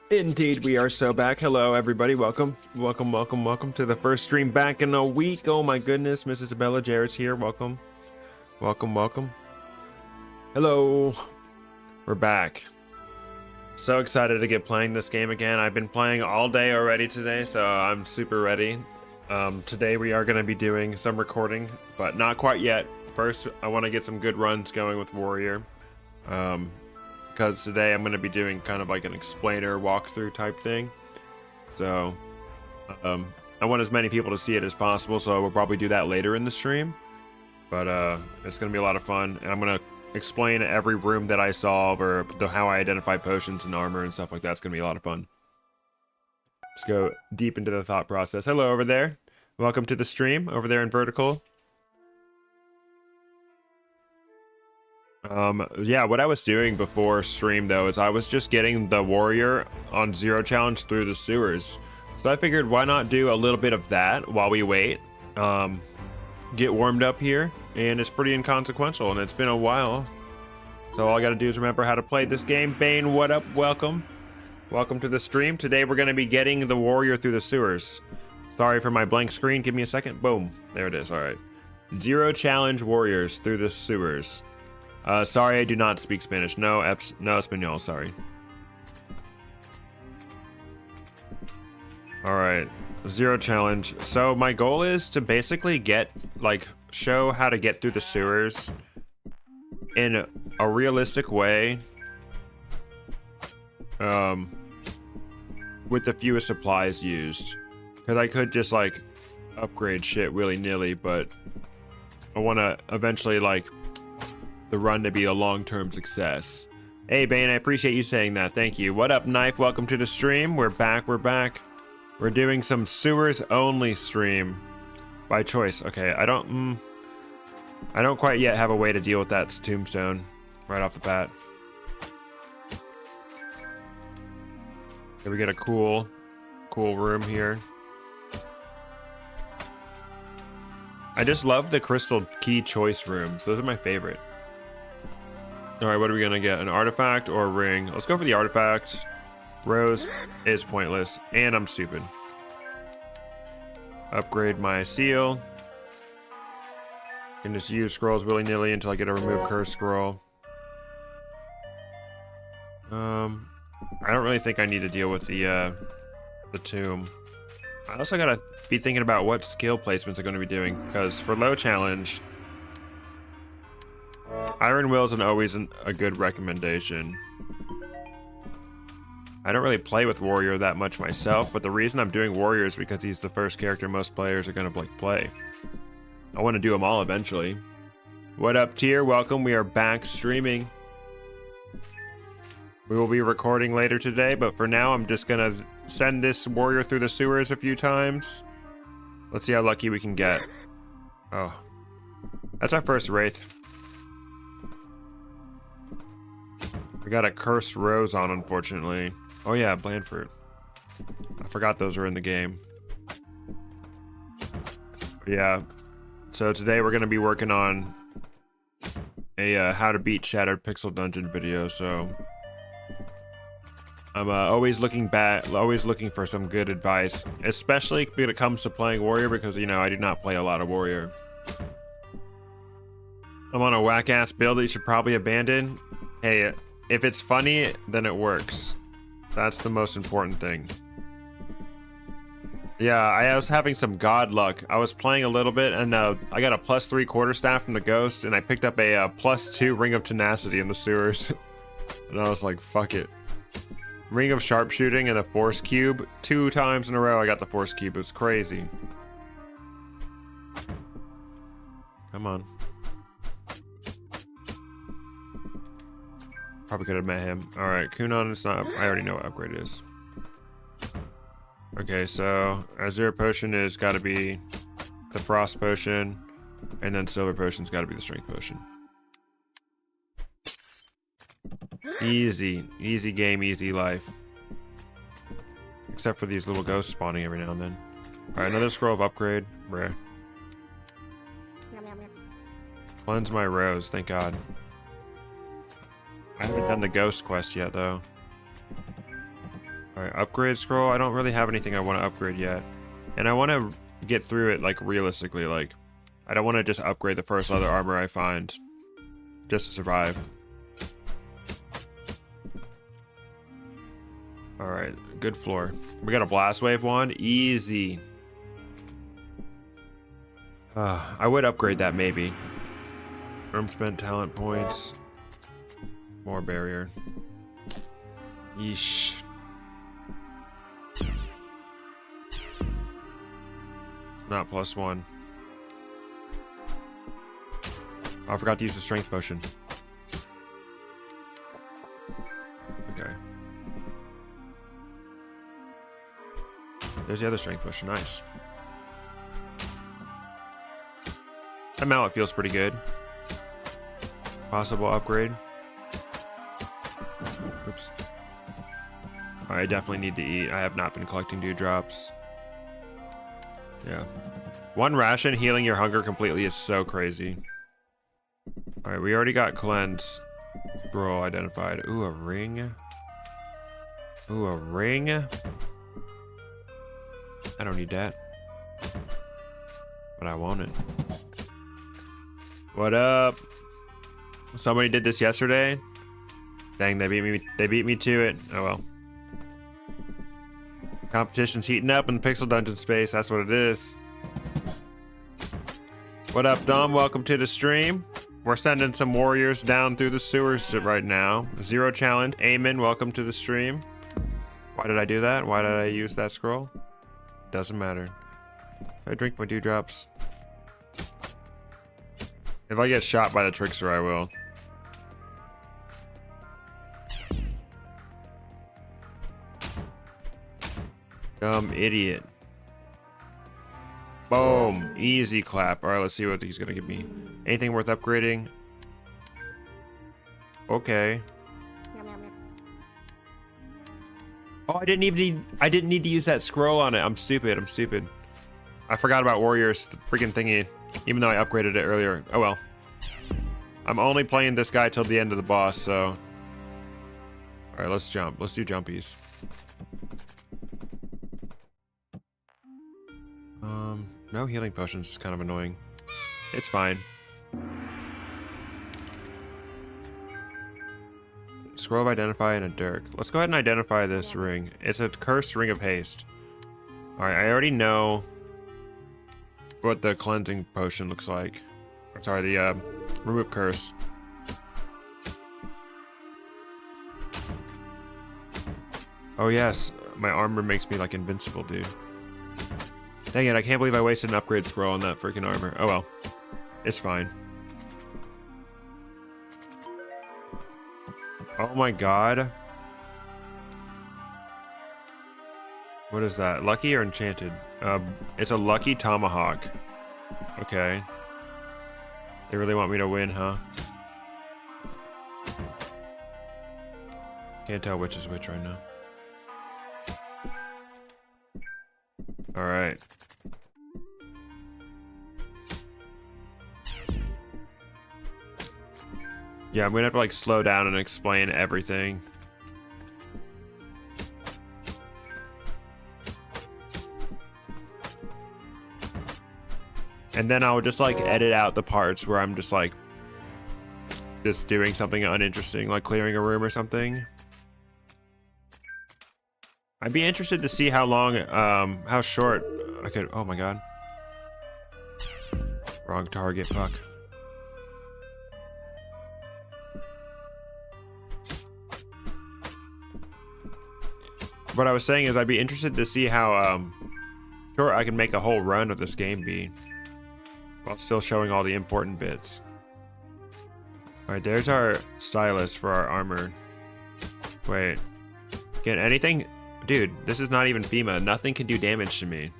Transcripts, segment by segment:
Indeed, we are so back. Hello, everybody. Welcome, welcome, welcome, welcome to the first stream back in a week. Oh my goodness, Miss Isabella Jarrett's here. Welcome, welcome, welcome. Hello, we're back. So excited to get playing this game again. I've been playing all day already today, so I'm super ready. Today we are going to be doing some recording, but not quite yet. First, I want to get some good runs going with Warrior. Because today I'm going to be doing kind of like an explainer walkthrough type thing. So I want as many people to see it as possible, so we'll probably do that later in the stream. But it's going to be a lot of fun, and I'm going to explain every room that I solve or how I identify potions and armor and stuff like that. It's going to be a lot of fun. Let's go deep into the thought process. Hello over there. Welcome to the stream over there in vertical. Yeah, what I was doing before stream though is I was just getting the warrior on zero challenge through the sewers. So I figured why not do a little bit of that while we wait. Get warmed up here, and it's pretty inconsequential, and it's been a while. So all I gotta do is remember how to play this game. Bane, what up? Welcome. Welcome to the stream. Today we're gonna be getting the warrior through the sewers. Sorry for my blank screen. Give me a second. Boom. There it is. All right. Zero challenge warriors through the sewers. Sorry, I do not speak Spanish. No, no Espanol, sorry. Alright, zero challenge. So my goal is to basically show how to get through the sewers in a realistic way. With the fewest supplies used. Because I could just, upgrade shit willy-nilly, but I want to eventually, the run to be a long-term success. Hey Bane, I appreciate you saying that. Thank you. What up, Knife? Welcome to the stream. We're back. We're doing some sewers only stream by choice. Okay, I don't quite yet have a way to deal with that tombstone right off the bat. Okay, we get a cool room here. I just love the crystal key choice rooms. Those are my favorite. Alright, what are we gonna get? An artifact or a ring? Let's go for the artifact. Rose is pointless, and I'm stupid. Upgrade my seal. Can just use scrolls willy-nilly until I get a remove curse scroll. I don't really think I need to deal with the tomb. I also gotta be thinking about what skill placements I'm gonna be doing, because for low challenge, Iron Will is always a good recommendation. I don't really play with Warrior that much myself, but the reason I'm doing Warrior is because he's the first character most players are going to play. I want to do them all eventually. What up, Tier? Welcome. We are back streaming. We will be recording later today, but for now I'm just going to send this Warrior through the sewers a few times. Let's see how lucky we can get. Oh, that's our first Wraith. We got a cursed rose on, unfortunately. Oh yeah, Blandfruit. I forgot those were in the game. Yeah. So today we're gonna be working on a how to beat Shattered Pixel Dungeon video. So I'm always looking for some good advice, especially when it comes to playing Warrior, because I do not play a lot of Warrior. I'm on a whack-ass build that you should probably abandon. Hey. If it's funny, then it works. That's the most important thing. Yeah, I was having some god luck. I was playing a little bit, and I got a +3 quarterstaff from the ghost, and I picked up a +2 Ring of Tenacity in the sewers. And I was like, fuck it. Ring of Sharpshooting and a Force Cube. 2 times in a row I got the Force Cube. It was crazy. Come on. Probably could have met him. Alright, Kunon is not... I already know what upgrade it is. Okay, so Azure Potion is gotta be the Frost Potion, and then Silver Potion's gotta be the Strength Potion. Easy. Easy game, easy life. Except for these little ghosts spawning every now and then. Alright, another scroll of upgrade. Rare. Cleanse my rose, thank God. I haven't done the ghost quest yet, though. All right, upgrade scroll. I don't really have anything I want to upgrade yet. And I want to get through it like realistically. Like, I don't want to just upgrade the first leather armor I find just to survive. All right, good floor. We got a blast wave wand, easy. I would upgrade that maybe. Room spent talent points. More barrier. Yeesh. It's not +1. Oh, I forgot to use the strength potion. Okay. There's the other strength potion. Nice. That mallet feels pretty good. Possible upgrade. Oops. I definitely need to eat. I have not been collecting dewdrops. Yeah. 1 ration healing your hunger completely is so crazy. Alright, we already got cleanse. Scroll identified. Ooh, a ring. Ooh, a ring. I don't need that. But I want it. What up? Somebody did this yesterday. Dang, they beat me to it. Oh well. Competition's heating up in the Pixel Dungeon space. That's what it is. What up, Dom? Welcome to the stream. We're sending some warriors down through the sewers right now. 0 challenge. Amen. Welcome to the stream. Why did I do that? Why did I use that scroll? Doesn't matter. I drink my dewdrops. If I get shot by the trickster, I will. Dumb idiot. Boom. Easy clap. Alright, let's see what he's gonna give me. Anything worth upgrading? Okay. Oh, I didn't need to use that scroll on it. I'm stupid. I forgot about warriors, the freaking thingy, even though I upgraded it earlier. Oh well. I'm only playing this guy till the end of the boss, so. Alright, let's jump. Let's do jumpies. No healing potions is kind of annoying. It's fine. Scroll of identify and a dirk. Let's go ahead and identify this ring. It's a cursed ring of haste. Alright, I already know what the cleansing potion looks like. Or, sorry, the remove curse. Oh yes, my armor makes me like invincible, dude. Dang it, I can't believe I wasted an upgrade scroll on that freaking armor. Oh well. It's fine. Oh my god. What is that? Lucky or enchanted? It's a lucky tomahawk. Okay. They really want me to win, huh? Can't tell which is which right now. Alright. Yeah, I'm gonna have to like slow down and explain everything. And then I'll just like edit out the parts where I'm just like just doing something uninteresting, like clearing a room or something. I'd be interested to see how long, how short I could. Oh my god. Wrong target, fuck. What I was saying is I'd be interested to see how short I can make a whole run of this game be while still showing all the important bits. Alright, there's our stylus for our armor. Wait. Can anything... Dude, this is not even FEMA. Nothing can do damage to me.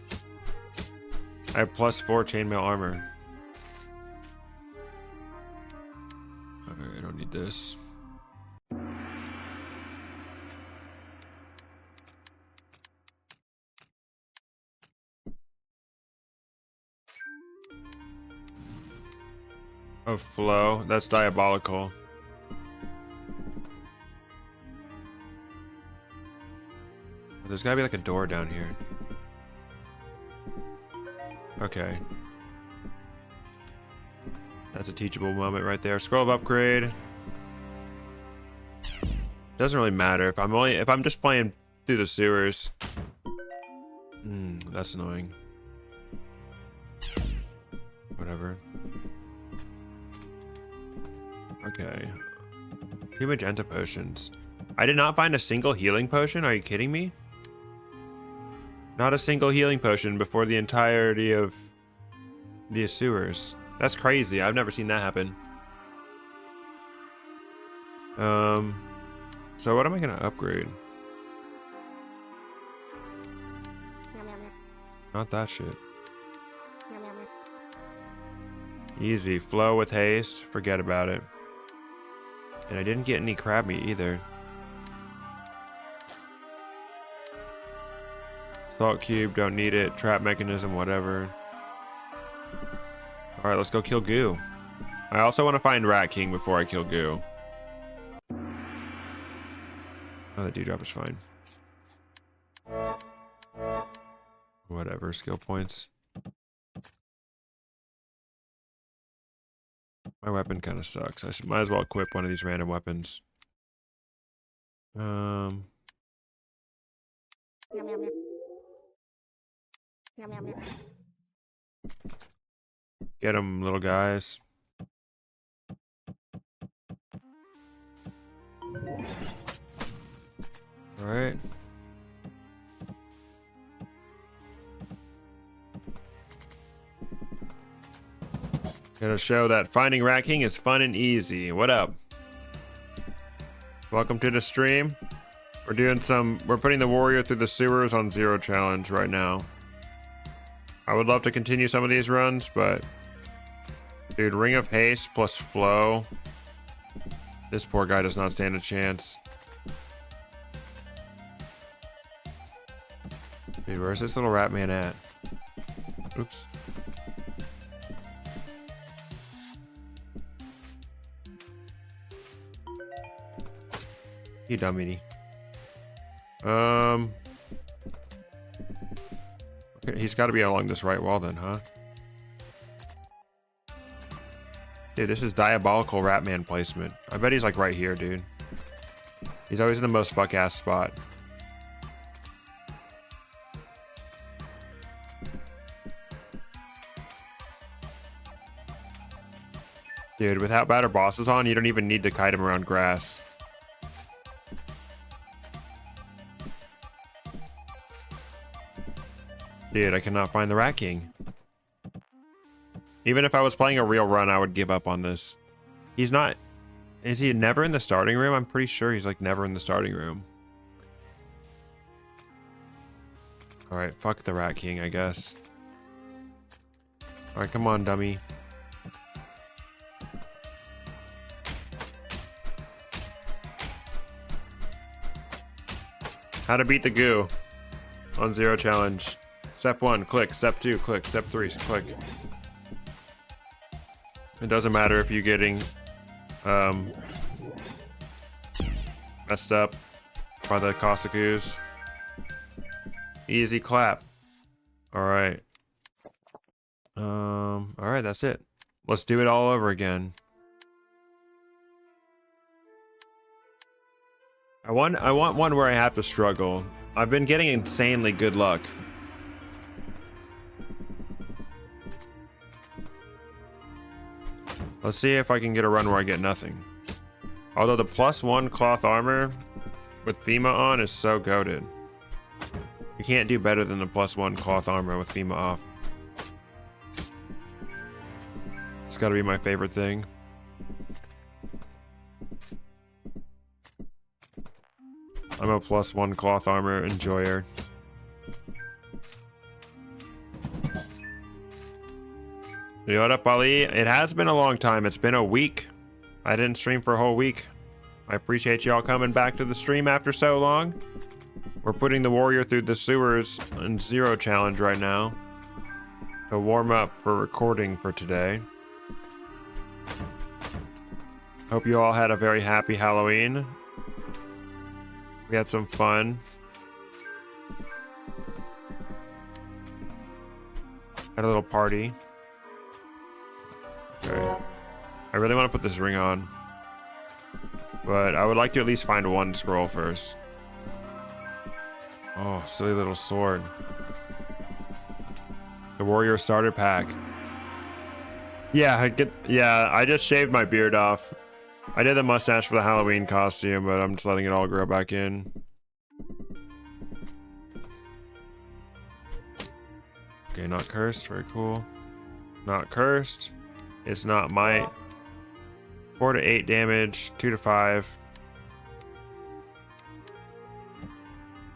I have +4 chainmail armor. Okay, I don't need this. Oh, flow. That's diabolical. There's gotta be like a door down here. Okay. That's a teachable moment right there. Scroll of upgrade. Doesn't really matter if I'm just playing through the sewers. That's annoying. Whatever. Okay. 2 magenta potions. I did not find a single healing potion. Are you kidding me? Not a single healing potion before the entirety of the sewers. That's crazy. I've never seen that happen. So what am I gonna upgrade? Not that shit. Easy. Flow with haste. Forget about it. And I didn't get any crab meat either. Salt cube, don't need it. Trap mechanism, whatever. Alright, let's go kill Goo. I also want to find Rat King before I kill Goo. Oh, the dewdrop is fine. Whatever, skill points. My weapon kind of sucks. Might as well equip one of these random weapons. Get them, little guys. All right. Gonna show that finding Rat King is fun and easy. What up? Welcome to the stream. We're putting the warrior through the sewers on 0 challenge right now. I would love to continue some of these runs, but dude, Ring of Haste plus Flow. This poor guy does not stand a chance. Dude, where's this little rat man at? Oops. You dumb idiot. Okay, he's got to be along this right wall then, huh? Dude, this is diabolical Ratman placement. I bet he's like right here, dude. He's always in the most fuck-ass spot. Dude, without batter bosses on, you don't even need to kite him around grass. Dude, I cannot find the Rat King. Even if I was playing a real run, I would give up on this. He's not... Is he never in the starting room? I'm pretty sure he's like never in the starting room. Alright, fuck the Rat King, I guess. Alright, come on, dummy. How to beat the Goo on 0 challenge. Step 1, click. Step 2, click. Step 3, click. It doesn't matter if you're getting messed up by the Cossacus. Easy clap. Alright. Alright, that's it. Let's do it all over again. I want one where I have to struggle. I've been getting insanely good luck. Let's see if I can get a run where I get nothing. Although the +1 cloth armor with FEMA on is so goated. You can't do better than the +1 cloth armor with FEMA off. It's gotta be my favorite thing. I'm a +1 cloth armor enjoyer. Yo, what up, Ali? It has been a long time. It's been a week. I didn't stream for a whole week. I appreciate y'all coming back to the stream after so long. We're putting the warrior through the sewers in 0 challenge right now to warm up for recording for today. Hope you all had a very happy Halloween. We had some fun. Had a little party. Okay. I really want to put this ring on, but I would like to at least find one scroll first. Oh, silly little sword. The warrior starter pack. Yeah, I just shaved my beard off. I did the mustache for the Halloween costume, but I'm just letting it all grow back in. Okay, not cursed. Very cool. Not cursed. It's not might. 4 to 8 damage. 2 to 5.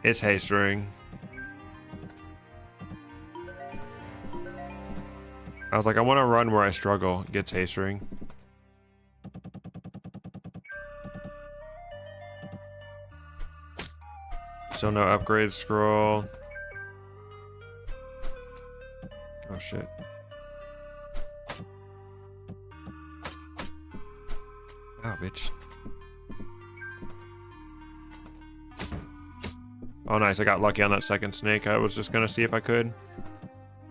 It's haste ring. I was like, I want to run where I struggle. Gets haste ring. Still no upgrade scroll. Oh shit. Oh, bitch. Oh, nice. I got lucky on that second snake. I was just gonna see if I could.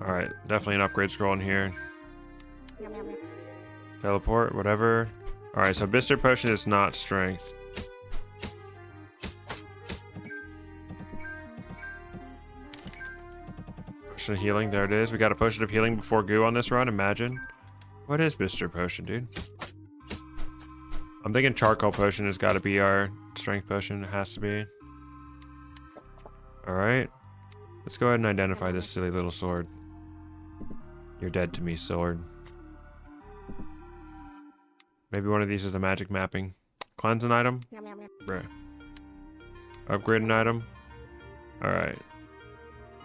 Alright, definitely an upgrade scroll in here. Teleport, whatever. Alright, so Bister Potion is not strength. Potion of healing, there it is. We got a potion of healing before goo on this run, imagine. What is Bister Potion, dude? I'm thinking charcoal potion has got to be our strength potion. It has to be. Alright. Let's go ahead and identify this silly little sword. You're dead to me, sword. Maybe one of these is a magic mapping. Cleanse an item? Bruh. Upgrade an item? Alright.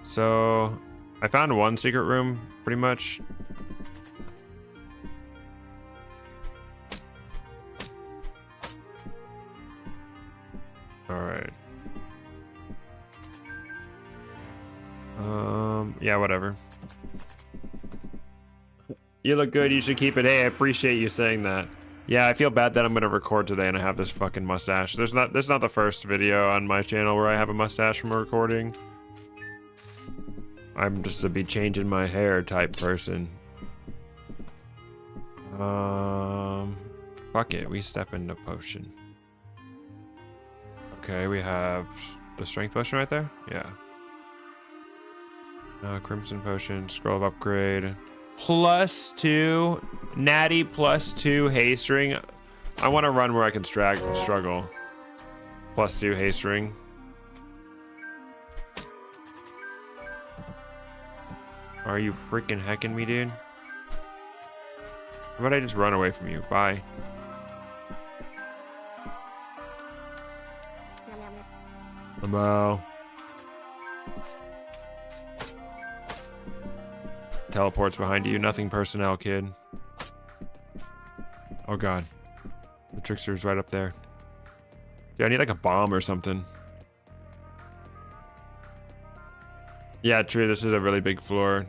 So, I found one secret room, pretty much. Alright. Yeah, whatever. You look good, you should keep it. Hey, I appreciate you saying that. Yeah, I feel bad that I'm gonna record today and I have this fucking mustache. This is not the first video on my channel where I have a mustache from a recording. I'm just a be changing my hair type person. Fuck it, we step into potion. Okay, we have the strength potion right there? Yeah. Crimson potion, scroll of upgrade. +2, natty +2 haste ring. I want to run where I can struggle. +2 haste ring. Are you freaking hecking me, dude? How about I just run away from you? Bye. Hello. Teleports behind you. Nothing personnel, kid. Oh god. The trickster's right up there. Dude, I need like a bomb or something. Yeah, true. This is a really big floor.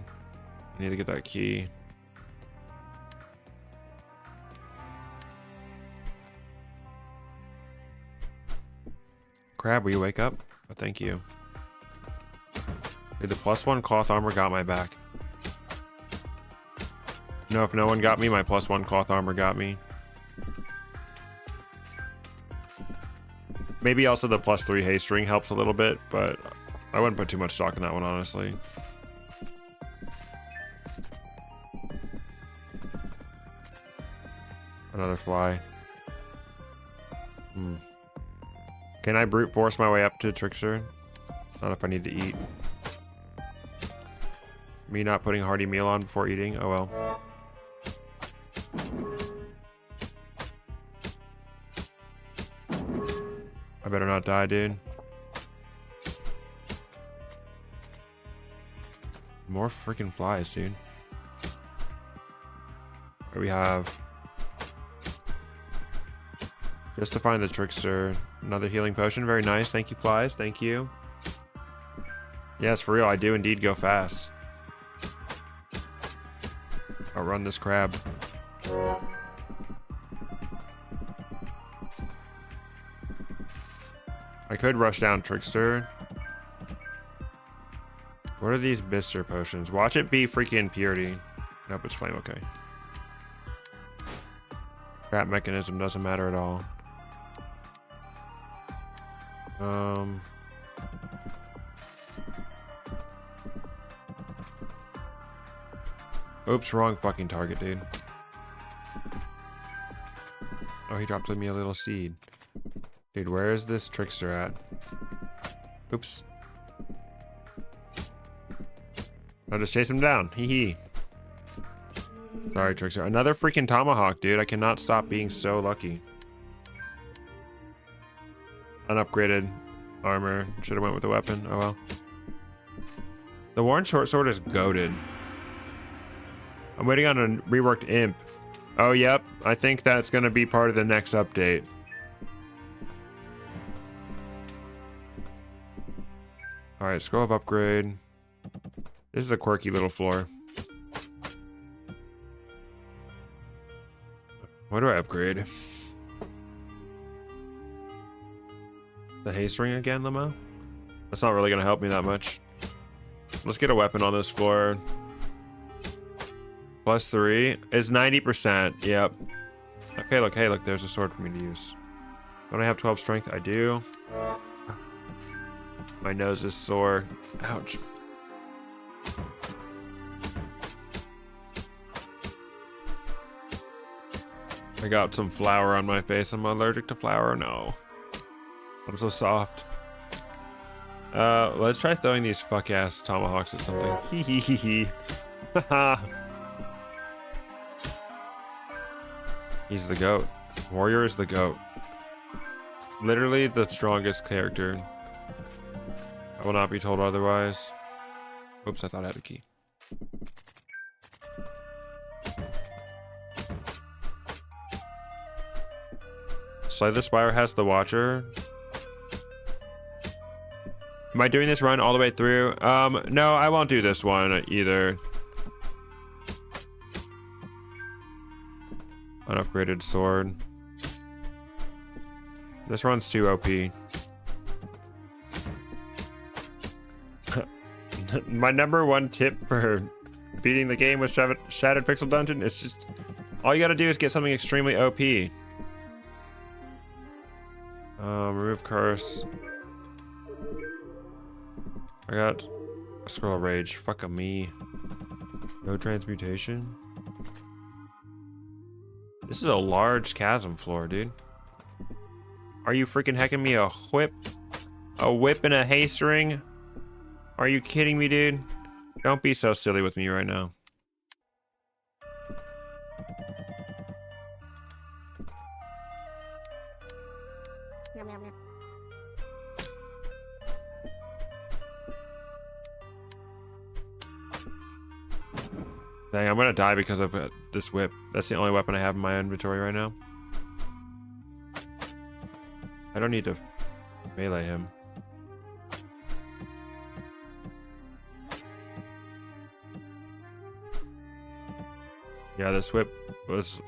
I need to get that key. Crab, will you wake up? Oh, thank you. Dude, the +1 cloth armor got my back. No, if no one got me, my +1 cloth armor got me. Maybe also the +3 haste ring helps a little bit, but I wouldn't put too much stock in that one, honestly. Another fly. Can I brute force my way up to Trickster? Not if I need to eat. Me not putting a hearty meal on before eating? Oh well. I better not die, dude. More freaking flies, dude. What do we have? Just to find the Trickster. Another healing potion. Very nice. Thank you, flies. Thank you. Yes, for real. I do indeed go fast. I'll run this crab. I could rush down Trickster. What are these Bister potions? Watch it be freaking purity. Nope, it's flame. Okay. Trap mechanism doesn't matter at all. Oops, wrong fucking target, dude. Oh, he dropped me a little seed. Dude, where is this trickster at? Oops. I'll just chase him down. Hee hee. Sorry, trickster. Another freaking tomahawk, dude. I cannot stop being so lucky. Unupgraded armor. Should have went with the weapon. Oh well. The worn short sword is goated. I'm waiting on a reworked imp. Oh, yep. I think that's going to be part of the next update. Alright, scroll of upgrade. This is a quirky little floor. What do I upgrade? The haste ring again, Limo? That's not really going to help me that much. Let's get a weapon on this floor. +3 is 90%. Yep. Okay, look. Hey, look. There's a sword for me to use. Don't I have 12 strength? I do. My nose is sore. Ouch. I got some flour on my face. I'm allergic to flour. No. I'm so soft. Let's try throwing these fuck-ass tomahawks at something. Hee hee hee hee. Haha. He's the GOAT. Warrior is the GOAT. Literally the strongest character. I will not be told otherwise. Oops, I thought I had a key. Slay the Spire has the Watcher. Am I doing this run all the way through? No, I won't do this one either. Unupgraded sword. This run's too OP. My #1 tip for beating the game with Shattered Pixel Dungeon is just all you gotta do is get something extremely OP. Remove curse. I got a scroll of rage. Fuck a me. No transmutation. This is a large chasm floor, dude. Are you freaking hecking me a whip? A whip and a haste ring? Are you kidding me, dude? Don't be so silly with me right now. Dang, I'm gonna die because of this whip. That's the only weapon I have in my inventory right now. I don't need to melee him. Yeah, this whip was...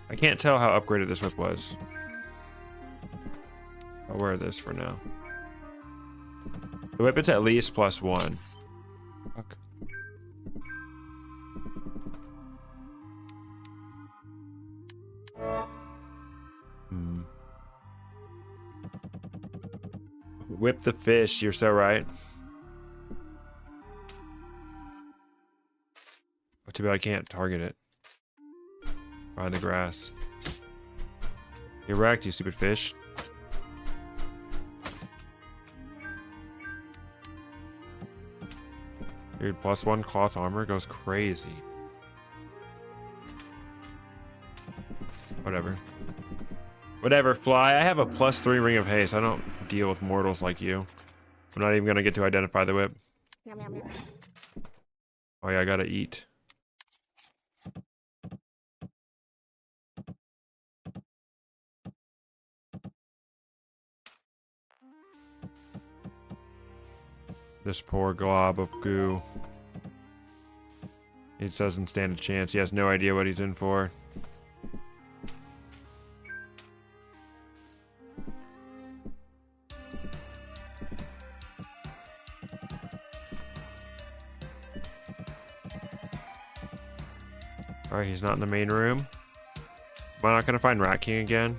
I can't tell how upgraded this whip was. I'll wear this for now. The whip is at least +1. Fuck. Whip the fish, you're so right. But too bad I can't target it. Behind the grass. You're wrecked, you stupid fish. Dude, +1 cloth armor goes crazy. Whatever. Whatever, Fly. I have a +3 ring of haste. I don't deal with mortals like you. I'm not even gonna get to identify the whip. Oh yeah, I gotta eat. This poor glob of goo. He doesn't stand a chance. He has no idea what he's in for. All right, he's not in the main room. Am I not gonna find Rat King again?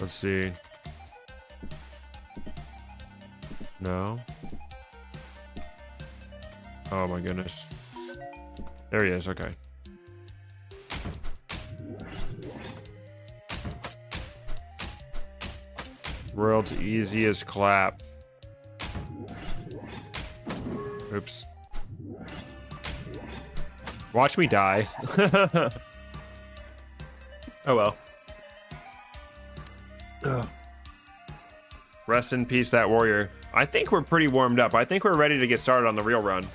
Let's see. No. Oh my goodness. There he is, okay. World's easiest clap. Oops. Watch me die. Oh well. Ugh. Rest in peace, that warrior. I think we're pretty warmed up. I think we're ready to get started on the real run.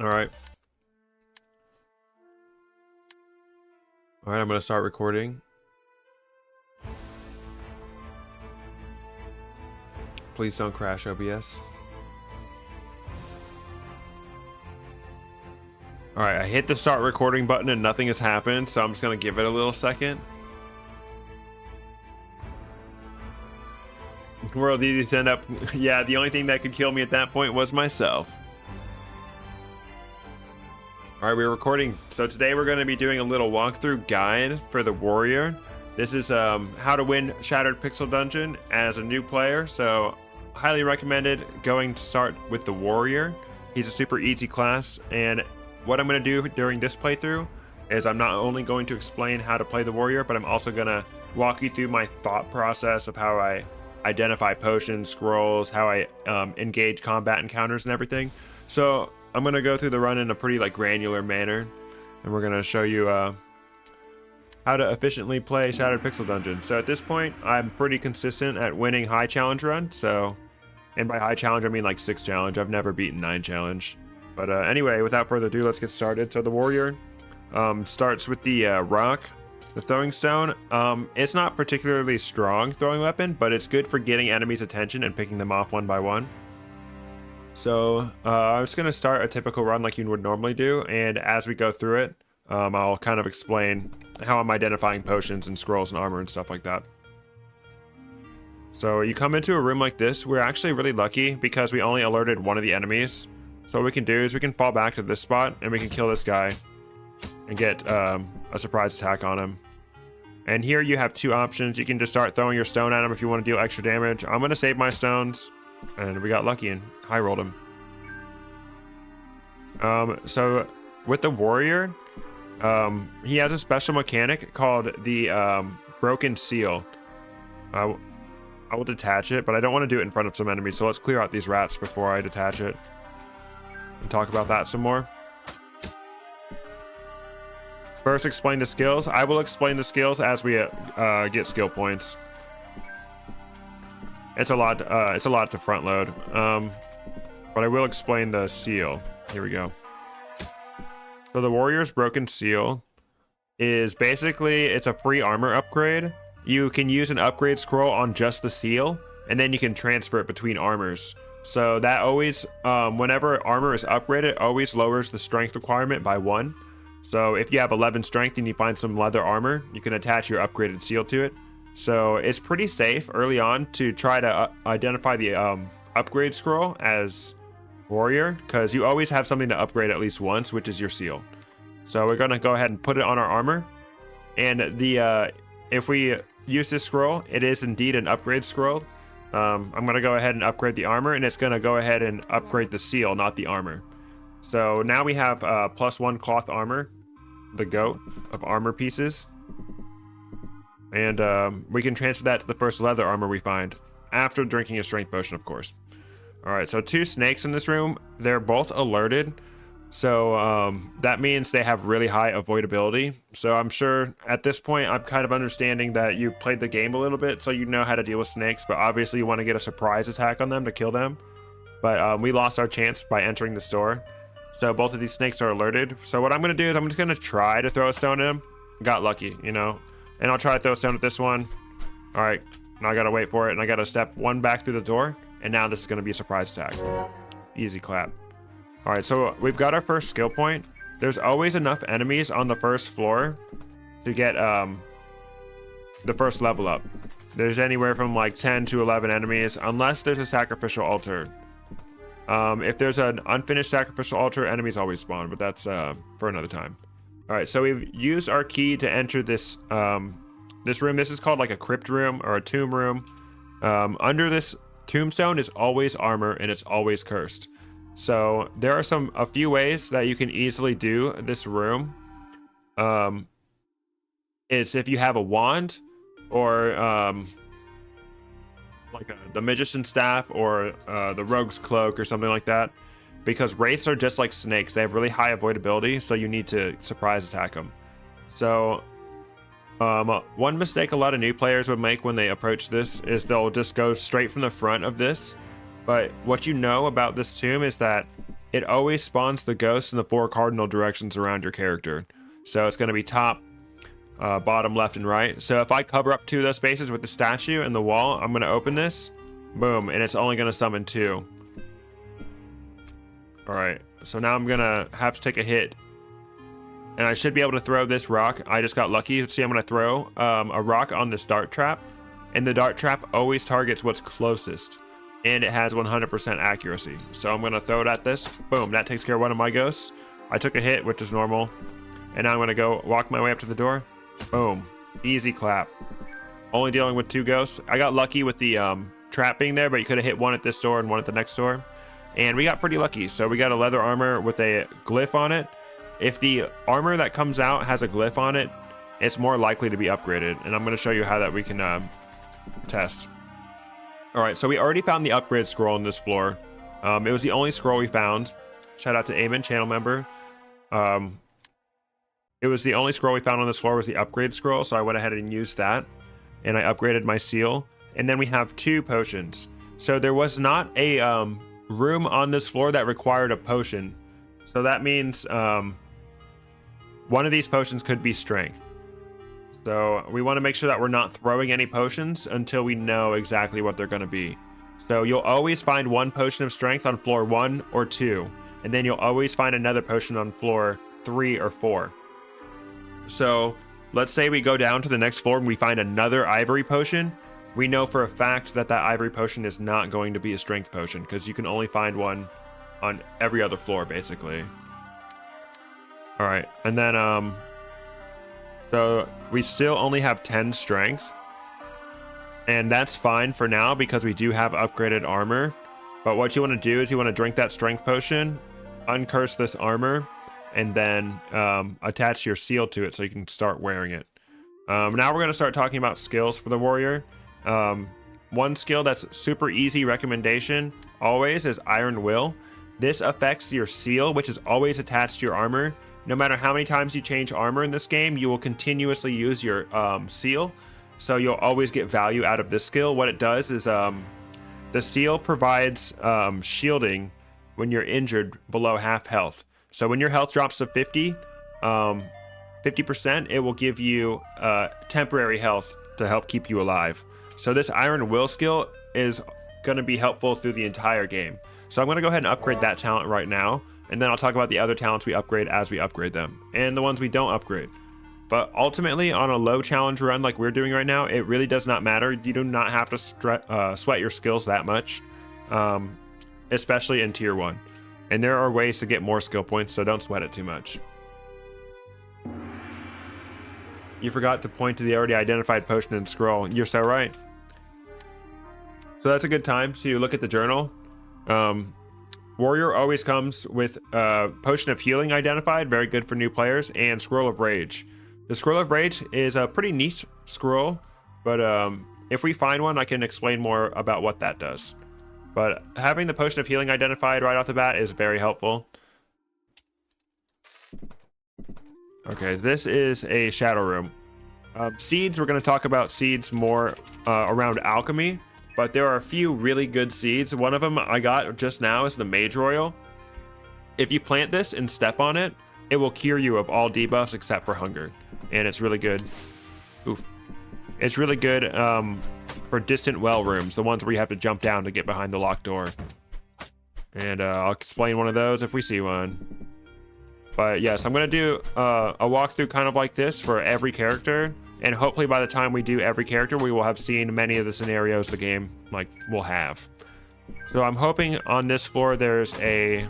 All right. All right, I'm going to start recording. Please don't crash OBS. All right, I hit the start recording button and nothing has happened, so I'm just going to give it a little second. World easy to end up. Yeah, the only thing that could kill me at that point was myself. All right, we're recording. So today we're going to be doing a little walkthrough guide for the warrior. This is how to win Shattered Pixel Dungeon as a new player. So highly recommended going to start with the warrior. He's a super easy class, and what I'm going to do during this playthrough is I'm not only going to explain how to play the warrior, but I'm also going to walk you through my thought process of how I identify potions, scrolls, how I engage combat encounters and everything. So I'm going to go through the run in a pretty granular manner, and we're going to show you how to efficiently play Shattered Pixel Dungeon. So at this point, I'm pretty consistent at winning high challenge run. So, and by high challenge, I mean 6 challenge. I've never beaten 9 challenge. But anyway, without further ado, let's get started. So the warrior starts with the rock, the throwing stone. It's not particularly strong throwing weapon, but it's good for getting enemies' attention and picking them off one by one. So I'm just going to start a typical run like you would normally do, and as we go through it, I'll kind of explain how I'm identifying potions and scrolls and armor and stuff like that. So you come into a room like this. We're actually really lucky because we only alerted one of the enemies. So what we can do is we can fall back to this spot and we can kill this guy and get a surprise attack on him. And here you have 2 options. You can just start throwing your stone at him if you want to deal extra damage. I'm going to save my stones, and we got lucky and high rolled him. So with the warrior, he has a special mechanic called the broken seal. I will detach it, but I don't want to do it in front of some enemies. So let's clear out these rats before I detach it and talk about that some more. First, explain the skills. I will explain the skills as we get skill points. It's a lot to front load, but I will explain the seal. Here we go. So the warrior's broken seal is basically, it's a free armor upgrade. You can use an upgrade scroll on just the seal, and then you can transfer it between armors. So that always, whenever armor is upgraded, it always lowers the strength requirement by 1. So if you have 11 strength and you find some leather armor, you can attach your upgraded seal to it. So it's pretty safe early on to try to identify the upgrade scroll as warrior, because you always have something to upgrade at least once, which is your seal. So we're going to go ahead and put it on our armor. And the if we use this scroll, it is indeed an upgrade scroll. I'm going to go ahead and upgrade the armor, and it's going to go ahead and upgrade the seal, not the armor. So now we have +1 cloth armor, the goat of armor pieces. And we can transfer that to the first leather armor we find, after drinking a strength potion, of course. All right, so 2 snakes in this room. They're both alerted. So that means they have really high avoidability. So I'm sure at this point, I'm kind of understanding that you played the game a little bit, so you know how to deal with snakes, but obviously you want to get a surprise attack on them to kill them. But we lost our chance by entering the store. So both of these snakes are alerted. So what I'm going to do is I'm just going to try to throw a stone at him. Got lucky, you know. And I'll try to throw a stone at this one. All right, now I got to wait for it, and I got to step 1 back through the door. And now this is going to be a surprise attack. Easy clap. All right, so we've got our first skill point. There's always enough enemies on the first floor to get the first level up. There's anywhere from like 10 to 11 enemies, unless there's a sacrificial altar. If there's an unfinished sacrificial altar, enemies always spawn, but that's for another time. All right, so we've used our key to enter this this room. This is called like a crypt room or a tomb room. Under this tombstone is always armor, and it's always cursed. So there are a few ways that you can easily do this room. It's if you have a wand, or like the magician's staff, or the rogue's cloak, or something like that. Because wraiths are just like snakes. They have really high avoidability, so you need to surprise attack them. So one mistake a lot of new players would make when they approach this is they'll just go straight from the front of this. But what you know about this tomb is that it always spawns the ghosts in the 4 cardinal directions around your character. So it's going to be top, bottom, left, and right. So if I cover up 2 of those spaces with the statue and the wall, I'm going to open this, boom, and it's only going to summon 2. All right, so now I'm going to have to take a hit. And I should be able to throw this rock. I just got lucky. See, I'm going to throw a rock on this dart trap. And the dart trap always targets what's closest. And it has 100% accuracy. So I'm going to throw it at this. Boom, that takes care of one of my ghosts. I took a hit, which is normal. And now I'm going to go walk my way up to the door. Boom, easy clap. Only dealing with 2 ghosts. I got lucky with the trap being there, but you could have hit one at this door and one at the next door. And we got pretty lucky. So we got a leather armor with a glyph on it. If the armor that comes out has a glyph on it, it's more likely to be upgraded. And I'm going to show you how that we can test. All right, so we already found the upgrade scroll on this floor. It was the only scroll we found. Shout out to Eamon, channel member. It was the only scroll we found on this floor was the upgrade scroll. So I went ahead and used that. And I upgraded my seal. And then we have 2 potions. So there was not a room on this floor that required a potion. So that means one of these potions could be strength. So we want to make sure that we're not throwing any potions until we know exactly what they're going to be. So you'll always find 1 potion of strength on floor 1 or 2. And then you'll always find another potion on floor 3 or 4. So let's say we go down to the next floor and we find another ivory potion. We know for a fact that that ivory potion is not going to be a strength potion, because you can only find one on every other floor, basically. All right, and then so we still only have 10 strength, and that's fine for now because we do have upgraded armor. But what you want to do is you want to drink that strength potion, uncurse this armor, and then attach your seal to it so you can start wearing it. Now we're going to start talking about skills for the warrior. One skill that's super easy recommendation always is Iron Will. This affects your seal, which is always attached to your armor. No matter how many times you change armor in this game, you will continuously use your seal. So you'll always get value out of this skill. What it does is the seal provides shielding when you're injured below half health. So when your health drops to 50%, it will give you temporary health to help keep you alive. So this Iron Will skill is going to be helpful through the entire game. So I'm going to go ahead and upgrade that talent right now. And then I'll talk about the other talents we upgrade as we upgrade them. And the ones we don't upgrade. But ultimately, on a low challenge run like we're doing right now, it really does not matter. You do not have to sweat your skills that much. Especially in tier 1. And there are ways to get more skill points, so don't sweat it too much. You forgot to point to the already identified potion and scroll. You're so right. So that's a good time to look at the journal. Warrior always comes with Potion of Healing identified, very good for new players, and Scroll of Rage. The Scroll of Rage is a pretty neat scroll, but if we find one, I can explain more about what that does. But having the Potion of Healing identified right off the bat is very helpful. Okay, this is a Shadow Room. Seeds, we're going to talk about seeds more around alchemy. But there are a few really good seeds. One of them I got just now is the Mage Royal. If you plant this and step on it, it will cure you of all debuffs except for hunger. And it's really good. Oof. It's really good for distant well rooms, the ones where you have to jump down to get behind the locked door. And I'll explain one of those if we see one. But yes, I'm going to do a walkthrough kind of like this for every character. And hopefully by the time we do every character, we will have seen many of the scenarios the game like will have. So I'm hoping on this floor there's a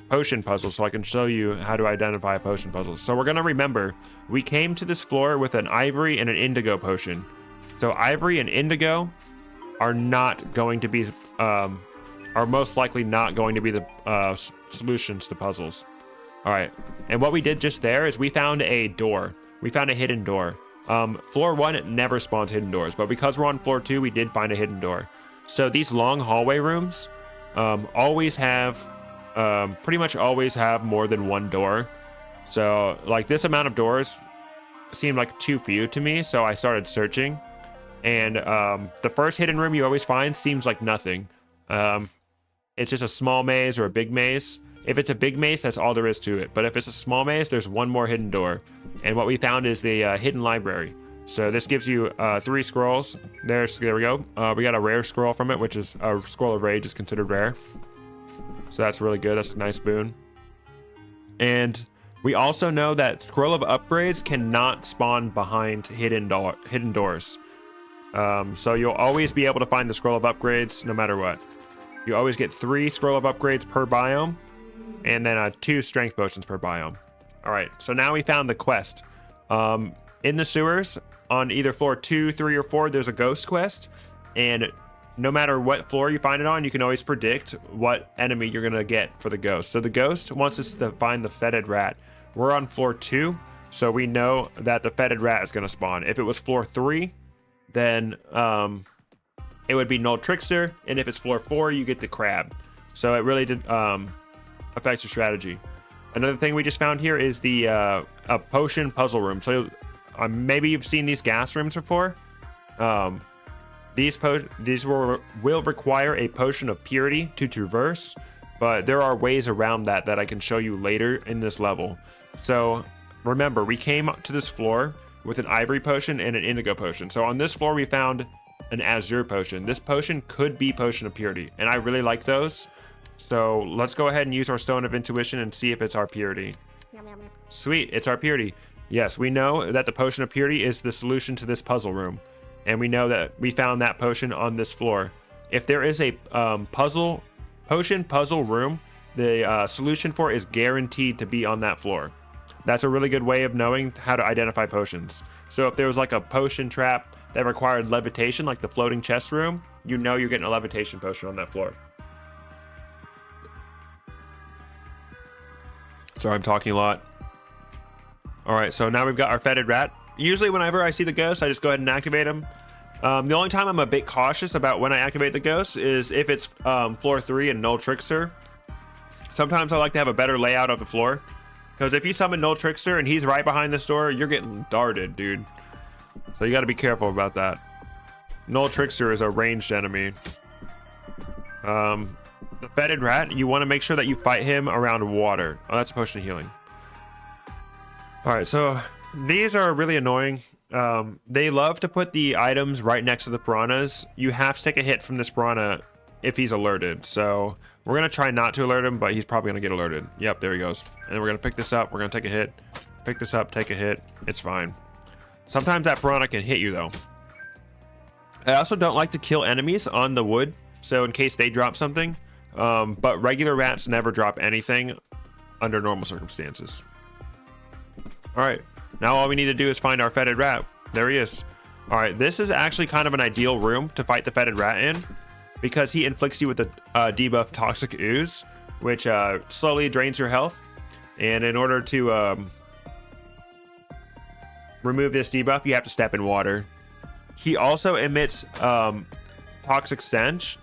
potion puzzle, so I can show you how to identify a potion puzzle. So we're gonna remember, we came to this floor with an ivory and an indigo potion. So ivory and indigo are not going to be, are most likely not going to be the solutions to puzzles. All right, and what we did just there is we found a door. We found a hidden door. Floor 1 never spawns hidden doors, but because we're on floor 2, we did find a hidden door. So these long hallway rooms always have, pretty much always have more than one door. So like this amount of doors seemed like too few to me, so I started searching. And the first hidden room you always find seems like nothing. It's just a small maze or a big maze. If it's a big maze, that's all there is to it. But if it's a small maze, there's one more hidden door. And what we found is the hidden library. So this gives you 3 scrolls. There we go. We got a rare scroll from it, which is a scroll of rage is considered rare. So that's really good. That's a nice boon. And we also know that scroll of upgrades cannot spawn behind hidden doors. So you'll always be able to find the scroll of upgrades no matter what. You always get 3 scroll of upgrades per biome, and then 2 strength potions per biome. All right, so now we found the quest. In the sewers, on either floor 2, 3, or 4, there's a ghost quest, and no matter what floor you find it on, you can always predict what enemy you're gonna get for the ghost. So the ghost wants us to find the fetid rat. We're on floor 2, so we know that the fetid rat is gonna spawn. If it was floor 3, then it would be Null Trickster, and if it's floor 4, you get the crab. So it really did affects your strategy. Another thing we just found here is the a potion puzzle room. So maybe you've seen these gas rooms before. These will require a potion of purity to traverse, but there are ways around that I can show you later in this level. So remember, we came to this floor with an ivory potion and an indigo potion. So on this floor we found an azure potion. This potion could be potion of purity, and I really like those. So let's go ahead and use our stone of intuition and see if it's our purity. Sweet, it's our purity. Yes, we know that the potion of purity is the solution to this puzzle room, and we know that we found that potion on this floor. If there is a potion puzzle room, the solution for it is guaranteed to be on that floor. That's a really good way of knowing how to identify potions. So if there was like a potion trap that required levitation, like the floating chest room, you know you're getting a levitation potion on that floor. Sorry, I'm talking a lot. All right, so now we've got our fetid rat. Usually whenever I see the ghost, I just go ahead and activate him. The only time I'm a bit cautious about when I activate the ghost is if it's floor 3 and Null Trickster. Sometimes I like to have a better layout of the floor, because if you summon Null Trickster and he's right behind this door, you're getting darted, dude. So you got to be careful about that. Null Trickster is a ranged enemy. The fetid rat, you want to make sure that you fight him around water. Oh, that's a potion of healing. All right, so these are really annoying. They love to put the items right next to the piranhas. You have to take a hit from this piranha if he's alerted. So we're going to try not to alert him, but he's probably going to get alerted. Yep, there he goes. And then we're going to pick this up. We're going to take a hit. Pick this up, take a hit. It's fine. Sometimes that piranha can hit you, though. I also don't like to kill enemies on the wood, so in case they drop something. But regular rats never drop anything under normal circumstances. All right, now all we need to do is find our fetid rat. There he is. All right, this is actually kind of an ideal room to fight the fetid rat in, because he inflicts you with the debuff Toxic Ooze, which slowly drains your health. And in order to remove this debuff, you have to step in water. He also emits Toxic Stench,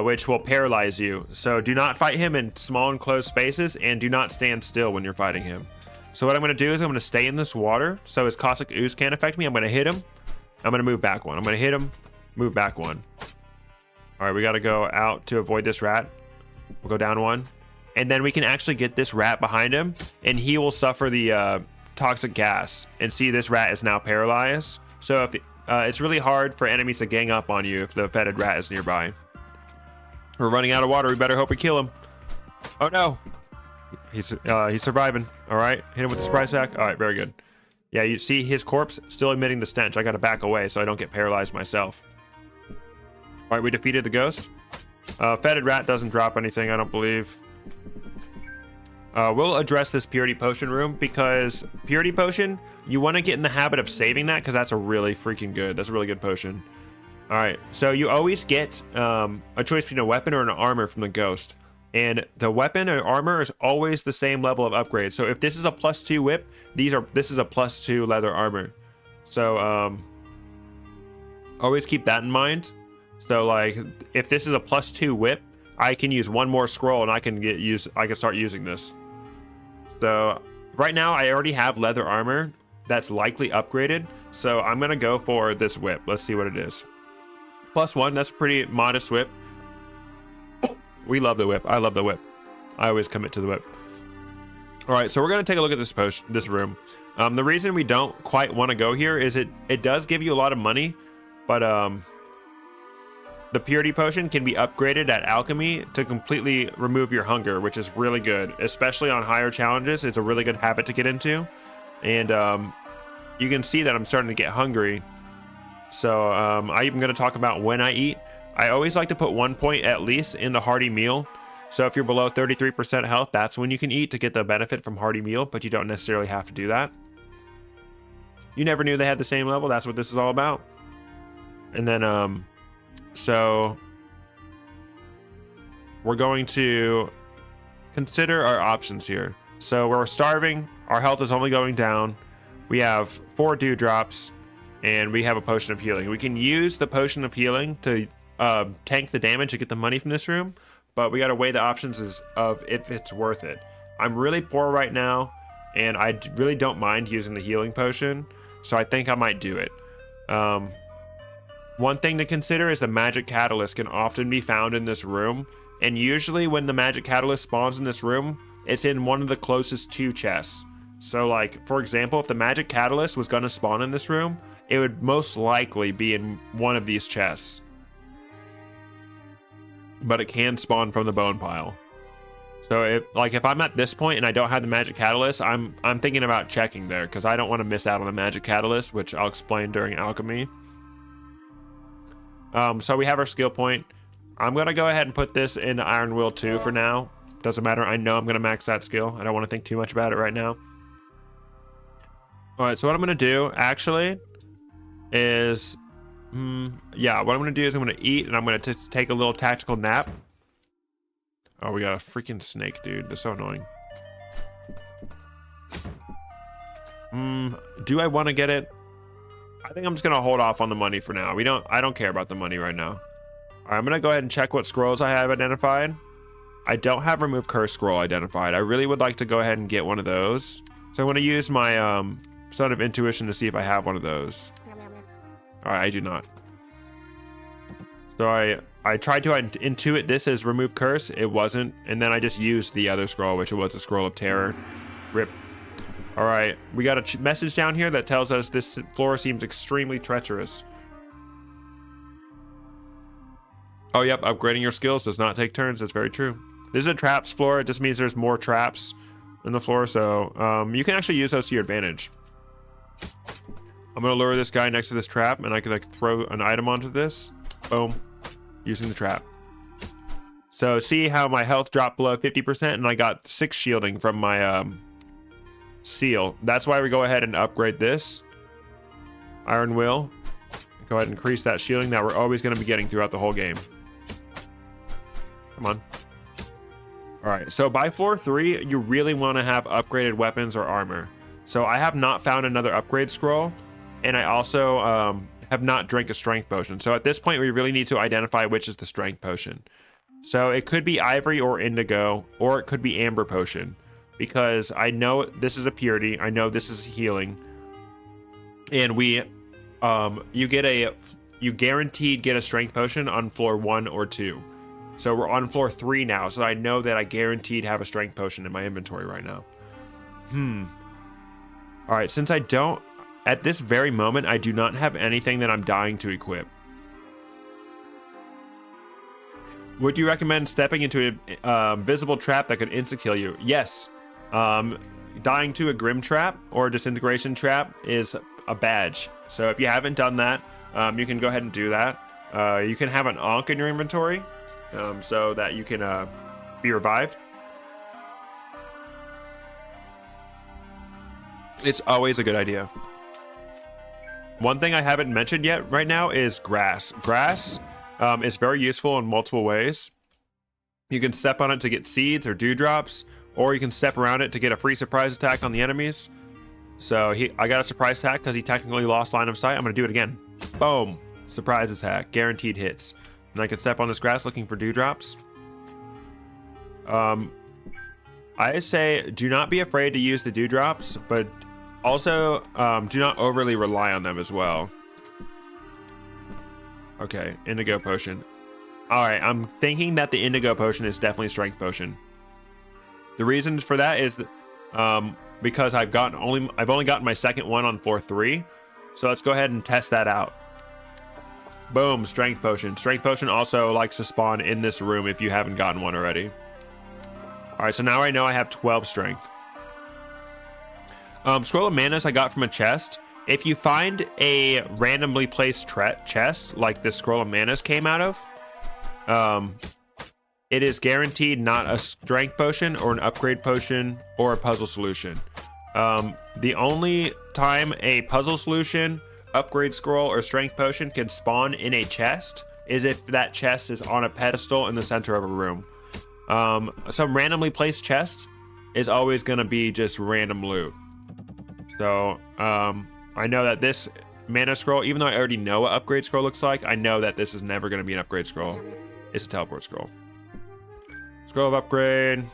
which will paralyze you. So do not fight him in small enclosed spaces, and do not stand still when you're fighting him. So what I'm going to do is I'm going to stay in this water so his Caustic Ooze can't affect me. I'm going to hit him. I'm going to move back one. I'm going to hit him, move back one. All right, we got to go out to avoid this rat. We'll go down one. And then we can actually get this rat behind him, and he will suffer the toxic gas. And see, this rat is now paralyzed. So if it's really hard for enemies to gang up on you if the fetid rat is nearby. We're running out of water. We better hope we kill him. Oh, no. He's surviving. All right, hit him with the surprise attack. All right, very good. Yeah, you see his corpse still emitting the stench. I got to back away so I don't get paralyzed myself. All right, we defeated the ghost. Fetid rat doesn't drop anything, I don't believe. We'll address this purity potion room because purity potion, you want to get in the habit of saving that because that's a really freaking good. That's a really good potion. All right, so you always get a choice between a weapon or an armor from the ghost. And the weapon or armor is always the same level of upgrade. So if this is a +2 whip, this is a +2 leather armor. So always keep that in mind. So like if this is a +2 whip, I can use one more scroll and I can start using this. So right now I already have leather armor that's likely upgraded. So I'm gonna go for this whip. Let's see what it is. +1, that's a pretty modest whip. We love the whip. I love the whip. I always commit to the whip. All right, so we're gonna take a look at this room. The reason we don't quite want to go here is it does give you a lot of money, but the purity potion can be upgraded at alchemy to completely remove your hunger, which is really good, especially on higher challenges. It's a really good habit to get into, and you can see that I'm starting to get hungry. So I'm going to talk about when I eat. I always like to put 1 point at least in the hearty meal. So if you're below 33% health, that's when you can eat to get the benefit from hearty meal, but you don't necessarily have to do that. You never knew they had the same level. That's what this is all about. And then so we're going to consider our options here. So we're starving. Our health is only going down. We have 4 dewdrops and we have a potion of healing. We can use the potion of healing to tank the damage to get the money from this room, but we got to weigh the options of if it's worth it. I'm really poor right now and I really don't mind using the healing potion, so I think I might do it. One thing to consider is the magic catalyst can often be found in this room, and usually when the magic catalyst spawns in this room, it's in one of the closest 2 chests. So like, for example, if the magic catalyst was going to spawn in this room, it would most likely be in one of these chests. But it can spawn from the bone pile. So if I'm at this point and I don't have the magic catalyst, I'm thinking about checking there because I don't want to miss out on the magic catalyst, which I'll explain during alchemy. So we have our skill point. I'm gonna go ahead and put this into Iron Will 2 for now. Doesn't matter. I know I'm gonna max that skill. I don't want to think too much about it right now. All right. So what I'm gonna do actually is, yeah, what I'm gonna do is I'm gonna eat and I'm gonna take a little tactical nap. Oh, we got a freaking snake, dude. That's so annoying. Do I want to get it? I think I'm just gonna hold off on the money for now. I don't care about the money right now. All right, I'm gonna go ahead and check what scrolls I have identified. I don't have remove curse scroll identified. I really would like to go ahead and get one of those. So I'm gonna use my Son of Intuition to see if I have one of those. All right, I do not. So I tried to intuit this as remove curse. It wasn't, and then I just used the other scroll, which was a scroll of terror. Rip. All right, we got a message down here that tells us this floor seems extremely treacherous. Oh, yep, upgrading your skills does not take turns. That's very true. This is a traps floor. It just means there's more traps in the floor, so you can actually use those to your advantage. I'm gonna lure this guy next to this trap, and I can like throw an item onto this. Boom, using the trap. So see how my health dropped below 50%, and I got 6 shielding from my seal. That's why we go ahead and upgrade this Iron Will. Go ahead and increase that shielding that we're always going to be getting throughout the whole game. Come on. All right, so by floor 3 you really want to have upgraded weapons or armor. So I have not found another upgrade scroll, and I also have not drank a strength potion. So at this point we really need to identify which is the strength potion. So it could be ivory or indigo, or it could be amber potion, because I know this is a purity, I know this is healing, and we you guaranteed get a strength potion on floor 1 or 2. So we're on floor 3 now, so I know that I guaranteed have a strength potion in my inventory right now. All right, since I don't, at this very moment, I do not have anything that I'm dying to equip. Would you recommend stepping into a visible trap that could insta-kill you? Yes, Dying to a Grim Trap or a Disintegration Trap is a badge. So if you haven't done that, you can go ahead and do that. You can have an Ankh in your inventory, so that you can be revived. It's always a good idea. One thing I haven't mentioned yet right now is grass. Grass is very useful in multiple ways. You can step on it to get seeds or dewdrops, or you can step around it to get a free surprise attack on the enemies. So I got a surprise attack because he technically lost line of sight. I'm going to do it again. Boom. Surprise attack. Guaranteed hits. And I can step on this grass looking for dewdrops. I say do not be afraid to use the dewdrops, but also do not overly rely on them as well. Okay, indigo potion. All right, I'm thinking that the indigo potion is definitely strength potion. The reason for that is that, because I've only gotten my second one on floor 3. So let's go ahead and test that out. Boom, strength potion. Strength potion also likes to spawn in this room if you haven't gotten one already. All right, so now I know I have 12 strength. Scroll of Manas I got from a chest. If you find a randomly placed chest like this Scroll of Manas came out of, it is guaranteed not a strength potion or an upgrade potion or a puzzle solution. The only time a puzzle solution, upgrade scroll, or strength potion can spawn in a chest is if that chest is on a pedestal in the center of a room. Some randomly placed chest is always going to be just random loot. So I know that this mana scroll, even though I already know what upgrade scroll looks like, I know that this is never going to be an upgrade scroll. It's a teleport scroll. Scroll of upgrade.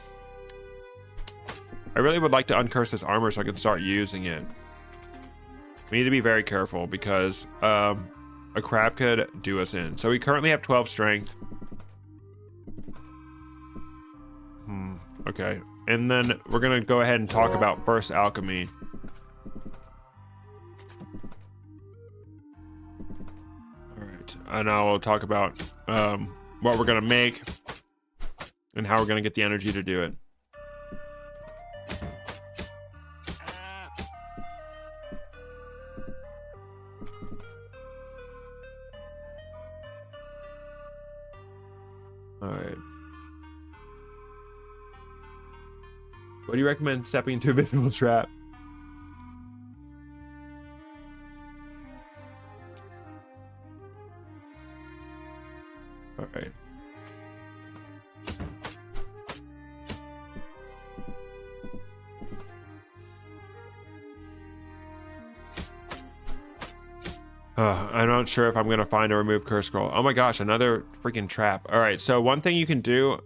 I really would like to uncurse this armor so I can start using it. We need to be very careful because a crab could do us in. So we currently have 12 strength. Okay. And then we're going to go ahead and talk about first alchemy. All right. And I will talk about what we're going to make and how we're going to get the energy to do it. All right. What do you recommend stepping into a visible trap? All right. I'm not sure if I'm going to find or remove curse scroll. Oh my gosh, another freaking trap. All right, so one thing you can do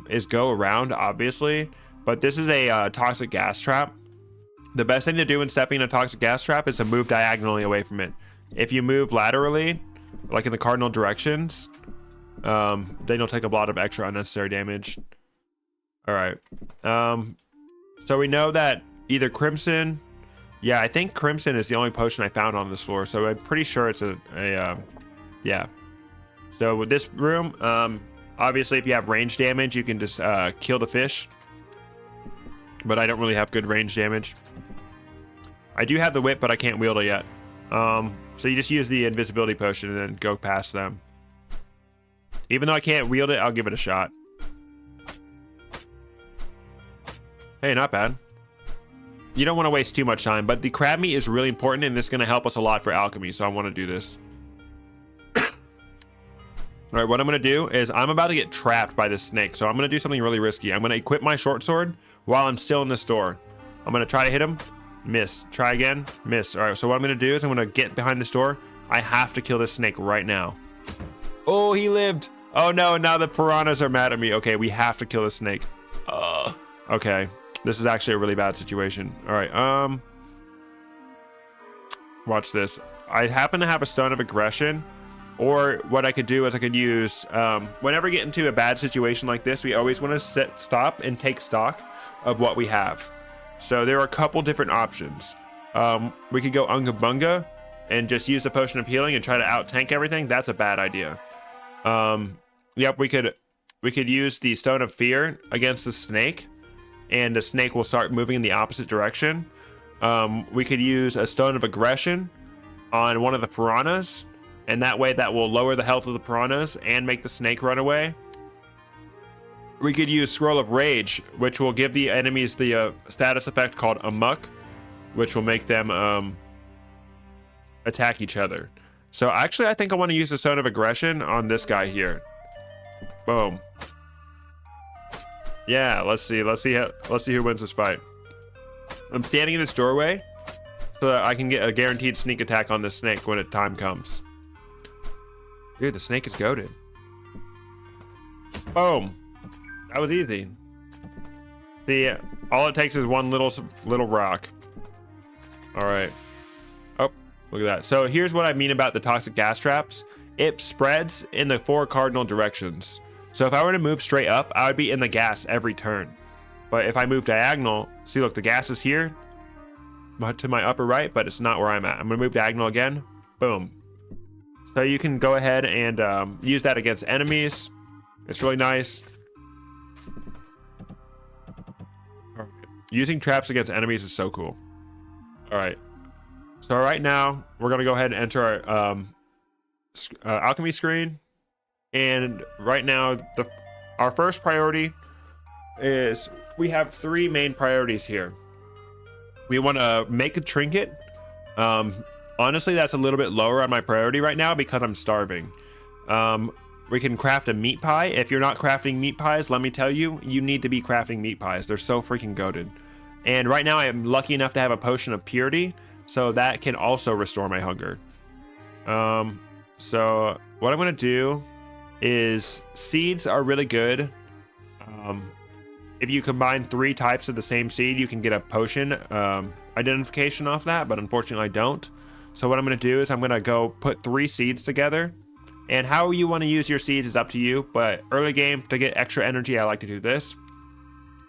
is go around, obviously, but this is a toxic gas trap. The best thing to do when stepping in a toxic gas trap is to move diagonally away from it. If you move laterally, like in the cardinal directions, then you'll take a lot of extra unnecessary damage. All right. So we know that either Crimson... Yeah, I think Crimson is the only potion I found on this floor, so I'm pretty sure it's yeah. So with this room, obviously if you have range damage, you can just kill the fish. But I don't really have good range damage. I do have the whip, but I can't wield it yet. So you just use the invisibility potion and then go past them. Even though I can't wield it, I'll give it a shot. Hey, not bad. You don't want to waste too much time, but the crab meat is really important, and this is going to help us a lot for alchemy, so I want to do this. All right, what I'm going to do is I'm about to get trapped by this snake, so I'm going to do something really risky. I'm going to equip my short sword while I'm still in this door. I'm going to try to hit him. Miss. Try again. Miss. All right, so what I'm going to do is I'm going to get behind this door. I have to kill this snake right now. Oh, he lived. Oh, no, now the piranhas are mad at me. Okay, we have to kill this snake. Okay. This is actually a really bad situation. All right, watch this. I happen to have a Stone of Aggression, or what I could do is I could use, whenever we get into a bad situation like this, we always want to stop and take stock of what we have. So there are a couple different options. We could go Unga Bunga and just use the Potion of Healing and try to out-tank everything. That's a bad idea. Yep, we could use the Stone of Fear against the snake. and the snake will start moving in the opposite direction. We could use a Stone of Aggression on one of the piranhas, and that way that will lower the health of the piranhas and make the snake run away. We could use Scroll of Rage, which will give the enemies the status effect called Amok, which will make them attack each other. So actually, I think I want to use the Stone of Aggression on this guy here. Boom. Yeah, let's see who wins this fight. I'm standing in this doorway so that I can get a guaranteed sneak attack on this snake when time comes. Dude, the snake is goated. Boom. That was easy. See, all it takes is one little rock. All right. Oh, look at that. So here's what I mean about the toxic gas traps. It spreads in the 4 cardinal directions. So if I were to move straight up, I would be in the gas every turn. But if I move diagonal, see, look, the gas is here to my upper right, but it's not where I'm at. I'm gonna move diagonal again. Boom. So you can go ahead and use that against enemies. It's really nice. Using traps against enemies is so cool. All right. So right now, we're going to go ahead and enter our alchemy screen. And right now, our first priority is we have 3 main priorities here. We want to make a trinket. Honestly, that's a little bit lower on my priority right now because I'm starving. We can craft a meat pie. If you're not crafting meat pies, let me tell you, you need to be crafting meat pies. They're so freaking goated. And right now I am lucky enough to have a potion of purity, so that can also restore my hunger. So what I'm going to do is seeds are really good. If you combine 3 types of the same seed, you can get a potion identification off that, but unfortunately I don't. So what I'm going to do is I'm going to go put 3 seeds together. And how you want to use your seeds is up to you, but early game, to get extra energy, I like to do this.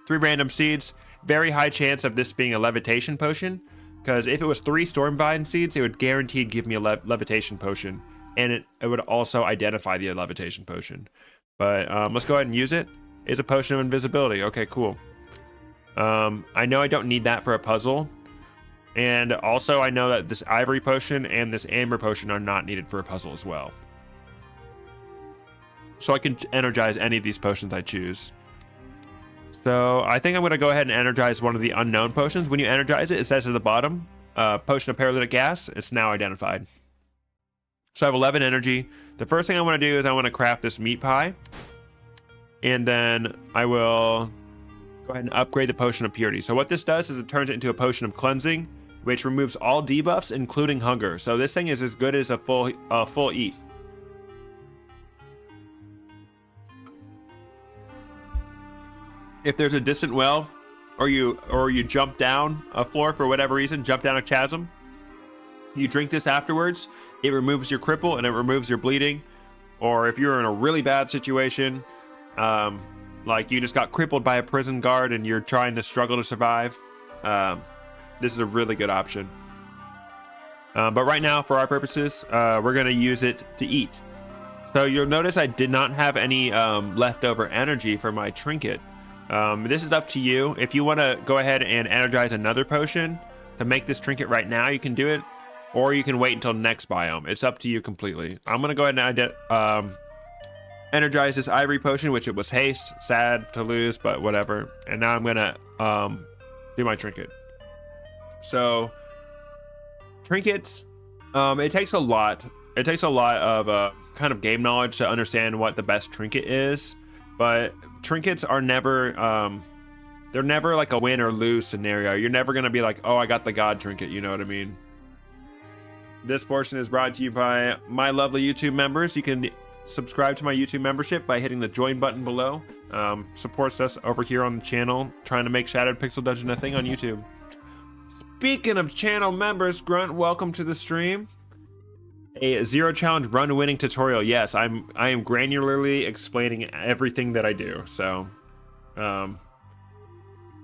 3 random seeds, very high chance of this being a levitation potion, because if it was 3 Stormbind seeds, it would guaranteed give me a levitation potion, and it would also identify the levitation potion. But let's go ahead and use it. It's a potion of invisibility. Okay, cool. I know I don't need that for a puzzle, and also I know that this ivory potion and this amber potion are not needed for a puzzle as well. So I can energize any of these potions I choose. So I think I'm going to go ahead and energize one of the unknown potions. When you energize it, it says at the bottom, potion of paralytic gas. It's now identified. So I have 11 energy. The first thing I want to do is I want to craft this meat pie. And then I will go ahead and upgrade the potion of purity. So what this does is it turns it into a potion of cleansing, which removes all debuffs, including hunger. So this thing is as good as a full eat. If there's a distant well, or you jump down a floor for whatever reason, jump down a chasm, you drink this afterwards, it removes your cripple and it removes your bleeding. Or if you're in a really bad situation, like you just got crippled by a prison guard and you're trying to struggle to survive, this is a really good option. But right now, for our purposes, we're going to use it to eat. So you'll notice I did not have any leftover energy for my trinket. This is up to you. If you want to go ahead and energize another potion to make this trinket right now, you can do it, or you can wait until next biome. It's up to you completely. I'm going to go ahead and energize this ivory potion, which it was haste. Sad to lose, but whatever. And now I'm going to do my trinket. So trinkets, it takes a lot. It takes a lot of kind of game knowledge to understand what the best trinket is. But trinkets are never, they're never like a win or lose scenario. You're never going to be like, oh, I got the God trinket. You know what I mean? This portion is brought to you by my lovely YouTube members. You can subscribe to my YouTube membership by hitting the join button below. Supports us over here on the channel, trying to make Shattered Pixel Dungeon a thing on YouTube. Speaking of channel members, Grunt, welcome to the stream. A 0 challenge run winning tutorial. Yes, I am granularly explaining everything that I do. So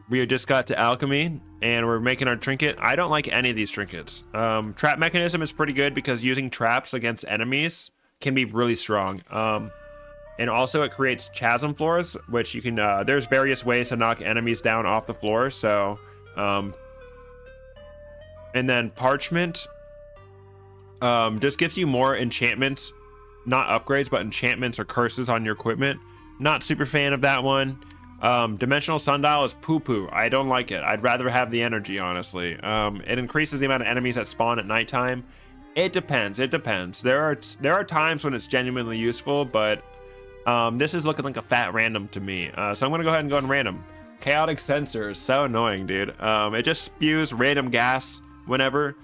we just got to alchemy and we're making our trinket. I don't like any of these trinkets. Trap mechanism is pretty good because using traps against enemies can be really strong. And also it creates chasm floors, which you can, there's various ways to knock enemies down off the floor. So, and then parchment, just gives you more enchantments, not upgrades, but enchantments or curses on your equipment. Not super fan of that one. Dimensional sundial is poo-poo. I don't like it. I'd rather have the energy, honestly. It increases the amount of enemies that spawn at nighttime. It depends. It depends. There are times when it's genuinely useful, but this is looking like a fat random to me. So I'm gonna go ahead and go on random. Chaotic sensor is so annoying, dude. It just spews random gas whenever.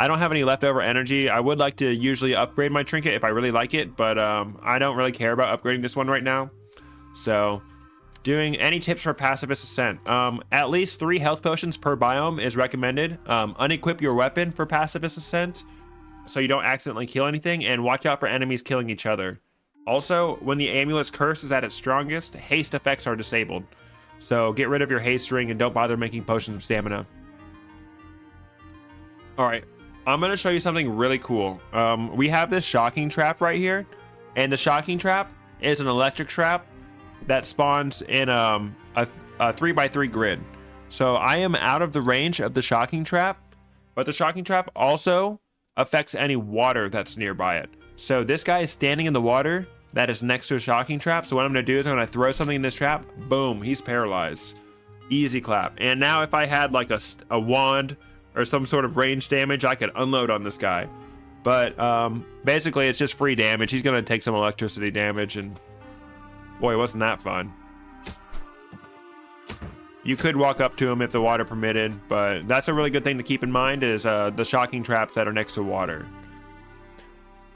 I don't have any leftover energy. I would like to usually upgrade my trinket if I really like it, but I don't really care about upgrading this one right now. So, doing any tips for pacifist ascent? At least 3 health potions per biome is recommended. Unequip your weapon for pacifist ascent, so you don't accidentally kill anything, and watch out for enemies killing each other. Also, when the amulet's curse is at its strongest, haste effects are disabled. So get rid of your haste ring and don't bother making potions of stamina. Alright, I'm going to show you something really cool. We have this shocking trap right here, and the shocking trap is an electric trap that spawns in a 3x3 grid. So I am out of the range of the shocking trap, but the shocking trap also affects any water that's nearby it. So this guy is standing in the water that is next to a shocking trap. So what I'm going to do is I'm going to throw something in this trap. Boom, he's paralyzed. Easy clap. And now if I had like a wand or some sort of range damage, I could unload on this guy. But basically it's just free damage. He's going to take some electricity damage, and boy, wasn't that fun. You could walk up to him if the water permitted, but that's a really good thing to keep in mind is the shocking traps that are next to water.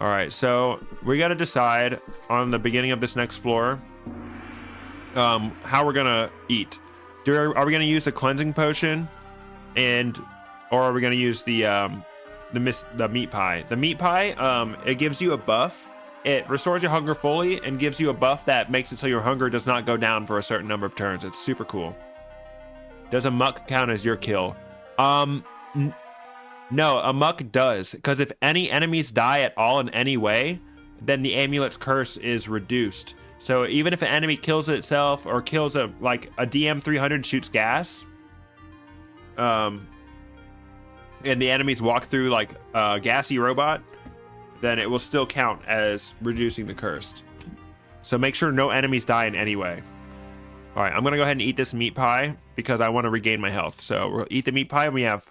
All right, so we got to decide on the beginning of this next floor how we're gonna eat. Are we gonna use the cleansing potion, or are we gonna use the meat pie? The meat pie, it gives you a buff. It restores your hunger fully and gives you a buff that makes it so your hunger does not go down for a certain number of turns. It's super cool. Does a muck count as your kill? No, a muck does, because if any enemies die at all in any way, then the amulet's curse is reduced. So even if an enemy kills itself or kills a DM300 shoots gas, and the enemies walk through like a gassy robot, then it will still count as reducing the curse. So make sure no enemies die in any way. All right, I'm gonna go ahead and eat this meat pie because I want to regain my health. So we'll eat the meat pie, and we have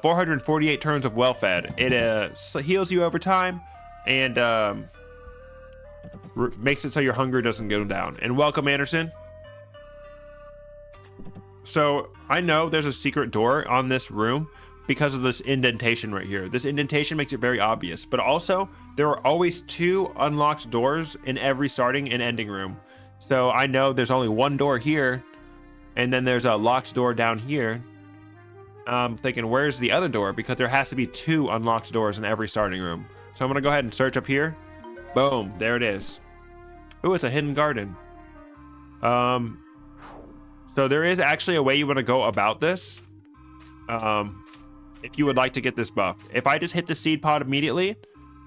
448 turns of well-fed. It heals you over time and makes it so your hunger doesn't go down. And welcome, Anderson. So I know there's a secret door on this room because of this indentation right here. This indentation makes it very obvious, but also there are always 2 unlocked doors in every starting and ending room. So I know there's only 1 door here, and then there's a locked door down here. I'm thinking, where's the other door? Because there has to be 2 unlocked doors in every starting room. So I'm gonna go ahead and search up here. Boom, there it is. Ooh, it's a hidden garden. So there is actually a way you want to go about this. If you would like to get this buff. If I just hit the seed pod immediately,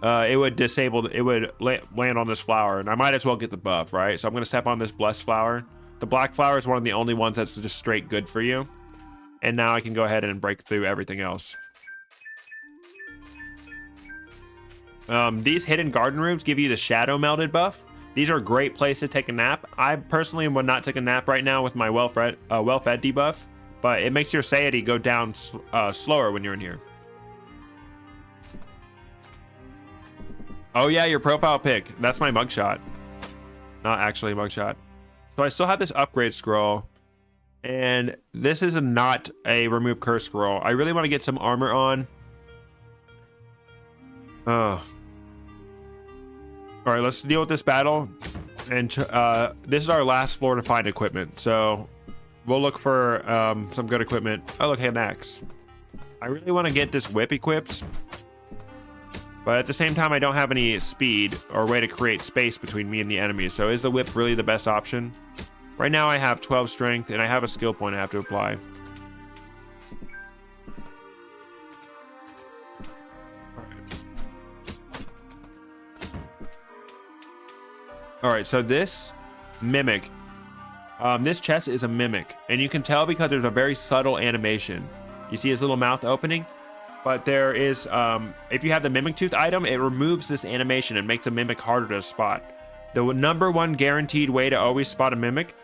it would disable, it would land on this flower, and I might as well get the buff, right? So I'm gonna step on this blessed flower. The black flower is one of the only ones that's just straight good for you. And now I can go ahead and break through everything else. These hidden garden rooms give you the shadow melted buff. These are a great place to take a nap. I personally would not take a nap right now with my well-fed debuff, but it makes your satiety go down slower when you're in here. Oh yeah, your profile pic. That's my mugshot. Not actually a mugshot. So I still have this upgrade scroll. And this is not a remove curse scroll. I really want to get some armor on. All right, let's deal with this battle. And this is our last floor to find equipment. So we'll look for some good equipment. Oh, look, hey, an axe. I really want to get this whip equipped. But at the same time, I don't have any speed or way to create space between me and the enemy. So is the whip really the best option? Right now I have 12 strength, and I have a skill point I have to apply. All right, so this mimic, this chest is a mimic, and you can tell because there's a very subtle animation. You see his little mouth opening, but there is, if you have the mimic tooth item, it removes this animation and makes a mimic harder to spot. The number one guaranteed way to always spot a mimic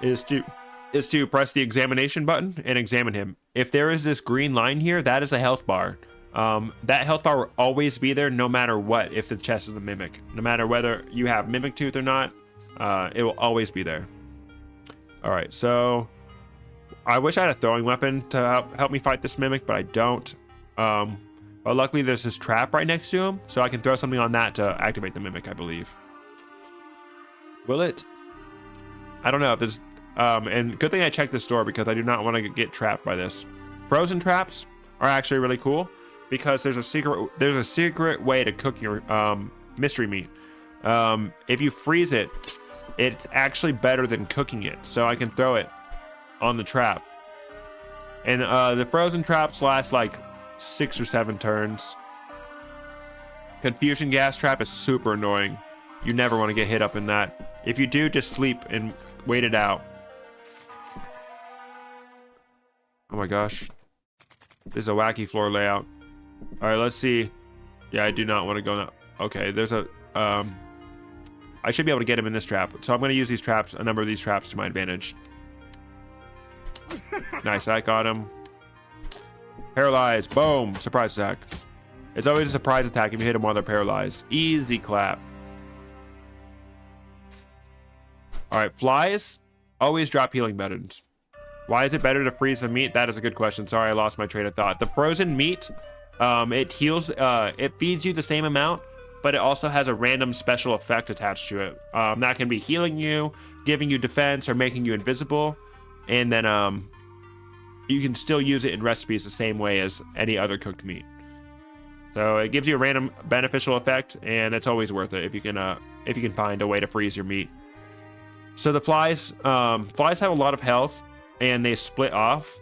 is to press the examination button and examine him. If there is this green line here, that is a health bar. That health bar will always be there no matter what. If the chest is a mimic, no matter whether you have mimic tooth or not, it will always be there. All right, so I wish I had a throwing weapon to help me fight this mimic, but I don't. But luckily there's this trap right next to him, so I can throw something on that to activate the mimic, I believe. Will it? I don't know if there's and good thing I checked this door because I do not want to get trapped by this. Frozen traps are actually really cool because there's a secret way to cook your mystery meat. If you freeze it, it's actually better than cooking it, so I can throw it on the trap. And the frozen traps last like 6 or 7 turns. Confusion gas trap is super annoying. You never want to get hit up in that. If you do, just sleep and wait it out. Oh my gosh. This is a wacky floor layout. All right, let's see. Yeah, I do not want to go now. Okay, there's a I should be able to get him in this trap. So I'm going to use these traps, a number of these traps to my advantage. Nice, I got him. Paralyzed. Boom. Surprise attack. It's always a surprise attack if you hit them while they're paralyzed. Easy clap. All right, flies always drop healing buttons. Why is it better to freeze the meat? That is a good question. Sorry, I lost my train of thought. The frozen meat, it heals, it feeds you the same amount, but it also has a random special effect attached to it. That can be healing you, giving you defense, or making you invisible. And then you can still use it in recipes the same way as any other cooked meat. So it gives you a random beneficial effect, and it's always worth it if you can find a way to freeze your meat. So the flies have a lot of health, and they split off.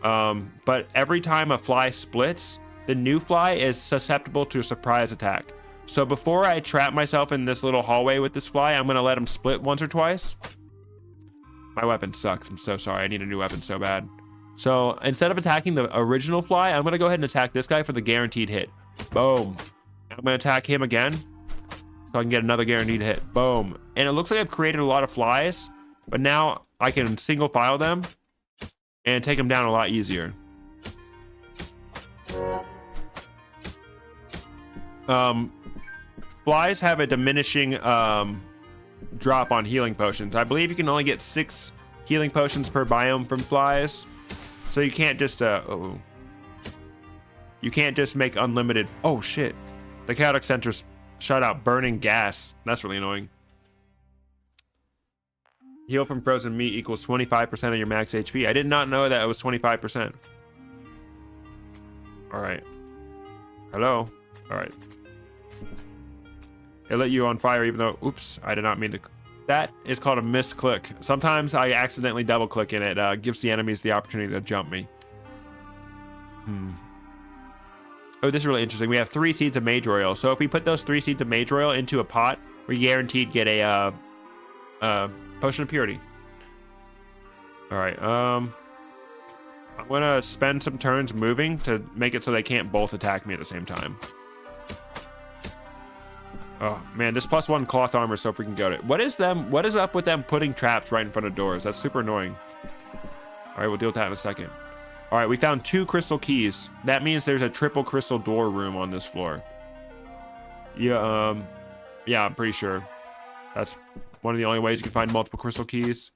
But every time a fly splits, the new fly is susceptible to a surprise attack. So before I trap myself in this little hallway with this fly, I'm gonna let him split once or twice. My weapon sucks. I'm so sorry. I need a new weapon so bad. So instead of attacking the original fly, I'm gonna go ahead and attack this guy for the guaranteed hit. Boom. I'm gonna attack him again, so I can get another guaranteed hit. Boom. And it looks like I've created a lot of flies, but now I can single file them and take them down a lot easier. Flies have a diminishing drop on healing potions. I believe you can only get 6 healing potions per biome from flies, so you can't just you can't just make unlimited. Oh shit, the chaotic centers shut out burning gas. That's really annoying. Heal from frozen meat equals 25% of your max HP. I did not know that it was 25%. All right. Hello. All right. It lit you on fire even though, oops, I did not mean to. That is called a misclick. Sometimes I accidentally double click and it gives the enemies the opportunity to jump me. Oh, this is really interesting. We have 3 seeds of mage oil. So if we put those 3 seeds of mage oil into a pot, we guaranteed get a potion of purity. All right. I'm gonna spend some turns moving to make it so they can't both attack me at the same time. Oh man, this +1 cloth armor is so freaking goated. What is up with them putting traps right in front of doors? That's super annoying. All right, we'll deal with that in a second. All right, we found 2 crystal keys. That means there's a triple crystal door room on this floor. Yeah, yeah, I'm pretty sure. That's one of the only ways you can find multiple crystal keys.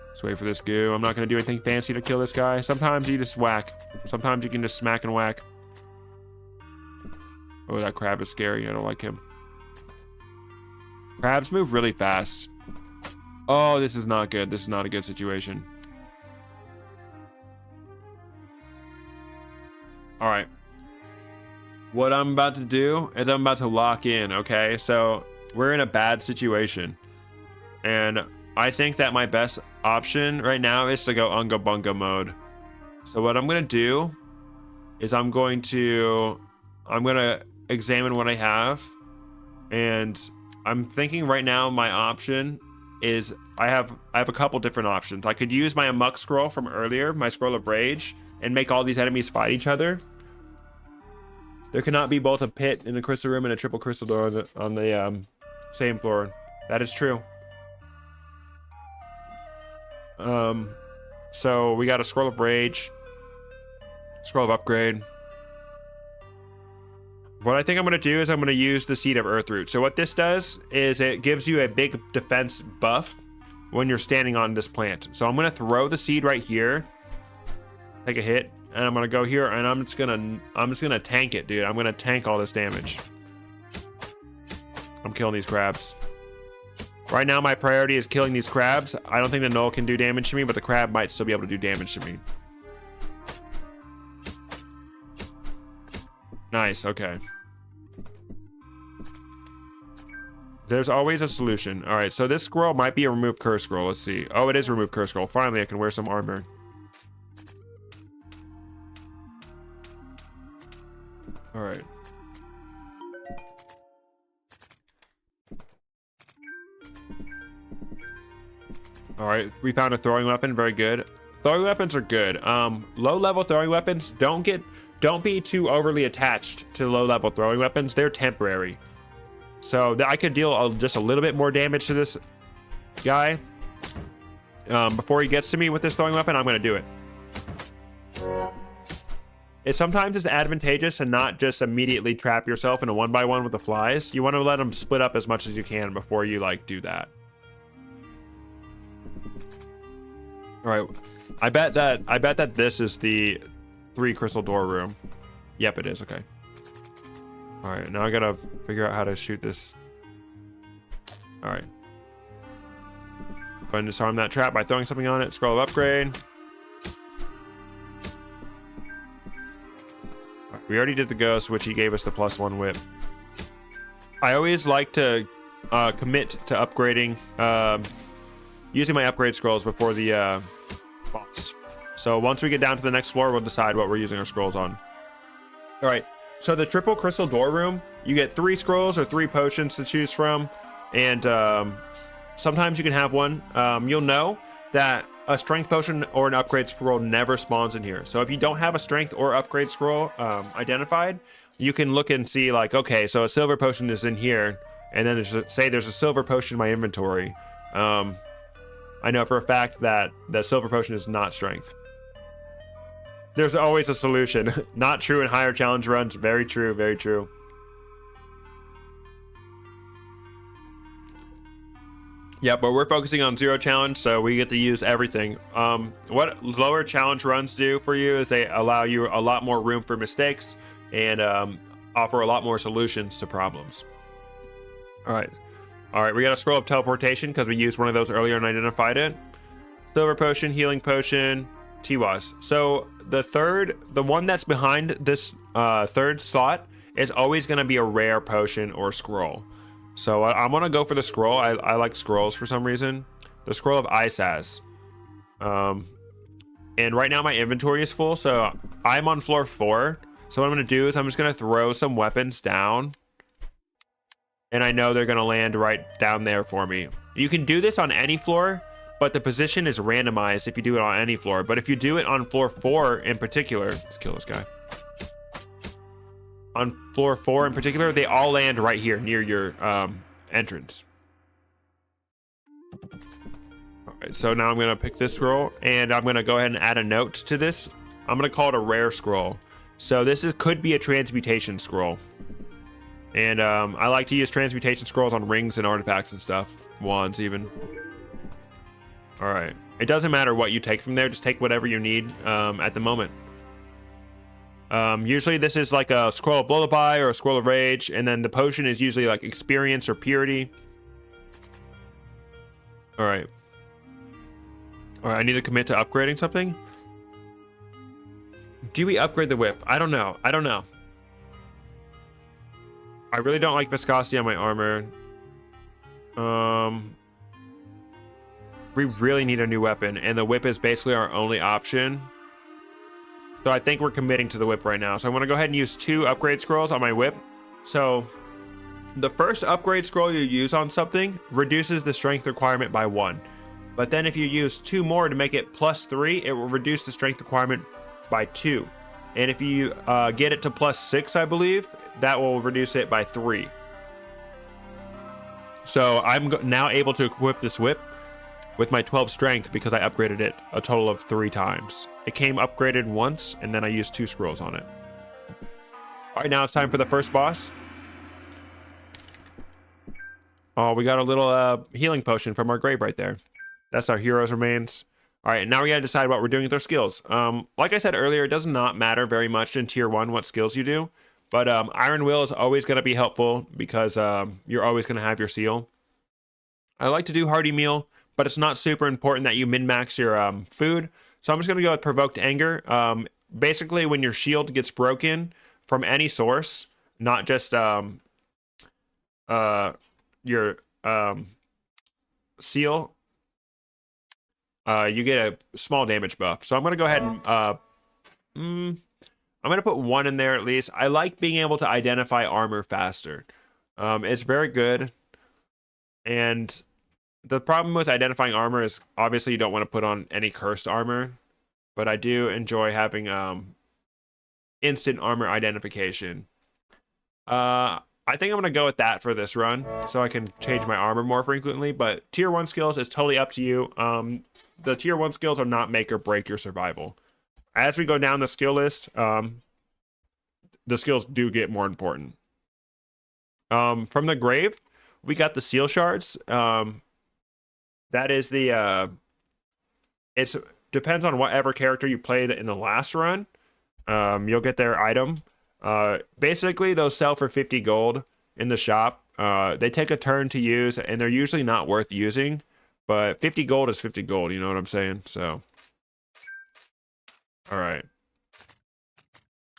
Let's wait for this goo. I'm not going to do anything fancy to kill this guy. Sometimes you just whack. Sometimes you can just smack and whack. Oh, that crab is scary. I don't like him. Crabs move really fast. Oh, this is not good. This is not a good situation. All right. What I'm about to do is I'm about to lock in, okay? So we're in a bad situation. And I think that my best option right now is to go Unga Bunga mode. So what I'm going to do is I'm going to I'm gonna examine what I have, and I'm thinking right now my option is I have a couple different options. I could use my Amok scroll from earlier, my scroll of rage, and make all these enemies fight each other. There cannot be both a pit in a crystal room and a triple crystal door on the same floor. That is true. So we got a scroll of rage, scroll of upgrade. What I think I'm going to do is I'm going to use the Seed of Earthroot. So what this does is it gives you a big defense buff when you're standing on this plant. So I'm going to throw the seed right here, take a hit, and I'm going to go here, and I'm just going to tank it, dude. I'm going to tank all this damage. I'm killing these crabs. Right now, my priority is killing these crabs. I don't think the Null can do damage to me, but the crab might still be able to do damage to me. Nice, okay. There's always a solution. All right, so this scroll might be a remove curse scroll. Let's see. Oh, it is remove curse scroll. Finally, I can wear some armor. All right. All right, we found a throwing weapon. Very good. Throwing weapons are good. Low level throwing weapons, don't be too overly attached to low level throwing weapons. They're temporary. So I could deal just a little bit more damage to this guy before he gets to me with this throwing weapon. I'm going to do it. Sometimes it's advantageous to not just immediately trap yourself in a 1x1 with the flies. You want to let them split up as much as you can before you like do that. All right, I bet that this is the 3 crystal door room. Yep, it is. Okay. All right, now I gotta figure out how to shoot this. All right. Go ahead and disarm that trap by throwing something on it. Scroll of upgrade. Right, we already did the ghost, which he gave us the +1 whip. I always like to commit to upgrading, using my upgrade scrolls before the boss. So once we get down to the next floor, we'll decide what we're using our scrolls on. All right. So the triple crystal door room, you get 3 scrolls or 3 potions to choose from, and sometimes you can have one. You'll know that a strength potion or an upgrade scroll never spawns in here. So if you don't have a strength or upgrade scroll identified, you can look and see like, okay, so a silver potion is in here, and then there's a silver potion in my inventory. I know for a fact that the silver potion is not strength. There's always a solution. Not true in higher challenge runs. Very true, very true. Yeah, but we're focusing on 0 challenge, so we get to use everything. What lower challenge runs do for you is they allow you a lot more room for mistakes and offer a lot more solutions to problems. All right, we got a scroll of teleportation because we used one of those earlier and identified it. Silver potion, healing potion, Tiwas. So the one that's behind this third slot is always going to be a rare potion or scroll. So I'm going to go for the scroll. I like scrolls for some reason. The scroll of Isaz. And right now my inventory is full, so I'm on floor 4. So what I'm going to do is I'm just going to throw some weapons down. And I know they're going to land right down there for me. You can do this on any floor, but the position is randomized if you do it on any floor. But if you do it on floor 4 in particular, let's kill this guy. On floor 4 in particular, they all land right here near your entrance. All right, so now I'm going to pick this scroll, and I'm going to go ahead and add a note to this. I'm going to call it a rare scroll. So this could be a transmutation scroll. And I like to use transmutation scrolls on rings and artifacts and stuff. Wands even. All right. It doesn't matter what you take from there. Just take whatever you need at the moment. Usually this is like a scroll of lullaby or a scroll of rage. And then the potion is usually like experience or purity. All right. All right. I need to commit to upgrading something. Do we upgrade the whip? I don't know. I really don't like viscosity on my armor. We really need a new weapon, and the whip is basically our only option. So I think we're committing to the whip right now. So I'm going to go ahead and use 2 upgrade scrolls on my whip. So the first upgrade scroll you use on something reduces the strength requirement by 1. But then if you use 2 more to make it +3, it will reduce the strength requirement by 2. And if you get it to +6, I believe, that will reduce it by 3. So I'm now able to equip this whip with my 12 strength because I upgraded it a total of 3 times. It came upgraded once, and then I used 2 scrolls on it. All right, now it's time for the first boss. Oh, we got a little healing potion from our grave right there. That's our hero's remains. All right, now we gotta decide what we're doing with our skills. Like I said earlier, it does not matter very much in tier 1 what skills you do, but Iron Will is always gonna be helpful because you're always gonna have your seal. I like to do Hearty Meal, but it's not super important that you min-max your food. So I'm just gonna go with Provoked Anger. Basically, when your shield gets broken from any source, not just your seal, you get a small damage buff. So I'm gonna go ahead and I'm gonna put 1 in there at least. I like being able to identify armor faster. It's very good. And the problem with identifying armor is obviously you don't want to put on any cursed armor, but I do enjoy having instant armor identification. I think I'm going to go with that for this run so I can change my armor more frequently, but tier 1 skills is totally up to you. The tier 1 skills are not make or break your survival. As we go down the skill list, the skills do get more important. From the grave, we got the seal shards. That is the it depends on whatever character you played in the last run. You'll get their item. Basically those sell for 50 gold in the shop. They take a turn to use and they're usually not worth using, but 50 gold is 50 gold, you know what I'm saying? So all right,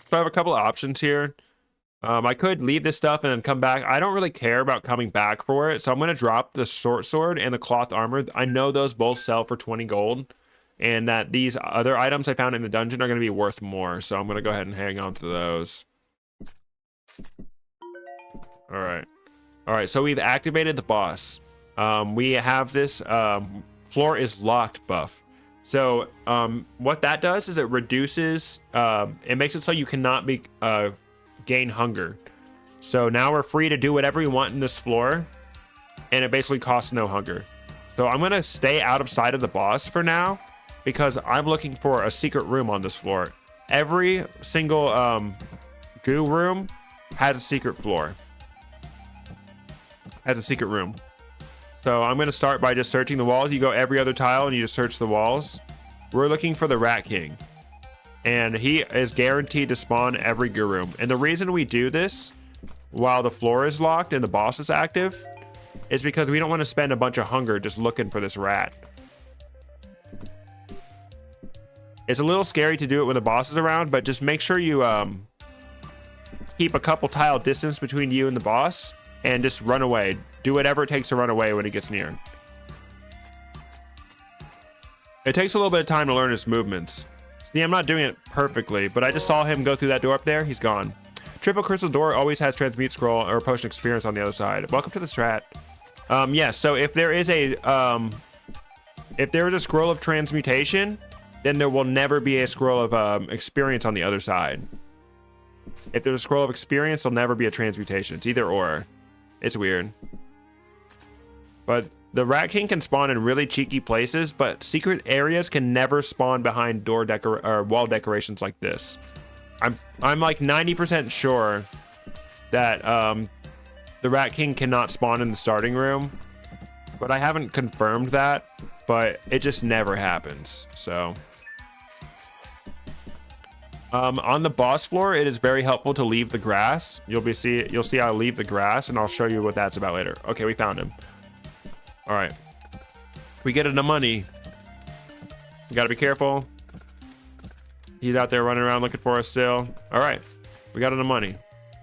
so I have a couple of options here. I could leave this stuff and then come back. I don't really care about coming back for it, so I'm going to drop the short sword and the cloth armor. I know those both sell for 20 gold, and that these other items I found in the dungeon are going to be worth more, so I'm going to go ahead and hang on to those. All right, so we've activated the boss. We have this floor is locked buff. So what that does is it reduces, it makes it so you cannot be gain hunger. So now we're free to do whatever we want in this floor, and it basically costs no hunger. So I'm gonna stay out of sight of the boss for now because I'm looking for a secret room on this floor. Every single goo room has a secret floor, has a secret room. So I'm gonna start by just searching the walls. You go every other tile and you just search the walls. We're looking for the Rat King, and he is guaranteed to spawn every goo room. And the reason we do this while the floor is locked and the boss is active is because we don't want to spend a bunch of hunger just looking for this rat. It's a little scary to do it when the boss is around, but just make sure you keep a couple tile distance between you and the boss and just run away. Do whatever it takes to run away when it gets near. It takes a little bit of time to learn his movements. See, I'm not doing it perfectly, but I just saw him go through that door up there. He's gone. Triple Crystal Door always has Transmute Scroll or Potion Experience on the other side. Welcome to the strat. Yeah, so if there is a scroll of transmutation, then there will never be a scroll of experience on the other side. If there's a scroll of experience, there'll never be a transmutation. It's either or. It's weird. But the Rat King can spawn in really cheeky places, but secret areas can never spawn behind door or wall decorations like this. I'm like 90% sure that the Rat King cannot spawn in the starting room, but I haven't confirmed that, but it just never happens. So on the boss floor, it is very helpful to leave the grass. You'll see I'll leave the grass, and I'll show you what that's about later. Okay, we found him. All right, we get the money. You gotta be careful. He's out there running around looking for us still. All right, we got the money.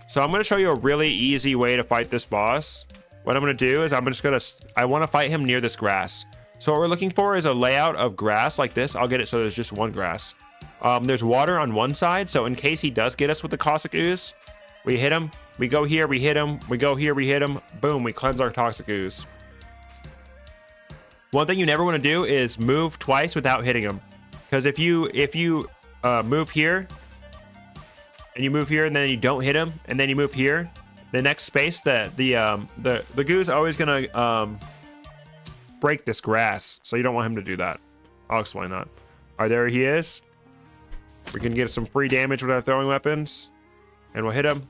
So I'm gonna show you a really easy way to fight this boss. What I'm gonna do is I want to fight him near this grass. So what we're looking for is a layout of grass like this. I'll get it so there's just one grass. There's water on one side, so in case he does get us with the Caustic Ooze, we hit him, we go here, we hit him, we go here, we hit him, boom, we cleanse our Toxic Ooze. One thing you never want to do is move twice without hitting him, because if you move here, and you move here, and then you don't hit him, and then you move here, the next space, the goo is always gonna break this grass, so you don't want him to do that. I'll explain that. All right, there he is. We can get some free damage with our throwing weapons, and we'll hit him.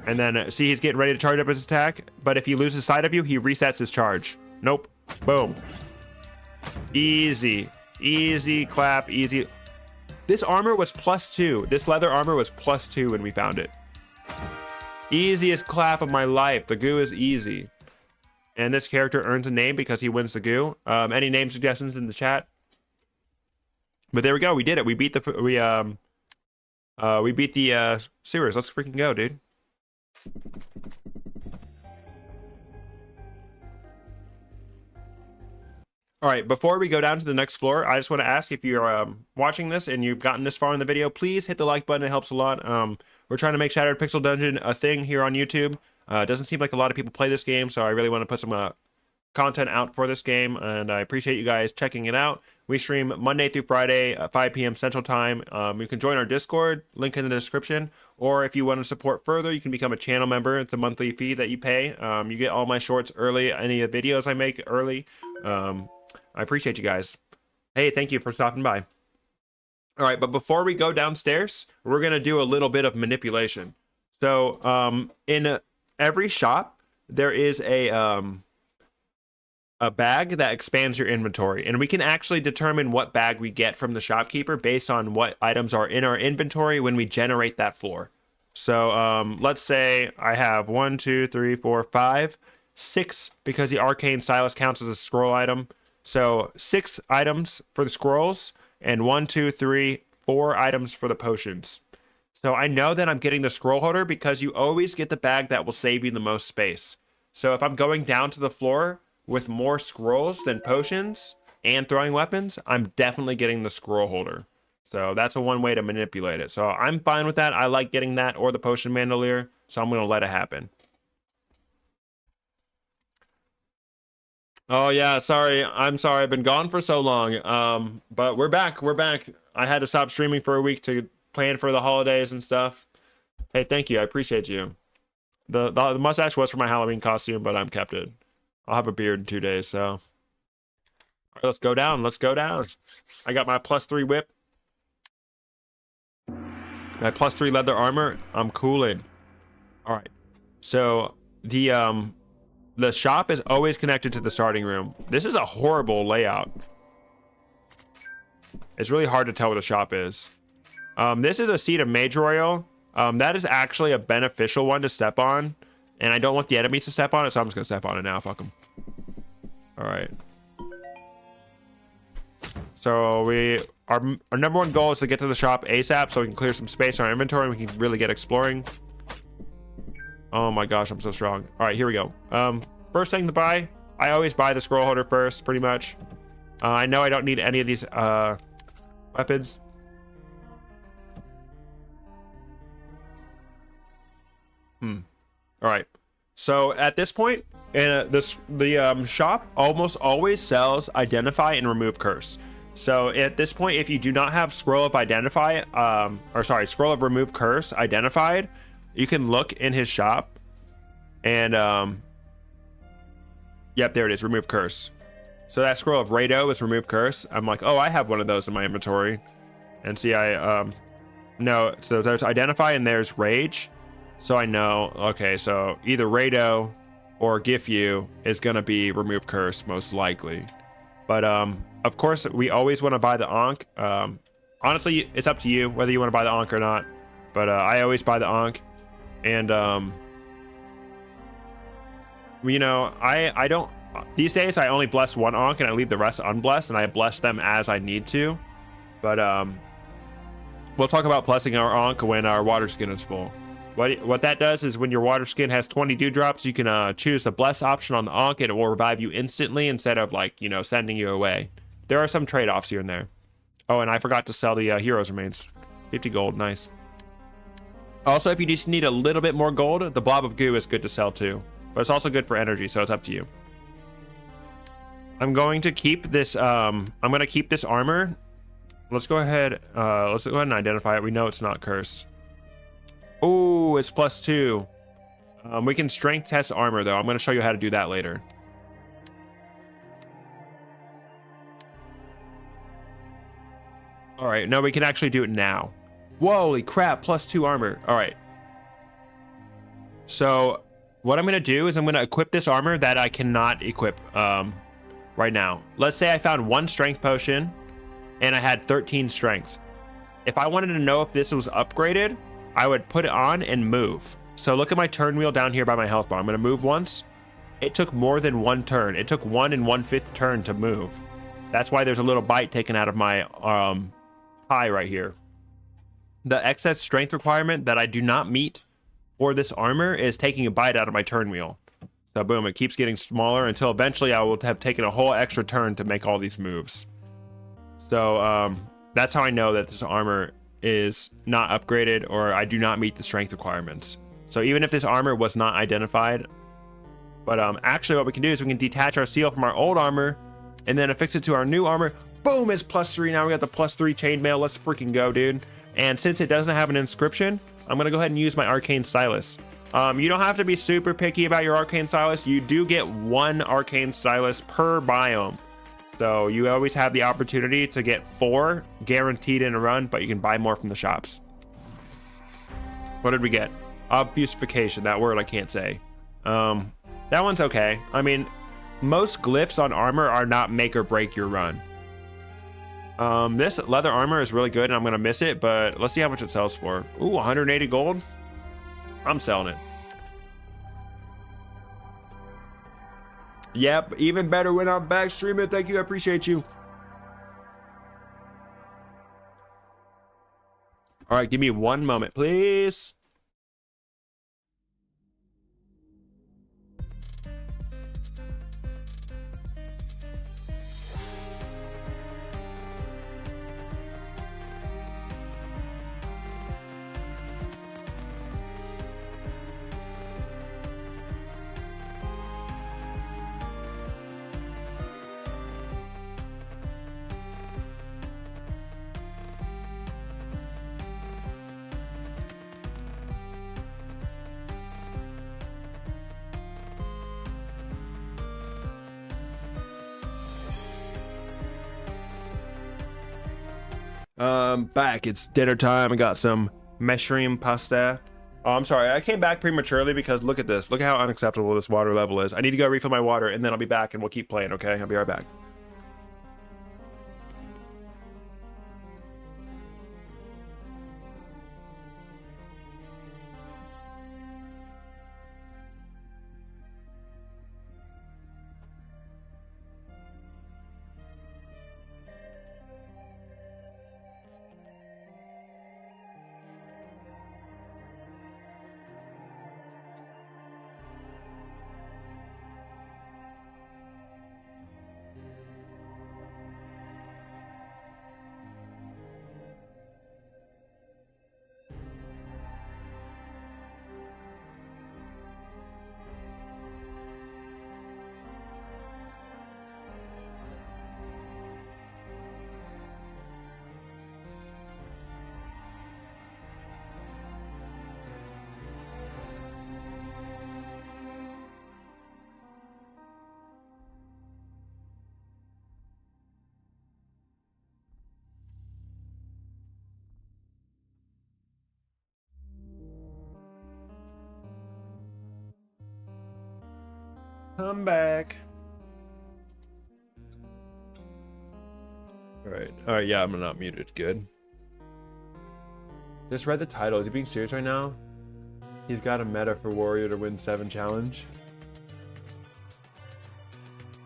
And then see, he's getting ready to charge up his attack, but if he loses sight of you, he resets his charge. Nope. Boom. Easy. Easy clap. Easy. This armor was +2. This leather armor was +2 when we found it. Easiest clap of my life. The goo is easy. And this character earns a name because he wins the goo. Any name suggestions in the chat? But there we go. We did it. We beat the sewers. Let's freaking go, dude. All right, before we go down to the next floor, I just want to ask, if you're watching this and you've gotten this far in the video, please hit the like button. It helps a lot. We're trying to make Shattered Pixel Dungeon a thing here on YouTube. It doesn't seem like a lot of people play this game, so I really want to put some content out for this game, and I appreciate you guys checking it out. We stream Monday through Friday at 5 p.m. Central Time. You can join our Discord, link in the description, or if you want to support further, you can become a channel member. It's a monthly fee that you pay. You get all my shorts early, any of the videos I make early. I appreciate you guys. Hey, thank you for stopping by. All right, but before we go downstairs, we're going to do a little bit of manipulation. So in every shop, there is a bag that expands your inventory, and we can actually determine what bag we get from the shopkeeper based on what items are in our inventory when we generate that floor. So let's say I have 1, 2, 3, 4, 5, 6, because the arcane stylus counts as a scroll item. So 6 items for the scrolls, and 1, 2, 3, 4 items for the potions. So I know that I'm getting the scroll holder because you always get the bag that will save you the most space. So if I'm going down to the floor with more scrolls than potions and throwing weapons, I'm definitely getting the scroll holder. So that's one way to manipulate it. So I'm fine with that. I like getting that or the potion bandolier, so I'm going to let it happen. Oh yeah, sorry. I'm sorry. I've been gone for so long. But we're back. We're back. I had to stop streaming for a week to plan for the holidays and stuff. Hey, thank you. I appreciate you. The mustache was for my Halloween costume, but I'm kept it. I'll have a beard in 2 days, so. All right, let's go down. Let's go down. I got my +3 whip. My +3 leather armor. I'm cooling. All right. So the shop is always connected to the starting room. This is a horrible layout. It's really hard to tell where the shop is. This is a seed of Major Oil. That is actually a beneficial one to step on. And I don't want the enemies to step on it, so I'm just going to step on it now. Fuck them. Alright. So our number one goal is to get to the shop ASAP so we can clear some space in our inventory and we can really get exploring. Oh my gosh, I'm so strong. Alright, here we go. First thing to buy, I always buy the scroll holder first, pretty much. I know I don't need any of these weapons. All right. So at this point, the shop almost always sells Identify and Remove Curse. So at this point, if you do not have Scroll of Identify, Scroll of Remove Curse identified, you can look in his shop, and yep, there it is, Remove Curse. So that Scroll of Rado is Remove Curse. I'm like, oh, I have one of those in my inventory, and see, no. So there's Identify and there's Rage. So I know, okay, so either Rado or Gifu is gonna be Remove Curse, most likely. But of course, we always want to buy the Ankh. Honestly, it's up to you whether you want to buy the Ankh or not. But I always buy the Ankh. And you know, I don't, these days I only bless one Ankh and I leave the rest unblessed, and I bless them as I need to. But we'll talk about blessing our Ankh when our water skin is full. What that does is when your water skin has 20 dewdrops, you can choose the bless option on the Ankh, and it will revive you instantly instead of, like, you know, sending you away. There are some trade-offs here and there. Oh, and I forgot to sell the heroes remains. 50 gold, nice. Also, if you just need a little bit more gold, the blob of goo is good to sell too. But it's also good for energy, so it's up to you. I'm going to keep this, I'm going to keep this armor. Let's go ahead and identify it. We know it's not cursed. Oh, it's +2. We can strength test armor though. I'm going to show you how to do that later. All right, no, we can actually do it now. Holy crap, +2 armor. All right. So what I'm going to do is I'm going to equip this armor that I cannot equip right now. Let's say I found 1 strength potion and I had 13 strength. If I wanted to know if this was upgraded, I would put it on and move. So look at my turn wheel down here by my health bar. I'm going to move once. It took more than 1 turn. It took 1 1/5 turn to move. That's why there's a little bite taken out of my pie right here. The excess strength requirement that I do not meet for this armor is taking a bite out of my turn wheel. So boom, it keeps getting smaller until eventually I will have taken a whole extra turn to make all these moves. So that's how I know that this armor is not upgraded or I do not meet the strength requirements. So even if this armor was not identified, but actually what we can do is we can detach our seal from our old armor and then affix it to our new armor. Boom, it's +3. Now we got the +3 chainmail. Let's freaking go, dude. And since it doesn't have an inscription, I'm going to go ahead and use my arcane stylus. You don't have to be super picky about your arcane stylus. You do get 1 arcane stylus per biome. So you always have the opportunity to get 4 guaranteed in a run, but you can buy more from the shops. What did we get? Obfuscation, that word I can't say. That one's okay. I mean, most glyphs on armor are not make or break your run. This leather armor is really good and I'm gonna miss it, but let's see how much it sells for. Ooh, 180 gold. I'm selling it. Yep, even better when I'm back streaming. Thank you, I appreciate you. All right, give me 1 moment, please. Back. It's dinner time. I got some mushroom pasta. Oh, I'm sorry. I came back prematurely because look at this. Look at how unacceptable this water level is. I need to go refill my water and then I'll be back and we'll keep playing, okay? I'll be right back. Come back. All right, yeah, I'm not muted. Good. Just read the title. Is he being serious right now? He's got a meta for warrior to win 7 challenge.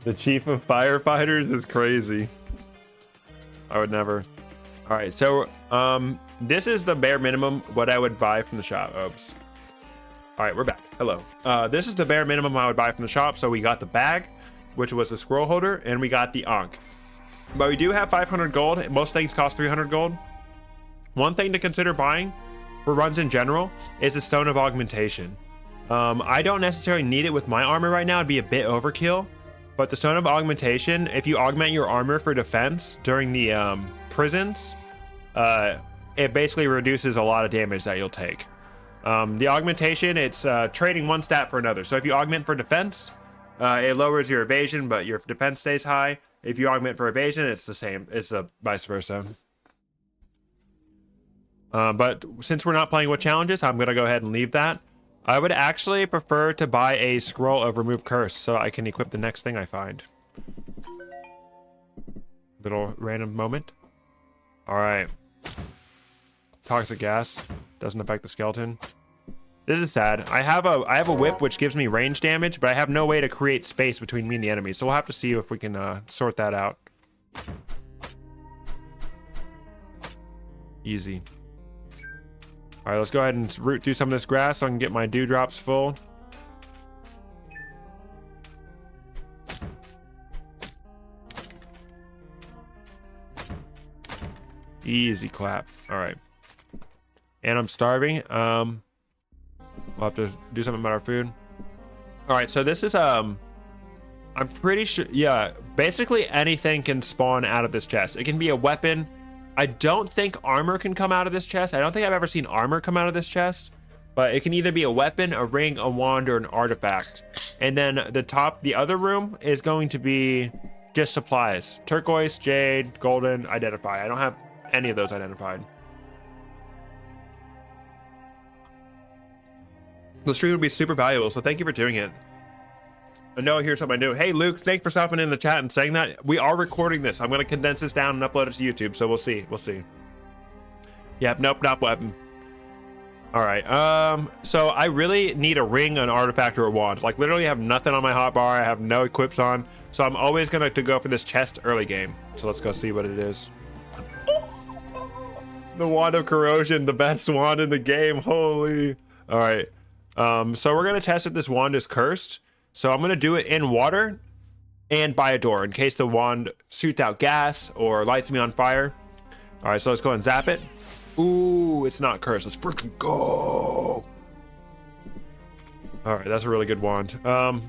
The chief of firefighters is crazy. I would never. All right, so this is the bare minimum what I would buy from the shop. Oops. All right, we're back. Hello. This is the bare minimum I would buy from the shop. So we got the bag, which was the scroll holder, and we got the Ankh. But we do have 500 gold. Most things cost 300 gold. One thing to consider buying for runs in general is the Stone of Augmentation. I don't necessarily need it with my armor right now. It'd be a bit overkill. But the Stone of Augmentation, if you augment your armor for defense during the prisons, it basically reduces a lot of damage that you'll take. The augmentation, it's trading one stat for another. So if you augment for defense, it lowers your evasion, but your defense stays high. If you augment for evasion, it's the same. It's vice versa. But since we're not playing with challenges, I'm going to go ahead and leave that. I would actually prefer to buy a scroll of Remove Curse so I can equip the next thing I find. Little random moment. All right. Toxic gas doesn't affect the skeleton. This is sad. I have a whip which gives me range damage, but I have no way to create space between me and the enemy. So we'll have to see if we can sort that out. Easy. All right, let's go ahead and root through some of this grass so I can get my dewdrops full. Easy clap. All right. And I'm starving. We'll have to do something about our food. All right, so this is I'm pretty sure, yeah, basically anything can spawn out of this chest. It can be a weapon. I don't think armor can come out of this chest. I don't think I've ever seen armor come out of this chest, but it can either be a weapon, a ring, a wand, or an artifact. And then the other room is going to be just supplies. Turquoise, jade, golden, identify. I don't have any of those identified. The stream would be super valuable, so thank you for doing it. I know I hear something new. Hey, Luke, thanks for stopping in the chat and saying that. We are recording this. I'm going to condense this down and upload it to YouTube, so we'll see. We'll see. Yep, nope, not weapon. All right, so I really need a ring, an artifact, or a wand. Like, literally have nothing on my hotbar. I have no equips on, so I'm always going to go for this chest early game. So let's go see what it is. The Wand of Corrosion, the best wand in the game. Holy. All right. So we're going to test if this wand is cursed. So I'm going to do it in water and by a door in case the wand shoots out gas or lights me on fire. All right, so let's go and zap it. Ooh, it's not cursed. Let's freaking go. All right, that's a really good wand. Oh,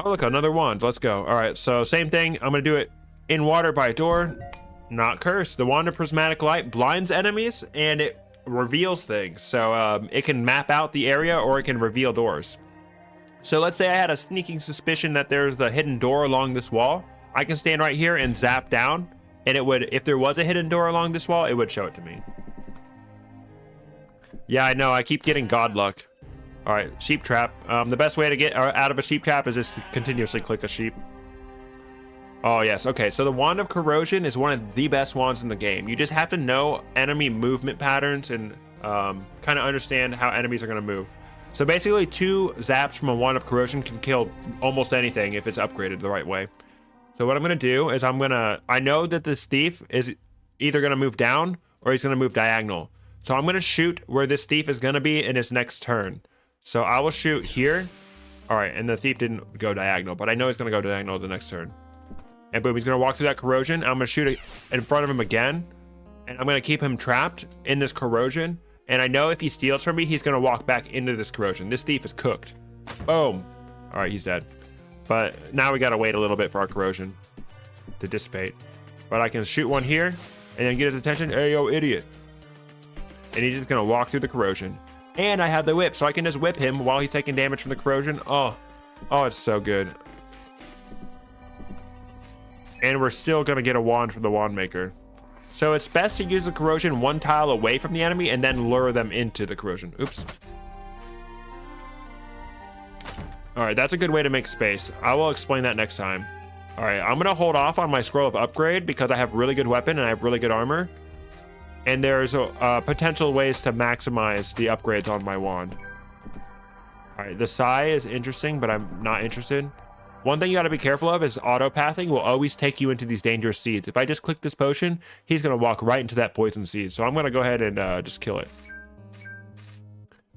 look, another wand. Let's go. All right, so same thing. I'm going to do it in water by a door. Not cursed. The Wand of Prismatic Light blinds enemies and it reveals things. So it can map out the area or it can reveal doors. So let's say I had a sneaking suspicion that there's the hidden door along this wall. I can stand right here and zap down, and it would, if there was a hidden door along this wall, it would show it to me. Yeah, I know. I keep getting god luck. All right, sheep trap. The best way to get out of a sheep trap is just to continuously click a sheep. Oh, yes. Okay, so the Wand of Corrosion is one of the best wands in the game. You just have to know enemy movement patterns and kind of understand how enemies are going to move. So basically 2 zaps from a Wand of Corrosion can kill almost anything if it's upgraded the right way. So what I'm going to do is I know that this thief is either going to move down or he's going to move diagonal. So I'm going to shoot where this thief is going to be in his next turn. So I will shoot here. All right, and the thief didn't go diagonal, but I know he's going to go diagonal the next turn. And boom, he's going to walk through that corrosion. I'm going to shoot it in front of him again. And I'm going to keep him trapped in this corrosion. And I know if he steals from me, he's going to walk back into this corrosion. This thief is cooked. Boom. All right, he's dead. But now we got to wait a little bit for our corrosion to dissipate. But I can shoot one here and then get his attention. Hey, yo, idiot. And he's just going to walk through the corrosion. And I have the whip, so I can just whip him while he's taking damage from the corrosion. Oh, it's so good. And we're still going to get a wand from the wand maker. So it's best to use the corrosion 1 tile away from the enemy and then lure them into the corrosion. Oops. All right, that's a good way to make space. I will explain that next time. All right, I'm going to hold off on my scroll of upgrade because I have really good weapon and I have really good armor. And there's potential ways to maximize the upgrades on my wand. All right, the Sai is interesting, but I'm not interested. One thing you got to be careful of is auto-pathing will always take you into these dangerous seeds. If I just click this potion, he's going to walk right into that poison seed. So I'm going to go ahead and just kill it.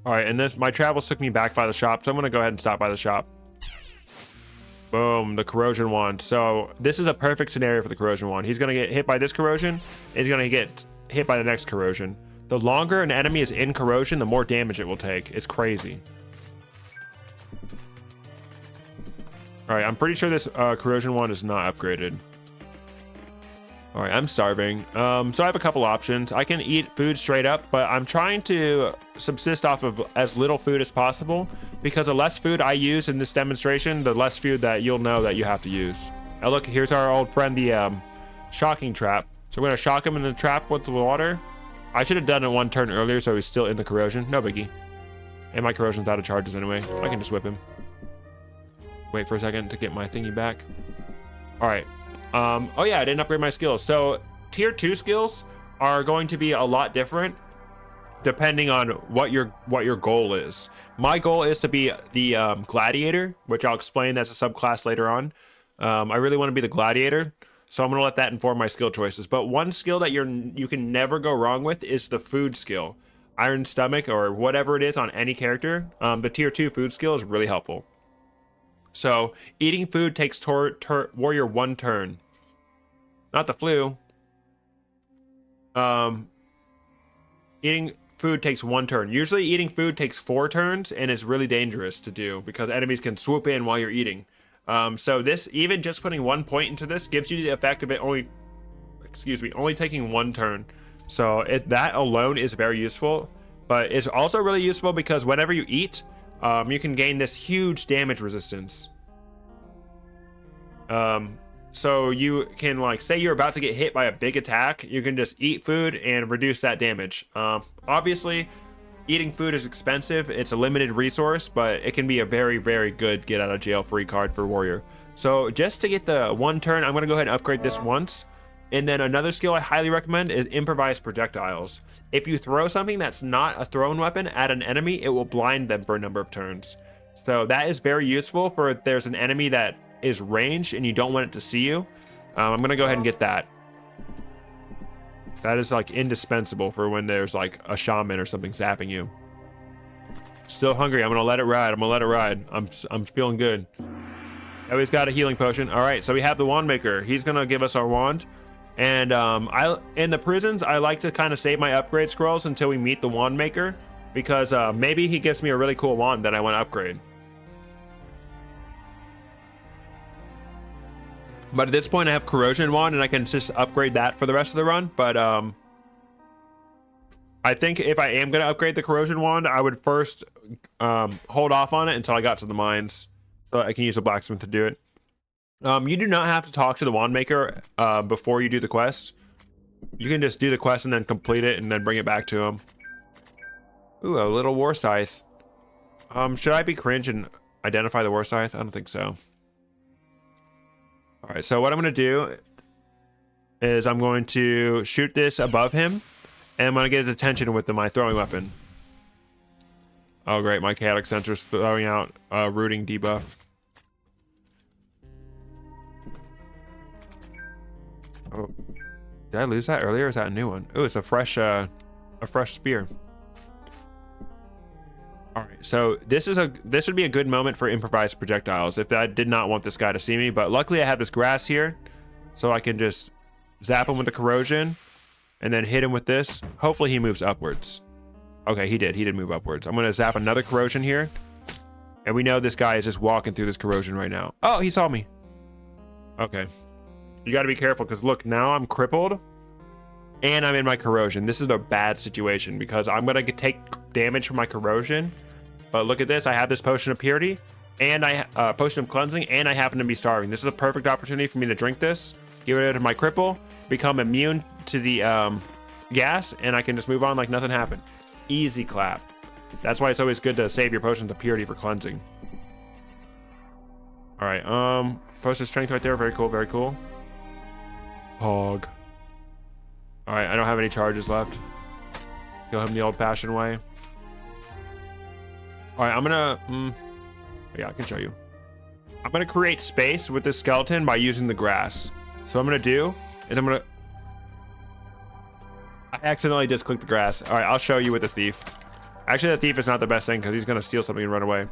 All right, and my travels took me back by the shop, so I'm going to go ahead and stop by the shop. Boom, the corrosion wand. So this is a perfect scenario for the corrosion wand. He's gonna get hit by this corrosion, and he's gonna get hit by the next corrosion. The longer an enemy is in corrosion, the more damage it will take. It's crazy. All right, I'm pretty sure this corrosion wand is not upgraded. All right, I'm starving. So I have a couple options. I can eat food straight up, but I'm trying to subsist off of as little food as possible, because the less food I use in this demonstration, the less food that you'll know that you have to use. Now look, here's our old friend, the shocking trap. So we're gonna shock him in the trap with the water. I should have done it one turn earlier so he's still in the corrosion. No biggie. And my corrosion's out of charges anyway. I can just whip him. Wait for a second to get my thingy back. All right. Oh yeah, I didn't upgrade my skills. So tier 2 skills are going to be a lot different depending on what your goal is. My goal is to be the gladiator, which I'll explain as a subclass later on. I really want to be the gladiator, so I'm going to let that inform my skill choices. But one skill that you can never go wrong with is the food skill. Iron Stomach, or whatever it is on any character. The tier 2 food skill is really helpful. So eating food takes warrior 1 turn. Not the flu. Eating food takes 1 turn. Usually eating food takes 4 turns, and it's really dangerous to do because enemies can swoop in while you're eating. So this, even just putting 1 point into this, gives you the effect of it only taking 1 turn. So that alone is very useful, but it's also really useful because whenever you eat, you can gain this huge damage resistance. So you can, like, say you're about to get hit by a big attack, you can just eat food and reduce that damage. Obviously, eating food is expensive. It's a limited resource, but it can be a very, very good get out of jail free card for warrior. So just to get the 1 turn, I'm going to go ahead and upgrade this once. And then another skill I highly recommend is improvised projectiles. If you throw something that's not a thrown weapon at an enemy, it will blind them for a number of turns. So that is very useful for if there's an enemy that is ranged and you don't want it to see you. I'm gonna go ahead and get that. That is like indispensable for when there's like a shaman or something zapping you. Still hungry. I'm gonna let it ride. I'm feeling good. Oh, he's got a healing potion. All right, so we have the wand maker. He's gonna give us our wand. And in the prisons, I like to kind of save my upgrade scrolls until we meet the wand maker, because maybe he gives me a really cool wand that I want to upgrade. But at this point, I have corrosion wand, and I can just upgrade that for the rest of the run. But I think if I am going to upgrade the corrosion wand, I would first hold off on it until I got to the mines, so I can use a blacksmith to do it. You do not have to talk to the wand maker before you do the quest. You can just do the quest and then complete it and then bring it back to him. Ooh, a little war scythe. Should I be cringe and identify the war scythe? I don't think so. All right, so what I'm going to do is I'm going to shoot this above him, and I'm going to get his attention with my throwing weapon. Oh, great. My chaotic sensor's throwing out rooting debuff. Oh, did I lose that earlier? Or is that a new one? Oh, it's a fresh spear. All right, so this would be a good moment for improvised projectiles if I did not want this guy to see me, but luckily I have this grass here, so I can just zap him with the corrosion and then hit him with this. Hopefully he moves upwards. Okay, he did move upwards. I'm gonna zap another corrosion here, and we know this guy is just walking through this corrosion right now. Oh, he saw me. Okay, you got to be careful, because look, now I'm crippled and I'm in my corrosion. This is a bad situation because I'm gonna take damage from my corrosion. But look at this, I have this potion of purity and potion of cleansing, and I happen to be starving. This is a perfect opportunity for me to drink this, get rid of my cripple, become immune to the gas, and I can just move on like nothing happened. Easy clap. That's why it's always good to save your potions of purity for cleansing. All right, potion of strength right there. Very cool, very cool. Hog. All right, I don't have any charges left. Kill him the old-fashioned way. All right, I'm gonna yeah, I can show you. I'm gonna create space with this skeleton by using the grass. So what I'm gonna do is I accidentally just clicked the grass. All right, I'll show you with the thief. Actually, the thief is not the best thing because he's gonna steal something and run away.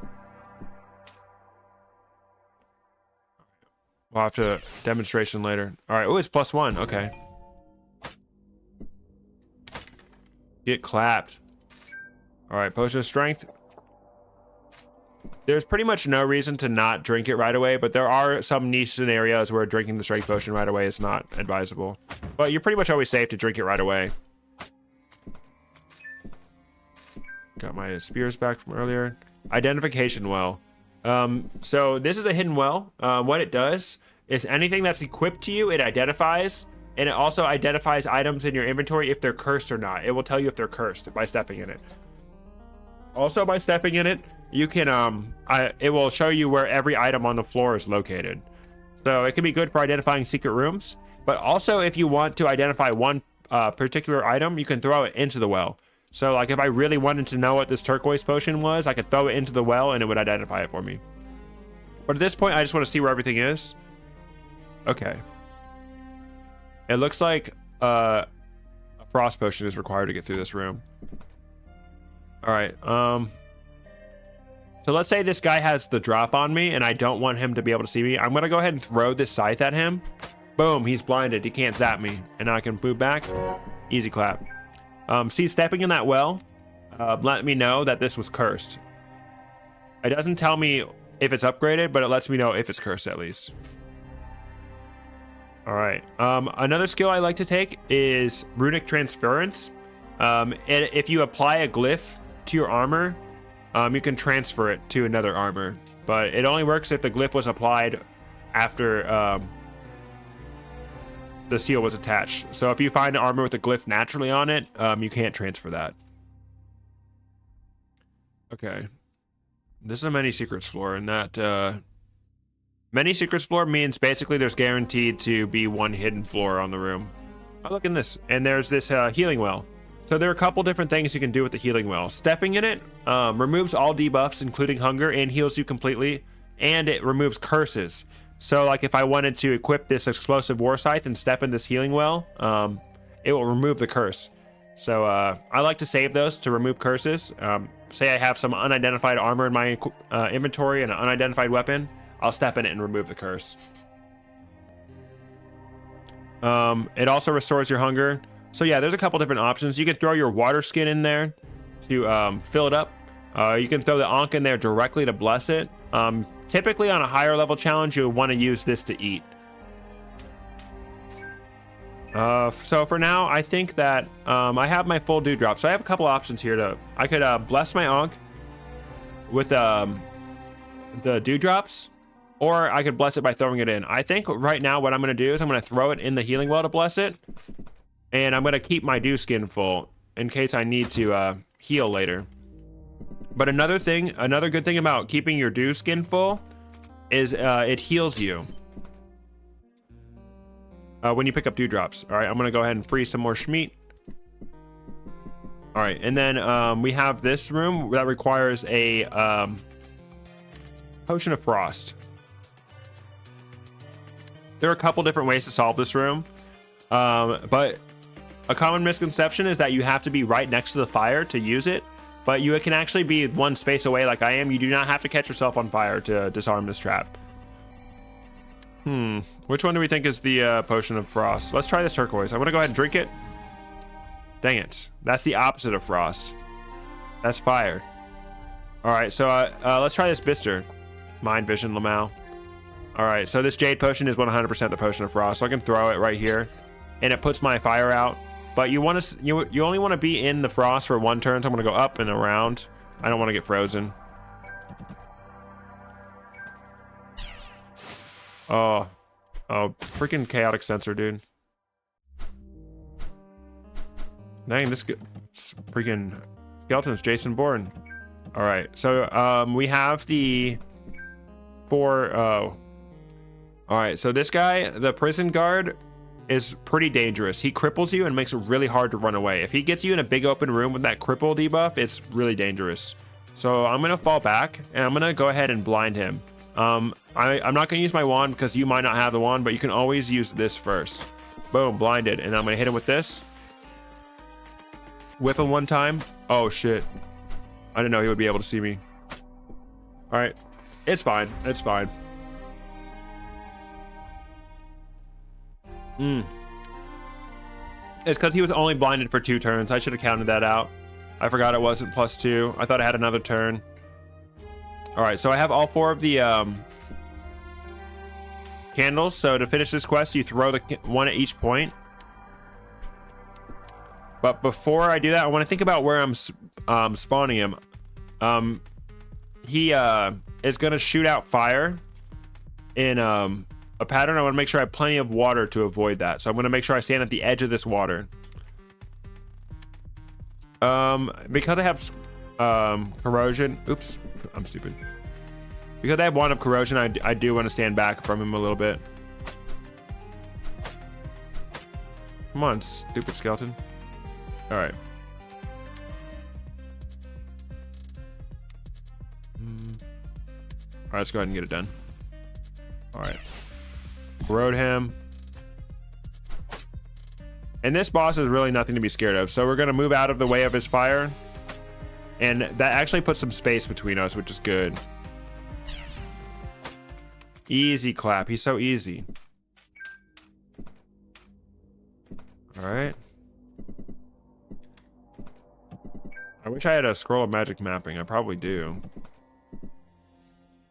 We'll have to demonstration later. All right. Oh, it's +1. Okay. Get clapped. All right. Potion of strength. There's pretty much no reason to not drink it right away, but there are some niche scenarios where drinking the strength potion right away is not advisable. But you're pretty much always safe to drink it right away. Got my spears back from earlier. Identification well. So this is a hidden well. What it does is anything that's equipped to you, it identifies, and it also identifies items in your inventory if they're cursed or not. It will tell you if they're cursed by stepping in it. Also, by stepping in it, you can it will show you where every item on the floor is located. So it can be good for identifying secret rooms, but also if you want to identify one particular item, you can throw it into the well. So like if I really wanted to know what this turquoise potion was, I could throw it into the well and it would identify it for me. But at this point, I just want to see where everything is. Okay. It looks like a frost potion is required to get through this room. All right. So let's say this guy has the drop on me and I don't want him to be able to see me. I'm going to go ahead and throw this scythe at him. Boom. He's blinded. He can't zap me. And now I can move back. Easy clap. See, stepping in that well, let me know that this was cursed. It doesn't tell me if it's upgraded, but it lets me know if it's cursed at least. All right. Another skill I like to take is runic transference. If you apply a glyph to your armor, you can transfer it to another armor, but it only works if the glyph was applied after the seal was attached. So if you find an armor with a glyph naturally on it, you can't transfer that. Okay. This is a many secrets floor, and that many secrets floor means basically there's guaranteed to be one hidden floor on the room. Oh, look in this, and there's this healing well. So there are a couple different things you can do with the healing well. Stepping in it removes all debuffs, including hunger, and heals you completely, and it removes curses. So like if I wanted to equip this explosive war scythe and step in this healing well, it will remove the curse. So I like to save those to remove curses. Say I have some unidentified armor in my inventory and an unidentified weapon, I'll step in it and remove the curse. It also restores your hunger. So yeah, there's a couple different options. You can throw your water skin in there to fill it up. You can throw the Ankh in there directly to bless it. Typically on a higher level challenge, you'll want to use this to eat. So for now, I think that I have my full dewdrop. So I have a couple options here. I could bless my Ankh with the dewdrops, or I could bless it by throwing it in. I think right now what I'm going to do is I'm going to throw it in the healing well to bless it. And I'm going to keep my dew skin full in case I need to heal later. But another good thing about keeping your dew skin full is it heals you when you pick up dewdrops. All right, I'm going to go ahead and freeze some more Schmeat. All right, and then we have this room that requires a potion of frost. There are a couple different ways to solve this room, but a common misconception is that you have to be right next to the fire to use it, but you can actually be one space away like I am. You do not have to catch yourself on fire to disarm this trap. Which one do we think is the potion of frost? Let's try this turquoise. I'm gonna go ahead and drink it. Dang it. That's the opposite of frost. That's fire. All right, so let's try this Bister. Mind Vision Lamau. All right, so this jade potion is 100% the potion of frost, so I can throw it right here, and it puts my fire out. But you want to, you only want to be in the frost for one turn, so I'm gonna go up and around. I don't want to get frozen. Oh, freaking chaotic sensor, dude. Dang, this freaking skeleton's Jason Bourne. All right, so we have the all right, so this guy, the prison guard, is pretty dangerous. He cripples you and makes it really hard to run away. If he gets you in a big open room with that cripple debuff, it's really dangerous. So I'm gonna fall back and I'm gonna go ahead and blind him. I'm not gonna use my wand because you might not have the wand, but you can always use this first. Boom, blinded. And I'm gonna hit him with this. Whip him one time. Oh shit. I didn't know he would be able to see me. All right, it's fine. It's fine. It's because he was only blinded for 2 turns. I should have counted that out. I forgot it wasn't +2. I thought I had another turn. All right, so I have all 4 of the candles. So to finish this quest, you throw the one at each point. But before I do that, I want to think about where I'm spawning him. He is going to shoot out fire in a pattern. I want to make sure I have plenty of water to avoid that. So I'm going to make sure I stand at the edge of this water. Because I have corrosion. Oops, I'm stupid. Because I have 1 of corrosion, I do want to stand back from him a little bit. Come on, stupid skeleton. All right. All right, let's go ahead and get it done. All right. Corrode him. And this boss is really nothing to be scared of. So we're going to move out of the way of his fire. And that actually puts some space between us, which is good. Easy clap. He's so easy. All right. I wish I had a scroll of magic mapping. I probably do.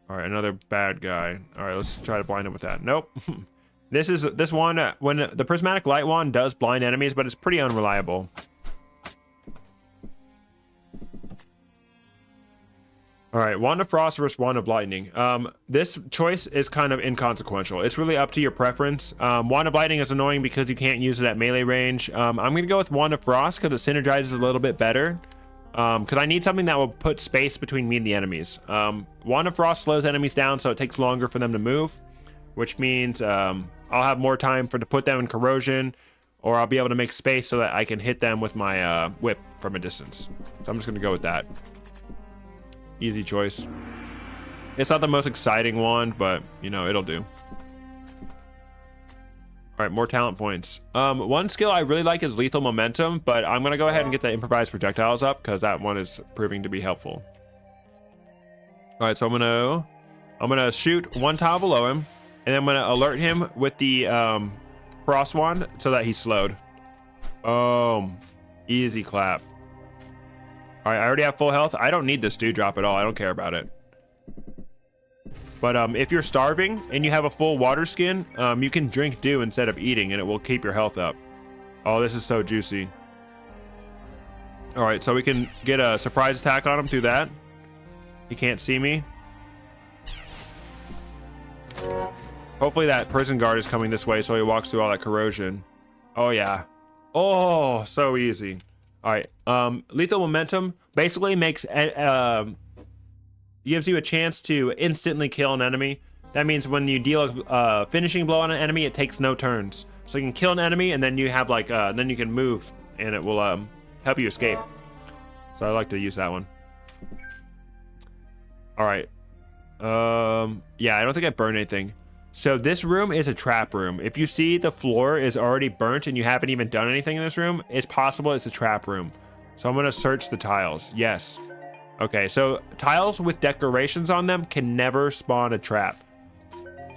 All right, another bad guy. All right, let's try to blind him with that. Nope. This one, when the prismatic light wand does blind enemies, but it's pretty unreliable. All right, Wand of Frost versus Wand of Lightning. This choice is kind of inconsequential. It's really up to your preference. Wand of Lightning is annoying because you can't use it at melee range. I'm going to go with Wand of Frost because it synergizes a little bit better. Because I need something that will put space between me and the enemies. Wand of Frost slows enemies down, so it takes longer for them to move, which means I'll have more time to put them in corrosion, or I'll be able to make space so that I can hit them with my whip from a distance. So I'm just going to go with that. Easy choice. It's not the most exciting wand, but, you know, it'll do. All right, more talent points. One skill I really like is Lethal Momentum, but I'm going to go ahead and get the improvised projectiles up because that one is proving to be helpful. All right, so I'm gonna shoot 1 tile below him, and then I'm gonna alert him with the Frost Wand so that he's slowed. Easy clap. All right, I already have full health. I don't need this Dewdrop at all. I don't care about it. But if you're starving and you have a full water skin, you can drink dew instead of eating, and it will keep your health up. Oh, this is so juicy. All right, so we can get a surprise attack on him through that. He can't see me. Hopefully that prison guard is coming this way so he walks through all that corrosion. Oh, yeah. Oh, so easy. All right. Lethal Momentum basically makes... gives you a chance to instantly kill an enemy. That means when you deal a finishing blow on an enemy, it takes no turns. So you can kill an enemy, and then you have like then you can move, and it will help you escape. So I like to use that one. All right. Yeah, I don't think I burned anything. So this room is a trap room. If you see the floor is already burnt and you haven't even done anything in this room, it's possible it's a trap room. So I'm gonna search the tiles. Yes. Okay, so tiles with decorations on them can never spawn a trap.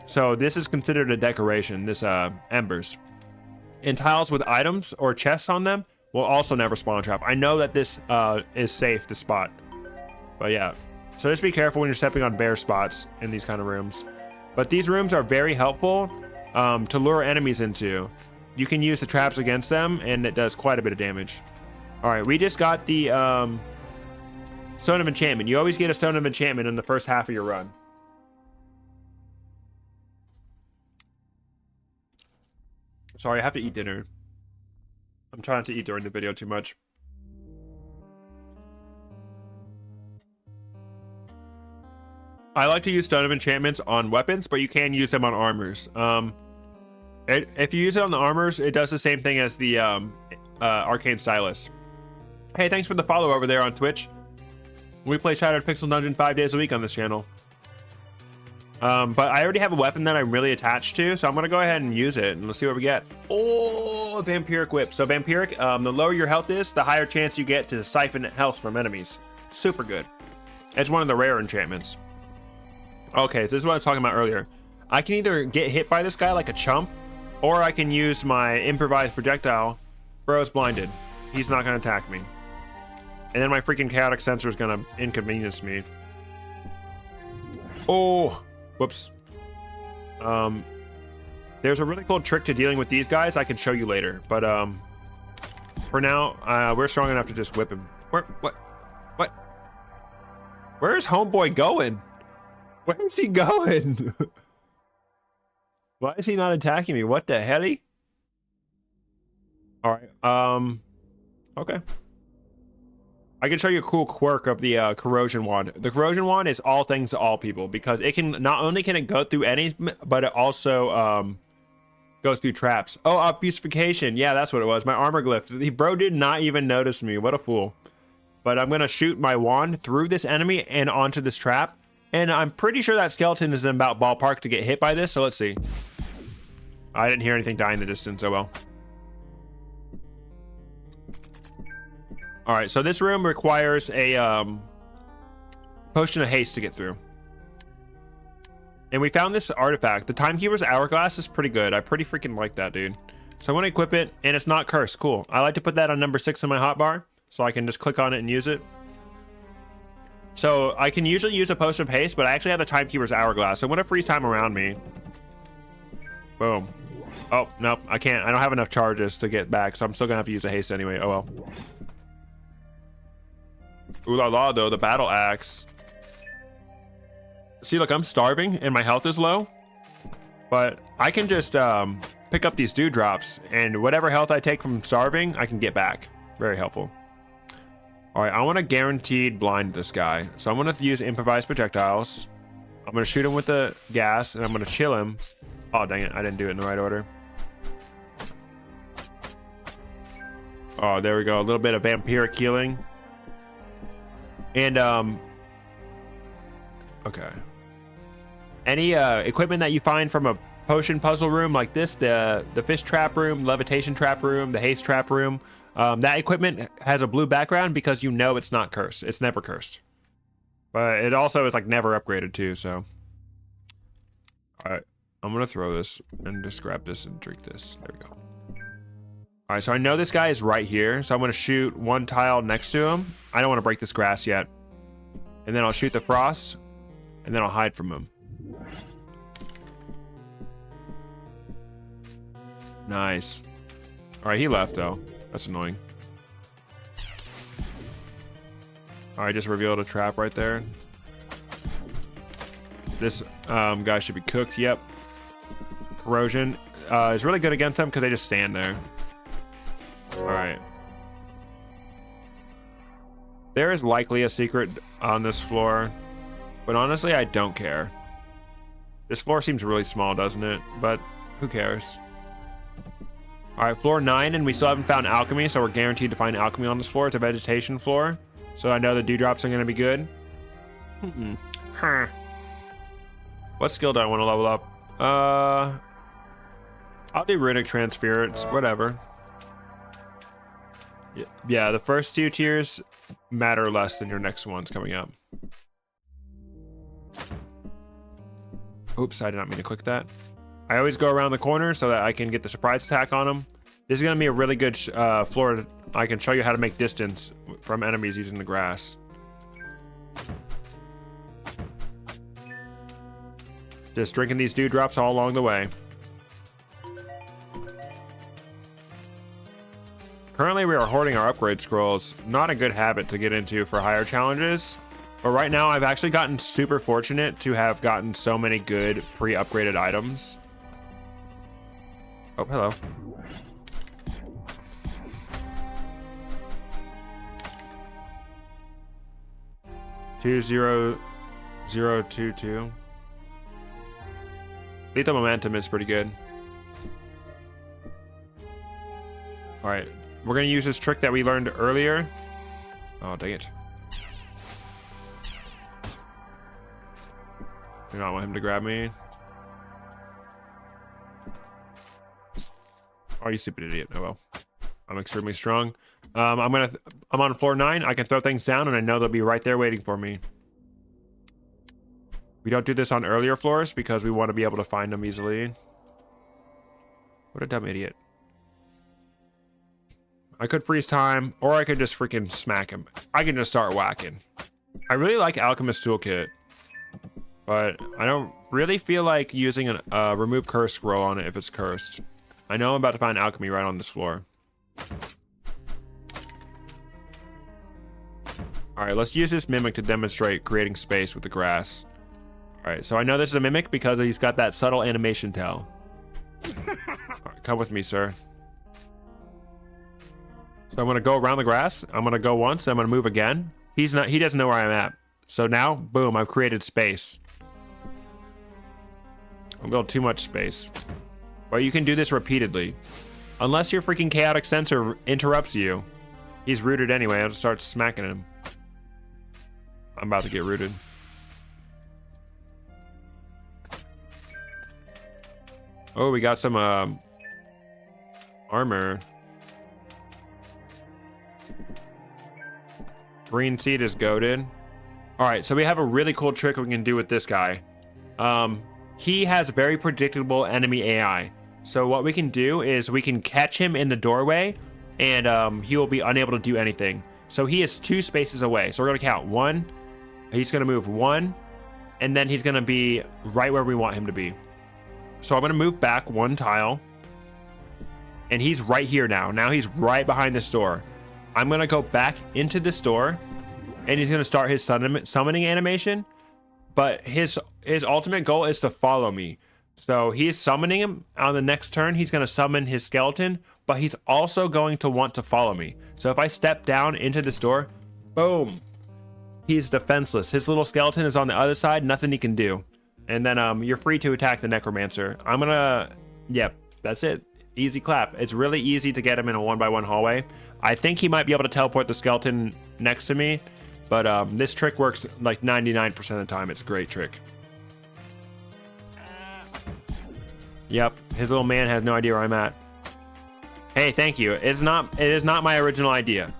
So this is considered a decoration, this embers. And tiles with items or chests on them will also never spawn a trap. I know that this is safe to spot. But yeah, so just be careful when you're stepping on bare spots in these kind of rooms. But these rooms are very helpful to lure enemies into. You can use the traps against them, and it does quite a bit of damage. All right, we just got the Stone of Enchantment. You always get a Stone of Enchantment in the first half of your run. Sorry, I have to eat dinner. I'm trying not to eat during the video too much. I like to use Stone of Enchantments on weapons, but you can use them on armors. If you use it on the armors, it does the same thing as the Arcane Stylus. Hey, thanks for the follow over there on Twitch. We play Shattered Pixel Dungeon 5 days a week on this channel. But I already have a weapon that I'm really attached to, so I'm going to go ahead and use it, and let's see what we get. Oh, Vampiric Whip. So Vampiric, the lower your health is, the higher chance you get to siphon health from enemies. Super good. It's one of the rare enchantments. Okay, so this is what I was talking about earlier. I can either get hit by this guy like a chump, Or I can use my improvised projectile. Bro's blinded. He's not going to attack me. And then my freaking chaotic sensor is going to inconvenience me. Oh, whoops. There's a really cool trick to dealing with these guys I can show you later. But for now, we're strong enough to just whip him. What? Where's homeboy going? Where is he going? Why is he not attacking me? What the hell? All right. Okay. I can show you a cool quirk of the corrosion wand. The corrosion wand is all things to all people because it can not only can it go through enemies, but it also goes through traps. Oh, obfuscation. Yeah, that's what it was. My armor glyph. The bro did not even notice me. What a fool. But I'm gonna shoot my wand through this enemy and onto this trap. And I'm pretty sure that skeleton is in about ballpark to get hit by this. So let's see. I didn't hear anything die in the distance. Oh well. All right, so this room requires a potion of haste to get through. And we found this artifact. The Timekeeper's Hourglass is pretty good. I pretty freaking like that, dude. So I want to equip it, and it's not cursed. Cool. I like to put that on number 6 in my hotbar, so I can just click on it and use it. So I can usually use a potion of haste, but I actually have the Timekeeper's Hourglass. So I'm going to freeze time around me. Boom. Oh, nope, I can't. I don't have enough charges to get back, so I'm still going to have to use a haste anyway. Oh, well. Ooh la la, though, the battle axe. See, look, I'm starving and my health is low, but I can just pick up these dewdrops, and whatever health I take from starving, I can get back. Very helpful. All right, I want to guaranteed blind this guy, so I'm going to use improvised projectiles. I'm going to shoot him with the gas, and I'm going to chill him. Oh, dang it, I didn't do it in the right order. Oh, there we go, a little bit of vampiric healing. And okay, any equipment that you find from a potion puzzle room like this, the fish trap room, levitation trap room, the haste trap room, that equipment has a blue background because you know it's not cursed. It's never cursed, but it also is like never upgraded too. So all right, I'm gonna throw this and just grab this and drink this. There we go. All right, so I know this guy is right here, so I'm going to shoot one tile next to him. I don't want to break this grass yet. And then I'll shoot the frost, and then I'll hide from him. Nice. All right, he left, though. That's annoying. All right, just revealed a trap right there. This guy should be cooked. Yep. Corrosion is really good against them because they just stand there. All right. There is likely a secret on this floor, but honestly, I don't care. This floor seems really small, doesn't it? But who cares? All right, floor 9, and we still haven't found alchemy, so we're guaranteed to find alchemy on this floor. It's a vegetation floor, so I know the dewdrops are going to be good. Huh. What skill do I want to level up? I'll do runic transference, whatever. Yeah, the first 2 tiers matter less than your next ones coming up. Oops, I did not mean to click that. I always go around the corner so that I can get the surprise attack on them. This is going to be a really good floor. I can show you how to make distance from enemies using the grass. Just drinking these dewdrops all along the way. Currently, we are hoarding our upgrade scrolls. Not a good habit to get into for higher challenges. But right now, I've actually gotten super fortunate to have gotten so many good pre-upgraded items. Oh, hello. Two zero zero two two. Lethal momentum is pretty good. All right. We're going to use this trick that we learned earlier. Oh, dang it. Do not want him to grab me. Oh, you stupid idiot. Oh, well. I'm extremely strong. I'm on floor 9. I can throw things down, and I know they'll be right there waiting for me. We don't do this on earlier floors because we want to be able to find them easily. What a dumb idiot. I could freeze time, or I could just freaking smack him. I can just start whacking. I really like Alchemist Toolkit, but I don't really feel like using a remove curse scroll on it if it's cursed. I know I'm about to find alchemy right on this floor. All right, let's use this mimic to demonstrate creating space with the grass. All right, so I know this is a mimic because he's got that subtle animation tail. All right, come with me, sir. So I'm gonna go around the grass. I'm gonna go once. I'm gonna move again. He doesn't know where I'm at. So now, boom, I've created space. I'm building too much space. But you can do this repeatedly. Unless your freaking chaotic sensor interrupts you. He's rooted anyway. I'll just start smacking him. I'm about to get rooted. Oh, we got some armor. Green seed is goated. All right, so we have a really cool trick we can do with this guy. He has very predictable enemy AI. So what we can do is we can catch him in the doorway, and he will be unable to do anything. So he is 2 spaces away. So we're gonna count 1. He's gonna move 1, and then he's gonna be right where we want him to be. So I'm gonna move back 1 tile, and he's right here now. Now he's right behind this door. I'm gonna go back into this door, and he's gonna start his summoning animation. But his ultimate goal is to follow me. So he's summoning him on the next turn. He's gonna summon his skeleton, but he's also going to want to follow me. So if I step down into this door, boom, he's defenseless. His little skeleton is on the other side, nothing he can do. And then you're free to attack the necromancer. I'm gonna, yep, that's it. Easy clap. It's really easy to get him in a 1x1 hallway. I think he might be able to teleport the skeleton next to me, but this trick works like 99% of the time. It's a great trick. Yep, his little man has no idea where I'm at. Hey, thank you. It is not my original idea.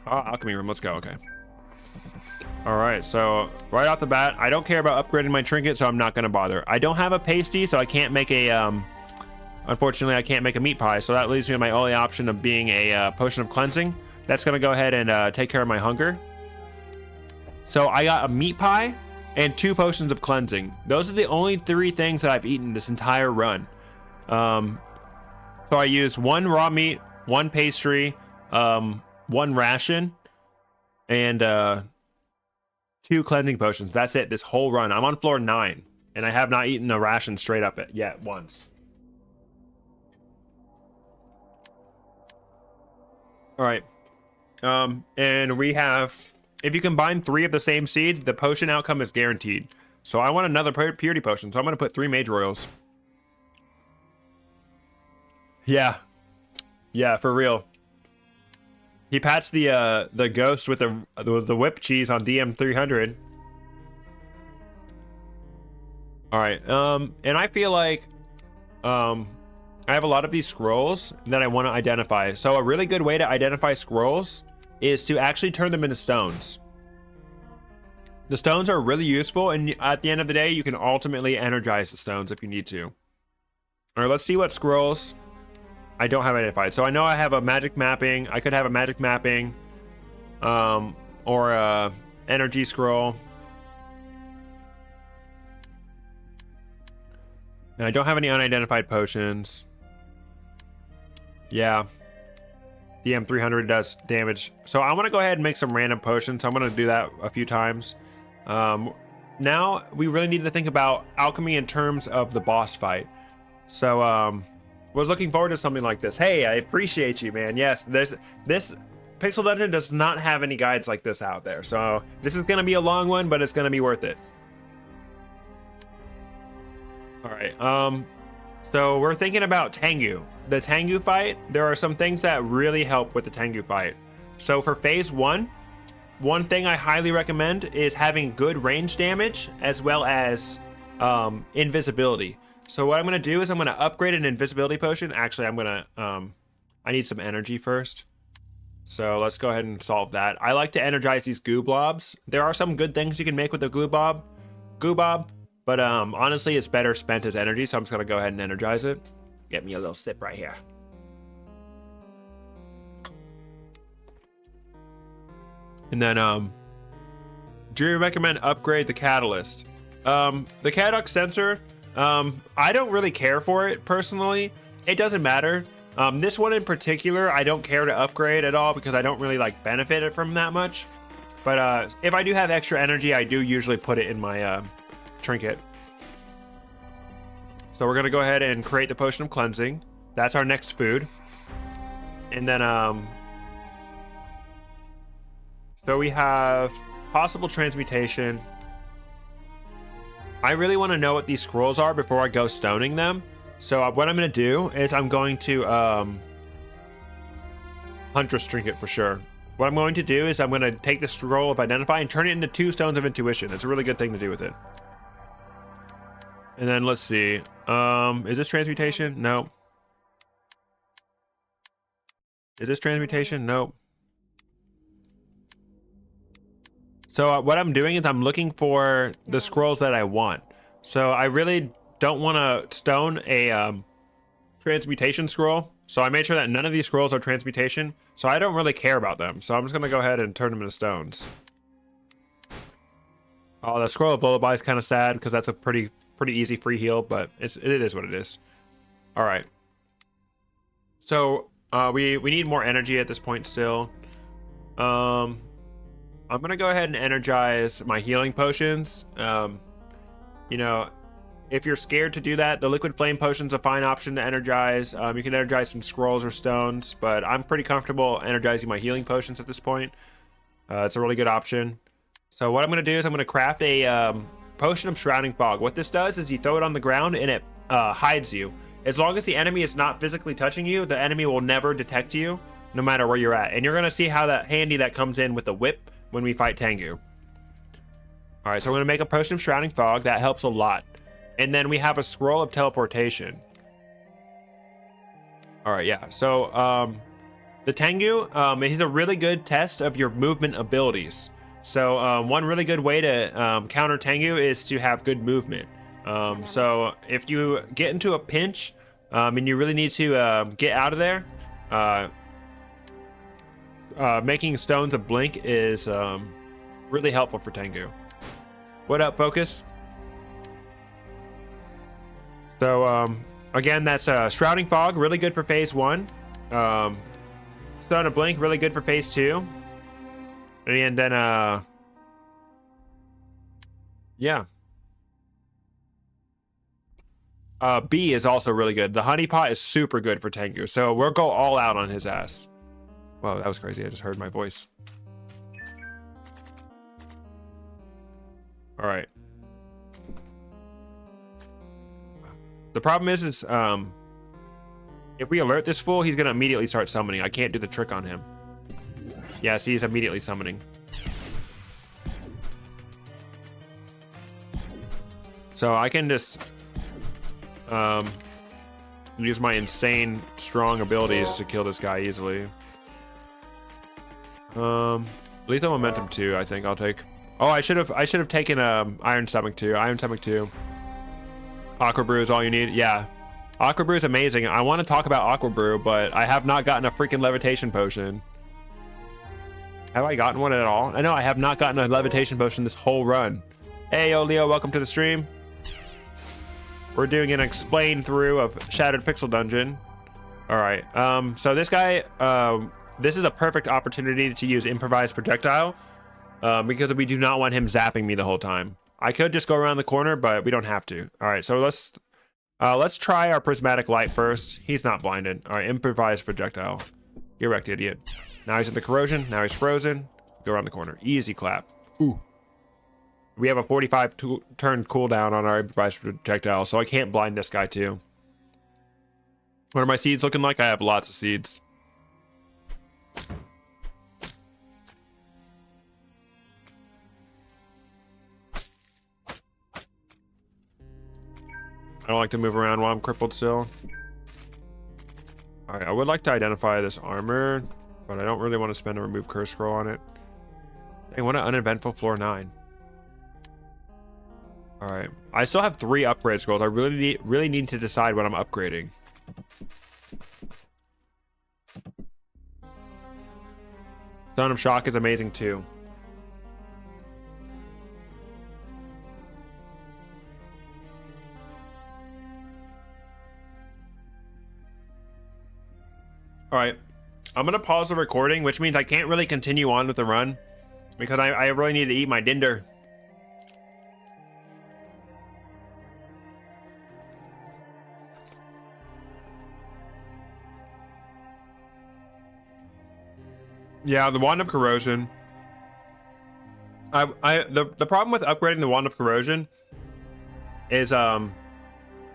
Oh, alchemy room. Let's go. Okay. All right. So right off the bat, I don't care about upgrading my trinket, so I'm not going to bother. I don't have a pasty, so I can't make a. Unfortunately, I can't make a meat pie, so that leaves me my only option of being a potion of cleansing. That's going to go ahead and take care of my hunger. So I got a meat pie and 2 potions of cleansing. Those are the only 3 things that I've eaten this entire run. So I used 1 raw meat, 1 pastry, 1 ration, and 2 cleansing potions. That's it this whole run. I'm on floor 9, and I have not eaten a ration straight up yet once. All right. And we have, if you combine 3 of the same seed, the potion outcome is guaranteed. So I want another purity potion, so I'm going to put 3 mage royals. Yeah. Yeah, for real. He patched the ghost with the whip cheese on DM 300. All right. And I feel like I have a lot of these scrolls that I want to identify. So a really good way to identify scrolls is to actually turn them into stones. The stones are really useful, and at the end of the day, you can ultimately energize the stones if you need to. All right, let's see what scrolls I don't have identified. So I know I have a magic mapping. I could have a magic mapping, or a energy scroll. And I don't have any unidentified potions. Yeah. DM 300 does damage. So I want to go ahead and make some random potions. I'm going to do that a few times. Now we really need to think about alchemy in terms of the boss fight. So was looking forward to something like this. Hey, I appreciate you, man. Yes, this Pixel Dungeon does not have any guides like this out there. So this is going to be a long one, but it's going to be worth it. All right. So we're thinking about Tengu. The Tengu fight, there are some things that really help with the Tengu fight. So for phase 1, one thing I highly recommend is having good range damage as well as invisibility. So what I'm going to do is I'm going to upgrade an invisibility potion. Actually, I'm going to, I need some energy first. So let's go ahead and solve that. I like to energize these goo blobs. There are some good things you can make with the goo blob. Goobob, but honestly, it's better spent as energy, so I'm just gonna go ahead and energize it. Get me a little sip right here. And then, do you recommend upgrade the catalyst? The Cadux sensor, I don't really care for it personally. It doesn't matter. This one in particular, I don't care to upgrade at all because I don't really like benefit it from that much. But if I do have extra energy, I do usually put it in my trinket. So we're gonna go ahead and create the potion of cleansing. That's our next food. And then so we have possible transmutation. I really want to know what these scrolls are before I go stoning them. So what I'm going to do is I'm going to Huntress trinket for sure. What I'm going to do is I'm going to take the scroll of identify and turn it into 2 stones of intuition. It's a really good thing to do with it. And then let's see. Is this transmutation? No. Is this transmutation? No. So what I'm doing is I'm looking for the scrolls that I want. So I really don't want to stone a transmutation scroll. So I made sure that none of these scrolls are transmutation. So I don't really care about them. So I'm just going to go ahead and turn them into stones. Oh, the scroll of lullaby is kind of sad because that's a pretty easy free heal, but it is what it is. All right. So we need more energy at this point still. I'm gonna go ahead and energize my healing potions. You know, if you're scared to do that, the liquid flame potion's a fine option to energize. You can energize some scrolls or stones, but I'm pretty comfortable energizing my healing potions at this point. It's a really good option. So what I'm gonna do is I'm gonna craft a potion of shrouding fog. What this does is you throw it on the ground and it hides you. As long as the enemy is not physically touching you, the enemy will never detect you, no matter where you're at. And you're gonna see how handy that comes in with the whip when we fight Tengu. All right, so we're gonna make a potion of shrouding fog. That helps a lot. And then we have a scroll of teleportation. All right, yeah. So the Tengu, he's a really good test of your movement abilities. So one really good way to counter Tengu is to have good movement. So if you get into a pinch and you really need to get out of there, making stones of blink is really helpful for Tengu. What up, Focus? So again, that's shrouding fog, really good for phase 1. Stone of blink, really good for phase 2. And then yeah, B is also really good. The honey pot is super good for Tengu, so we'll go all out on his ass. Wow, that was crazy. I just heard my voice. All right. The problem is if we alert this fool, he's gonna immediately start summoning. I can't do the trick on him. Yeah, see, he's immediately summoning. So I can just use my insane strong abilities to kill this guy easily. Lethal momentum 2, I think I'll take. Oh, I should have taken Iron Stomach 2. Iron Stomach 2. Aqua Brew is all you need. Yeah, Aqua Brew is amazing. I want to talk about Aqua Brew, but I have not gotten a freaking levitation potion. Have I gotten one at all? I know I have not gotten a levitation potion this whole run. Hey, yo, Leo, welcome to the stream. We're doing an explain through of Shattered Pixel Dungeon. All right. So this guy, this is a perfect opportunity to use improvised projectile, because we do not want him zapping me the whole time. I could just go around the corner, but we don't have to. All right. So let's try our prismatic light first. He's not blinded. All right. Improvised projectile. Get wrecked, idiot. Now he's in the corrosion. Now he's frozen. Go around the corner. Easy clap. Ooh. We have a 45 turn cooldown on our improvised projectile, so I can't blind this guy too. What are my seeds looking like? I have lots of seeds. I don't like to move around while I'm crippled still. Alright, I would like to identify this armor, but I don't really want to spend a remove curse scroll on it. Dang, what an uneventful floor 9. All right, I still have 3 upgrade scrolls. I really need to decide what I'm upgrading. Stone of Shock is amazing too. All right, I'm gonna pause the recording, which means I can't really continue on with the run because I really need to eat my dinner. Yeah, the Wand of Corrosion. The problem with upgrading the Wand of Corrosion is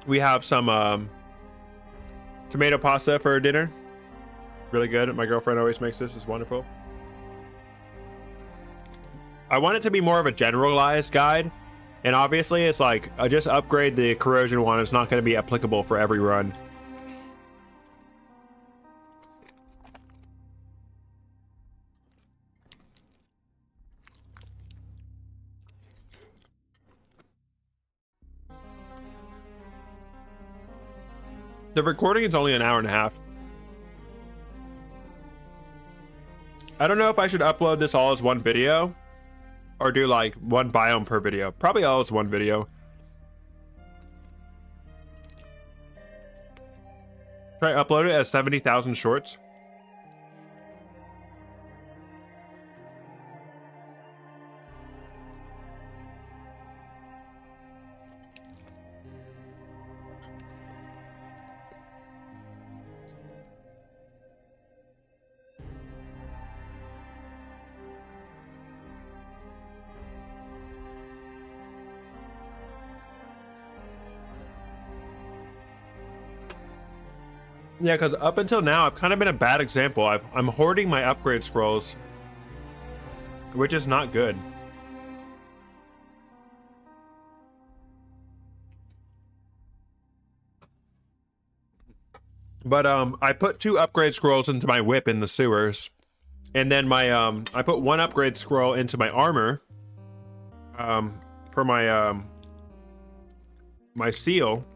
we have some tomato pasta for dinner. Really good. My girlfriend always makes this. It's wonderful. I want it to be more of a generalized guide, and obviously it's like just upgrade the corrosion one. It's not going to be applicable for every run. The recording is only an hour and a half. I don't know if I should upload this all as one video or do like one biome per video. Probably all as one video. Try upload it as 70,000 shorts. Yeah, because up until now, I've kind of been a bad example. I'm hoarding my upgrade scrolls, which is not good. But I put 2 upgrade scrolls into my whip in the sewers, and then my I put 1 upgrade scroll into my armor, for my my seal.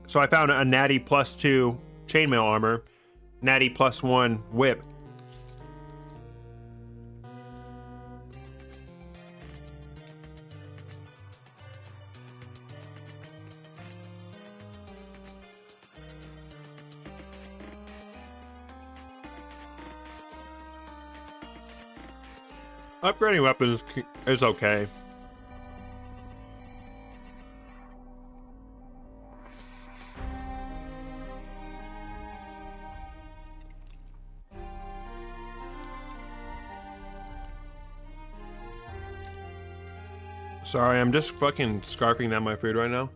So I found a natty +2 chainmail armor, natty +1 whip. Upgrading weapons is okay. Sorry, I'm just fucking scarfing down my food right now.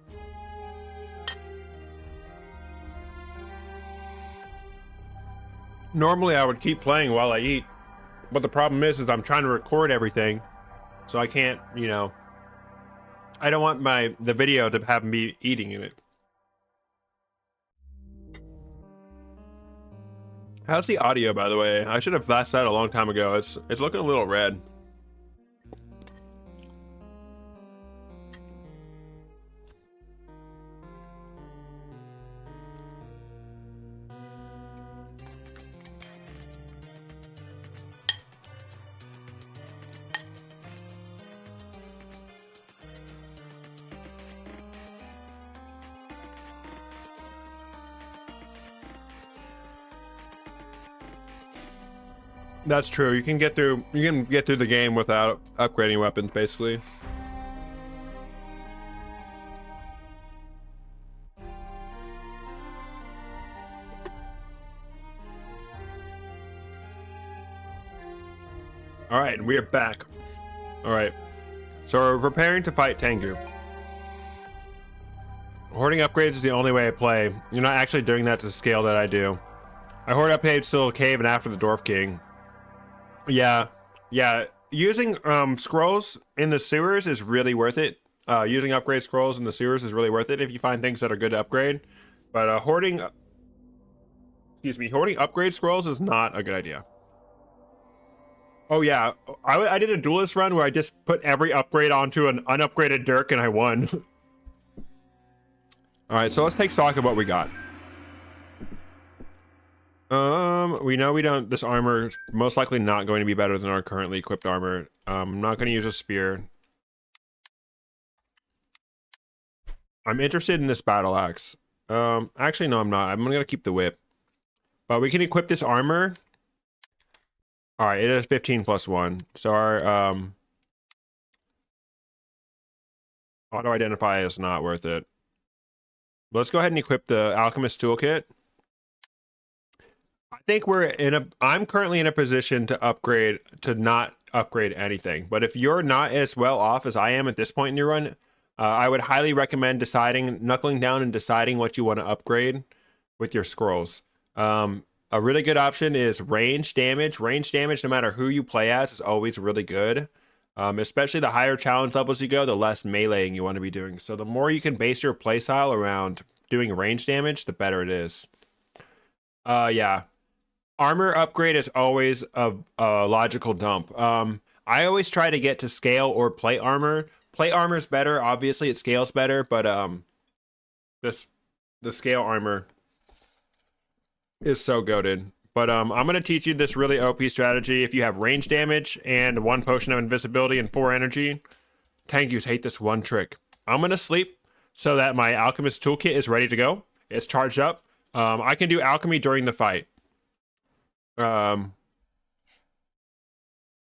Normally I would keep playing while I eat, but the problem is I'm trying to record everything, so I can't, you know, I don't want the video to have me eating in it. How's the audio, by the way? I should have flashed that a long time ago. It's looking a little red. That's true. You can get through the game without upgrading weapons, basically. All right, we are back. All right, so we're preparing to fight Tengu. Hoarding upgrades is the only way I play. You're not actually doing that to the scale that I do. I hoard upgrades till Cave and after the Dwarf King. Yeah. Using scrolls in the sewers is really worth it. Using upgrade scrolls in the sewers is really worth it if you find things that are good to upgrade. But hoarding upgrade scrolls is not a good idea. Oh yeah, I did a duelist run where I just put every upgrade onto an unupgraded Dirk and I won. All right, so let's take stock of what we got. We know we don't. This armor is most likely not going to be better than our currently equipped armor. I'm not going to use a spear. I'm interested in this battle axe. Actually, no, I'm not. I'm gonna keep the whip. But we can equip this armor. All right, it is 15 plus 1. So our auto identify is not worth it. Let's go ahead and equip the alchemist toolkit. I think I'm currently in a position to not upgrade anything. But if you're not as well off as I am at this point in your run, I would highly recommend knuckling down and deciding what you want to upgrade with your scrolls. A really good option is range damage. Range damage, no matter who you play as, is always really good. Especially the higher challenge levels you go, the less meleeing you want to be doing. So the more you can base your playstyle around doing range damage, the better it is. Yeah. Armor upgrade is always a logical dump. I always try to get to scale or plate armor. Plate armor is better. Obviously, it scales better, but the scale armor is so goated. But I'm going to teach you this really OP strategy. If you have range damage and 1 potion of invisibility and 4 energy, Tengus hate this one trick. I'm going to sleep so that my alchemist toolkit is ready to go. It's charged up. I can do alchemy during the fight.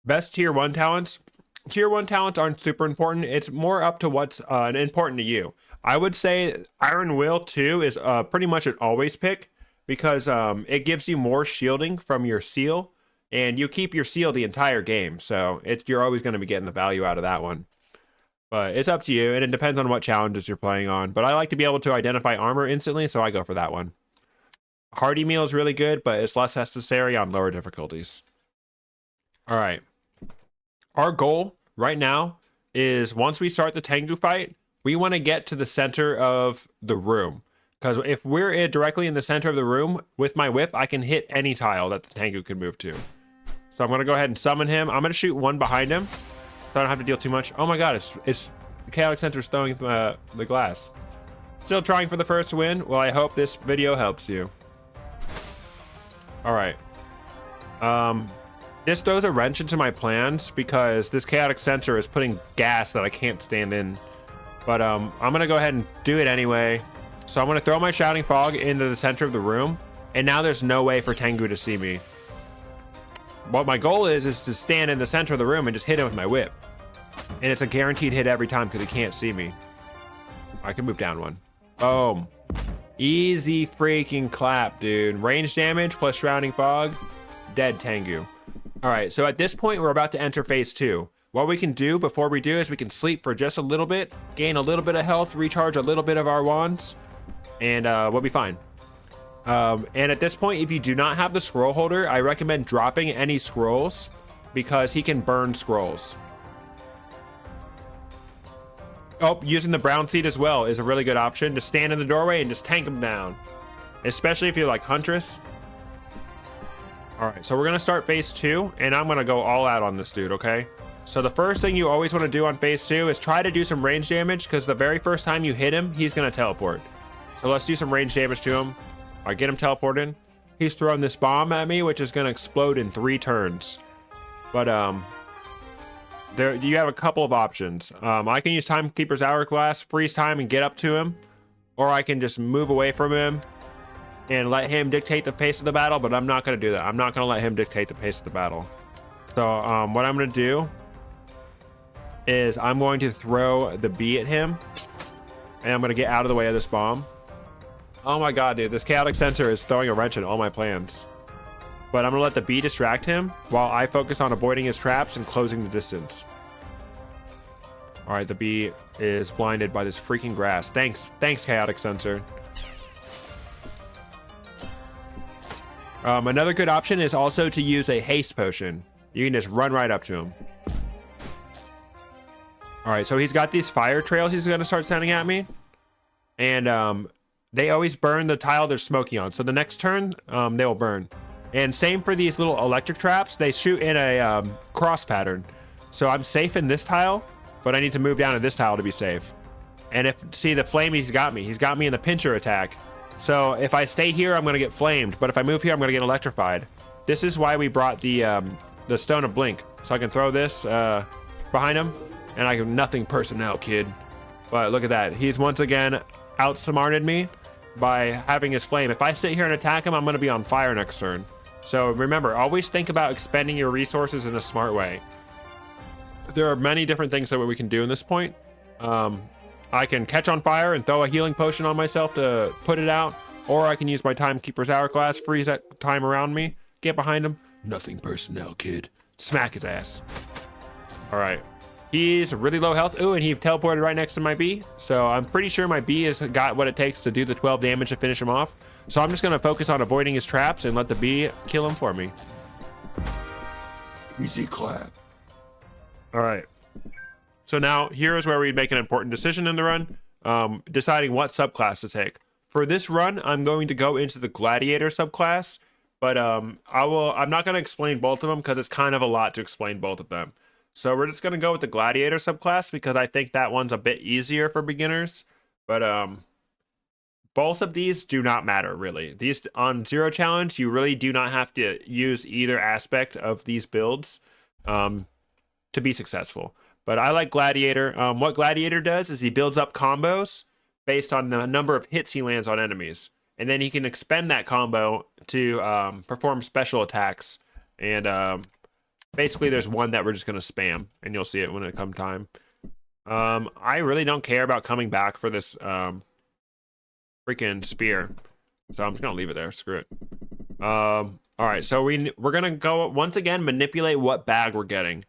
Best tier 1 talents. Tier 1 talents aren't super important. It's more up to what's important to you. I would say Iron Will 2 is pretty much an always pick because it gives you more shielding from your seal, and you keep your seal the entire game. So you're always going to be getting the value out of that one. But it's up to you, and it depends on what challenges you're playing on. But I like to be able to identify armor instantly, so I go for that one. Hearty Meal is really good, but it's less necessary on lower difficulties. All right. Our goal right now is once we start the Tengu fight, we want to get to the center of the room. Because if we're directly in the center of the room, with my whip, I can hit any tile that the Tengu can move to. So I'm going to go ahead and summon him. I'm going to shoot one behind him, so I don't have to deal too much. Oh my god, it's the Chaotic Center's throwing the glass. Still trying for the first win? Well, I hope this video helps you. Alright. This throws a wrench into my plans because this Chaotic Center is putting gas that I can't stand in. But I'm going to go ahead and do it anyway. So I'm going to throw my Shouting Fog into the center of the room. And now there's no way for Tengu to see me. What my goal is to stand in the center of the room and just hit him with my whip. And it's a guaranteed hit every time because he can't see me. I can move down one. Boom. Easy freaking clap, dude. Range damage plus Shrouding Fog. Dead Tengu. Alright, so at this point, we're about to enter phase 2. What we can do before we do is we can sleep for just a little bit, gain a little bit of health, recharge a little bit of our wands, and we'll be fine. And at this point, if you do not have the scroll holder, I recommend dropping any scrolls because he can burn scrolls. Oh, using the brown seed as well is a really good option to stand in the doorway and just tank him down, especially if you're like Huntress. All right, so we're gonna start phase 2, and I'm gonna go all out on this dude, okay? So the first thing you always want to do on phase 2 is try to do some range damage, because the very first time you hit him, he's gonna teleport. So let's do some range damage to him. All right, get him teleported. He's throwing this bomb at me, which is gonna explode in 3 turns. But there you have a couple of options. I can use Timekeeper's Hourglass, freeze time, and get up to him, or I can just move away from him and let him dictate the pace of the battle, but I'm not going to do that. I'm not going to let him dictate the pace of the battle. So what I'm going to do is I'm going to throw the bee at him, and I'm going to get out of the way of this bomb. Oh my god, dude, this Chaotic Center is throwing a wrench in all my plans. But I'm going to let the bee distract him while I focus on avoiding his traps and closing the distance. All right, the bee is blinded by this freaking grass. Thanks, Chaotic Center. Another good option is also to use a haste potion. You can just run right up to him. All right, so he's got these fire trails he's going to start sending at me. And they always burn the tile they're smoking on. So the next turn, they will burn. And same for these little electric traps. They shoot in a cross pattern. So I'm safe in this tile, but I need to move down to this tile to be safe. And if, see the flame, he's got me in the pincher attack. So if I stay here, I'm going to get flamed. But if I move here, I'm going to get electrified. This is why we brought the Stone of Blink. So I can throw this behind him. And I can nothing personnel, kid. But look at that. He's once again outsmarted me by having his flame. If I sit here and attack him, I'm going to be on fire next turn. So remember, always think about expending your resources in a smart way. There are many different things that we can do in this point. I can catch on fire and throw a healing potion on myself to put it out, or I can use my Timekeeper's Hourglass, freeze that time around me, get behind him, nothing personnel, kid, smack his ass. All right, he's really low health. Ooh, and he teleported right next to my bee, so I'm pretty sure my bee has got what it takes to do the 12 damage to finish him off. So I'm just gonna focus on avoiding his traps and let the bee kill him for me. Easy clap. All right. So now here is where we make an important decision in the run, deciding what subclass to take. For this run, I'm going to go into the Gladiator subclass, but I'm not going to explain both of them because it's kind of a lot to explain both of them. So we're just going to go with the Gladiator subclass because I think that one's a bit easier for beginners. But both of these do not matter, really. These on Zero Challenge, you really do not have to use either aspect of these builds to be successful. But I like Gladiator. What Gladiator does is he builds up combos based on the number of hits he lands on enemies. And then he can expend that combo to perform special attacks. And basically there's one that we're just going to spam. And you'll see it when it comes time. I really don't care about coming back for this freaking spear. So I'm just going to leave it there. Screw it. All right, so we're going to go once again manipulate what bag we're getting.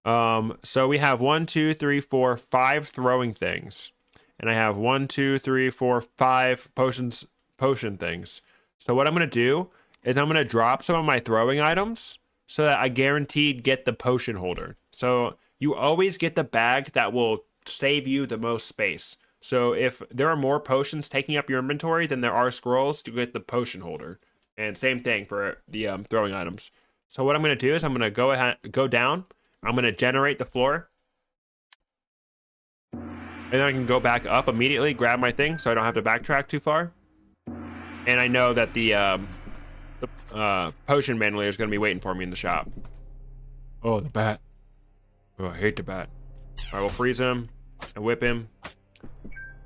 So we have 1, 2, 3, 4, 5 throwing things, and I have 1, 2, 3, 4, 5 potion things. So what I'm going to do is I'm going to drop some of my throwing items so that I guaranteed get the potion holder. So you always get the bag that will save you the most space. So if there are more potions taking up your inventory than there are scrolls, to get the potion holder. And same thing for the throwing items. So what I'm going to do is I'm going to go down. I'm going to generate the floor. And then I can go back up immediately, grab my thing so I don't have to backtrack too far. And I know that the potion mandolier is going to be waiting for me in the shop. Oh, the bat. Oh, I hate the bat. All right, we'll freeze him and whip him.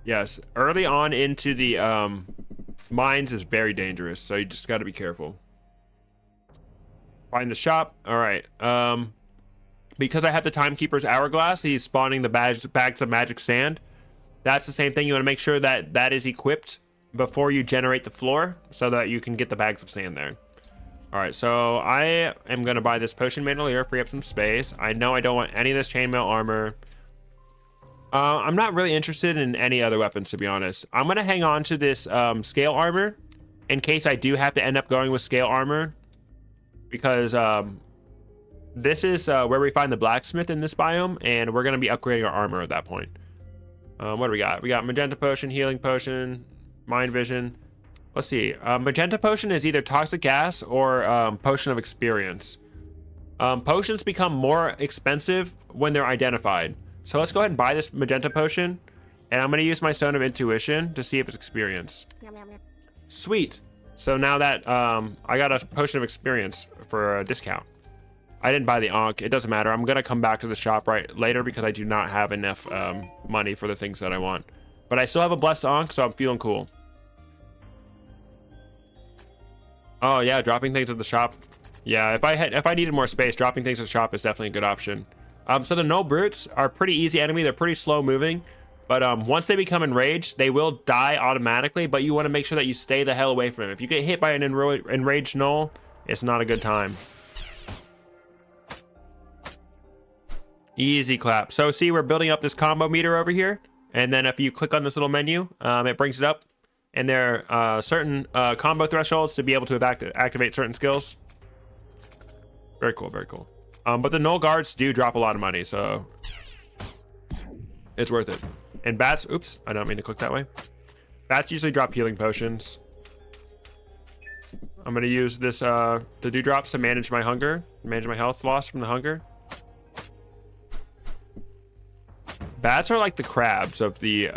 Yes, early on into the mines is very dangerous, so you just got to be careful. Find the shop. All right. Because I have the Timekeeper's Hourglass, he's spawning the bags of magic sand. That's the same thing. You want to make sure that that is equipped before you generate the floor so that you can get the bags of sand there. All right, so I am going to buy this potion mandolier, free up some space. I know I don't want any of this chainmail armor. I'm not really interested in any other weapons, to be honest. I'm going to hang on to this scale armor in case I do have to end up going with scale armor, because this is where we find the blacksmith in this biome, and we're going to be upgrading our armor at that point. What do we got? We got magenta potion, healing potion, mind vision. Let's see. Magenta potion is either toxic gas or potion of experience. Potions become more expensive when they're identified. So let's go ahead and buy this magenta potion, and I'm going to use my stone of intuition to see if it's experience. Sweet. So now that I got a potion of experience for a discount. I didn't buy the Ankh. It doesn't matter. I'm going to come back to the shop later because I do not have enough money for the things that I want. But I still have a blessed Ankh, so I'm feeling cool. Oh, yeah, dropping things at the shop. Yeah, if I needed more space, dropping things at the shop is definitely a good option. So the Null Brutes are a pretty easy enemy. They're pretty slow moving. But once they become enraged, they will die automatically. But you want to make sure that you stay the hell away from them. If you get hit by an enraged Null, it's not a good time. Easy clap. So see, we're building up this combo meter over here. And then if you click on this little menu, it brings it up. And there are certain combo thresholds to be able to activate certain skills. Very cool, very cool. But the Null Guards do drop a lot of money, so it's worth it. And bats, oops, I don't mean to click that way. Bats usually drop healing potions. I'm gonna use this the dewdrops to manage my hunger, manage my health loss from the hunger. Bats are like the crabs of the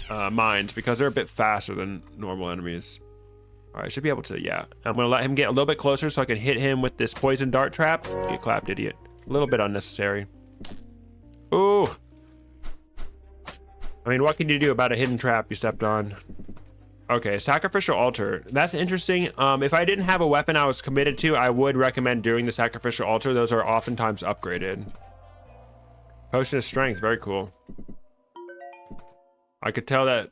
mines because they're a bit faster than normal enemies. All right, should be able to, yeah. I'm gonna let him get a little bit closer so I can hit him with this poison dart trap. Get clapped, idiot. A little bit unnecessary. Ooh. I mean, what can you do about a hidden trap you stepped on? Okay, sacrificial altar. That's interesting. If I didn't have a weapon I was committed to, I would recommend doing the sacrificial altar. Those are oftentimes upgraded. Potion of strength, very cool. I could tell that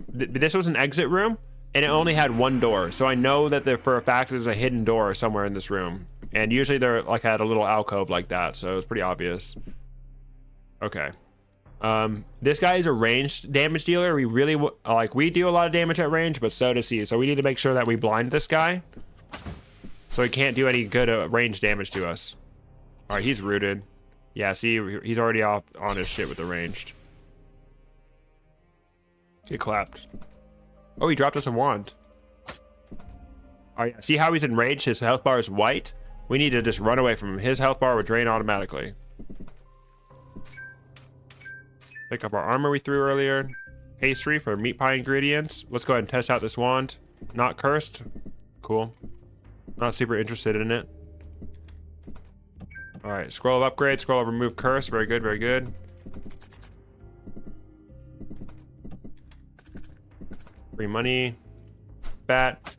this was an exit room and it only had one door. So I know that for a fact there's a hidden door somewhere in this room. And usually they're like had a little alcove like that. So it's pretty obvious. Okay. This guy is a ranged damage dealer. We really we do a lot of damage at range, but so does he. So we need to make sure that we blind this guy so he can't do any good range damage to us. All right, he's rooted. Yeah, see, he's already off on his shit with the ranged. Get clapped. Oh, he dropped us a wand. Oh yeah, see how he's enraged? His health bar is white. We need to just run away from him. His health bar would drain automatically. Pick up our armor we threw earlier. Pastry for meat pie ingredients. Let's go ahead and test out this wand. Not cursed. Cool. Not super interested in it. All right, scroll of upgrade, scroll of remove curse. Very good, very good. Free money. Bat.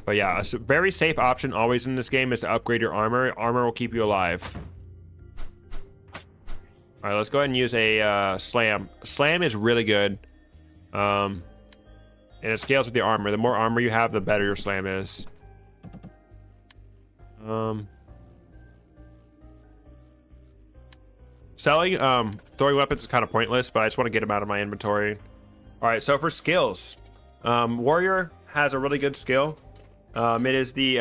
But yeah, a very safe option always in this game is to upgrade your armor. Armor will keep you alive. All right, let's go ahead and use a slam. Slam is really good. And it scales with the armor. The more armor you have, the better your slam is. Selling, throwing weapons is kind of pointless, but I just want to get them out of my inventory. All right, so for skills, Warrior has a really good skill. It is the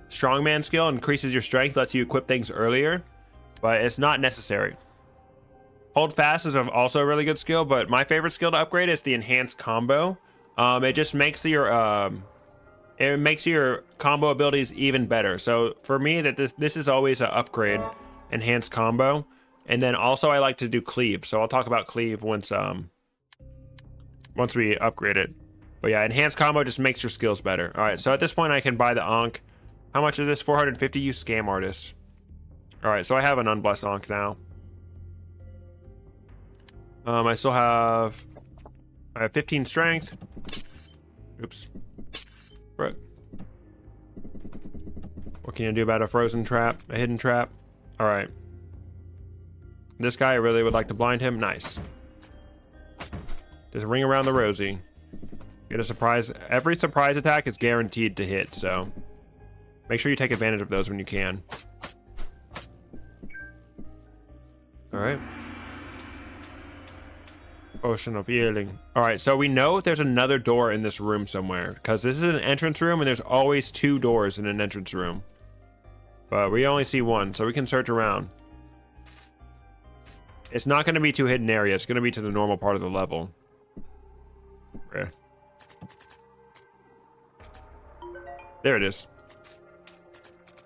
strongman skill, increases your strength, lets you equip things earlier, but it's not necessary. Hold fast is also a really good skill, but my favorite skill to upgrade is the enhanced combo. It just makes your combo abilities even better. So for me, this is always an upgrade, enhanced combo. And then also I like to do cleave. So I'll talk about cleave once we upgrade it. But yeah, enhanced combo just makes your skills better. All right, so at this point I can buy the Ankh. How much is this? 450. Use scam artist. All right, so I have an unblessed Ankh now. I still have 15 strength. Oops. Right. What can you do about a frozen trap? A hidden trap? All right. This guy, I really would like to blind him. Nice. Just ring around the rosy. Get a surprise. Every surprise attack is guaranteed to hit, so make sure you take advantage of those when you can. All right. Potion of healing. All right, so we know there's another door in this room somewhere because this is an entrance room and there's always 2 doors in an entrance room. But we only see one, so we can search around. It's not going to be to a hidden area. It's going to be to the normal part of the level. Okay. There it is.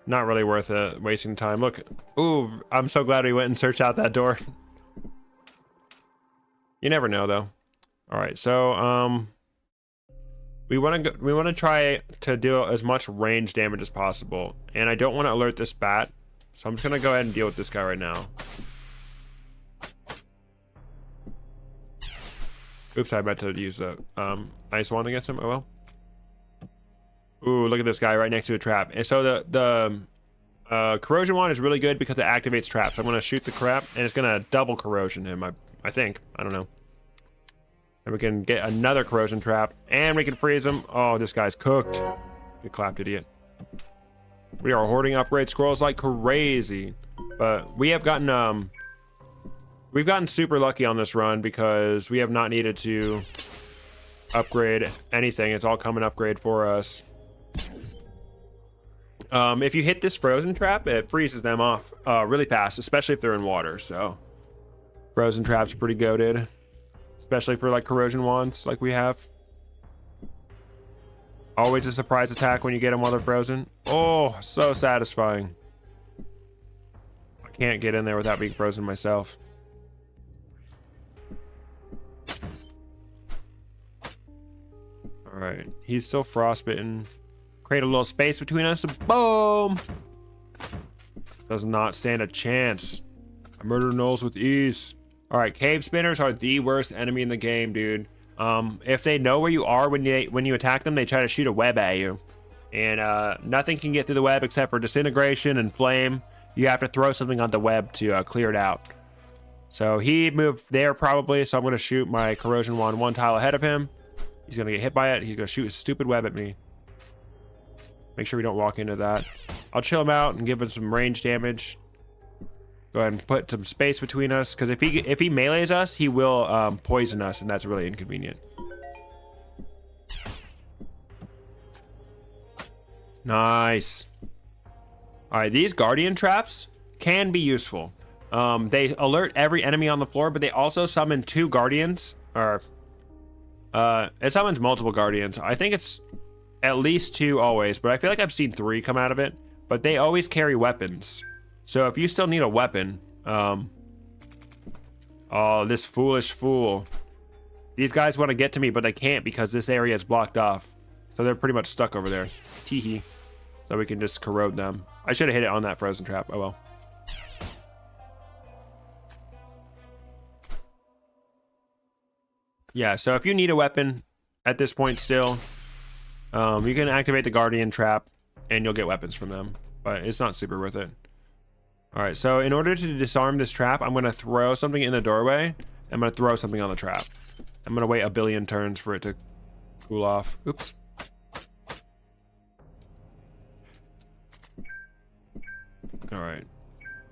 Not really worth it, wasting time. Look. Ooh, I'm so glad we went and searched out that door. You never know, though. All right, so we want to try to do as much range damage as possible, and I don't want to alert this bat, so I'm just gonna go ahead and deal with this guy right now. Oops, I meant to use the ice wand against him. Oh well. Ooh, look at this guy right next to a trap. And so the corrosion wand is really good because it activates traps. I'm gonna shoot the crap, and it's gonna double corrosion him. I think. I don't know. And we can get another corrosion trap, and we can freeze him. Oh, this guy's cooked. Get clapped, idiot. We are hoarding upgrade scrolls like crazy, but we have gotten we've gotten super lucky on this run because we have not needed to upgrade anything. It's all coming upgrade for us. If you hit this frozen trap, it freezes them off really fast, especially if they're in water. So frozen traps are pretty goated, especially for like corrosion wands like we have. Always a surprise attack when you get them while they're frozen. Oh, so satisfying. can't get in there without being frozen myself. All right, he's still frostbitten. Create a little space between us. Boom! Does not stand a chance. I murder gnolls with ease. All right, cave spinners are the worst enemy in the game, dude. If they know where you are when you attack them, they try to shoot a web at you. And nothing can get through the web except for disintegration and flame. You have to throw something on the web to clear it out. So he moved there probably, so I'm going to shoot my corrosion wand one tile ahead of him. He's going to get hit by it. He's going to shoot his stupid web at me. Make sure we don't walk into that. I'll chill him out and give him some range damage. Go ahead and put some space between us, because if he melees us, he will poison us, and that's really inconvenient. Nice. All right, these guardian traps can be useful. They alert every enemy on the floor, but they also summon 2 guardians, or it summons multiple guardians. I think it's at least 2 always, but I feel like I've seen 3 come out of it. But they always carry weapons. So if you still need a weapon, oh, this foolish fool. These guys want to get to me, but they can't because this area is blocked off. So they're pretty much stuck over there. Teehee. So we can just corrode them. I should have hit it on that frozen trap. Oh well. Yeah, so if you need a weapon at this point still, you can activate the guardian trap and you'll get weapons from them. But it's not super worth it. All right, so in order to disarm this trap, I'm going to throw something in the doorway. I'm going to throw something on the trap. I'm going to wait a billion turns for it to cool off. Oops. All right.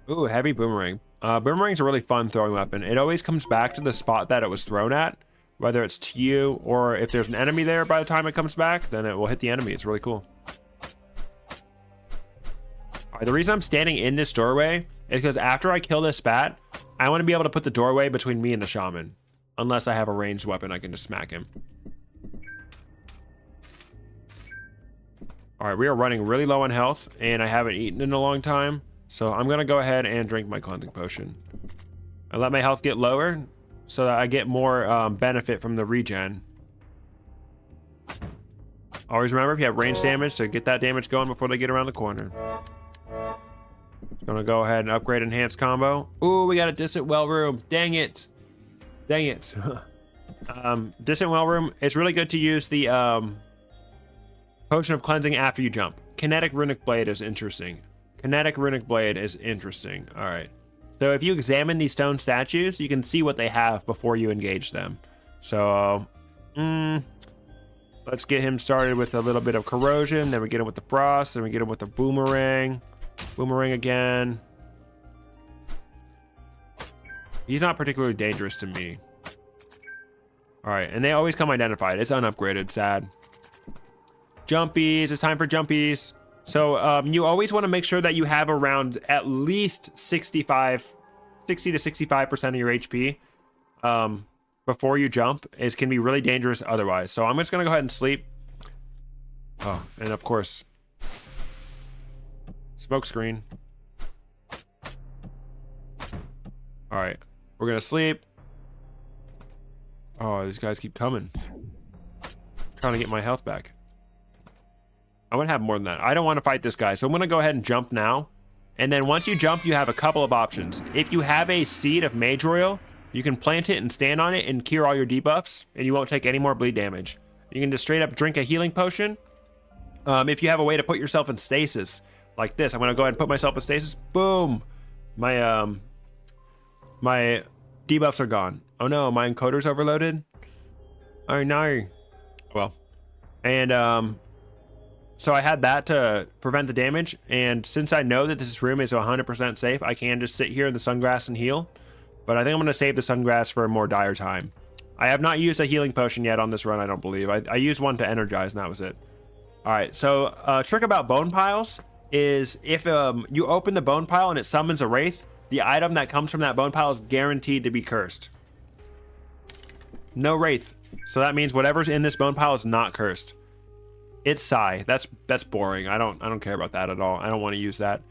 Ooh, heavy boomerang. Boomerang's a really fun throwing weapon. It always comes back to the spot that it was thrown at, whether it's to you or if there's an enemy there by the time it comes back, then it will hit the enemy. It's really cool. All right, the reason I'm standing in this doorway is because after I kill this spat, I want to be able to put the doorway between me and the shaman. Unless I have a ranged weapon, I can just smack him. All right, we are running really low on health, and I haven't eaten in a long time. So I'm going to go ahead and drink my cleansing potion. I let my health get lower so that I get more benefit from the regen. Always remember, if you have range damage, to get that damage going before they get around the corner. Gonna go ahead and upgrade enhanced combo. Ooh, we got a distant well room. Dang it. Dang it. Distant well room. It's really good to use the potion of cleansing after you jump. Kinetic runic blade is interesting. Kinetic runic blade is interesting. All right. So if you examine these stone statues, you can see what they have before you engage them. So let's get him started with a little bit of corrosion. Then we get him with the frost. Then we get him with the boomerang. Boomerang again. He's not particularly dangerous to me. All right, and they always come identified. It's unupgraded. Sad. Jumpies. It's time for jumpies. So you always want to make sure that you have around at least 60 to 65% of your HP before you jump. It can be really dangerous otherwise. So I'm just gonna go ahead and sleep. Oh, and of course, smoke screen. All right, we're gonna sleep. Oh, these guys keep coming. I'm trying to get my health back. I want to have more than that. I don't want to fight this guy, so I'm gonna go ahead and jump now. And then once you jump, you have a couple of options. If you have a seed of mage oil, you can plant it and stand on it and cure all your debuffs, and you won't take any more bleed damage. You can just straight up drink a healing potion. If you have a way to put yourself in stasis, like this, I'm gonna go ahead and put myself in stasis. Boom! My my debuffs are gone. Oh no, my encoder's overloaded. Oh no. Well, and so I had that to prevent the damage, and since I know that this room is 100% safe, I can just sit here in the sungrass and heal. But I think I'm going to save the sungrass for a more dire time. I have not used a healing potion yet on this run, I don't believe. I used one to energize, and that was it. All right, so trick about bone piles is if you open the bone pile and it summons a wraith, the item that comes from that bone pile is guaranteed to be cursed. No wraith. So that means whatever's in this bone pile is not cursed. It's Psi. That's boring. I don't care about that at all. I don't want to use that.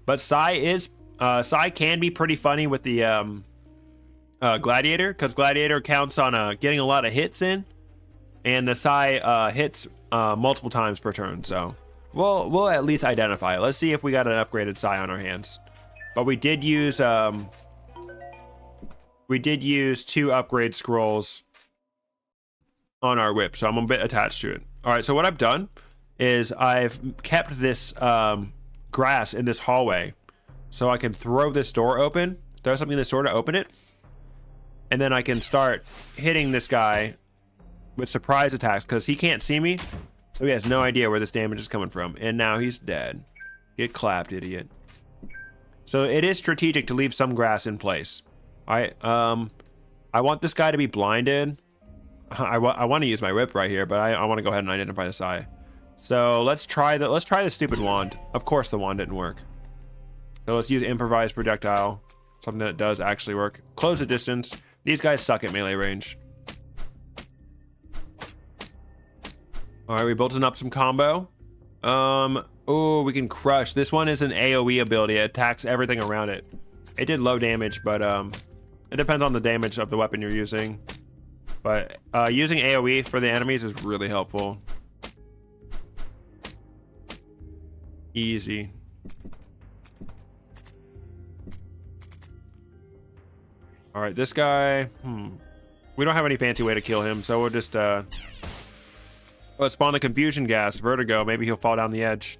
But Psi is Sai can be pretty funny with the Gladiator, because Gladiator counts on getting a lot of hits in, and the Sai hits multiple times per turn. So we'll at least identify it. Let's see if we got an upgraded Sai on our hands. But we did use 2 upgrade scrolls on our whip, so I'm a bit attached to it. All right, so what I've done is I've kept this grass in this hallway, so I can throw this door open, throw something in this door to open it, and then I can start hitting this guy with surprise attacks, because he can't see me, so he has no idea where this damage is coming from. And now he's dead. Get clapped, idiot. So it is strategic to leave some grass in place. I want this guy to be blinded. I want to use my whip right here, but I want to go ahead and identify the Sai. So let's try the stupid wand. Of course the wand didn't work. So let's use improvised projectile, something that does actually work. Close the distance. These guys suck at melee range. All right, we built up some combo. Oh, we can crush. This one is an AoE ability. It attacks everything around it. It did low damage, but it depends on the damage of the weapon you're using. But using AoE for the enemies is really helpful. Easy. All right, this guy, we don't have any fancy way to kill him, so we'll just let's spawn the confusion gas, vertigo. Maybe he'll fall down the edge.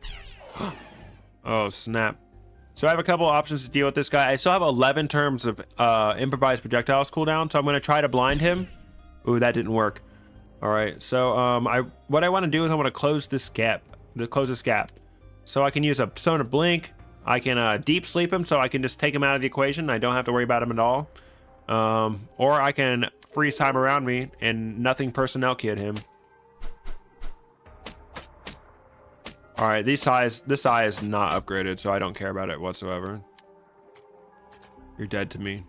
Oh snap. So I have a couple options to deal with this guy. I still have 11 terms of improvised projectiles cooldown, so I'm going to try to blind him. Ooh, that didn't work. All right, so what I want to do is I want to close this gap, so I can use a Sonar Blink. I can deep sleep him, so I can just take him out of the equation. I don't have to worry about him at all. Or I can freeze time around me and nothing personnel kid him. All right, this Sai is not upgraded, so I don't care about it whatsoever. You're dead to me.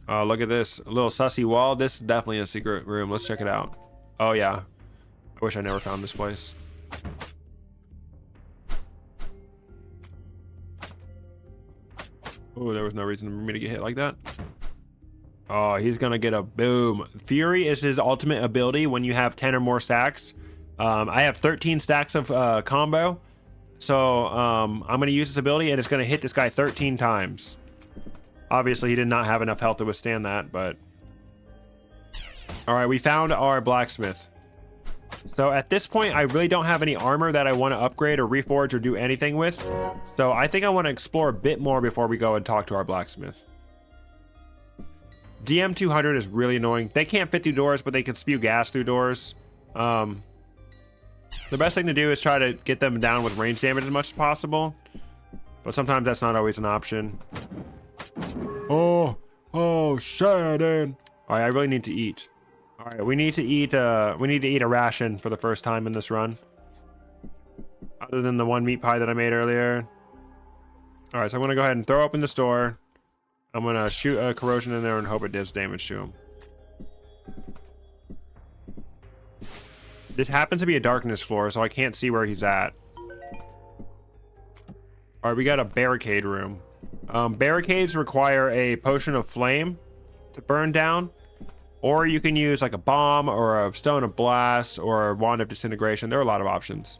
Oh, look at this, a little sussy wall. This is definitely a secret room. Let's check it out. Oh yeah, I wish I never found this place. Oh, there was no reason for me to get hit like that. Oh, he's gonna get a boom. Fury is his ultimate ability when you have 10 or more stacks. I have 13 stacks of combo, so I'm gonna use this ability and it's gonna hit this guy 13 times. Obviously he did not have enough health to withstand that, but all right, we found our blacksmith. So at this point I really don't have any armor that I want to upgrade or reforge or do anything with, so I think I want to explore a bit more before we go and talk to our blacksmith. DM200 is really annoying. They can't fit through doors, but they can spew gas through doors. The best thing to do is try to get them down with range damage as much as possible, but sometimes that's not always an option. Oh, Shannon. All right, I really need to eat. All right, we need to eat a ration for the first time in this run, other than the one meat pie that I made earlier. All right, so I'm gonna go ahead and throw open this door. I'm gonna shoot a corrosion in there and hope it does damage to him. This happens to be a darkness floor, so I can't see where he's at. All right, we got a barricade room. Barricades require a potion of flame to burn down, or you can use like a bomb or a stone of blast or a wand of disintegration. There are a lot of options.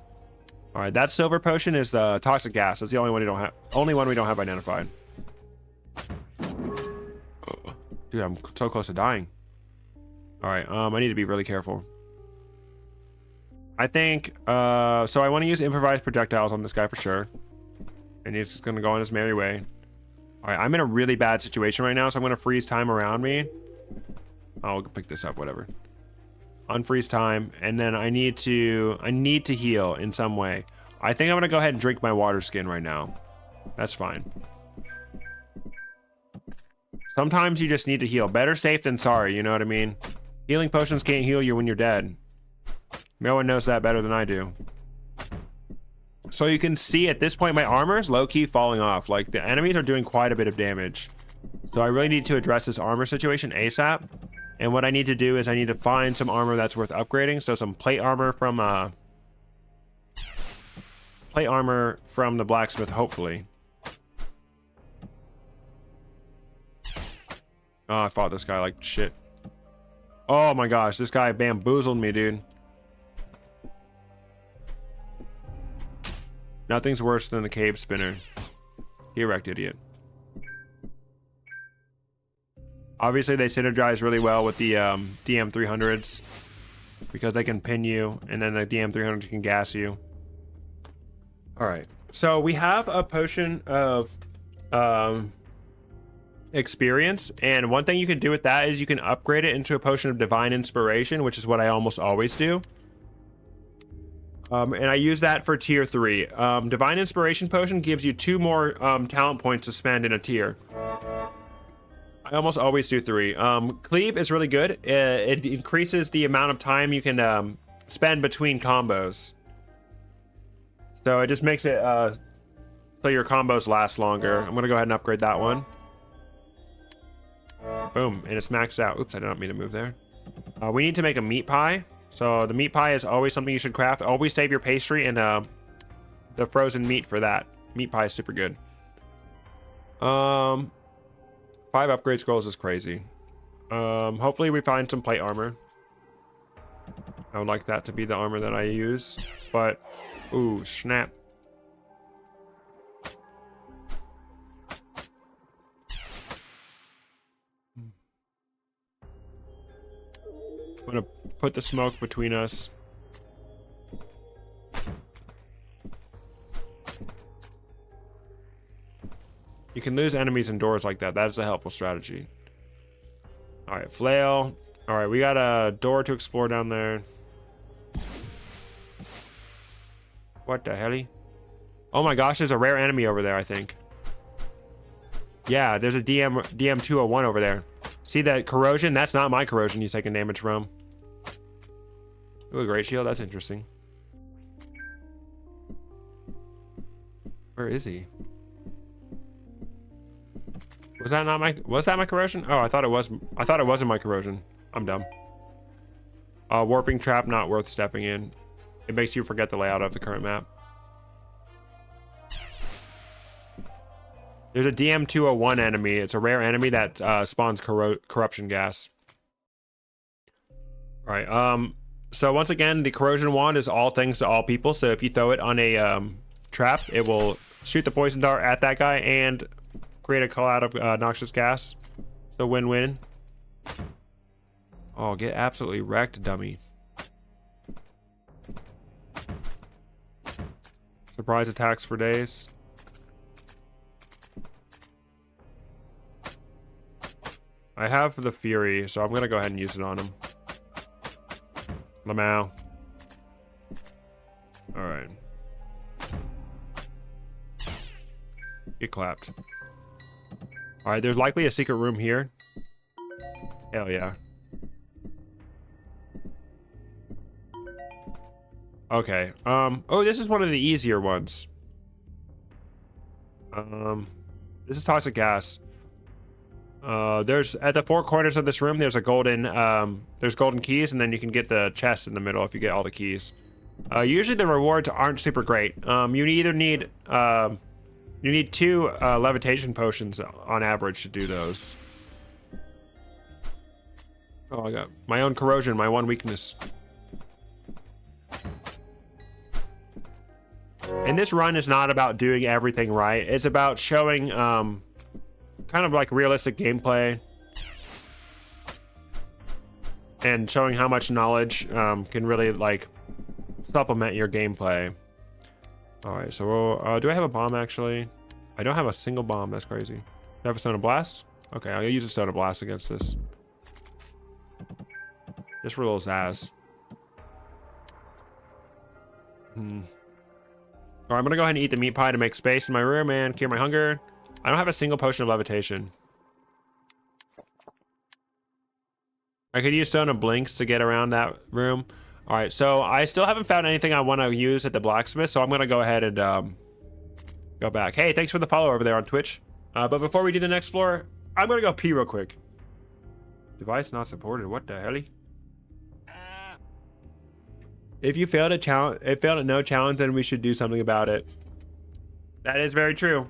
All right, that silver potion is the toxic gas. That's the only one we don't have identified. Dude, I'm so close to dying. All right, I need to be really careful. I think, so I want to use improvised projectiles on this guy for sure. And he's just going to go on his merry way. All right, I'm in a really bad situation right now, so I'm going to freeze time around me. I'll pick this up, whatever. Unfreeze time, and then I need to heal in some way. I think I'm going to go ahead and drink my water skin right now. That's fine. Sometimes you just need to heal. Better safe than sorry, you know what I mean? Healing potions can't heal you when you're dead. No one knows that better than I do. So you can see at this point my armor is low-key falling off. Like, the enemies are doing quite a bit of damage. So I really need to address this armor situation ASAP. And what I need to do is I need to find some armor that's worth upgrading. So some plate armor from plate armor from the blacksmith, hopefully. Oh, I fought this guy like shit. Oh my gosh, this guy bamboozled me, dude. Nothing's worse than the cave spinner. He wrecked, idiot. Obviously, they synergize really well with the DM300s because they can pin you, and then the DM300 can gas you. All right, so we have a potion of experience, and one thing you can do with that is you can upgrade it into a potion of divine inspiration, which is what I almost always do. And I use that for tier 3. Divine inspiration potion gives you 2 more talent points to spend in a tier. I almost always do 3. Cleave is really good. It increases the amount of time you can spend between combos. So it just makes it so your combos last longer. I'm gonna go ahead and upgrade that one. Boom, and it's maxed out. Oops, I did not mean to move there. We need to make a meat pie. So the meat pie is always something you should craft. Always save your pastry and the frozen meat for that. Meat pie is super good. 5 upgrade scrolls is crazy. Hopefully we find some plate armor. I would like that to be the armor that I use. But, ooh, snap. I'm gonna put the smoke between us. You can lose enemies in doors like that. That is a helpful strategy. All right, flail. All right, we got a door to explore down there. What the hell? Oh my gosh, there's a rare enemy over there, I think. Yeah, there's a DM201 over there. See that corrosion? That's not my corrosion he's taking damage from. Ooh, a great shield. That's interesting. Where is he? Was that not my? Was that my corrosion? Oh, I thought it was. I thought it wasn't my corrosion. I'm dumb. Warping trap not worth stepping in. It makes you forget the layout of the current map. There's a DM201 enemy. It's a rare enemy that spawns corruption gas. All right. So once again, the corrosion wand is all things to all people. So if you throw it on a trap, it will shoot the poison dart at that guy and create a cloud of noxious gas. So win-win. Oh, get absolutely wrecked, dummy. Surprise attacks for days. I have the Fury, so I'm going to go ahead and use it on him. Lamau. Alright. Get clapped. Alright, there's likely a secret room here. Hell yeah. Okay. Oh, this is one of the easier ones. This is toxic gas. There's at the 4 corners of this room, there's a golden, there's golden keys, and then you can get the chest in the middle if you get all the keys. Usually the rewards aren't super great. You either need, you need 2 levitation potions on average to do those. Oh, I got my own corrosion, my one weakness. And this run is not about doing everything right. It's about showing, kind of like realistic gameplay and showing how much knowledge can really like supplement your gameplay. All right, so do I have a bomb actually? I don't have a single bomb. That's crazy. Do I have a Stone of Blast? Okay, I'll use a Stone of Blast against this. Just for a little zazz. All right, I'm gonna go ahead and eat the meat pie to make space in my room and cure my hunger. I don't have a single potion of levitation. I could use Stone of Blinks to get around that room. All right, so I still haven't found anything I want to use at the blacksmith, so I'm gonna go ahead and go back. Hey, thanks for the follow over there on Twitch. But before we do the next floor, I'm gonna go pee real quick. Device not supported. What the hell? If you failed at no challenge, then we should do something about it. That is very true.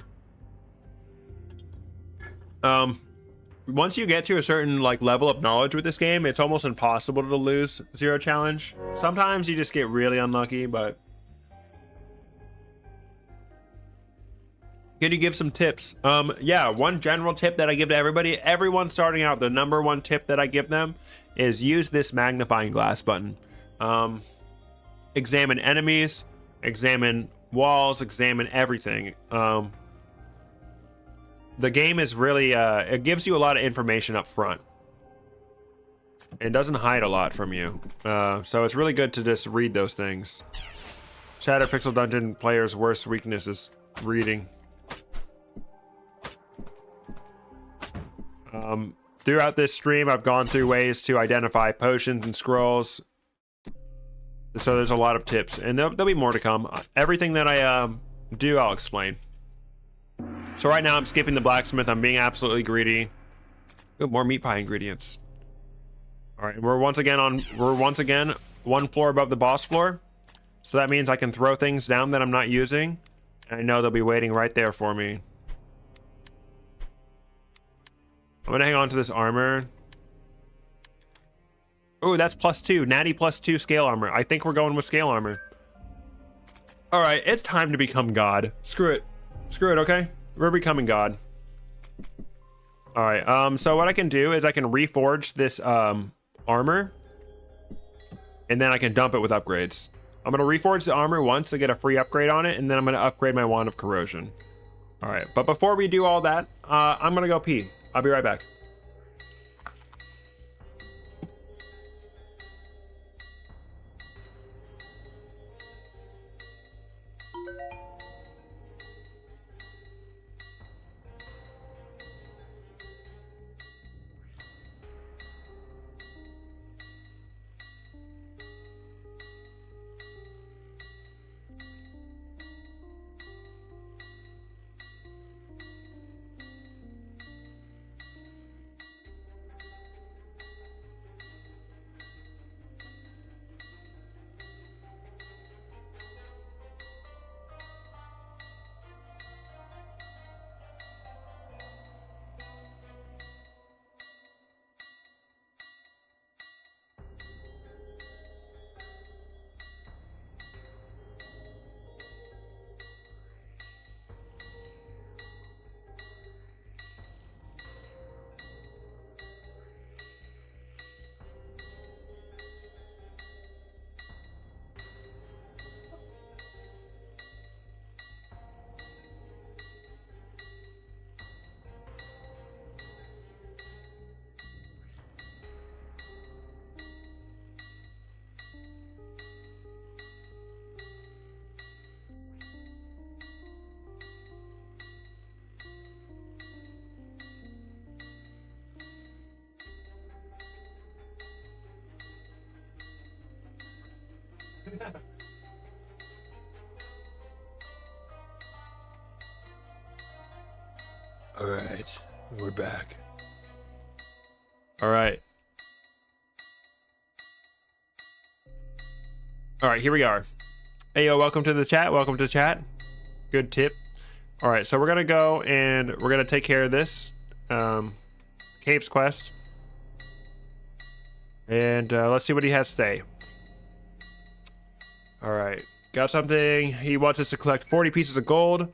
Once you get to a certain like level of knowledge with this game, it's almost impossible to lose zero challenge. Sometimes you just get really unlucky, but can you give some tips? Yeah, one general tip that I give to everyone starting out, the number one tip that I give them is use this magnifying glass button. Examine enemies, examine walls, examine everything. The game is really, it gives you a lot of information up front. It doesn't hide a lot from you. So it's really good to just read those things. Shattered Pixel Dungeon players' worst weakness is reading. Throughout this stream, I've gone through ways to identify potions and scrolls. So there's a lot of tips, and there'll be more to come. Everything that I do, I'll explain. So right now I'm skipping the blacksmith. I'm being absolutely greedy. Ooh, more meat pie ingredients. All right, we're once again one floor above the boss floor. So that means I can throw things down that I'm not using. And I know they'll be waiting right there for me. I'm gonna hang on to this armor. Oh, that's +2. Natty +2 scale armor. I think we're going with scale armor. All right, it's time to become God. Screw it. Screw it, okay? We're becoming God. All right, so what I can do is I can reforge this armor, and then I can dump it with upgrades. I'm gonna reforge the armor once to get a free upgrade on it, and then I'm gonna upgrade my Wand of Corrosion. All right, but before we do all that, I'm gonna go pee. I'll be right back. All right, we're back. All right. All right, here we are. Hey, yo, welcome to the chat. Welcome to the chat. Good tip. All right, so we're going to go and we're going to take care of this Caves quest. And let's see what he has to say. All right, got something. He wants us to collect 40 pieces of gold.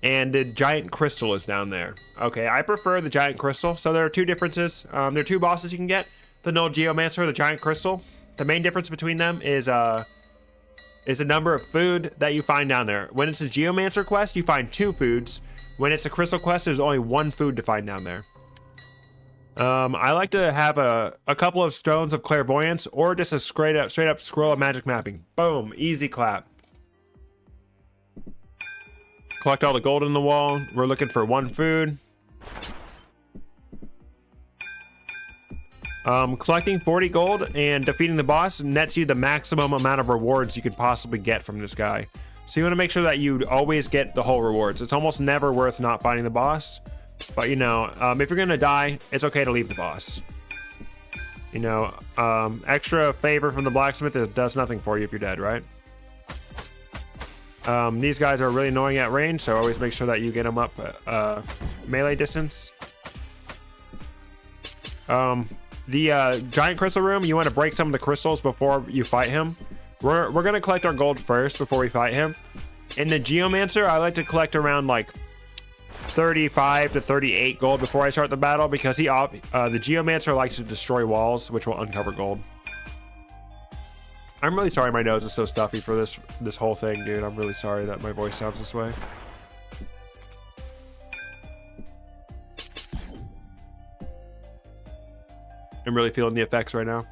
And the giant crystal is down there. Okay, I prefer the giant crystal. So there are two differences. There are two bosses you can get. The Null Geomancer, the giant crystal. The main difference between them is the number of food that you find down there. When it's a Geomancer quest, you find 2 foods. When it's a crystal quest, there's only 1 food to find down there. I like to have a couple of stones of clairvoyance or just a straight up scroll of magic mapping. Boom, easy clap. Collect all the gold in the wall. We're looking for 1 food. Collecting 40 gold and defeating the boss nets you the maximum amount of rewards you could possibly get from this guy. So you want to make sure that you always get the whole rewards. It's almost never worth not fighting the boss. But you know, if you're gonna die, it's okay to leave the boss. You know, extra favor from the blacksmith that does nothing for you if you're dead, right? These guys are really annoying at range, so always make sure that you get them up melee distance. The giant crystal room, you want to break some of the crystals before you fight him. We're gonna collect our gold first before we fight him. In the Geomancer, I like to collect around like 35 to 38 gold before I start the battle, because the Geomancer likes to destroy walls, which will uncover gold. I'm really sorry my nose is so stuffy for this whole thing, dude. I'm really sorry that my voice sounds this way. I'm really feeling the effects right now.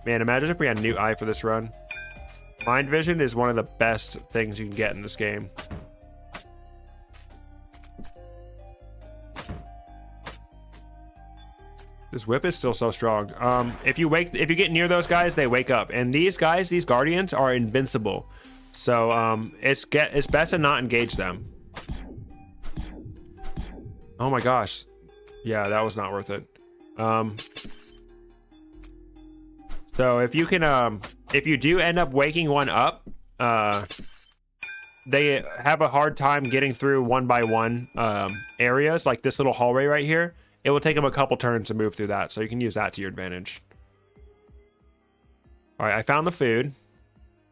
Man, imagine if we had a new eye for this run. Mind Vision is one of the best things you can get in this game. This whip is still so strong. If you get near those guys, they wake up. And these guys, these guardians, are invincible. So it's best to not engage them. Oh my gosh. Yeah, that was not worth it. So if you can, if you do end up waking one up, they have a hard time getting through one by one areas, like this little hallway right here. It will take them a couple turns to move through that, so you can use that to your advantage. All right, I found the food,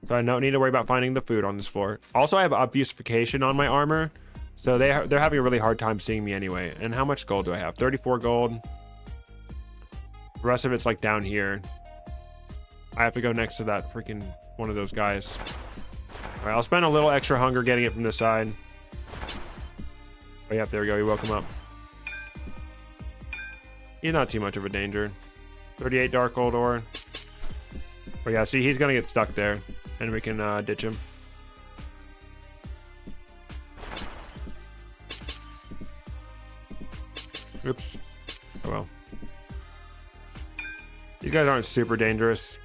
so I don't need to worry about finding the food on this floor. Also, I have obfuscation on my armor, so they're having a really hard time seeing me anyway. And how much gold do I have? 34 gold. The rest of it's like down here. I have to go next to that freaking one of those guys. All right, I'll spend a little extra hunger getting it from this side. Oh yeah, there we go. You woke him up. He's not too much of a danger. 38 dark gold ore. Oh yeah, see, he's gonna get stuck there, and we can ditch him. Oops. Oh well. These guys aren't super dangerous.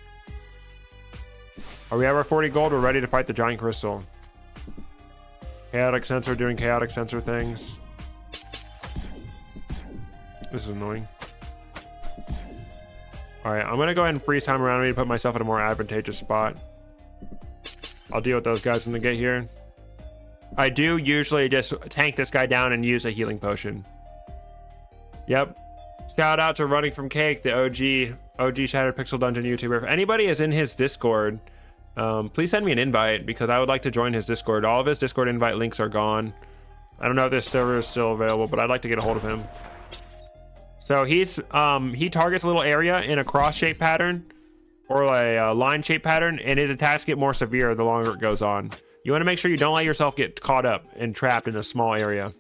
We have our 40 gold. We're ready to fight the giant crystal. Chaotic sensor doing chaotic sensor things. This is annoying. Alright, I'm gonna go ahead and freeze time around me to put myself in a more advantageous spot. I'll deal with those guys when they get here. I do usually just tank this guy down and use a healing potion. Yep. Shout out to Running from Cake, the OG Shattered Pixel Dungeon YouTuber. If anybody is in his Discord, please send me an invite, because I would like to join his Discord. All of his Discord invite links are gone. I don't know if this server is still available, but I'd like to get a hold of him. So he targets a little area in a cross-shaped pattern or a line-shaped pattern, and his attacks get more severe the longer it goes on. You want to make sure you don't let yourself get caught up and trapped in a small area.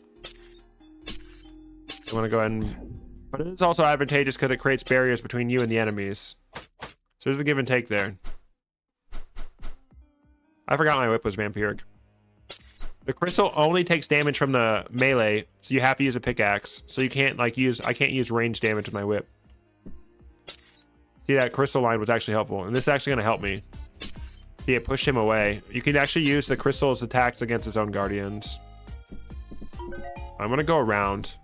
So I want to go ahead and... But it's also advantageous because it creates barriers between you and the enemies. So there's the give and take there. I forgot my whip was vampiric. The crystal only takes damage from the melee, so you have to use a pickaxe. So you can't like I can't use range damage with my whip. See, that crystal line was actually helpful, and this is actually going to help me. See, it pushed him away. You can actually use the crystal's attacks against his own guardians. I'm going to go around.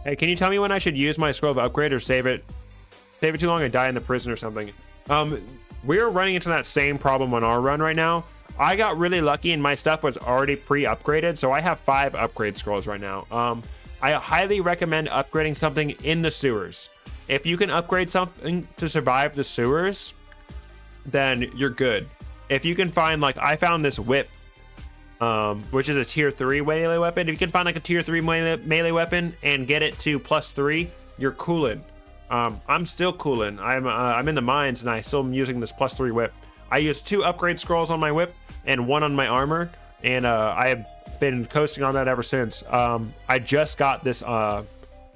Hey, can you tell me when I should use my scroll of upgrade or save it? Save it too long and die in the prison or something. We're running into that same problem on our run right now. I got really lucky and my stuff was already pre-upgraded, so I have 5 upgrade scrolls right now. I highly recommend upgrading something in the sewers. If you can upgrade something to survive the sewers, then you're good. If you can find, like, I found this whip, which is a tier 3 melee weapon. If you can find like a tier 3 melee weapon and get it to +3, you're coolin'. I'm still coolin'. I'm in the mines and I still am using this +3 whip. I use 2 upgrade scrolls on my whip and 1 on my armor, and I have been coasting on that ever since. I just got this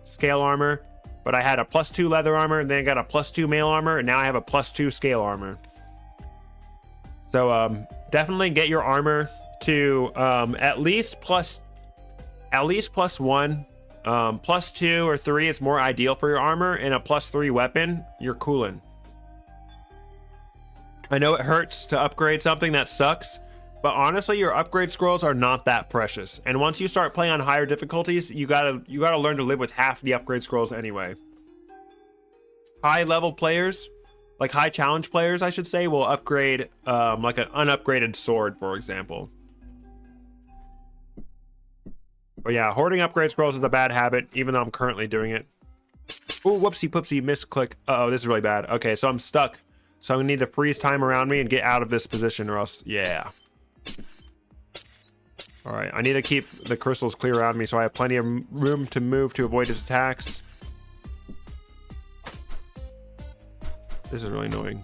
scale armor, but I had a +2 leather armor, and then I got a +2 mail armor, and now I have a +2 scale armor. So definitely get your armor to at least +1. +2 or 3 is more ideal for your armor, and a +3 weapon, you're coolin'. I know it hurts to upgrade something that sucks, but honestly, your upgrade scrolls are not that precious. And once you start playing on higher difficulties, you gotta learn to live with half the upgrade scrolls anyway. High level players, like high challenge players, I should say, will upgrade like an unupgraded sword, for example. But yeah, hoarding upgrade scrolls is a bad habit, even though I'm currently doing it. Oh, whoopsie poopsie, misclick. Uh-oh, this is really bad. Okay, so I'm stuck. So I'm gonna need to freeze time around me and get out of this position, or else, yeah. All right, I need to keep the crystals clear around me so I have plenty of room to move to avoid his attacks. This is really annoying.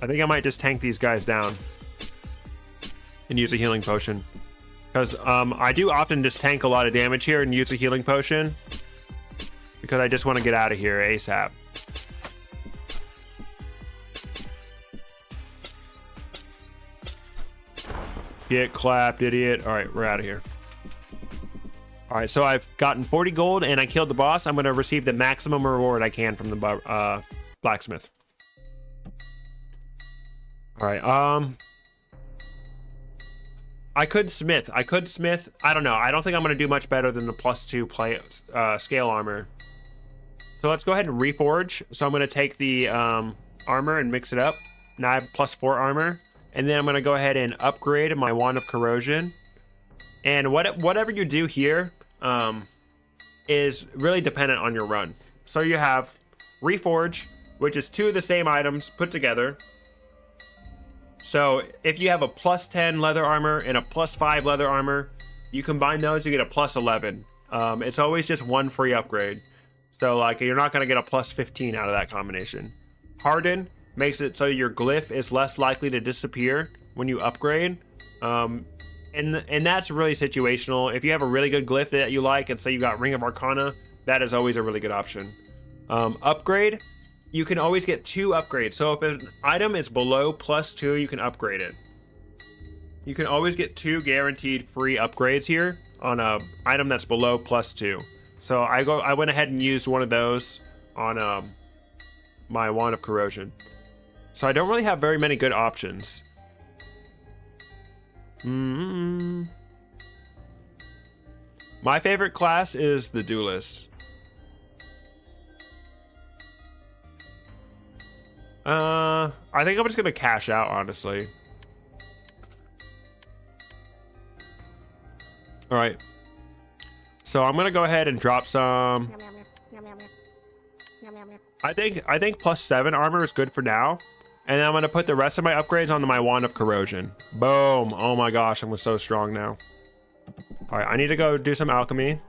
I think I might just tank these guys down and use a healing potion. Because I do often just tank a lot of damage here and use a healing potion. Because I just want to get out of here ASAP. Get clapped, idiot. Alright, we're out of here. Alright, so I've gotten 40 gold and I killed the boss. I'm going to receive the maximum reward I can from the blacksmith. Alright, I could smith. I don't know. I don't think I'm going to do much better than the +2 scale armor. So let's go ahead and reforge. So I'm going to take the armor and mix it up. Now I have +4 armor. And then I'm going to go ahead and upgrade my Wand of Corrosion. And whatever you do here is really dependent on your run. So you have reforge, which is 2 of the same items put together. So if you have a +10 leather armor and a +5 leather armor, you combine those, you get a +11. It's always just 1 free upgrade. So like you're not going to get a +15 out of that combination. Harden makes it so your glyph is less likely to disappear when you upgrade. And that's really situational. If you have a really good glyph that you like, and say you got Ring of Arcana, that is always a really good option. Upgrade. You can always get 2 upgrades. So if an item is below +2, you can upgrade it. You can always get 2 guaranteed free upgrades here on a item that's below +2. So I went ahead and used one of those on my Wand of Corrosion. So I don't really have very many good options. My favorite class is the Duelist. I think I'm just gonna cash out, honestly. All right. So I'm gonna go ahead and drop some. I think +7 armor is good for now, and then I'm gonna put the rest of my upgrades onto my Wand of Corrosion. Boom! Oh my gosh, I'm so strong now. All right, I need to go do some alchemy.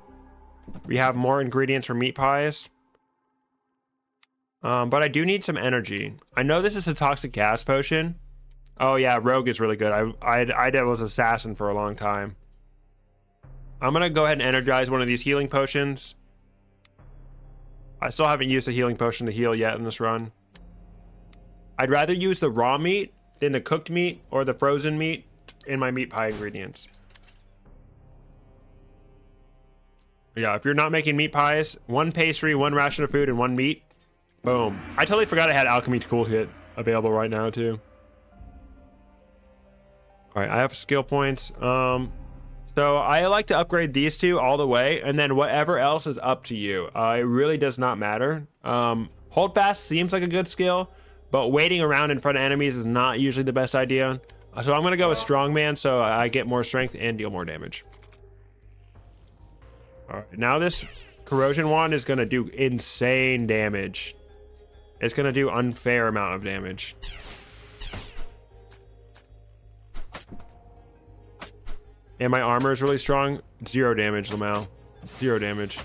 We have more ingredients for meat pies. But I do need some energy. I know this is a toxic gas potion. Oh yeah, Rogue is really good. I was Assassin for a long time. I'm gonna go ahead and energize one of these healing potions. I still haven't used a healing potion to heal yet in this run. I'd rather use the raw meat than the cooked meat or the frozen meat in my meat pie ingredients. Yeah, if you're not making meat pies, 1 pastry, 1 ration of food, and 1 meat. Boom. I totally forgot I had alchemy toolkit available right now too. All right, I have skill points. So I like to upgrade these 2 all the way, and then whatever else is up to you. It really does not matter. Hold fast seems like a good skill, but waiting around in front of enemies is not usually the best idea. So I'm gonna go with strongman so I get more strength and deal more damage. All right, now this corrosion wand is gonna do insane damage. It's gonna do unfair amount of damage. And my armor is really strong. 0 damage, Lamau. 0 damage.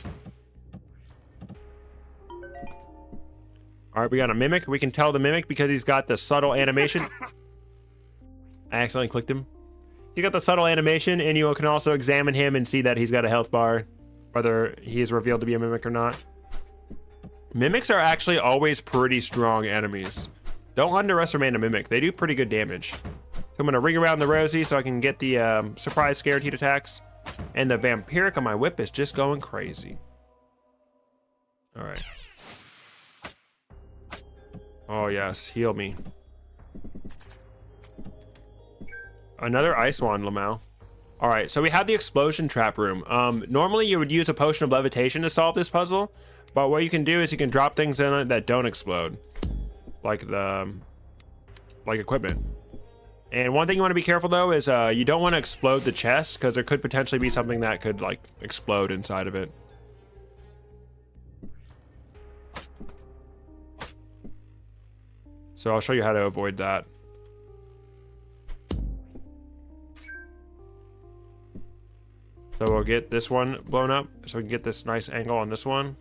All right, we got a mimic. We can tell the mimic because he's got the subtle animation. I accidentally clicked him. He got the subtle animation, and you can also examine him and see that he's got a health bar, whether he is revealed to be a mimic or not. Mimics are actually always pretty strong enemies. Don't underestimate a mimic. They do pretty good damage. So I'm going to ring around the Rosie so I can get the surprise scared heat attacks. And the vampiric on my whip is just going crazy. All right. Oh yes, heal me. Another ice wand, Lamau. All right, so we have the explosion trap room. Normally you would use a potion of levitation to solve this puzzle, but what you can do is you can drop things in it that don't explode, like equipment. And one thing you want to be careful though is you don't want to explode the chest, because there could potentially be something that could like explode inside of it. So I'll show you how to avoid that. So we'll get this one blown up so we can get this nice angle on this one.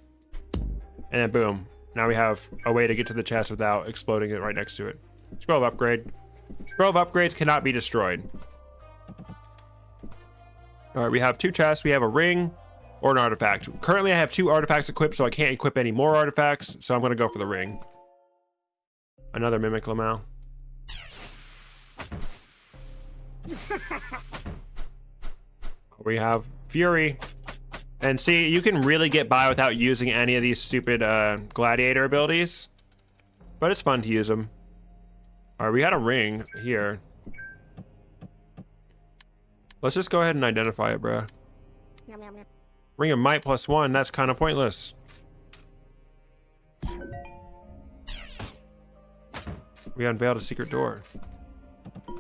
And then boom. Now we have a way to get to the chest without exploding it right next to it. Scroll of upgrade. Scroll of upgrades cannot be destroyed. All right, we have 2 chests. We have a ring or an artifact. Currently I have 2 artifacts equipped, so I can't equip any more artifacts. So I'm gonna go for the ring. Another Mimic Lamau. We have Fury. And see, you can really get by without using any of these stupid gladiator abilities. But it's fun to use them. All right, we had a ring here. Let's just go ahead and identify it, bruh. Ring of Might +1, that's kind of pointless. We unveiled a secret door.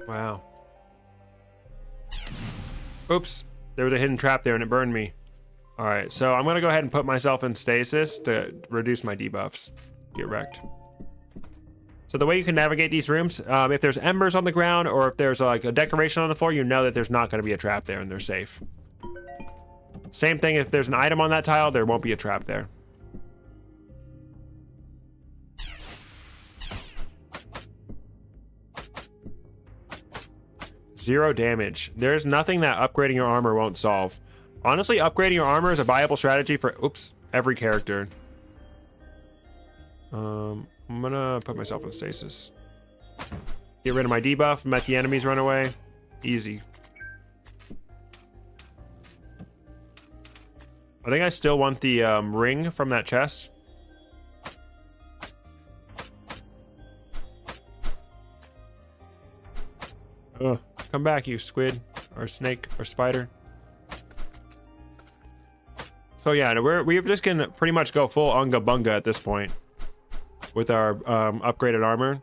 Wow. Oops. There was a hidden trap there and it burned me. All right, so I'm gonna go ahead and put myself in stasis to reduce my debuffs. Get wrecked. So the way you can navigate these rooms, if there's embers on the ground or if there's like a decoration on the floor, you know that there's not gonna be a trap there and they're safe. Same thing, if there's an item on that tile, there won't be a trap there. Zero damage. There's nothing that upgrading your armor won't solve. Honestly, upgrading your armor is a viable strategy for every character. I'm gonna put myself in stasis. Get rid of my debuff, let the enemies run away. Easy. I think I still want the ring from that chest. Ugh. Come back, you squid, or snake, or spider. So yeah, we're just gonna pretty much go full Unga Bunga at this point with our upgraded armor.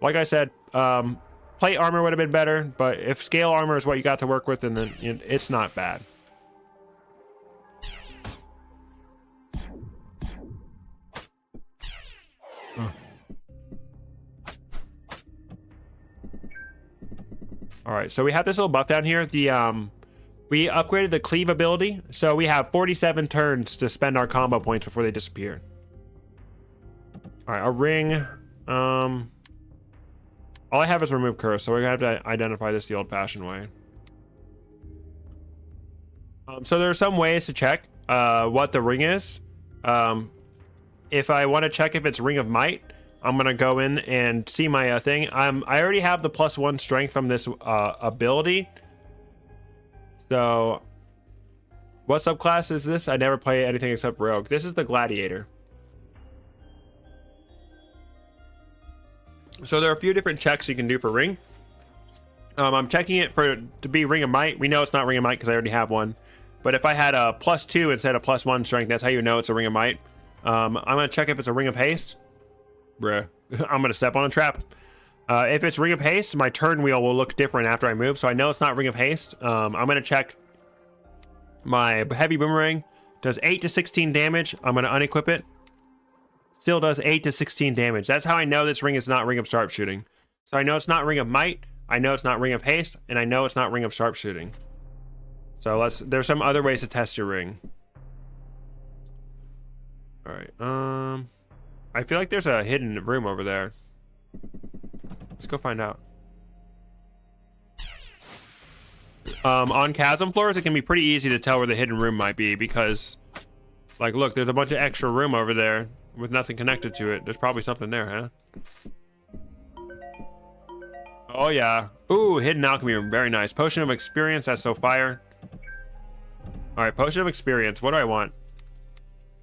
Like I said, plate armor would have been better, but if scale armor is what you got to work with, then it's not bad. All right, so we have this little buff down here. The we upgraded the cleave ability, so we have 47 turns to spend our combo points before they disappear. All right, a ring. All I have is remove curse, so we're gonna have to identify this the old-fashioned way. So there are some ways to check what the ring is. If I want to check if it's Ring of Might, I'm gonna go in and see my thing. I already have the +1 strength from this ability. So, what subclass is this? I never play anything except Rogue. This is the Gladiator. So there are a few different checks you can do for Ring. I'm checking it to be Ring of Might. We know it's not Ring of Might because I already have one. But if I had a +2 instead of +1 strength, that's how you know it's a Ring of Might. I'm gonna check if it's a Ring of Haste. Bruh, I'm gonna step on a trap. If it's Ring of Haste, my turn wheel will look different after I move, so I know it's not Ring of Haste. I'm gonna check my heavy boomerang. Does 8 to 16 damage. I'm gonna unequip it. Still does 8 to 16 damage. That's how I know this ring is not Ring of Sharpshooting. So I know it's not Ring of Might, I know it's not Ring of Haste, and I know it's not Ring of Sharpshooting. So there's some other ways to test your ring. All right, I feel like there's a hidden room over there. Let's go find out. On chasm floors, it can be pretty easy to tell where the hidden room might be because, like, look, there's a bunch of extra room over there with nothing connected to it. There's probably something there, huh? Oh, yeah. Ooh, hidden alchemy room. Very nice. Potion of experience. That's so fire. All right, potion of experience. What do I want?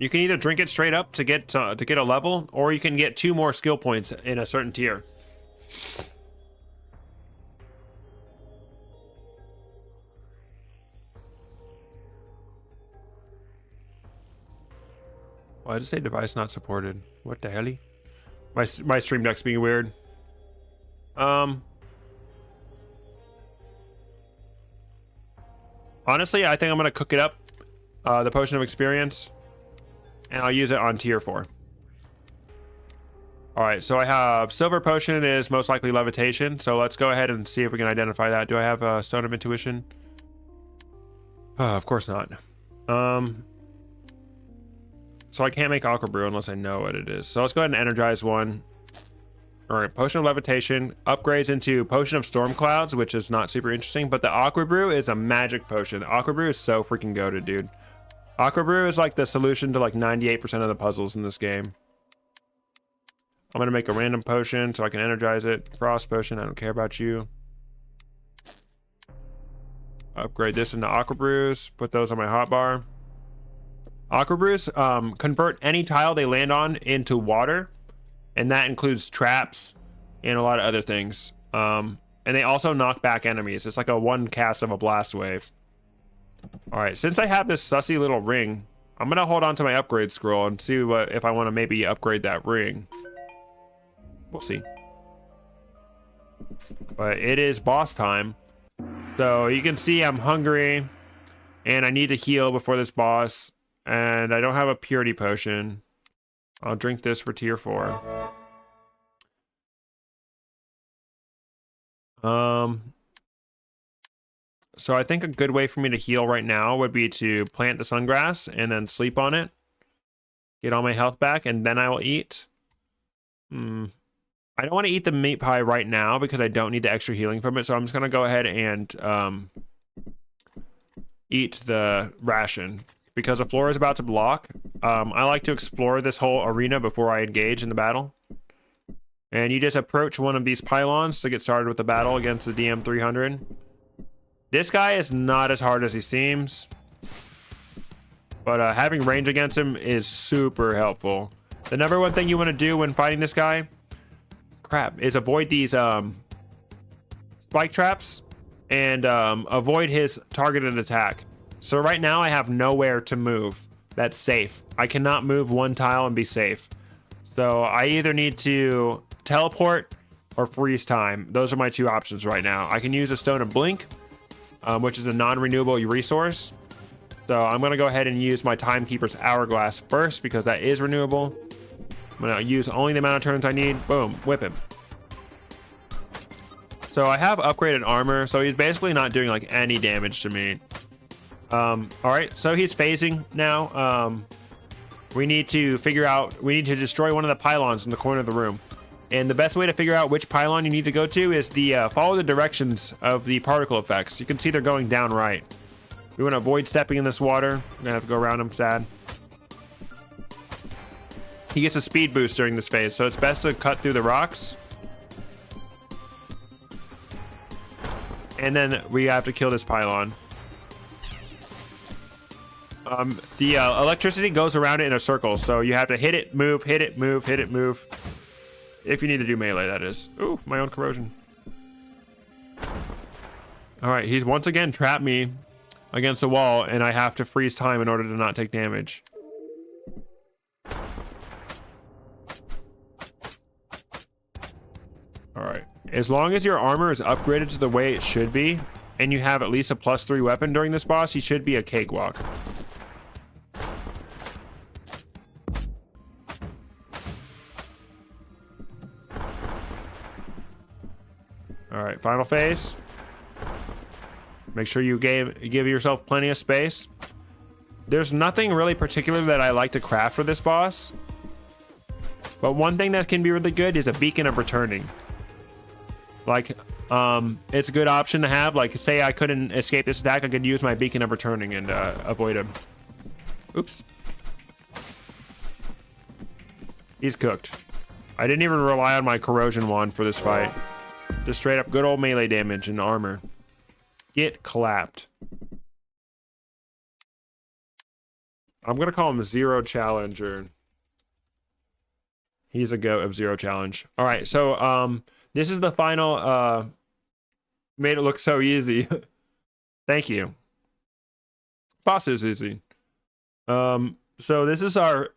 You can either drink it straight up to get a level, or you can get 2 more skill points in a certain tier. Why did it say device not supported? What the hell? My stream deck's being weird. Honestly, I think I'm gonna cook it up, the potion of experience, and I'll use it on tier 4. All right, so I have silver potion is most likely levitation. So let's go ahead and see if we can identify that. Do I have a stone of intuition? Of course not. So I can't make aqua brew unless I know what it is. So let's go ahead and energize one. All right, potion of levitation upgrades into potion of storm clouds, which is not super interesting, but the aqua brew is a magic potion. Aqua brew is so freaking goated, dude. Aqua brew is like the solution to like 98% of the puzzles in this game. I'm gonna make a random potion so I can energize it. Frost potion, I don't care about you. Upgrade this into aqua brews, put those on my hotbar. Aqua brews convert any tile they land on into water, and that includes traps and a lot of other things. And they also knock back enemies. It's like a 1 cast of a blast wave. All right, since I have this sussy little ring, I'm gonna hold on to my upgrade scroll and see if I want to maybe upgrade that ring. We'll see. But it is boss time, so you can see I'm hungry and I need to heal before this boss, and I don't have a purity potion. I'll drink this for tier 4. So I think a good way for me to heal right now would be to plant the sungrass and then sleep on it, get all my health back, and then I will eat. I don't want to eat the meat pie right now because I don't need the extra healing from it, so I'm just gonna go ahead and eat the ration because the floor is about to block. I like to explore this whole arena before I engage in the battle. And you just approach one of these pylons to get started with the battle against the DM300. This guy is not as hard as he seems, but having range against him is super helpful. The number one thing you want to do when fighting this guy, is avoid these spike traps and avoid his targeted attack. So right now I have nowhere to move that's safe. I cannot move 1 tile and be safe. So I either need to teleport or freeze time. Those are my 2 options right now. I can use a stone of blink, which is a non-renewable resource. So I'm gonna go ahead and use my timekeeper's hourglass first because that is renewable. I'm gonna use only the amount of turns I need. Boom, whip him. So I have upgraded armor, so he's basically not doing like any damage to me. All right, so he's phasing now. We need to destroy one of the pylons in the corner of the room. And the best way to figure out which pylon you need to go to is follow the directions of the particle effects. You can see they're going down right. We want to avoid stepping in this water. I'm gonna have to go around him, sad. He gets a speed boost during this phase, so it's best to cut through the rocks. And then we have to kill this pylon. The electricity goes around it in a circle, so you have to hit it, move, hit it, move, hit it, move. If you need to do melee, that is. Ooh, my own corrosion. All right, he's once again trapped me against a wall, and I have to freeze time in order to not take damage. All right, as long as your armor is upgraded to the way it should be, and you have at least a +3 weapon during this boss, he should be a cakewalk. All right, final phase. Make sure you give yourself plenty of space. There's nothing really particular that I like to craft for this boss, but one thing that can be really good is a beacon of returning. Like, it's a good option to have. Like, say I couldn't escape this attack, I could use my beacon of returning and avoid him. Oops. He's cooked. I didn't even rely on my corrosion wand for this fight. Just straight up good old melee damage and armor. Get clapped. I'm gonna call him Zero Challenger. He's a goat of Zero Challenge. All right, so this is the final. Made it look so easy. Thank you. Boss is easy. So this is our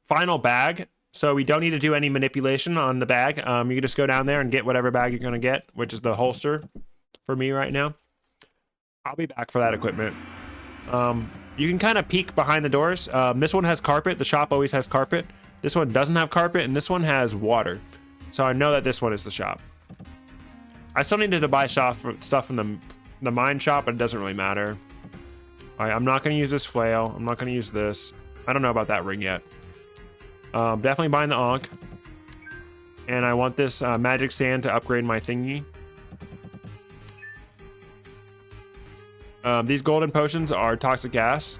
final bag. So we don't need to do any manipulation on the bag. You can just go down there and get whatever bag you're gonna get, which is the holster for me right now. I'll be back for that equipment. You can kind of peek behind the doors. This one has carpet. The shop always has carpet. This one doesn't have carpet, and this one has water. So I know that this one is the shop. I still needed to buy stuff from the mine shop, but it doesn't really matter. All right, I'm not going to use this flail. I'm not going to use this. I don't know about that ring yet. Definitely buying the Ankh. And I want this magic sand to upgrade my thingy. These golden potions are toxic gas.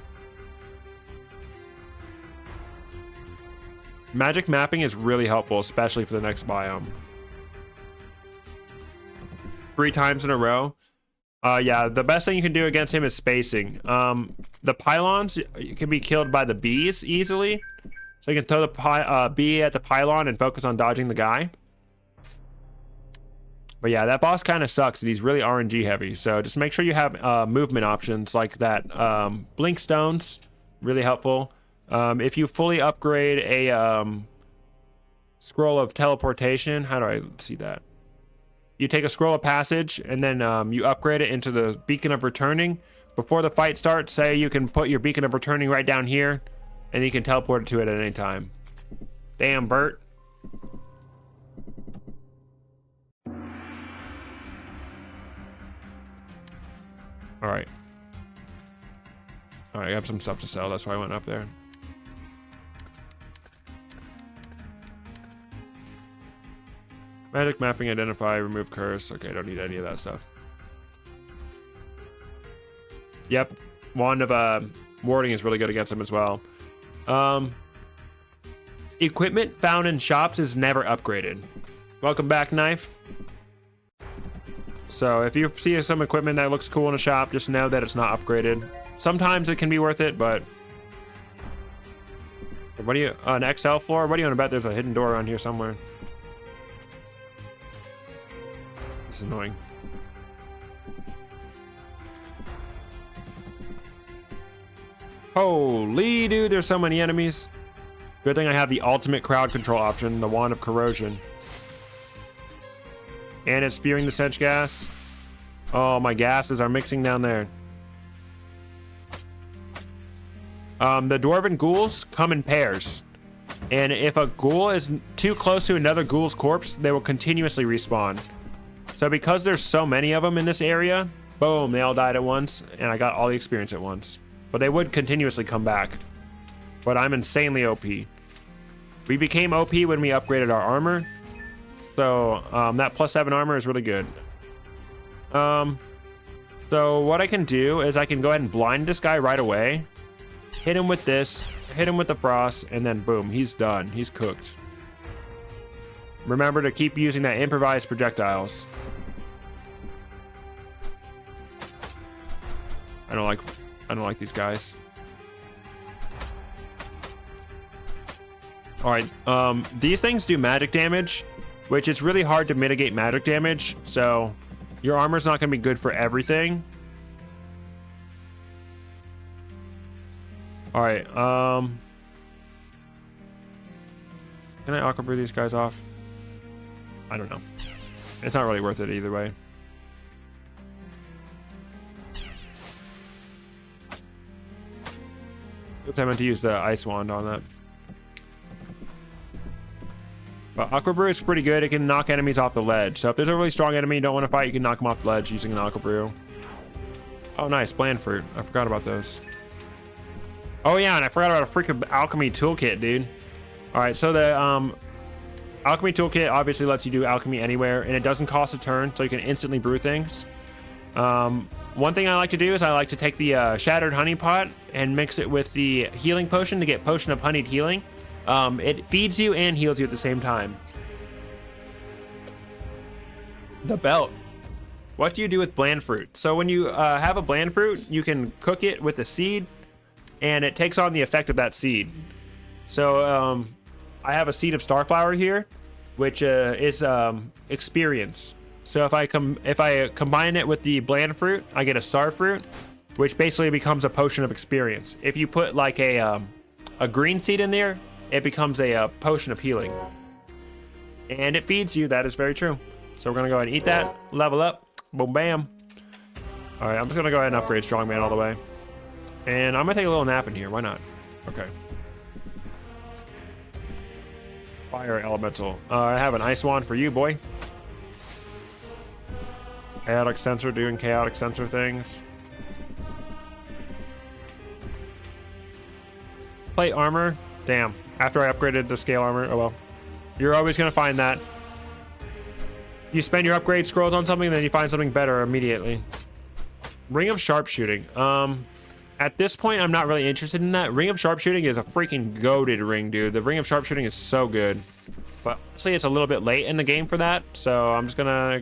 Magic mapping is really helpful, especially for the next biome. 3 times in a row. Yeah, the best thing you can do against him is spacing. The pylons can be killed by the bees easily. So you can throw the bee at the pylon and focus on dodging the guy. But yeah, that boss kind of sucks. He's really RNG heavy. So just make sure you have movement options like that. Blink stones, really helpful. If you fully upgrade a scroll of teleportation, how do I see that? You take a scroll of passage and then you upgrade it into the beacon of returning. Before the fight starts, say you can put your beacon of returning right down here and you can teleport it to it at any time. Damn, Bert. All right. All right, I have some stuff to sell. That's why I went up there. Magic mapping, identify, remove curse. Okay, I don't need any of that stuff. Yep, wand of warding is really good against him as well. Equipment found in shops is never upgraded. Welcome back, Knife. So if you see some equipment that looks cool in a shop, just know that it's not upgraded. Sometimes it can be worth it, but what do you an XL floor? What do you want to bet there's a hidden door around here somewhere? This is annoying. Holy dude, there's so many enemies. Good thing I have the ultimate crowd control option, the Wand of Corrosion. And it's spewing the stench gas. Oh, my gases are mixing down there. The dwarven ghouls come in pairs. And if a ghoul is too close to another ghoul's corpse, they will continuously respawn. So because there's so many of them in this area, boom, they all died at once, and I got all the experience at once. But they would continuously come back. But I'm insanely OP. We became OP when we upgraded our armor. So that +7 armor is really good. So what I can do is I can go ahead and blind this guy right away. Hit him with this, hit him with the frost, and then boom, he's done. He's cooked. Remember to keep using that improvised projectiles. I don't like these guys. All right, these things do magic damage, which is really hard to mitigate magic damage. So your armor's not going to be good for everything. All right, can I aqua brew these guys off? I don't know. It's not really worth it either way. I meant to use the ice wand on that. But Aqua Brew is pretty good. It can knock enemies off the ledge. So if there's a really strong enemy you don't want to fight, you can knock them off the ledge using an Aqua Brew. Oh, nice. Bland fruit. I forgot about those. Oh, yeah, and I forgot about a freaking alchemy toolkit, dude. All right, so the alchemy toolkit obviously lets you do alchemy anywhere, and it doesn't cost a turn, so you can instantly brew things. One thing I like to do is I like to take the Shattered Honey Pot and mix it with the healing potion to get Potion of Honeyed Healing. It feeds you and heals you at the same time. The belt. What do you do with bland fruit? So when you have a bland fruit, you can cook it with a seed, and it takes on the effect of that seed. So I have a seed of Starflower here, which is experience. So if I combine it with the bland fruit, I get a star fruit, which basically becomes a potion of experience. If you put like a green seed in there, it becomes a potion of healing. And it feeds you. That is very true. So we're gonna go ahead and eat that, level up, boom, bam. All right, I'm just gonna go ahead and upgrade Strongman all the way. And I'm gonna take a little nap in here. Why not? Okay. Fire elemental. I have an ice wand for you, boy. Chaotic sensor doing chaotic sensor things. Plate armor. Damn. After I upgraded the scale armor. Oh well. You're always gonna find that. You spend your upgrade scrolls on something, and then you find something better immediately. Ring of Sharpshooting. At this point, I'm not really interested in that. Ring of Sharpshooting is a freaking goated ring, dude. The Ring of Sharpshooting is so good. But honestly, it's a little bit late in the game for that, so I'm just gonna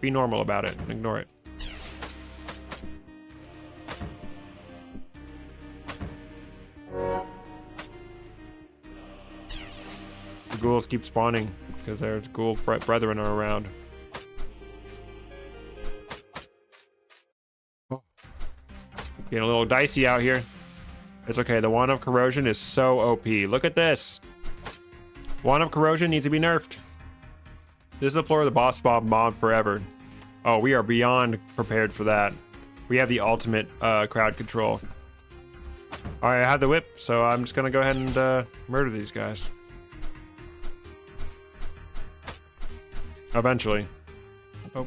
be normal about it and ignore it. The ghouls keep spawning because there's ghoul brethren are around. Getting a little dicey out here. It's okay. The Wand of Corrosion is so OP. Look at this. Wand of Corrosion needs to be nerfed. This is the floor of the boss mob forever. Oh, we are beyond prepared for that. We have the ultimate crowd control. All right, I have the whip, so I'm just gonna go ahead and murder these guys. Eventually. Oh.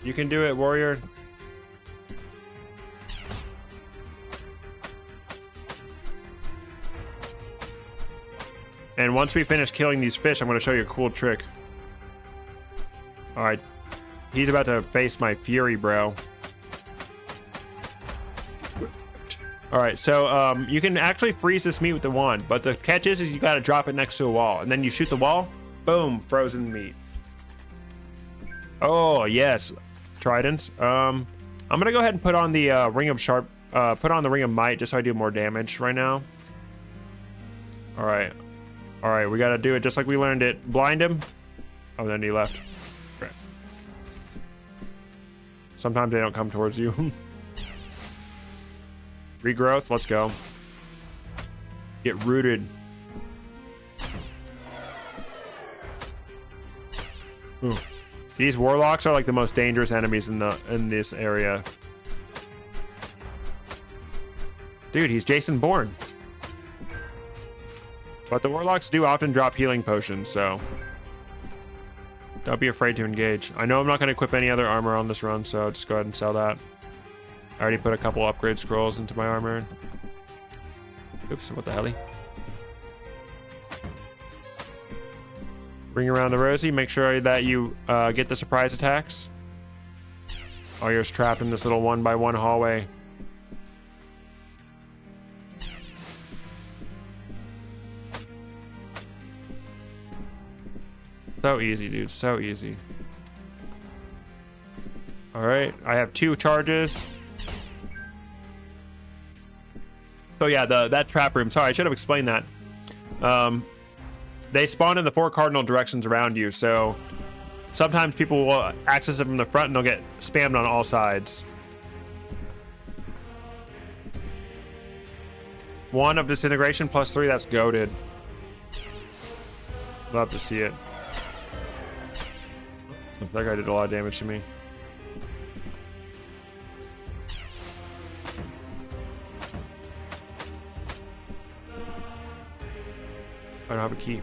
You can do it, warrior. And once we finish killing these fish, I'm going to show you a cool trick. All right. He's about to face my fury, bro. All right, so you can actually freeze this meat with the wand, but the catch is you got to drop it next to a wall, and then you shoot the wall, boom, frozen meat. Oh yes, tridents. I'm gonna go ahead and put on the ring of the ring of might just so I do more damage right now. All right, we got to do it just like we learned it. Blind him. Oh, then he left. Okay. Sometimes they don't come towards you. Regrowth, let's go. Get rooted. Ooh. These warlocks are like the most dangerous enemies in this area. Dude, he's Jason Bourne. But the warlocks do often drop healing potions, so don't be afraid to engage. I know I'm not going to equip any other armor on this run, so just go ahead and sell that. I already put a couple upgrade scrolls into my armor. Oops, what the hell? Bring around the Rosie. Make sure that you get the surprise attacks. Oh, you're trapped in this little 1x1 hallway. So easy, dude. So easy. All right, I have 2 charges. So yeah, that trap room. Sorry, I should have explained that. They spawn in the 4 cardinal directions around you, so sometimes people will access it from the front and they'll get spammed on all sides. One of disintegration +3, that's goated. Love to see it. That guy did a lot of damage to me. I don't have a key.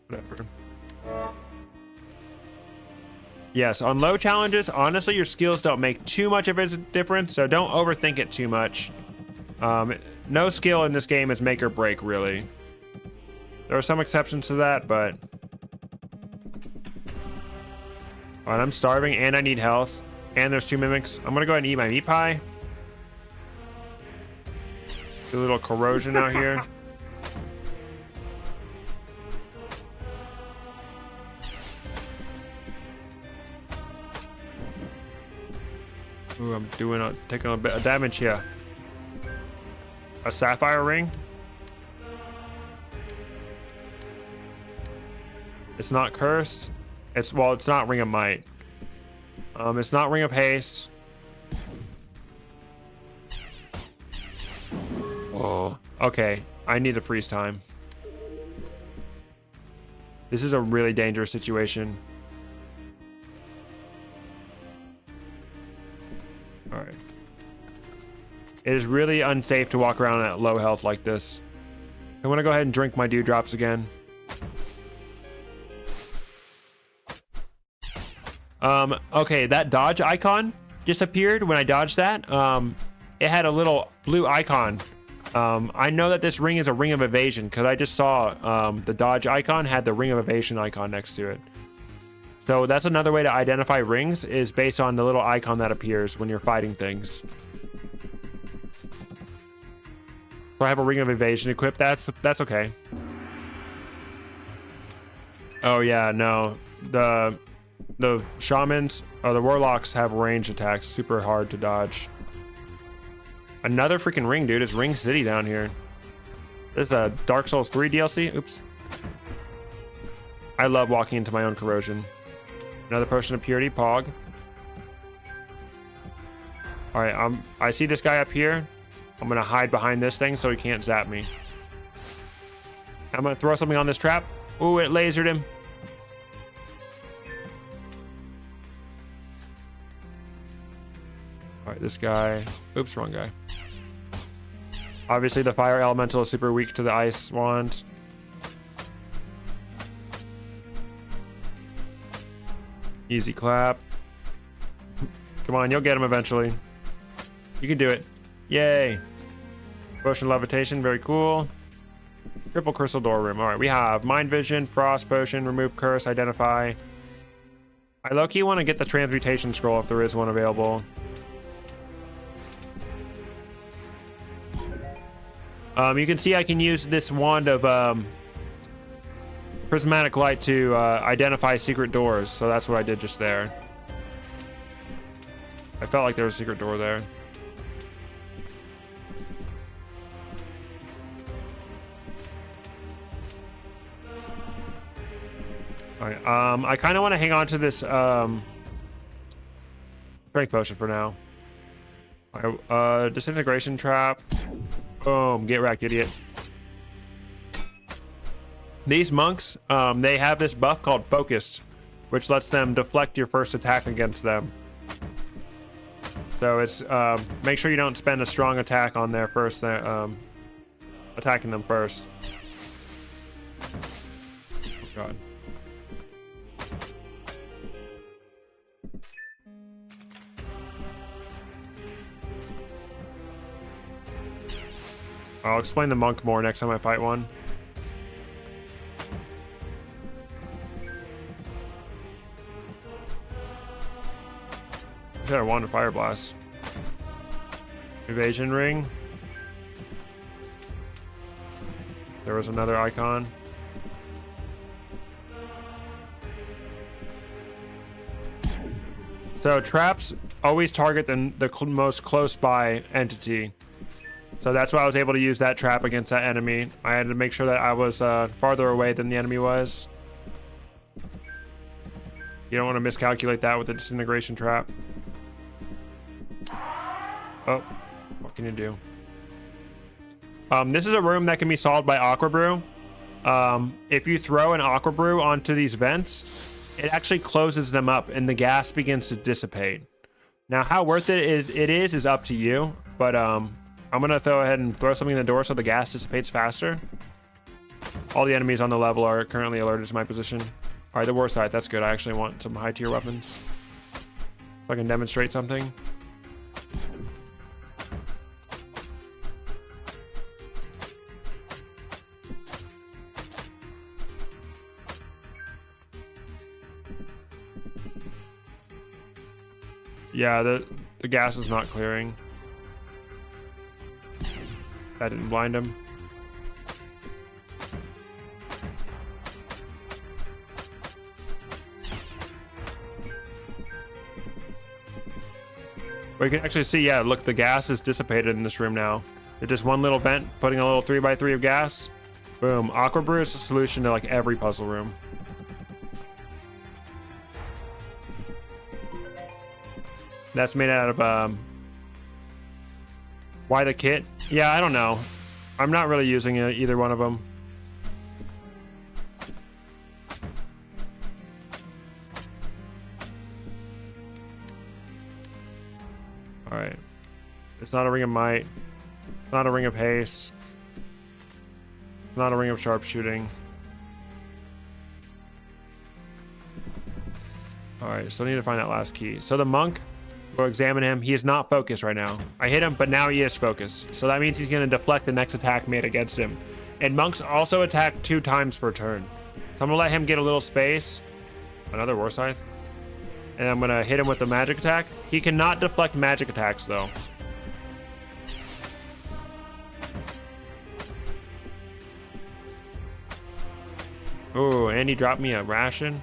Whatever. Yes, on low challenges, honestly, your skills don't make too much of a difference, so don't overthink it too much. No skill in this game is make or break, really. There are some exceptions to that, but All right, I'm starving and I need health. And there's 2 mimics. I'm gonna go ahead and eat my meat pie. Do a little corrosion out here. Ooh, I'm taking a bit of damage here. A sapphire ring. It's not cursed. It's not Ring of Might. It's not Ring of Haste. Oh, okay. I need a freeze time. This is a really dangerous situation. All right. It is really unsafe to walk around at low health like this. I'm gonna go ahead and drink my dewdrops again. Okay, that dodge icon disappeared when I dodged that. It had a little blue icon. I know that this ring is a ring of evasion because I just saw the dodge icon had the ring of evasion icon next to it. So that's another way to identify rings, is based on the little icon that appears when you're fighting things. So I have a ring of evasion equipped. That's okay. Oh yeah, no. The shamans or the warlocks have range attacks, super hard to dodge. Another freaking ring, dude. It's Ring City down here. This is a Dark Souls 3 DLC. Oops. I love walking into my own corrosion. Another potion of purity, Pog. All right, I see this guy up here. I'm gonna hide behind this thing so he can't zap me. I'm gonna throw something on this trap. Ooh, it lasered him. All right, this guy. Oops, wrong guy. Obviously, the fire elemental is super weak to the ice wand. Easy clap. Come on, you'll get him eventually. You can do it. Yay. Potion of levitation, very cool. Triple crystal door room. All right, we have mind vision, frost potion, remove curse, identify. I low-key want to get the transmutation scroll if there is one available. You can see I can use this wand of prismatic light to identify secret doors, so that's what I did just there. I felt like there was a secret door there. All right, I kind of want to hang on to this strength potion for now. All right, disintegration trap. Boom, get wrecked, idiot. These monks, they have this buff called Focused, which lets them deflect your first attack against them. So it's make sure you don't spend a strong attack on their first, attacking them first. Oh God. I'll explain the monk more next time I fight one. I said I wanted Fire Blast. Evasion ring. There was another icon. So traps always target the most close by entity. So that's why I was able to use that trap against that enemy. I had to make sure that I was farther away than the enemy was. You don't want to miscalculate that with the disintegration trap. Oh, what can you do? This is a room that can be solved by Aqua Brew. If you throw an Aqua Brew onto these vents, it actually closes them up and the gas begins to dissipate. Now, how worth it is up to you, but I'm gonna go ahead and throw something in the door so the gas dissipates faster. All the enemies on the level are currently alerted to my position. All right, the war side, that's good. I actually want some high tier weapons. So I can demonstrate something. Yeah, the gas is not clearing. That didn't blind him. But you can actually see, yeah, look, the gas is dissipated in this room now. It's just one little vent, putting a little 3x3 of gas. Boom. Aqua Brew is the solution to like every puzzle room. That's made out of, why the kit? Yeah, I don't know. I'm not really using either one of them. All right. It's not a ring of might. It's not a ring of haste. It's not a ring of sharpshooting. All right, so I need to find that last key. So the monk, we'll examine him. He is not focused right now. I hit him, but now he is focused. So that means he's going to deflect the next attack made against him. And monks also attack 2 times per turn. So I'm going to let him get a little space. Another War Scythe. And I'm going to hit him with the magic attack. He cannot deflect magic attacks, though. Oh, and he dropped me a ration.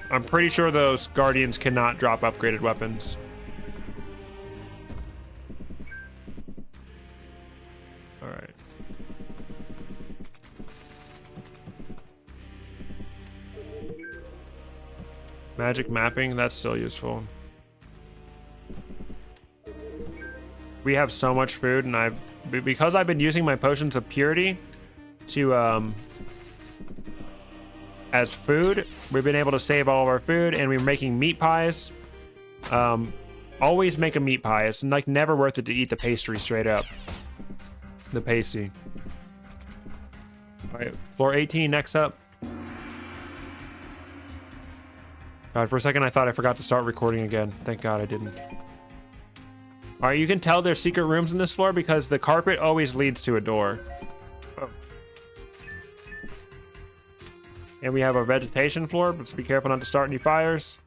I'm pretty sure those guardians cannot drop upgraded weapons. All right. Magic mapping, that's still useful. We have so much food, and because I've been using my potions of purity to as food, we've been able to save all of our food, and we're making meat pies. Always make a meat pie. It's like never worth it to eat the pastry straight up. The pasty. All right, floor 18 next up. God, for a second I thought I forgot to start recording again. Thank God I didn't. All right, you can tell there's secret rooms in this floor because the carpet always leads to a door. Oh. And we have a vegetation floor, but be careful not to start any fires.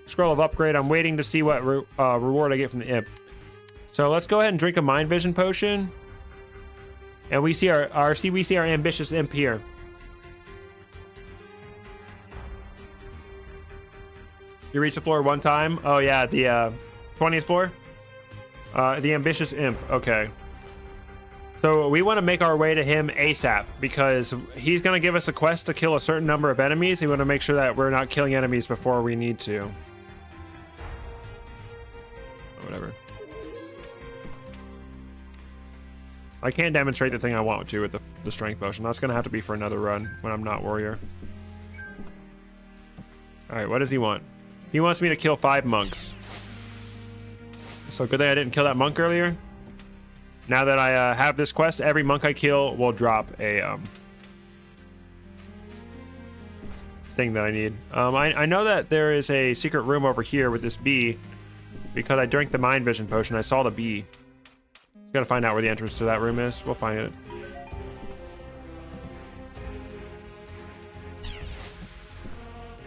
Scroll of upgrade. I'm waiting to see what reward I get from the imp. So let's go ahead and drink a mind vision potion. And we see our ambitious imp here. You reach the floor 1 time. Oh yeah, the 20th floor. The ambitious imp. Okay. So we want to make our way to him ASAP because he's going to give us a quest to kill a certain number of enemies. We want to make sure that we're not killing enemies before we need to. Whatever. I can't demonstrate the thing I want to with the strength potion. That's going to have to be for another run when I'm not warrior. All right, what does he want? He wants me to kill 5 monks. So good thing I didn't kill that monk earlier. Now that I have this quest, every monk I kill will drop a thing that I need. I know that there is a secret room over here with this bee because I drank the mind vision potion. I saw the bee. Just gotta find out where the entrance to that room is. We'll find it.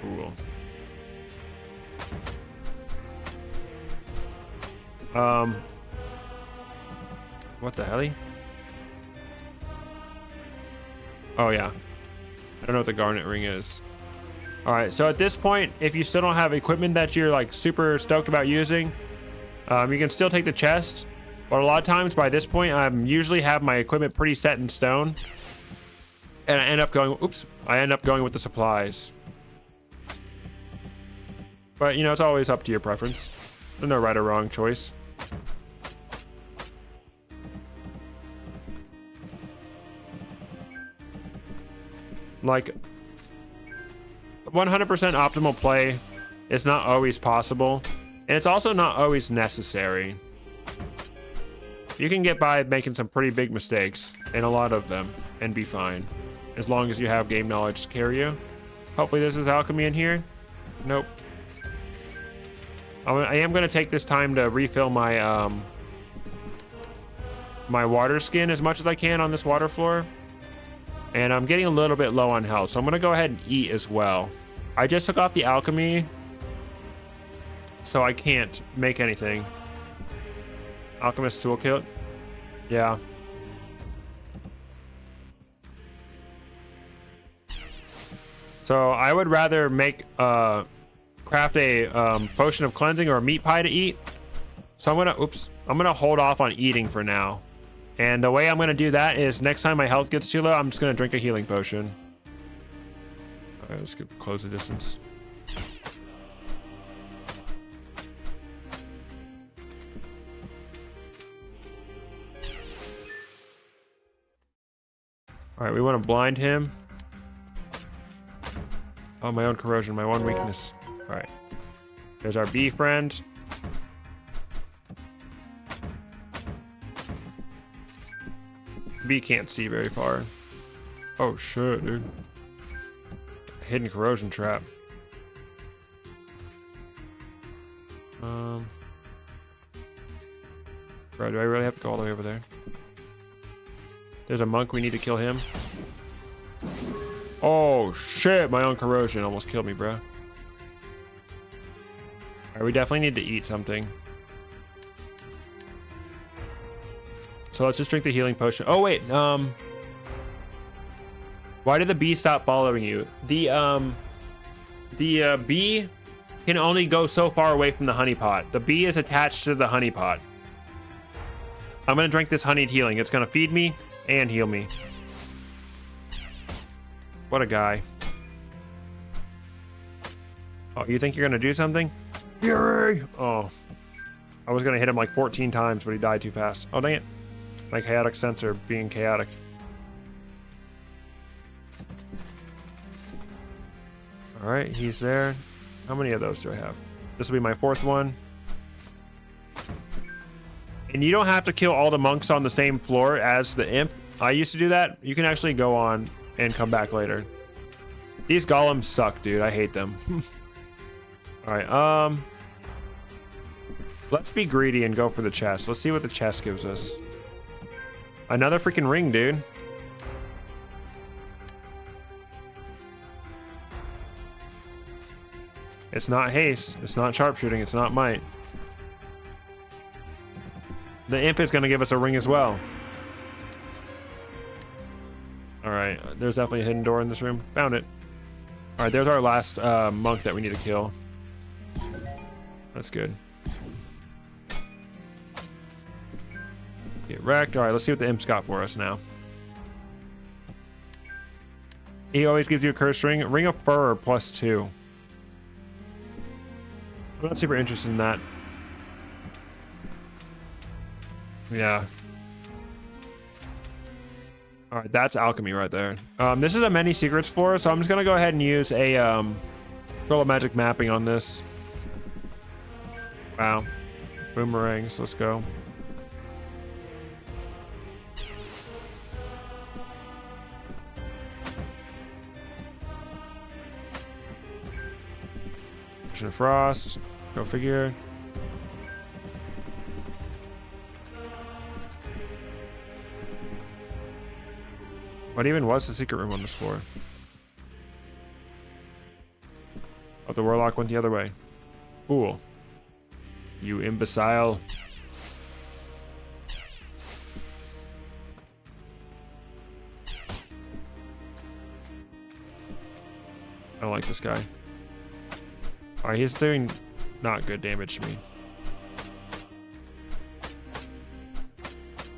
Cool. What the hell? Oh yeah. I don't know what the garnet ring is. All right, so at this point, if you still don't have equipment that you're like super stoked about using, you can still take the chest. But a lot of times by this point, I usually have my equipment pretty set in stone. And I end up going, I end up going with the supplies. But you know, it's always up to your preference. There's no right or wrong choice. Like 100% optimal play is not always possible, and it's also not always necessary. You can get by making some pretty big mistakes, and a lot of them, and be fine, as long as you have game knowledge to carry you. Hopefully this is alchemy in here. Nope. I am going to take this time to refill my my water skin as much as I can on this water floor. And I'm getting a little bit low on health, so I'm going to go ahead and eat as well. I just took off the alchemy so I can't make anything. Alchemist toolkit. Yeah. So I would rather make craft a potion of cleansing or a meat pie to eat. So I'm gonna hold off on eating for now. And the way I'm gonna do that is next time my health gets too low, I'm just gonna drink a healing potion. All right, let's close the distance. All right, we want to blind him. Oh, my own corrosion, my one weakness. All right, there's our bee friend. Bee can't see very far. Oh shit, dude. Hidden corrosion trap. Bro, do I really have to go all the way over there? There's a monk, we need to kill him. Oh shit, my own corrosion almost killed me, bro. Alright, we definitely need to eat something. So let's just drink the healing potion. Oh wait, why did the bee stop following you? The bee can only go so far away from the honey pot. The bee is attached to the honey pot. I'm gonna drink this honeyed healing. It's gonna feed me and heal me. What a guy. Oh, you think you're gonna do something? Fury! Oh. I was gonna hit him like 14 times, but he died too fast. Oh, dang it. My chaotic sensor being chaotic. Alright, he's there. How many of those do I have? This will be my 4th one. And you don't have to kill all the monks on the same floor as the imp. I used to do that. You can actually go on and come back later. These golems suck, dude. I hate them. Alright, let's be greedy and go for the chest. Let's see what the chest gives us. Another freaking ring, dude. It's not haste. It's not sharpshooting. It's not might. The imp is going to give us a ring as well. Alright, there's definitely a hidden door in this room. Found it. Alright, there's our last monk that we need to kill. That's good. Get wrecked. Alright, let's see what the imp's got for us now. He always gives you a cursed ring. Ring of Fur +2. I'm not super interested in that. Yeah. Alright, that's alchemy right there. This is a many secrets floor, so I'm just gonna go ahead and use a scroll of magic mapping on this. Wow. Boomerangs, let's go. Potion of Frost, go figure. What even was the secret room on this floor? Oh, the warlock went the other way. Fool. You imbecile. I don't like this guy. Alright, he's doing not good damage to me.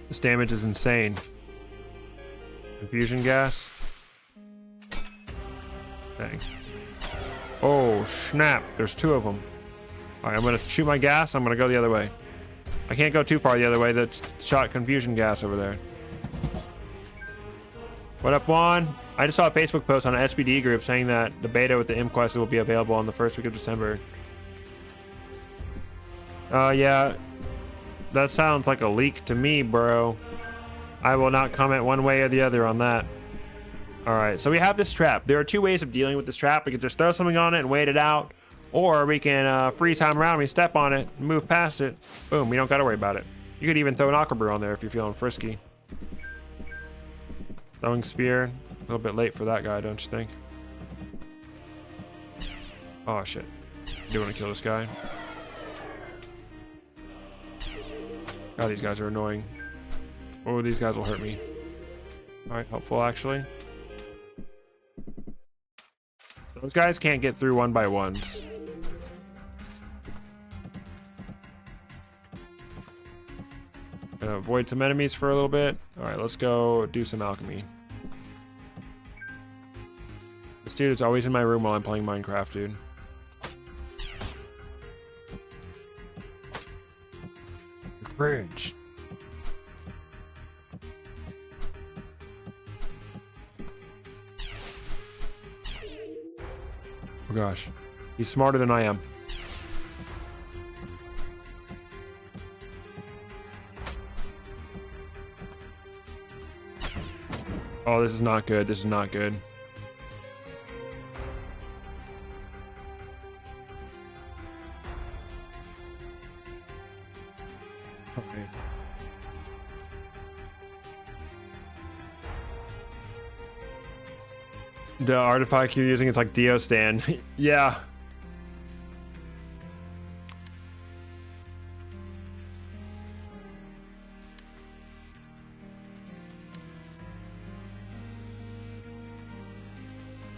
This damage is insane. Confusion gas. Dang. Oh, snap. There's 2 of them. Alright, I'm gonna shoot my gas. I'm gonna go the other way. I can't go too far the other way. That shot confusion gas over there. What up, Juan? I just saw a Facebook post on an SPD group saying that the beta with the Imp Quest will be available on the 1st week of December. Yeah. That sounds like a leak to me, bro. I will not comment one way or the other on that. Alright, so we have this trap. There are 2 ways of dealing with this trap. We can just throw something on it and wait it out. Or we can freeze time around, we step on it, move past it. Boom, we don't gotta worry about it. You could even throw an Aqua Brew on there if you're feeling frisky. Throwing spear. A little bit late for that guy, don't you think? Oh shit. I do want to kill this guy. God, these guys are annoying. Oh, these guys will hurt me. All right, helpful actually. Those guys can't get through one by ones. Gonna avoid some enemies for a little bit. All right, let's go do some alchemy. This dude is always in my room while I'm playing Minecraft, dude. Bridge. Oh gosh, he's smarter than I am. Oh, this is not good. This is not good. Okay. The artifact you're using, it's like Diostan. Yeah.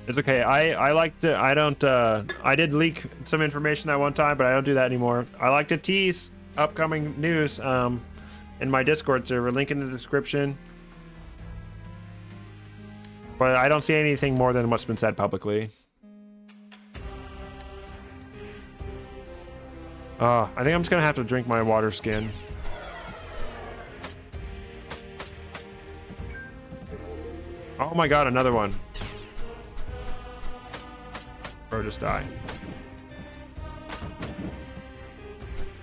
It's okay. I like to, I don't, I did leak some information that one time, but I don't do that anymore. I like to tease upcoming news in my Discord server, link in the description. But I don't see anything more than what's been said publicly. I think I'm just gonna have to drink my water skin. Oh my god, another one. Or just die.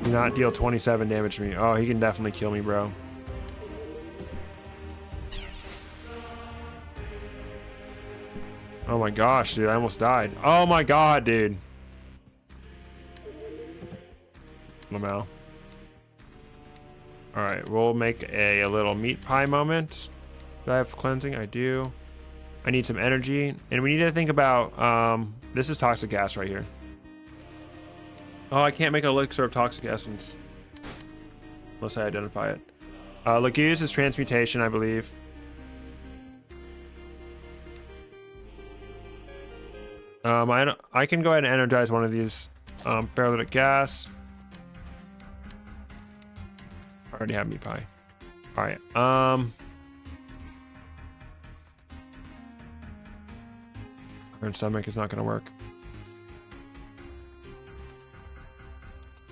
Do not deal 27 damage to me. Oh, he can definitely kill me, bro. Oh my gosh, dude, I almost died. Oh my god, dude. Lamau. Alright, we'll make a little meat pie moment. Do I have cleansing? I do. I need some energy. And we need to think about, this is toxic gas right here. Oh, I can't make an elixir of toxic essence. Unless I identify it. Laguz is transmutation, I believe. I can go ahead and energize one of these paralytic gas. I already have meat pie. All right. Current stomach is not going to work.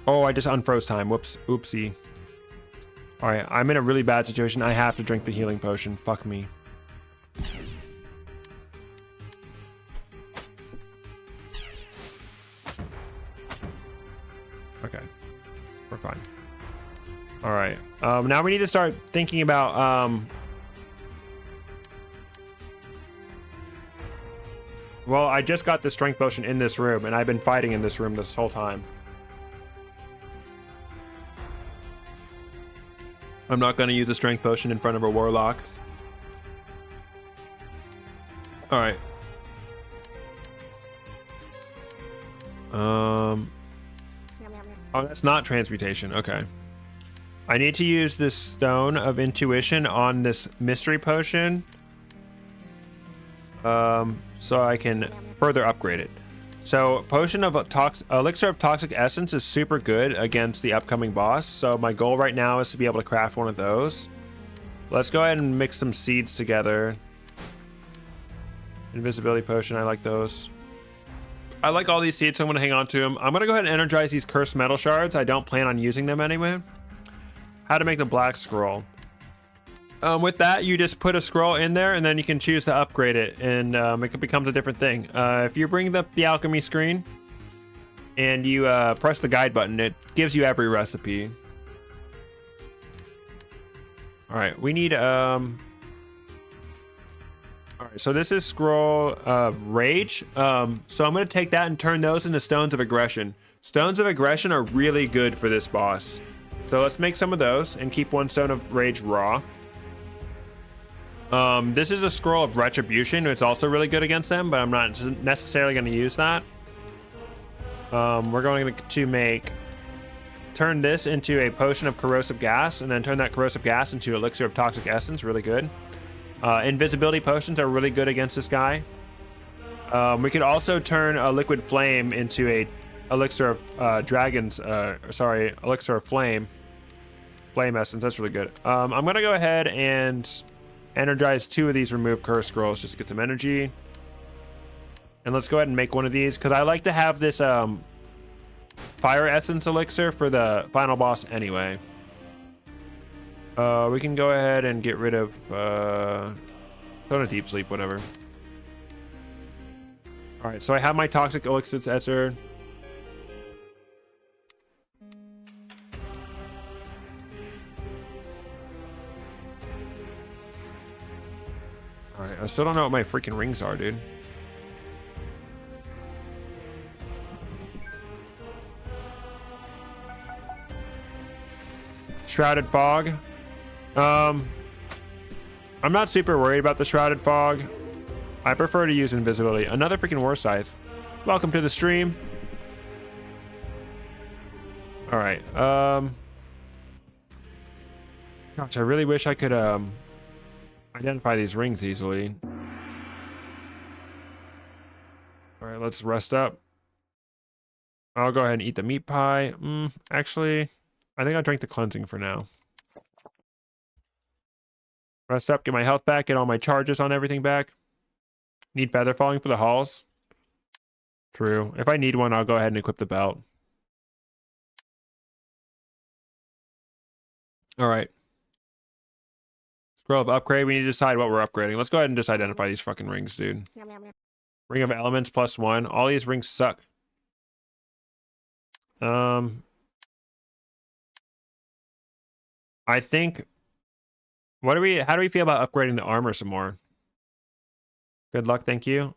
Oh, I just unfroze time. Whoops. Oopsie. All right. I'm in a really bad situation. I have to drink the healing potion. Fuck me. Okay. We're fine. All right. Now we need to start thinking about... Well, I just got the strength potion in this room, and I've been fighting in this room this whole time. I'm not going to use a strength potion in front of a warlock. All right. Oh, that's not transmutation. Okay. I need to use this stone of intuition on this mystery potion. So I can further upgrade it. So potion of elixir of toxic essence is super good against the upcoming boss. So my goal right now is to be able to craft one of those. Let's go ahead and mix some seeds together. Invisibility potion, I like those. I like all these seeds, so I'm going to hang on to them. I'm going to go ahead and energize these cursed metal shards. I don't plan on using them anyway. How to make the black scroll. With that, you just put a scroll in there, and then you can choose to upgrade it, and it becomes a different thing. If you bring up the alchemy screen and you press the guide button, it gives you every recipe. All right, we need all right, so this is scroll of rage. So I'm going to take that and turn those into stones of aggression. Stones of aggression are really good for this boss. So let's make some of those and keep one stone of rage raw. This is a scroll of retribution. It's also really good against them, but I'm not necessarily going to use that. We're going to make turn this into a potion of corrosive gas, and then turn that corrosive gas into elixir of toxic essence. Really good. Invisibility potions are really good against this guy. We could also turn a liquid flame into a elixir of elixir of flame essence. That's really good. I'm gonna go ahead and energize 2 of these remove curse scrolls just to get some energy. And let's go ahead and make one of these, because I like to have this fire essence elixir for the final boss anyway. We can go ahead and get rid of go to deep sleep, whatever. All right, so I have my toxic elixir etcher. All right, I still don't know what my freaking rings are, dude. Shrouded fog. I'm not super worried about the shrouded fog. I prefer to use invisibility. Another freaking war scythe. Welcome to the stream. All right. Gosh, I really wish I could identify these rings easily. All right, let's rest up. I'll go ahead and eat the meat pie. Actually, I think I'll drink the cleansing for now. Rest up, get my health back, get all my charges on everything back. Need feather falling for the halls. True. If I need one, I'll go ahead and equip the belt. All right. Scroll of upgrade. We need to decide what we're upgrading. Let's go ahead and just identify these fucking rings, dude. Ring of elements +1. All these rings suck. I think, how do we feel about upgrading the armor some more? Good luck, thank you.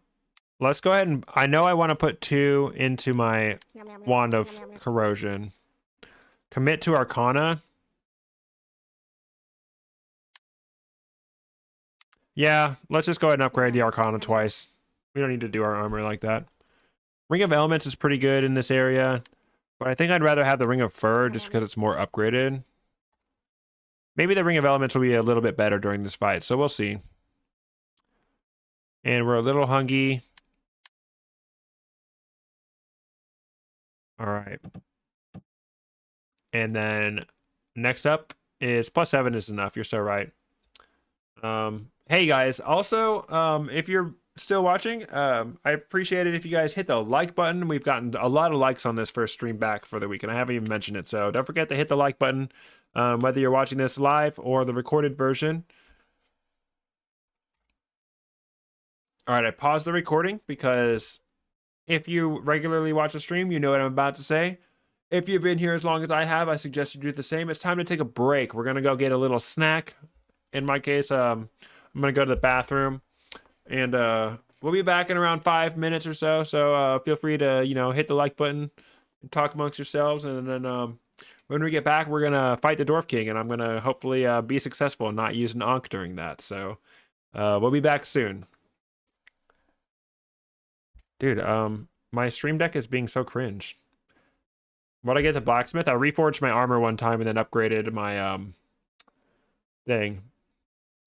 Let's go ahead and, I know I want to put 2 into my wand of corrosion. Commit to Arcana. Yeah, let's just go ahead and upgrade the Arcana twice. We don't need to do our armor like that. Ring of Elements is pretty good in this area, but I think I'd rather have the Ring of Fur just because it's more upgraded. Maybe the Ring of Elements will be a little bit better during this fight, so we'll see. And we're a little hungry. All right. And then next up is +7 is enough. You're so right. Hey guys, also, if you're still watching, I appreciate it if you guys hit the like button. We've gotten a lot of likes on this first stream back for the week, and I haven't even mentioned it. So don't forget to hit the like button, whether you're watching this live or the recorded version. All right, I paused the recording because if you regularly watch a stream, you know what I'm about to say. If you've been here as long as I have, I suggest you do the same. It's time to take a break. We're gonna go get a little snack. In my case, I'm gonna go to the bathroom, and we'll be back in around 5 minutes or so. So feel free to, you know, hit the like button and talk amongst yourselves. And then when we get back, we're gonna fight the Dwarf King, and I'm gonna hopefully be successful and not use an Ankh during that. So we'll be back soon. Dude, my stream deck is being so cringe. When I get to blacksmith, I reforged my armor one time and then upgraded my thing.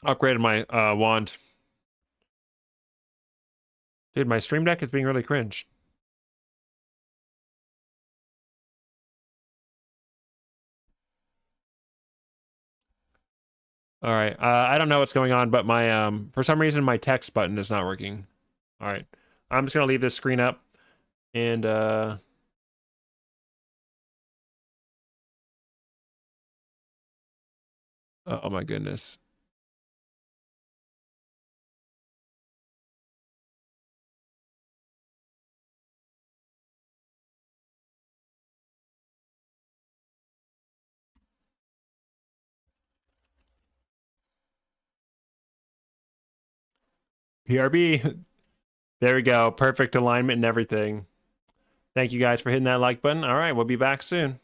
Upgraded my wand. Dude, my stream deck is being really cringe. All right. I don't know what's going on, but my for some reason my text button is not working. All right. I'm just gonna leave this screen up, and oh my goodness. PRB. There we go. Perfect alignment and everything. Thank you guys for hitting that like button. All right, we'll be back soon.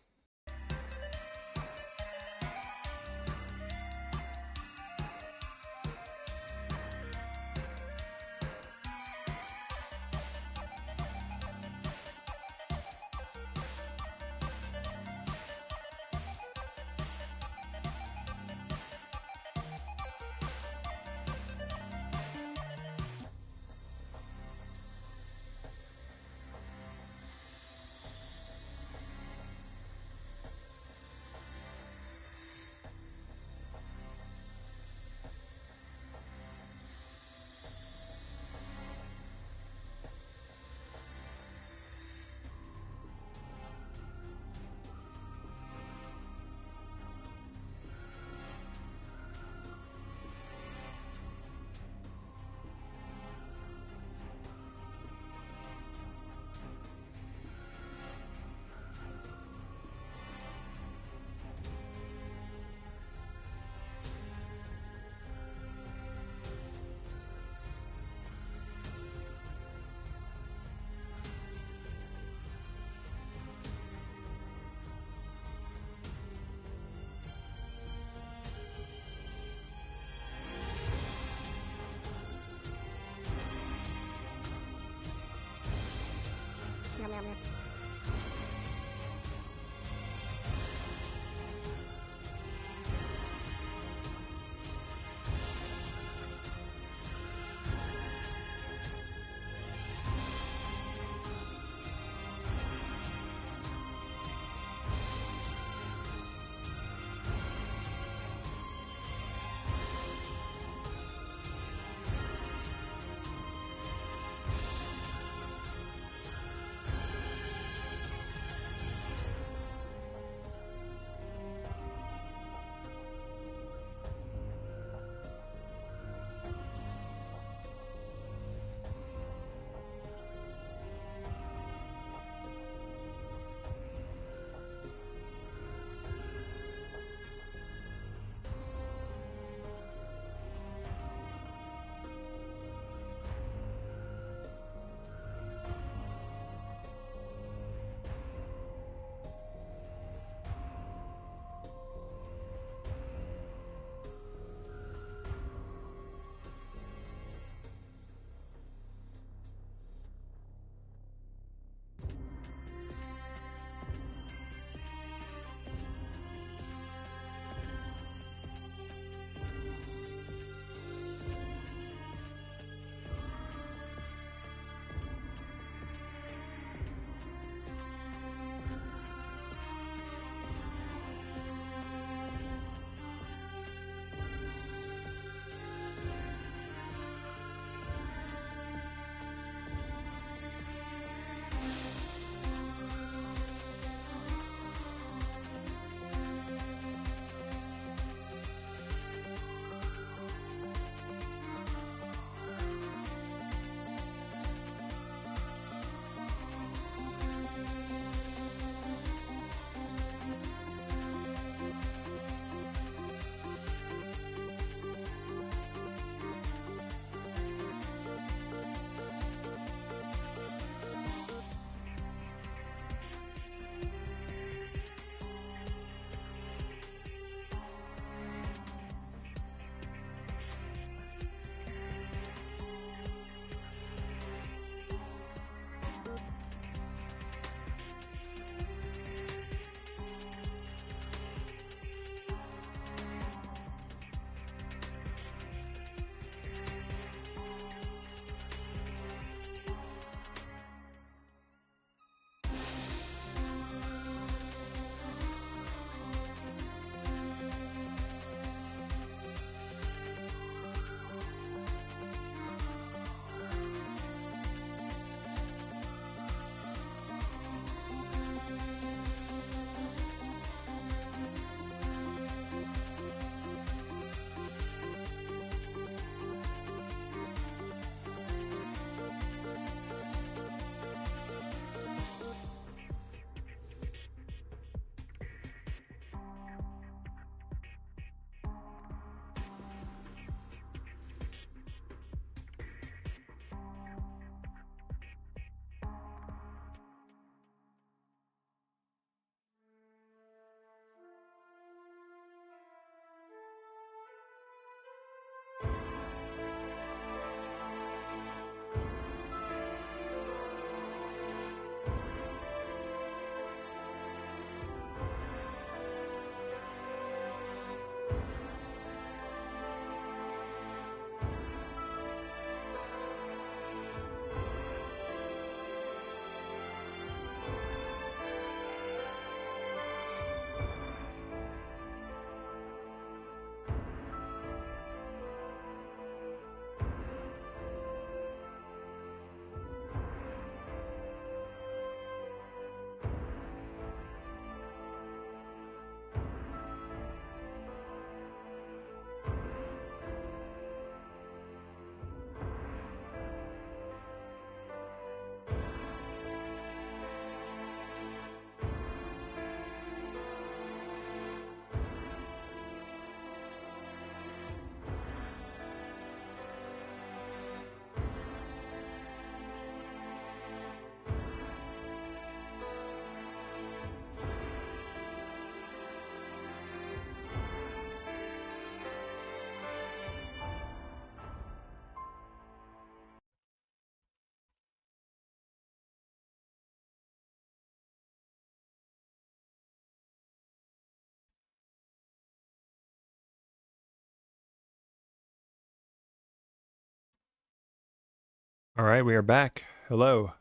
All right, we are back. Hello.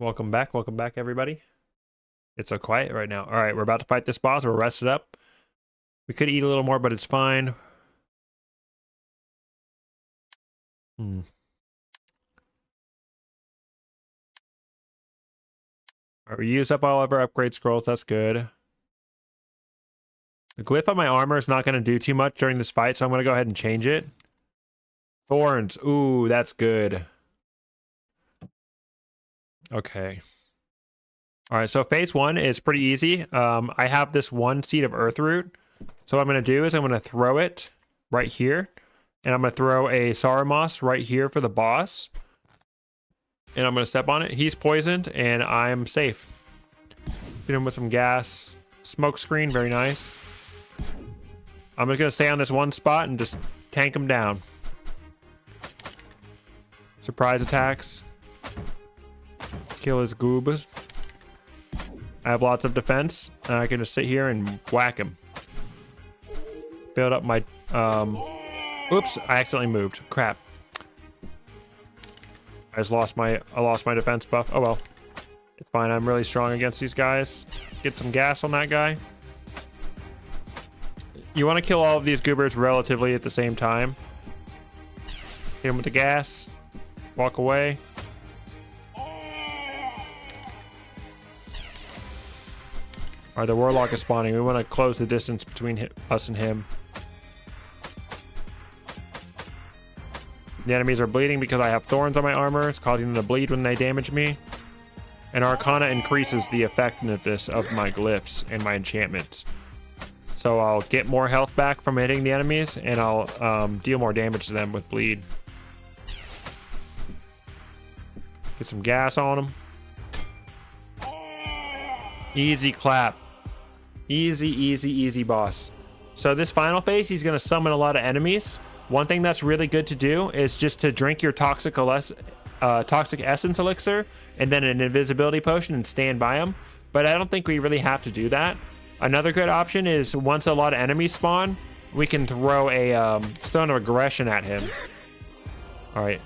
Welcome back, everybody. It's so quiet right now. All right, we're about to fight this boss. We're rested up. We could eat a little more, but it's fine. All right, we used up all of our upgrade scrolls. That's good. The glyph on my armor is not going to do too much during this fight, so I'm going to go ahead and change it. Thorns. Ooh, that's good. Okay. All right, so phase 1 is pretty easy. I have this 1 seed of earth root. So what I'm going to do is I'm going to throw it right here. And I'm going to throw a Saramos right here for the boss. And I'm going to step on it. He's poisoned, and I'm safe. Hit him with some gas. Smoke screen, very nice. I'm just going to stay on this one spot and just tank him down. Surprise attacks. Kill his goobas. I have lots of defense. I can just sit here and whack him. Build up my... Oops, I accidentally moved. Crap. I lost my defense buff. Oh well. It's fine. I'm really strong against these guys. Get some gas on that guy. You want to kill all of these goobers relatively at the same time. Hit him with the gas. Walk away. Alright, the warlock is spawning. We want to close the distance between us and him. The enemies are bleeding because I have thorns on my armor. It's causing them to bleed when they damage me. And Arcana increases the effectiveness of my glyphs and my enchantments. So I'll get more health back from hitting the enemies, and I'll deal more damage to them with bleed. Get some gas on them. Easy clap. Easy, easy, easy boss. So this final phase, he's going to summon a lot of enemies. One thing that's really good to do is just to drink your toxic essence elixir and then an invisibility potion and stand by him. But I don't think we really have to do that. Another good option is once a lot of enemies spawn, we can throw a stone of aggression at him. All right.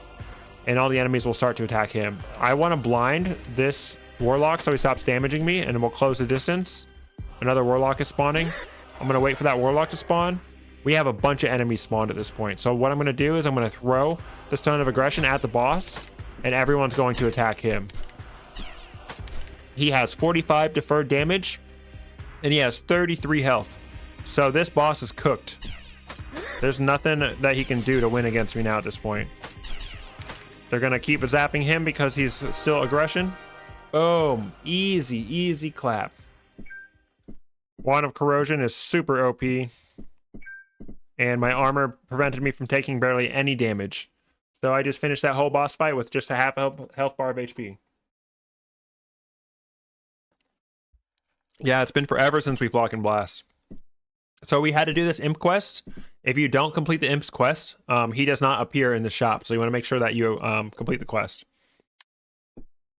And all the enemies will start to attack him. I want to blind this warlock so he stops damaging me, and we'll close the distance. Another warlock is spawning. I'm going to wait for that warlock to spawn. We have a bunch of enemies spawned at this point. So what I'm going to do is I'm going to throw the stone of aggression at the boss, and everyone's going to attack him. He has 45 deferred damage, and he has 33 health. So this boss is cooked. There's nothing that he can do to win against me now at this point. They're going to keep zapping him because he's still aggression. Boom. Easy, easy clap. Wand of Corrosion is super OP. And my armor prevented me from taking barely any damage. So I just finished that whole boss fight with just a half health bar of HP. Yeah, it's been forever since we've Lock and Blast. So we had to do this imp quest. If you don't complete the imp's quest, he does not appear in the shop. So you want to make sure that you complete the quest.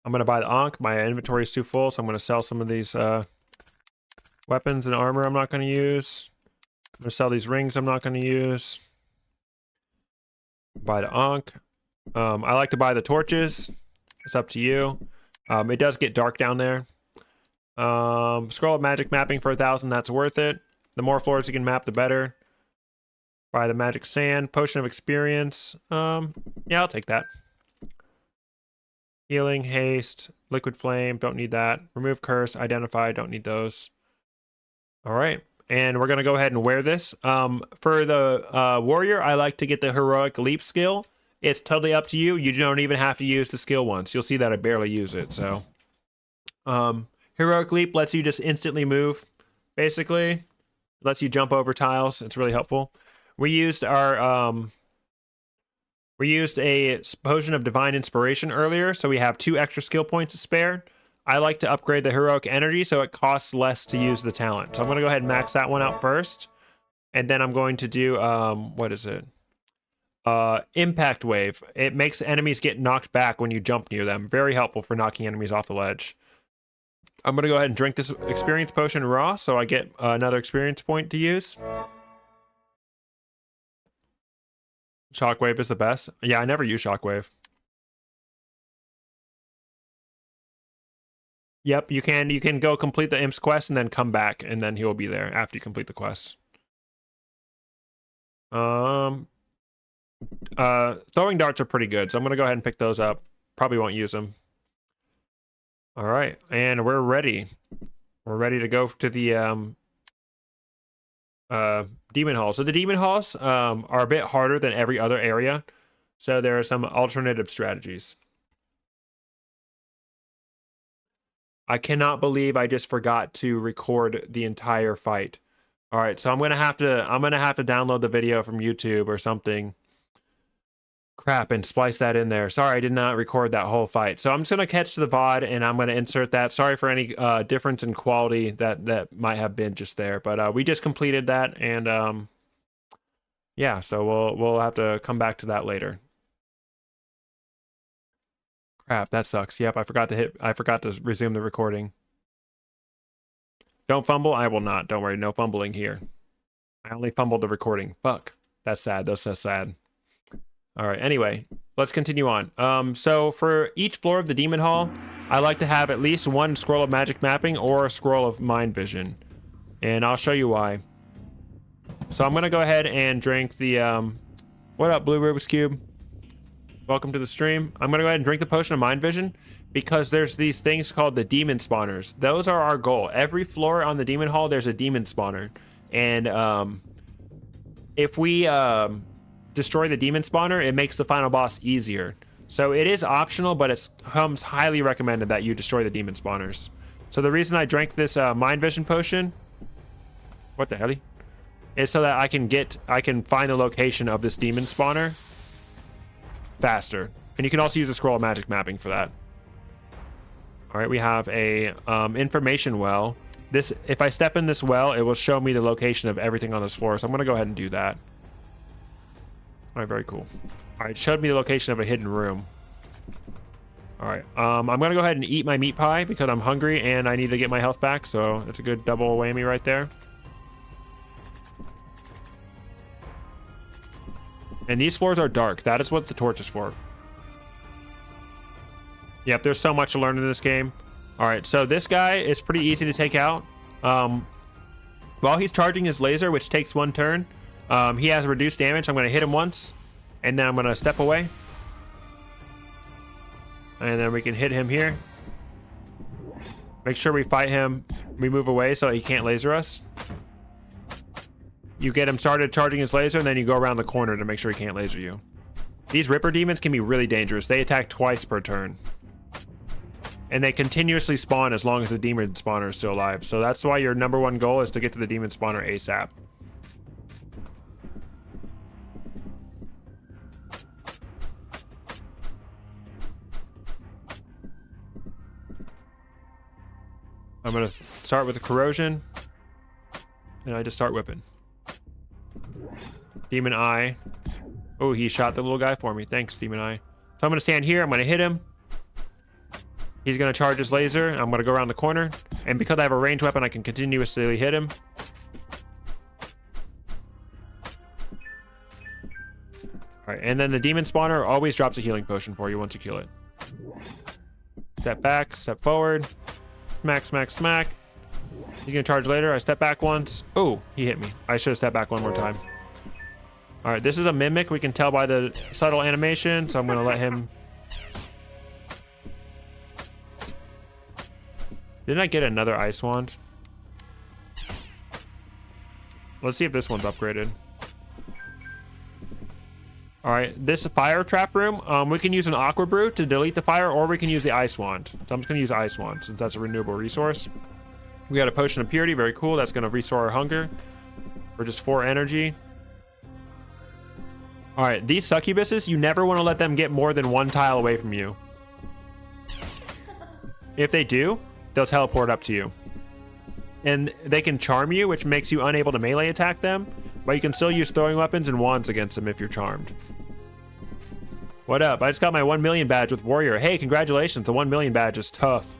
I'm going to buy the Ankh. My inventory is too full, so I'm going to sell some of these weapons and armor I'm not going to use. I'm going to sell these rings I'm not going to use. Buy the Ankh. I like to buy the torches. It's up to you. It does get dark down there. Scroll of magic mapping for 1,000. That's worth it. The more floors you can map, the better. Buy the magic sand. Potion of experience. Yeah, I'll take that. Healing, haste, liquid flame. Don't need that. Remove curse, identify. Don't need those. All right. And we're going to go ahead and wear this. For the warrior, I like to get the heroic leap skill. It's totally up to you. You don't even have to use the skill once. You'll see that I barely use it. So, heroic leap lets you just instantly move. Basically, lets you jump over tiles. It's really helpful. We used our a potion of divine inspiration earlier, so we have 2 extra skill points to spare. I like to upgrade the heroic energy so it costs less to use the talent. So I'm going to go ahead and max that one out first. And then I'm going to do, what is it? Impact wave. It makes enemies get knocked back when you jump near them. Very helpful for knocking enemies off the ledge. I'm going to go ahead and drink this experience potion raw so I get another experience point to use. Shockwave is the best. Yeah, I never use Shockwave. Yep, you can go complete the Imp's quest and then come back, and then he will be there after you complete the quest. Throwing darts are pretty good, so I'm gonna go ahead and pick those up. Probably won't use them. All right, and we're ready. We're ready to go to the demon hall. So the demon halls are a bit harder than every other area, so there are some alternative strategies. I cannot believe I just forgot to record the entire fight. All right, so I'm gonna have to download the video from YouTube or something. Crap, and splice that in there. Sorry, I did not record that whole fight. So I'm just gonna catch the VOD and I'm gonna insert that. Sorry for any difference in quality that might have been just there, but we just completed that, and yeah, so we'll have to come back to that later. Crap, that sucks. Yep, I forgot to resume the recording. Don't fumble. I will not. Don't worry. No fumbling here. I only fumbled the recording. Fuck. That's sad. That's so sad. All right. Anyway, let's continue on. So for each floor of the demon hall, I like to have at least one scroll of magic mapping or a scroll of mind vision, and I'll show you why. So I'm gonna go ahead and drink the what up, Blue Rubik's Cube? Welcome to the stream. I'm gonna go ahead and drink the potion of mind vision because there's these things called the demon spawners. Those are our goal. Every floor on the demon hall, there's a demon spawner, and if we destroy the demon spawner, it makes the final boss easier. So it is optional, but it comes highly recommended that you destroy the demon spawners. So the reason I drank this mind vision potion, what the hell, is so that I can find the location of this demon spawner faster. And you can also use a scroll of magic mapping for that. All right, we have a information well. This, if I step in this well, it will show me the location of everything on this floor. So I'm gonna go ahead and do that. All right, very cool. All right, it showed me the location of a hidden room. All right, I'm gonna go ahead and eat my meat pie because I'm hungry and I need to get my health back. So that's a good double whammy right there. And these floors are dark. That is what the torch is for. Yep, there's so much to learn in this game. All right, so this guy is pretty easy to take out. While he's charging his laser, which takes one turn, he has reduced damage. I'm going to hit him once, and then I'm going to step away. And then we can hit him here. Make sure we fight him. We move away so he can't laser us. You get him started charging his laser, and then you go around the corner to make sure he can't laser you. These Ripper demons can be really dangerous. They attack twice per turn. And they continuously spawn as long as the demon spawner is still alive. So that's why your #1 goal is to get to the demon spawner ASAP. I'm going to start with the corrosion. And I just start whipping. Demon Eye. Oh, he shot the little guy for me. Thanks, Demon Eye. So I'm going to stand here. I'm going to hit him. He's going to charge his laser. I'm going to go around the corner. And because I have a ranged weapon, I can continuously hit him. All right, and then the demon spawner always drops a healing potion for you once you kill it. Step back, step forward. Smack, smack, smack. He's going to charge later. I step back once. Oh, he hit me. I should have stepped back one more time. All right, this is a mimic. We can tell by the subtle animation, so I'm going to let him... Didn't I get another ice wand? Let's see if this one's upgraded. All right, this fire trap room, we can use an aqua brew to delete the fire, or we can use the ice wand. So I'm just going to use ice wand since that's a renewable resource. We got a potion of purity, very cool. That's going to restore our hunger for just 4 energy. All right, these succubuses, you never want to let them get more than 1 tile away from you. If they do, they'll teleport up to you. And they can charm you, which makes you unable to melee attack them, but you can still use throwing weapons and wands against them if you're charmed. What up? I just got my 1 million badge with Warrior. Hey, congratulations. The 1 million badge is tough.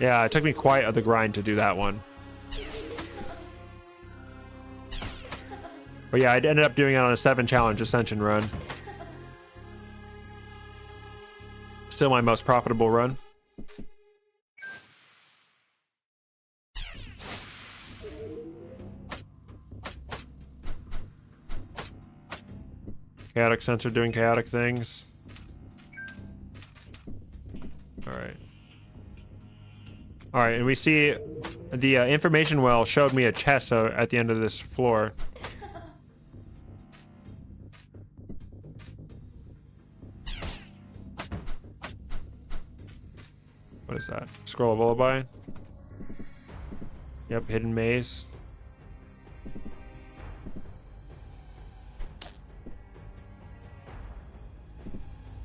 Yeah, it took me quite the grind to do that one. But yeah, I ended up doing it on a 7 challenge ascension run. Still my most profitable run. Chaotic sensor doing chaotic things. Alright. Alright, and we see the information well showed me a chest at the end of this floor. What is that? Scroll of Lullaby? Yep, hidden maze.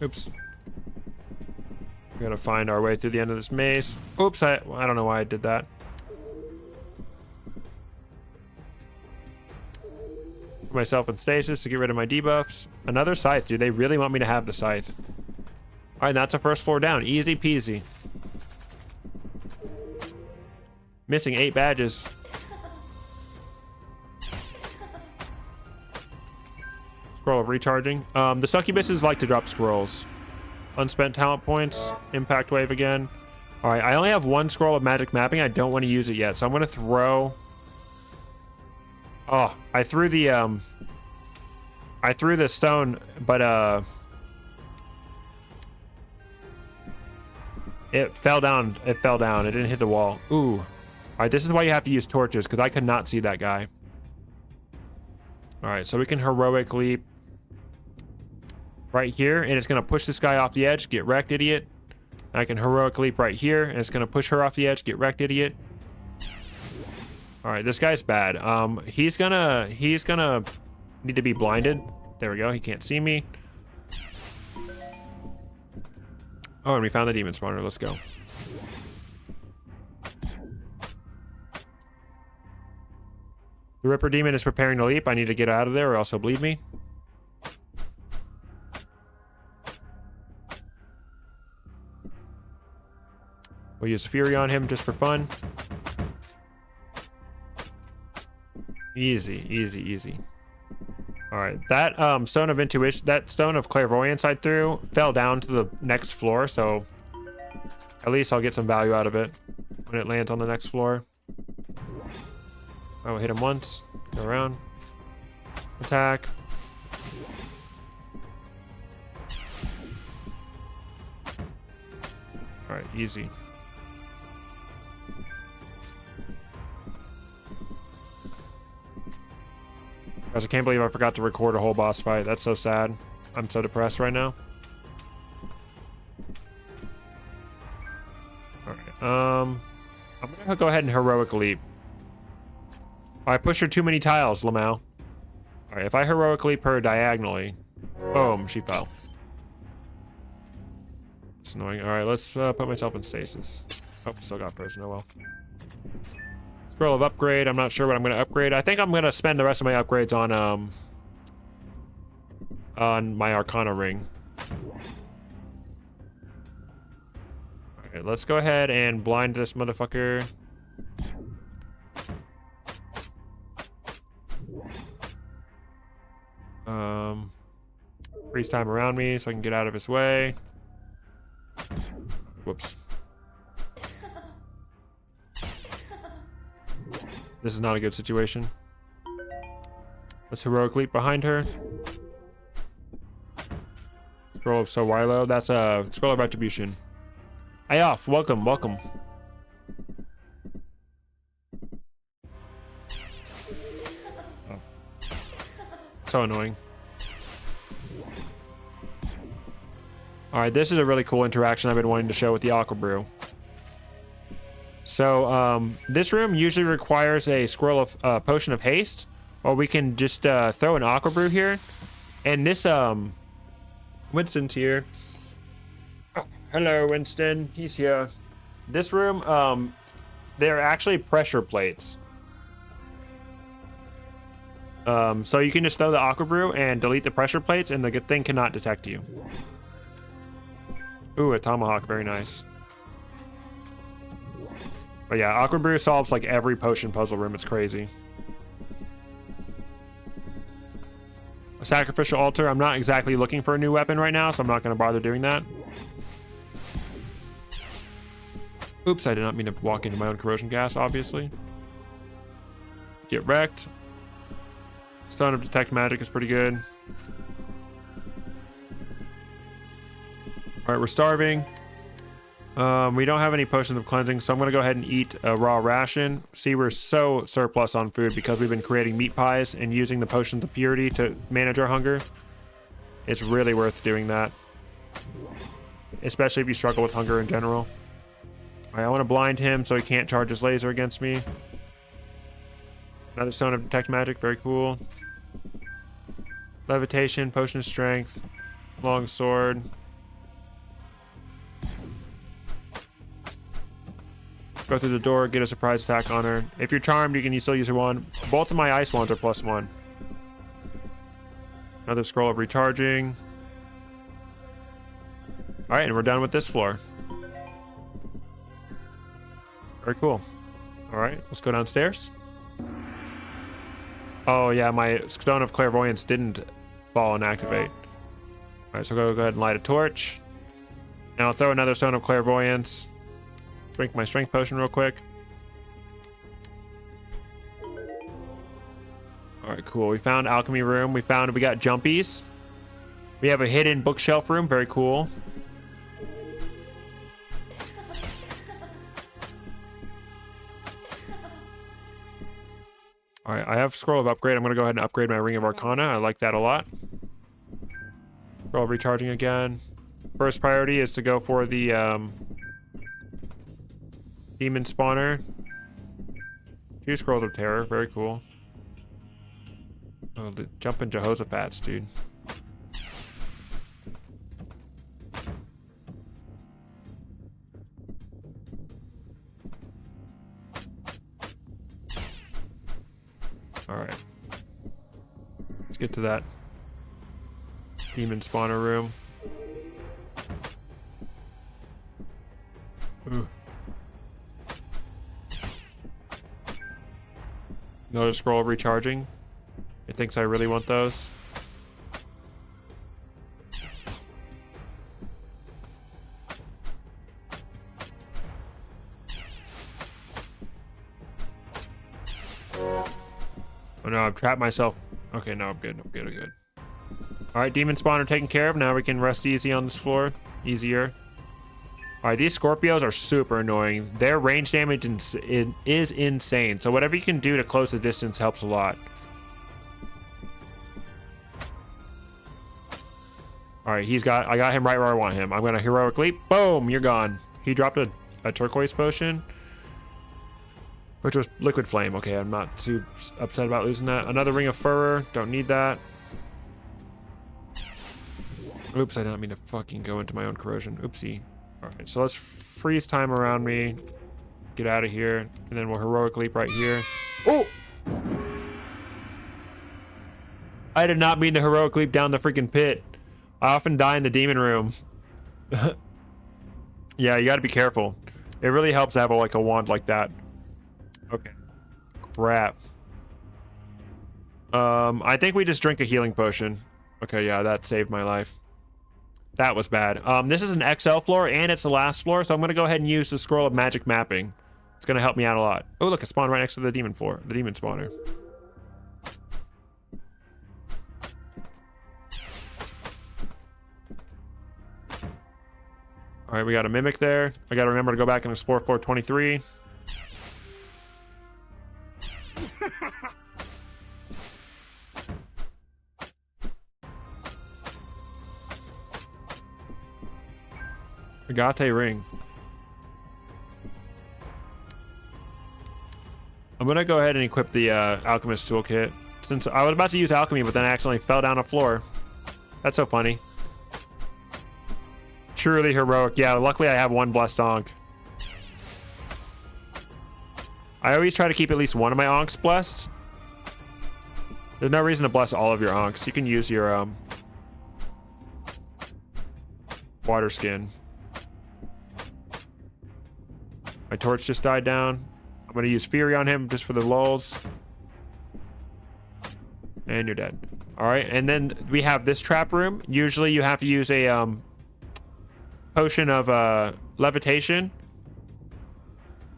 Oops. We gotta find our way through the end of this maze. Oops, I don't know why I did that. Put myself in stasis to get rid of my debuffs. Another scythe, dude. They really want me to have the scythe. Alright, that's a first floor down. Easy peasy. Missing 8 badges. Scroll of recharging. The succubuses like to drop scrolls. Unspent talent points. Impact wave again. Alright, I only have 1 scroll of magic mapping. I don't want to use it yet, so I'm gonna throw... Oh, I threw the stone, but it fell down. It fell down. It didn't hit the wall. Ooh. Alright, this is why you have to use torches, because I could not see that guy. Alright, so we can heroic leap right here, and it's going to push this guy off the edge. Get wrecked, idiot. I can heroic leap right here, and it's going to push her off the edge. Get wrecked, idiot. Alright, this guy's bad. He's gonna need to be blinded. There we go. He can't see me. Oh, and we found the demon spawner. Let's go. The Ripper Demon is preparing to leap. I need to get out of there or else he'll bleed me. We'll use Fury on him just for fun. Easy, easy, easy. Alright, that stone of intuition, that stone of clairvoyance I threw fell down to the next floor, so at least I'll get some value out of it when it lands on the next floor. Oh, hit him once. Go around. Attack. Alright, easy. Guys, I can't believe I forgot to record a whole boss fight. That's so sad. I'm so depressed right now. Alright, I'm gonna go ahead and heroic leap. I pushed her too many tiles, Lamau. Alright, if I heroic leap her diagonally, boom, she fell. It's annoying. Alright, let's put myself in stasis. Oh, still got frozen. Oh well. Scroll of upgrade. I'm not sure what I'm going to upgrade. I think I'm going to spend the rest of my upgrades on my Arcana ring. Alright, let's go ahead and blind this motherfucker. Freeze time around me so I can get out of his way. Whoops. This is not a good situation. Let's heroic leap behind her. Scroll of Sowilo. That's a scroll of retribution. Ayoff, welcome, welcome. Oh. So annoying. Alright, this is a really cool interaction I've been wanting to show with the Aqua Brew. So, this room usually requires a scroll of potion of haste, or we can just throw an Aqua Brew here. And this, Winston's here. Oh, hello, Winston. He's here. This room, they're actually pressure plates. So you can just throw the Aqua Brew and delete the pressure plates, and the thing cannot detect you. Ooh, a tomahawk, very nice. But yeah, Aqua Brew solves like every potion puzzle room. It's crazy. sacrificial altar. I'm not exactly looking for a new weapon right now, so I'm not going to bother doing that. Oops, I did not mean to walk into my own corrosion gas, obviously. Get wrecked. Stone of Detect Magic is pretty good. Alright, we're starving. We don't have any potions of cleansing, so I'm going to go ahead and eat a raw ration. See, we're so surplus on food because we've been creating meat pies and using the potions of purity to manage our hunger. It's really worth doing that. Especially if you struggle with hunger in general. Alright, I want to blind him so he can't charge his laser against me. Another Stone of Detect Magic, very cool. Levitation, Potion of Strength, Long Sword. Go through the door, get a surprise attack on her. If you're charmed, you can still use your wand. Both of my ice wands are +1. Another Scroll of Recharging. Alright, and we're done with this floor. Very cool. Alright, let's go downstairs. Oh yeah, my Stone of Clairvoyance didn't fall and activate. Alright, so go ahead and light a torch. And I'll throw another Stone of Clairvoyance. Drink my strength potion real quick. Alright, cool. We found alchemy room. We got jumpies. We have a hidden bookshelf room. Very cool. Alright, I have Scroll of Upgrade. I'm going to go ahead and upgrade my Ring of Arcana. I like that a lot. Scroll of Recharging again. First priority is to go for the Demon Spawner. 2 Scrolls of Terror. Very cool. Oh, the jumping Jehoshaphat's, dude. Alright. Let's get to that Demon Spawner room. Ooh. Another Scroll of Recharging. It thinks I really want those. Oh no, I've trapped myself. Okay, no, I'm good. I'm good. Alright, Demon Spawner taken care of. Now we can rest easy on this floor. Easier. Alright, these Scorpios are super annoying. Their range damage is insane. So whatever you can do to close the distance helps a lot. Alright, I got him right where I want him. I'm gonna Heroic Leap. Boom, you're gone. He dropped a turquoise potion, which was Liquid Flame. Okay, I'm not too upset about losing that. Another Ring of Furor. Don't need that. Oops, I didn't mean to fucking go into my own corrosion. Oopsie. Alright, so let's freeze time around me. Get out of here. And then we'll Heroic Leap right here. Oh! I did not mean to Heroic Leap down the freaking pit. I often die in the demon room. Yeah, you gotta be careful. It really helps to have like a wand like that. Okay. Crap. I think we just drink a healing potion. Okay, yeah, that saved my life. That was bad. This is an XL floor, and it's the last floor, so I'm going to go ahead and use the Scroll of Magic Mapping. It's going to help me out a lot. Oh, look, it spawned right next to the demon floor, the demon spawner. All right, we got a Mimic there. I got to remember to go back and explore floor 23. Agate ring. I'm gonna go ahead and equip the alchemist toolkit, since I was about to use alchemy but then I accidentally fell down a floor. That's so funny. Truly heroic. Yeah, luckily I have 1 blessed Ankh. I always try to keep at least one of my Ankhs blessed. There's no reason to bless all of your Ankhs. You can use your water skin. My torch just died down. I'm going to use Fury on him just for the lulz. And you're dead. All right, and then we have this trap room. Usually you have to use a potion of levitation.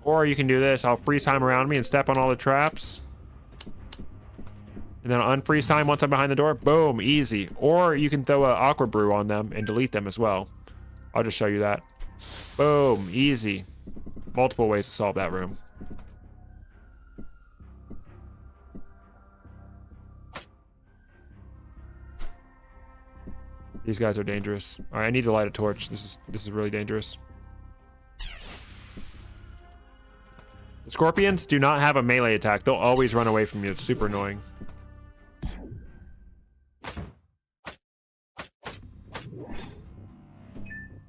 Or you can do this. I'll freeze time around me and step on all the traps. And then I'll unfreeze time once I'm behind the door. Boom, easy. Or you can throw an aqua brew on them and delete them as well. I'll just show you that. Boom, easy. Multiple ways to solve that room. These guys are dangerous. All right, I need to light a torch. This is really dangerous. The scorpions do not have a melee attack. They'll always run away from you. It's super annoying.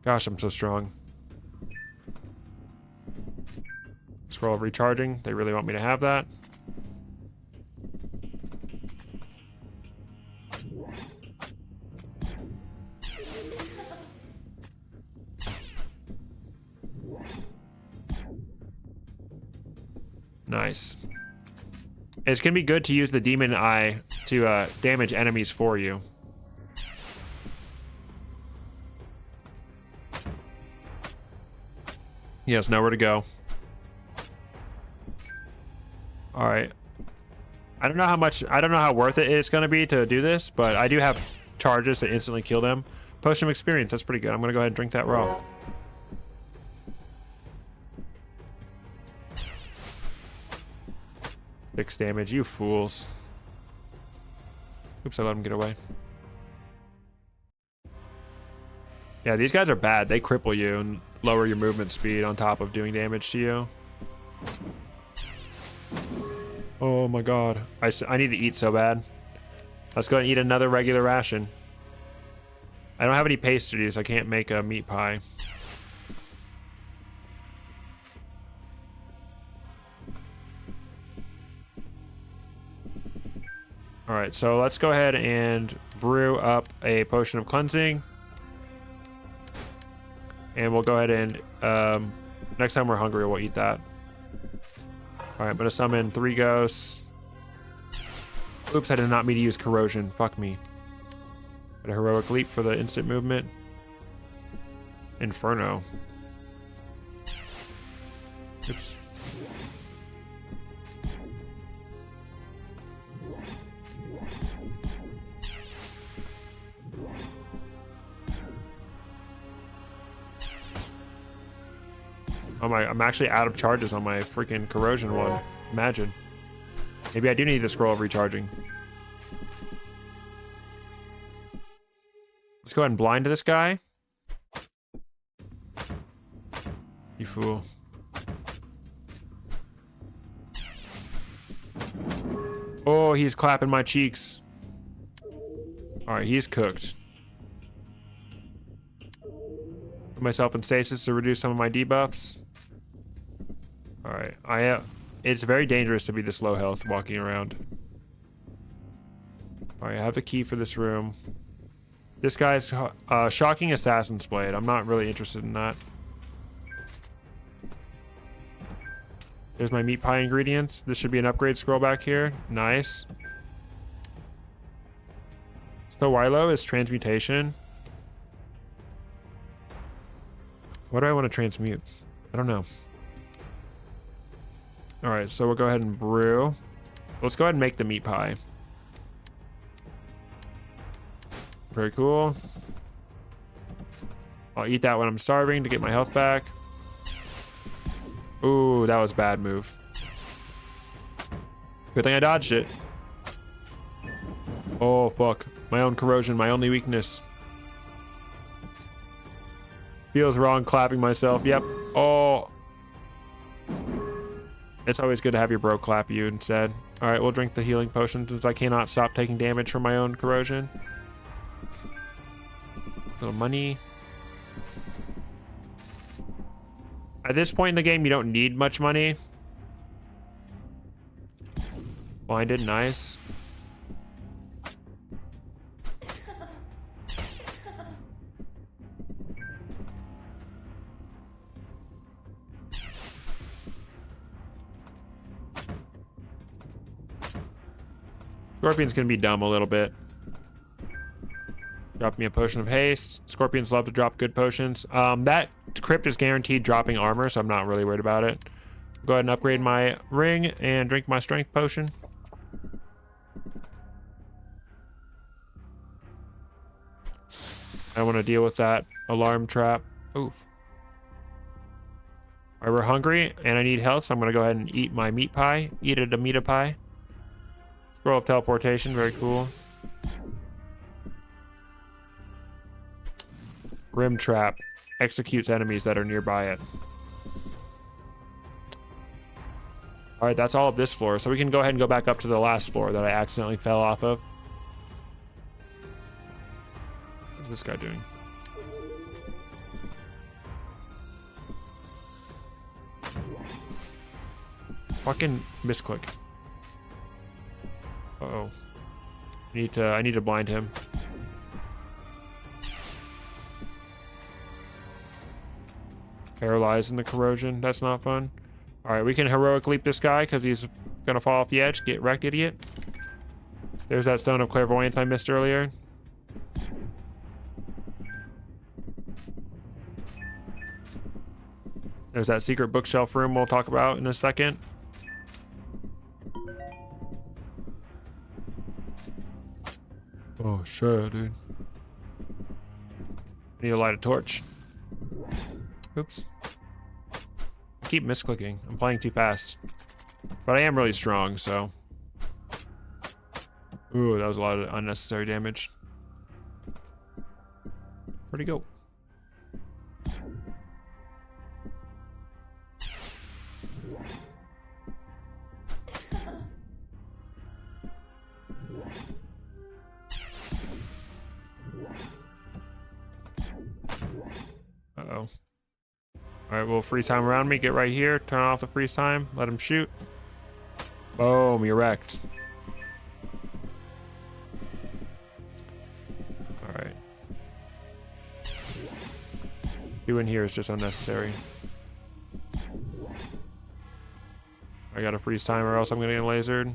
Gosh, I'm so strong. Scroll of recharging. They really want me to have that. Nice. It's gonna be good to use the demon eye to damage enemies for you. Yes, nowhere to go. All right. I don't know how worth it it's gonna be to do this, but I do have charges to instantly kill them. Potion of experience, that's pretty good. I'm gonna go ahead and drink that raw. 6 damage, you fools. Oops, I let him get away. Yeah, these guys are bad. They cripple you and lower your movement speed on top of doing damage to you. Oh my god. I need to eat so bad. Let's go ahead and eat another regular ration. I don't have any pastries. I can't make a meat pie. All right, so let's go ahead and brew up a potion of cleansing. And we'll go ahead and, next time we're hungry, we'll eat that. All right, I'm gonna summon 3 ghosts. Oops, I did not mean to use corrosion. Fuck me. Got a heroic leap for the instant movement. Inferno. Oops. Oh I'm actually out of charges on my freaking corrosion one. Imagine. Maybe I do need the scroll of recharging. Let's go ahead and blind to this guy. You fool. Oh, he's clapping my cheeks. All right, he's cooked. Put myself in stasis to reduce some of my debuffs. All right, it's very dangerous to be this low health walking around. All right, I have the key for this room. This guy's shocking assassin's blade. I'm not really interested in that. There's my meat pie ingredients. This should be an upgrade scroll back here. Nice. So Wilo is transmutation. What do I want to transmute? I don't know. All right, so we'll go ahead and brew. Let's go ahead and make the meat pie. Very cool. I'll eat that when I'm starving to get my health back. Ooh, that was a bad move. Good thing I dodged it. Oh, fuck. My own corrosion, my only weakness. Feels wrong clapping myself. Yep. Oh. It's always good to have your bro clap you instead. All right, we'll drink the healing potion since I cannot stop taking damage from my own corrosion. Little money. At this point in the game, you don't need much money. Blinded, nice. Scorpion's gonna be dumb a little bit. Drop me a potion of haste. Scorpions love to drop good potions. That crypt is guaranteed dropping armor, so I'm not really worried about it. Go ahead and upgrade my ring and drink my strength potion. I want to deal with that alarm trap. Oof. All right, we're hungry and I need health, so I'm going to go ahead and eat my meat pie. Eat a meat pie. Scroll of teleportation, very cool. Grim trap executes enemies that are nearby it. All right, that's all of this floor, so we can go ahead and go back up to the last floor that I accidentally fell off of. What's this guy doing? Fucking misclick. Uh-oh. I need to blind him. Paralyzed in the corrosion. That's not fun. All right, we can heroic leap this guy because he's gonna fall off the edge. Get wrecked, idiot. There's that stone of clairvoyance I missed earlier. There's that secret bookshelf room we'll talk about in a second. Oh shit, dude. I need to light a torch. Oops. I keep misclicking. I'm playing too fast. But I am really strong, so. Ooh, that was a lot of unnecessary damage. Where'd he go? Uh-oh. Alright, we'll freeze time around me. Get right here. Turn off the freeze time. Let him shoot. Boom, you're wrecked. Alright. 2 in here is just unnecessary. I gotta freeze time or else I'm gonna get lasered.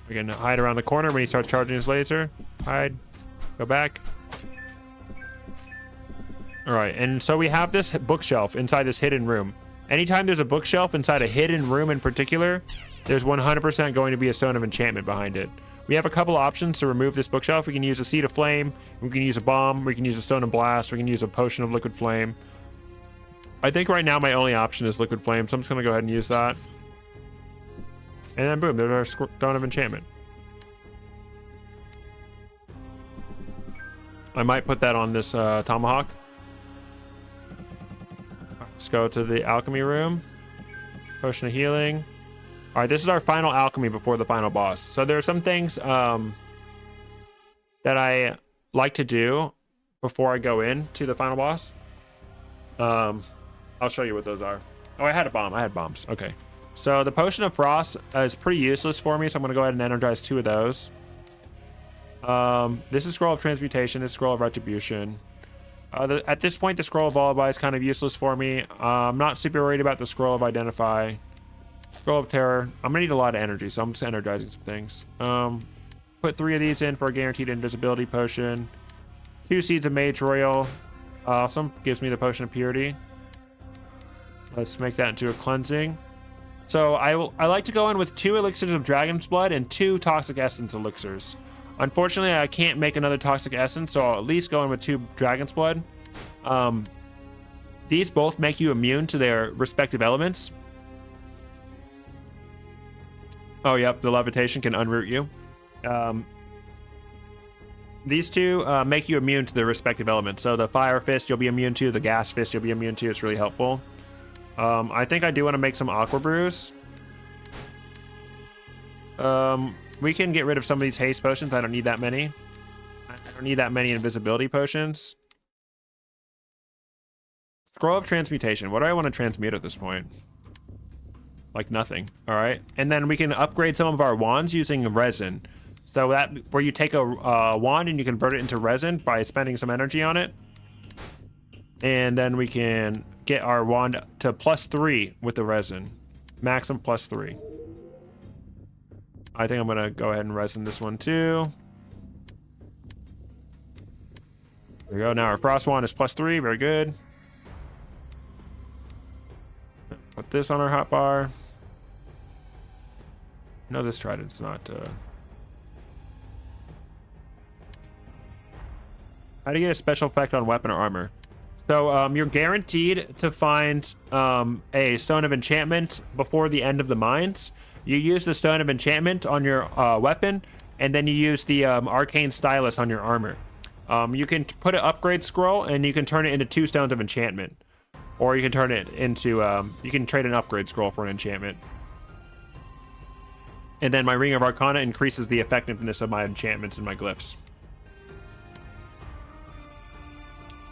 We can hide around the corner when he starts charging his laser. Hide. Go back. Alright, and so we have this bookshelf inside this hidden room. Anytime there's a bookshelf inside a hidden room in particular, there's 100% going to be a stone of enchantment behind it. We have a couple options to remove this bookshelf. We can use a seed of flame, we can use a bomb, we can use a stone of blast, we can use a potion of liquid flame. I think right now my only option is liquid flame, so I'm just going to go ahead and use that. And then boom, there's our stone of enchantment. I might put that on this tomahawk. Let's go to the alchemy room. Potion of healing. All right, this is our final alchemy before the final boss. So there are some things that I like to do before I go into the final boss. I'll show you what those are. Oh, I had a bomb. I had bombs. Okay. So the potion of frost is pretty useless for me, so I'm going to go ahead and energize 2 of those. This is scroll of transmutation. This is scroll of retribution. At this point, the scroll of lullaby is kind of useless for me. I'm not super worried about the scroll of identify. Scroll of terror. I'm gonna need a lot of energy, so I'm just energizing some things. Put 3 of these in for a guaranteed invisibility potion. 2 seeds of mage royal. Awesome. Gives me the potion of purity. Let's make that into a cleansing. So I like to go in with 2 elixirs of dragon's blood and 2 toxic essence elixirs. Unfortunately, I can't make another toxic essence, so I'll at least go in with 2 dragon's blood. These both make you immune to their respective elements. Oh, yep, the levitation can unroot you. These 2 make you immune to their respective elements. So the fire fist you'll be immune to, the gas fist you'll be immune to. It's really helpful. I think I do want to make some aqua brews. We can get rid of some of these haste potions. I don't need that many. I don't need that many invisibility potions. Scroll of transmutation. What do I want to transmute at this point? Like nothing. All right. And then we can upgrade some of our wands using resin. So that where you take a wand and you convert it into resin by spending some energy on it. And then we can get our wand to +3 with the resin. Maximum +3. I think I'm gonna go ahead and resin this one too. There we go. Now our frost wand is +3. Very good. Put this on our hotbar. No, this trident's not. How do you get a special effect on weapon or armor? So you're guaranteed to find a stone of enchantment before the end of the mines. You use the stone of enchantment on your weapon, and then you use the arcane stylus on your armor. You can put an upgrade scroll, and you can turn it into 2 stones of enchantment, or you can turn it into you can trade an upgrade scroll for an enchantment. And then my Ring of Arcana increases the effectiveness of my enchantments and my glyphs.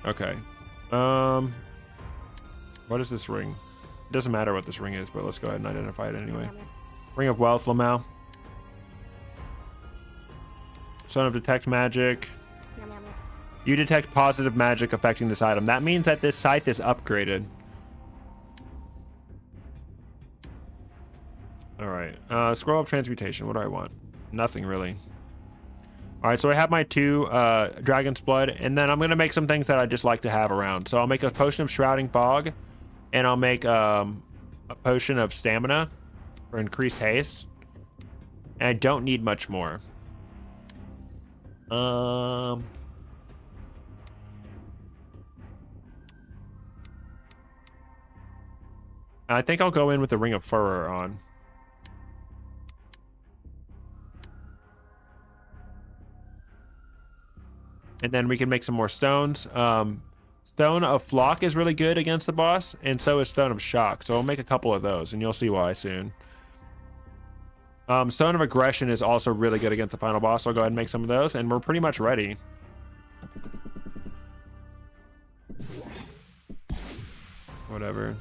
Okay. What is this ring? It doesn't matter what this ring is, but let's go ahead and identify it anyway. Ring of Wealth, Lamau. Stone of Detect Magic. You detect positive magic affecting this item. That means that this scythe is upgraded. Alright. Scroll of Transmutation. What do I want? Nothing, really. Alright, so I have my 2 Dragon's Blood, and then I'm going to make some things that I just like to have around. So I'll make a Potion of Shrouding Fog, and I'll make a Potion of Stamina for increased haste. And I don't need much more. I think I'll go in with the Ring of Furor on. And then we can make some more stones. Stone of Flock is really good against the boss, and so is Stone of Shock. So I'll make a couple of those, and you'll see why soon. Stone of Aggression is also really good against the final boss, so I'll go ahead and make some of those, and we're pretty much ready. Whatever.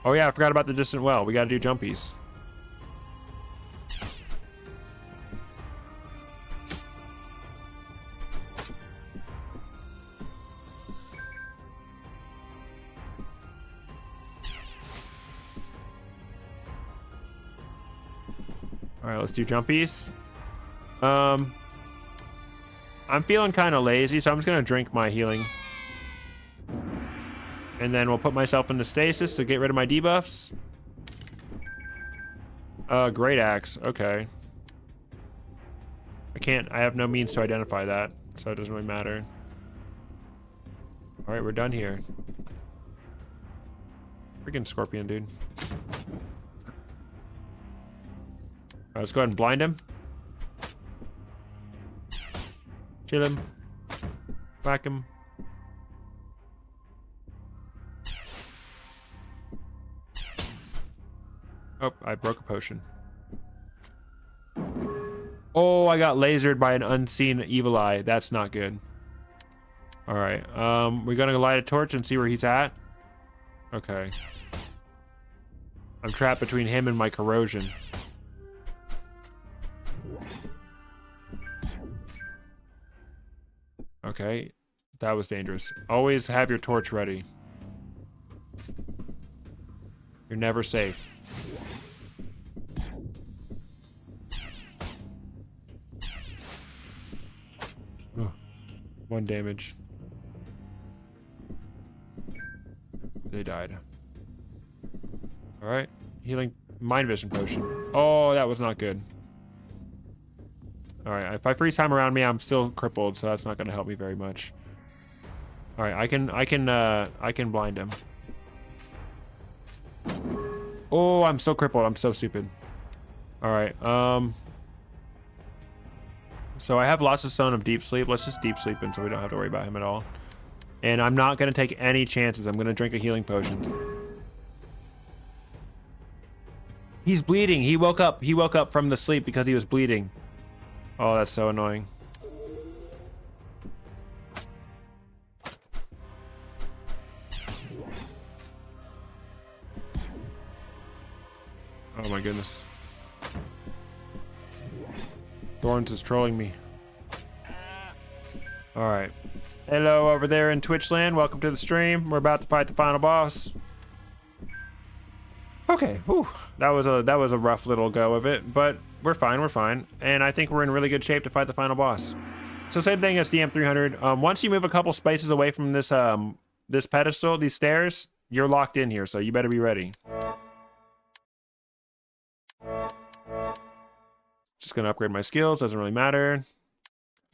Oh yeah, I forgot about the Distant Well. We gotta do jumpies. All right, let's do jumpies. I'm feeling kind of lazy, so I'm just gonna drink my healing. And then we'll put myself into stasis to get rid of my debuffs. Great axe. Okay. I have no means to identify that, so it doesn't really matter. All right, we're done here. Freaking scorpion, dude. All right, let's go ahead and blind him. Chill him. Whack him. Oh, I broke a potion. Oh, I got lasered by an unseen evil eye. That's not good. All right. We're gonna light a torch and see where he's at. Okay. I'm trapped between him and my corrosion. Okay. That was dangerous. Always have your torch ready. You're never safe. Oh, 1 damage. They died. All right. Healing mind vision potion. Oh, that was not good. All right. If I freeze time around me, I'm still crippled, so that's not going to help me very much. All right. I can blind him. Oh, I'm so crippled. I'm so stupid. All right. So I have lots of Stone of Deep Sleep. Let's just deep sleep him so we don't have to worry about him at all. And I'm not going to take any chances. I'm going to drink a healing potion. He's bleeding. He woke up. He woke up from the sleep because he was bleeding. Oh, that's so annoying. Oh my goodness. Thorns is trolling me. Alright. Hello over there in Twitch land. Welcome to the stream. We're about to fight the final boss. Okay, whew. That was a rough little go of it, but we're fine, and I think we're in really good shape to fight the final boss. So same thing as DM300. Once you move a couple spaces away from this this pedestal, these stairs, you're locked in here, so you better be ready. Just gonna upgrade my skills, doesn't really matter.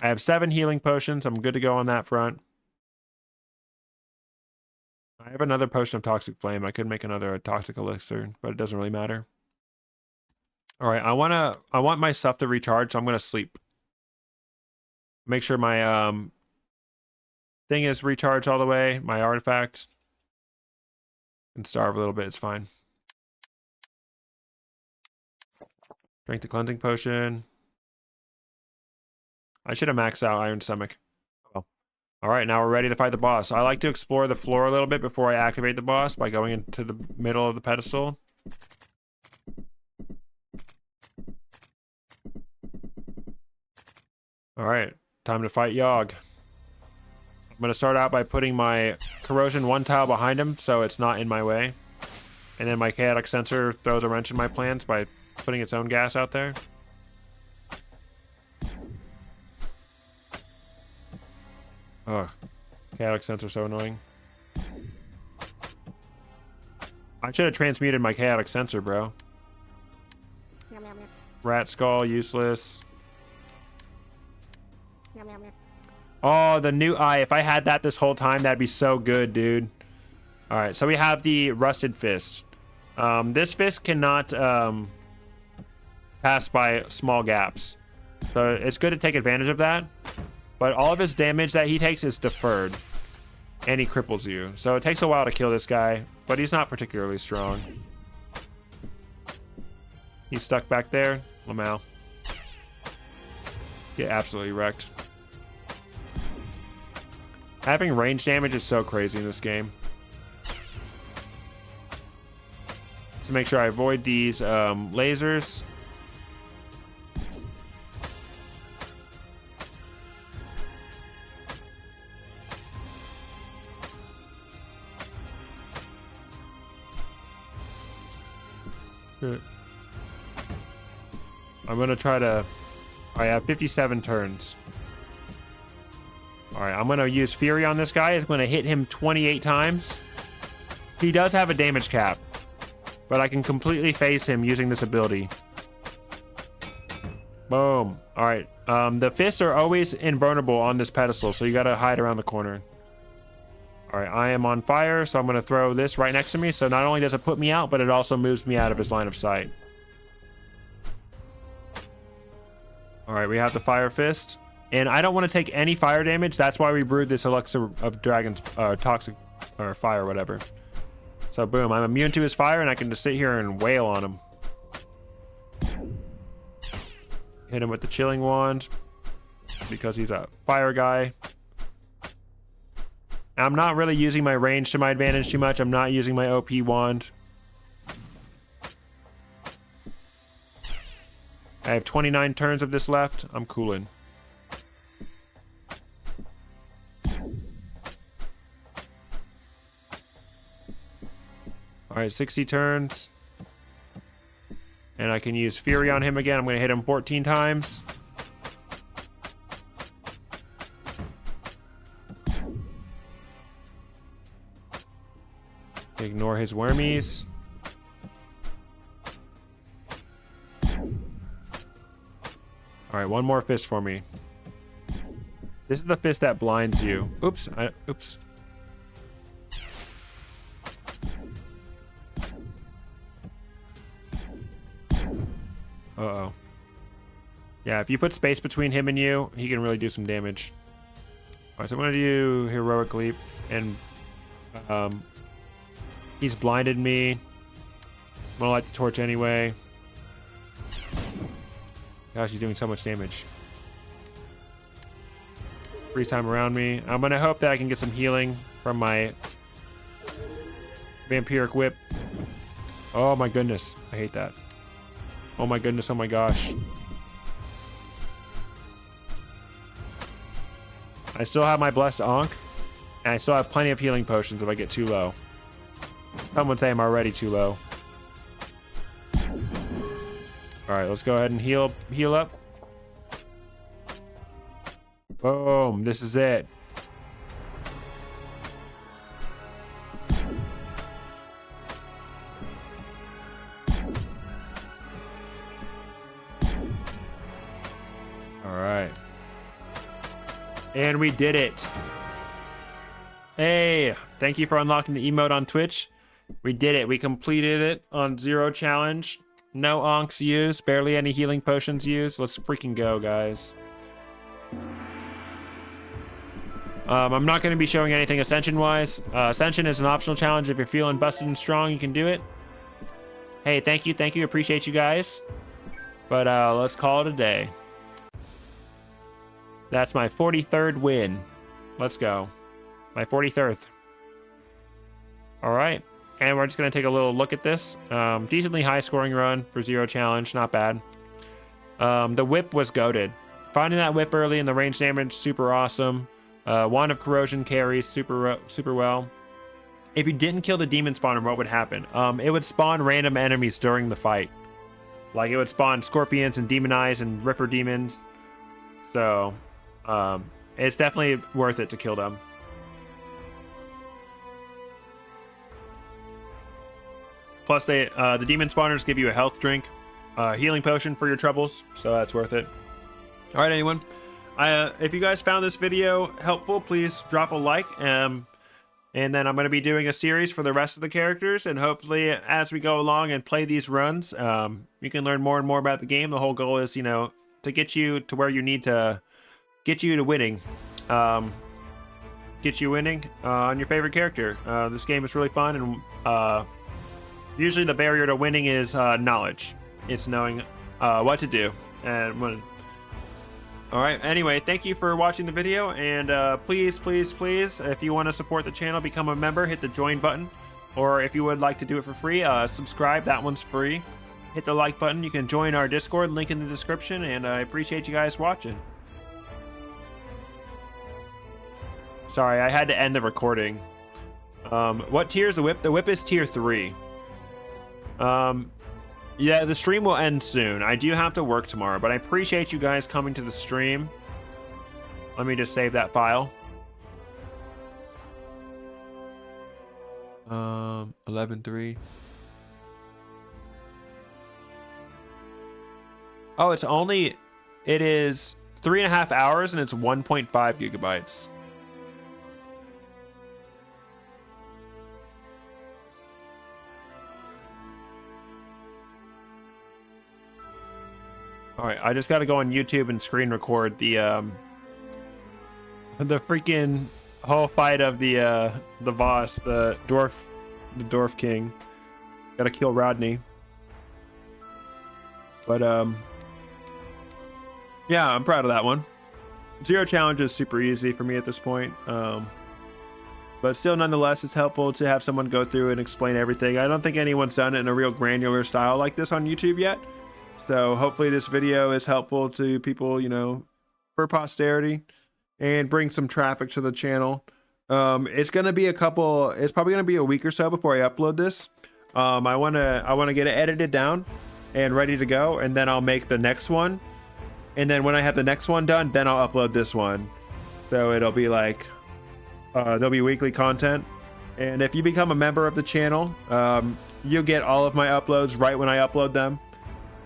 I have 7 healing potions, I'm good to go on that front. I have another potion of Toxic Flame. I could make another Toxic Elixir, but it doesn't really matter. All right, I want my stuff to recharge, so I'm gonna sleep. Make sure my thing is recharged all the way. My artifact. And starve a little bit. It's fine. Drink the cleansing potion. I should have maxed out Iron Stomach. Oh. All right, now we're ready to fight the boss. I like to explore the floor a little bit before I activate the boss by going into the middle of the pedestal. All right, time to fight Yogg. I'm going to start out by putting my Corrosion 1 tile behind him so it's not in my way. And then my Chaotic Sensor throws a wrench in my plans by putting its own gas out there. Ugh. Chaotic Sensor so annoying. I should have transmuted my Chaotic Sensor, bro. Rat Skull, useless. Oh, the new eye. If I had that this whole time, that'd be so good, dude. All right, so we have the Rusted Fist. This fist cannot pass by small gaps. So it's good to take advantage of that. But all of his damage that he takes is deferred. And he cripples you. So it takes a while to kill this guy, but he's not particularly strong. He's stuck back there. Lamau. Get absolutely wrecked. Having range damage is so crazy in this game. So make sure I avoid these lasers. I'm gonna try to... I have 57 turns. Alright, I'm gonna use Fury on this guy. It's gonna hit him 28 times. He does have a damage cap, but I can completely phase him using this ability. Boom. Alright, the fists are always invulnerable on this pedestal, so you gotta hide around the corner. Alright, I am on fire, so I'm gonna throw this right next to me, so not only does it put me out, but it also moves me out of his line of sight. Alright, we have the Fire Fist. And I don't want to take any fire damage. That's why we brewed this Elixir of Dragon's Toxic or Fire, whatever. So boom, I'm immune to his fire, and I can just sit here and wail on him. Hit him with the Chilling Wand because he's a fire guy. I'm not really using my range to my advantage too much. I'm not using my OP wand. I have 29 turns of this left. I'm cooling. All right, 60 turns. And I can use Fury on him again. I'm going to hit him 14 times. Ignore his wormies. All right, one more fist for me. This is the fist that blinds you. Oops, oops. Uh-oh. Yeah, if you put space between him and you, he can really do some damage. Alright, so I'm gonna do Heroic Leap, and he's blinded me. I'm gonna light the torch anyway. Gosh, he's doing so much damage. Freeze time around me. I'm gonna hope that I can get some healing from my Vampiric Whip. Oh my goodness, I hate that. Oh my goodness, oh my gosh. I still have my Blessed Ankh, and I still have plenty of healing potions if I get too low. Some would say I'm already too low. All right, let's go ahead and heal up. Boom, this is it. All right. And we did it. Hey, thank you for unlocking the emote on Twitch. We did it. We completed it on 0 challenge. No onks used, barely any healing potions used. Let's freaking go, guys. I'm not going to be showing anything Ascension-wise. Ascension is an optional challenge. If you're feeling busted and strong, you can do it. Hey, thank you. Appreciate you guys. But let's call it a day. That's my 43rd win. Let's go. My 43rd. All right. And we're just going to take a little look at this. Decently high scoring run for 0 challenge. Not bad. The whip was goated. Finding that whip early in the range damage, super awesome. Wand of Corrosion carries super well. If you didn't kill the demon spawner, what would happen? It would spawn random enemies during the fight. Like it would spawn scorpions and demon eyes and ripper demons. So it's definitely worth it to kill them. Plus, the demon spawners give you a health drink, healing potion for your troubles, so that's worth it. All right, anyone. If you guys found this video helpful, please drop a like. And then I'm going to be doing a series for the rest of the characters, and hopefully, as we go along and play these runs, you can learn more and more about the game. The whole goal is, to get you to where you need to get you to winning. Get you winning on your favorite character. This game is really fun, and usually the barrier to winning is knowledge. It's knowing what to do and when. All right, anyway, thank you for watching the video, and please, if you want to support the channel, become a member, hit the join button, or if you would like to do it for free, subscribe. That one's free. Hit the like button. You can join our Discord, link in the description, and I appreciate you guys watching. Sorry, I had to end the recording. What tier is the whip? The whip is tier 3. Yeah, the stream will end soon. I do have to work tomorrow, but I appreciate you guys coming to the stream. Let me just save that file. 11:3. Oh, it is 3.5 hours and it's 1.5 gigabytes. All right, I just got to go on YouTube and screen record the freaking whole fight of the boss, the dwarf king. Got to kill Rodney. But yeah, I'm proud of that one. 0 challenge is super easy for me at this point. But still, nonetheless, it's helpful to have someone go through and explain everything. I don't think anyone's done it in a real granular style like this on YouTube yet. So hopefully this video is helpful to people, for posterity, and bring some traffic to the channel. It's probably gonna be a week or so before I upload this. I wanna get it edited down and ready to go, and then I'll make the next one. And then when I have the next one done, then I'll upload this one. So it'll be like there'll be weekly content. And if you become a member of the channel, you'll get all of my uploads right when I upload them.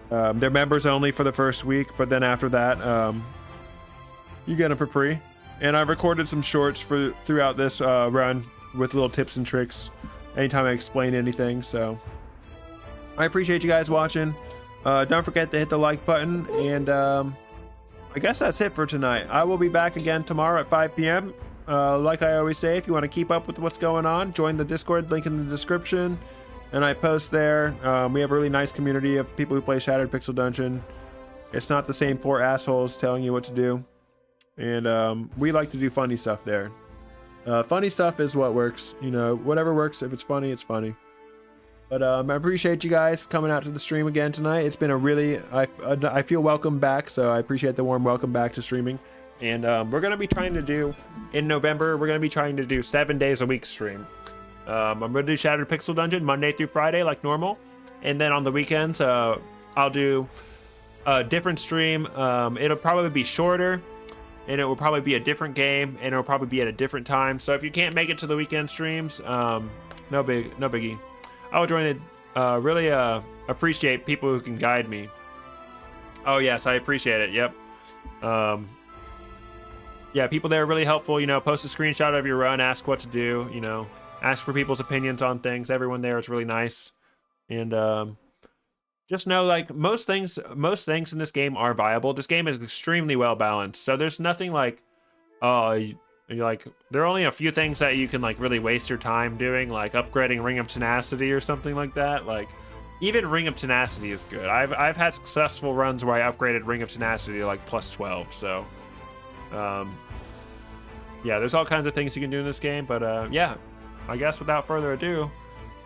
They're members only for the first week, but then after that, you get them for free. And I've recorded some shorts throughout this run with little tips and tricks anytime I explain anything. So I appreciate you guys watching. Don't forget to hit the like button, and I guess that's it for tonight. I will be back again tomorrow at 5 p.m. Like I always say, if you want to keep up with what's going on, join the Discord, link in the description. And I post there. We have a really nice community of people who play Shattered Pixel Dungeon. It's not the same 4 assholes telling you what to do. And we like to do funny stuff there. Funny stuff is what works. Whatever works. If it's funny, it's funny. But I appreciate you guys coming out to the stream again tonight. It's been a really... I feel welcome back, so I appreciate the warm welcome back to streaming. And we're going to be trying to do... In November, we're going to be trying to do 7 days a week stream. I'm going to do Shattered Pixel Dungeon Monday through Friday like normal. And then on the weekends, I'll do a different stream. It'll probably be shorter, and it will probably be a different game, and it'll probably be at a different time. So if you can't make it to the weekend streams, no biggie. I would join it. Really appreciate people who can guide me. Oh yes, I appreciate it. Yep. Yeah, people there are really helpful. You know, post a screenshot of your run, ask what to do. You know, ask for people's opinions on things. Everyone there is really nice, and just know, like, most things in this game are viable. This game is extremely well balanced, so there's nothing like, like, there are only a few things that you can like really waste your time doing, like upgrading Ring of Tenacity or something like that. Like, even Ring of Tenacity is good. I've had successful runs where I upgraded Ring of Tenacity to like plus 12. So, yeah, there's all kinds of things you can do in this game. But yeah, I guess without further ado,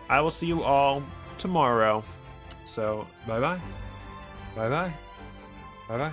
I will see you all tomorrow. So, bye bye. Bye bye. Bye bye.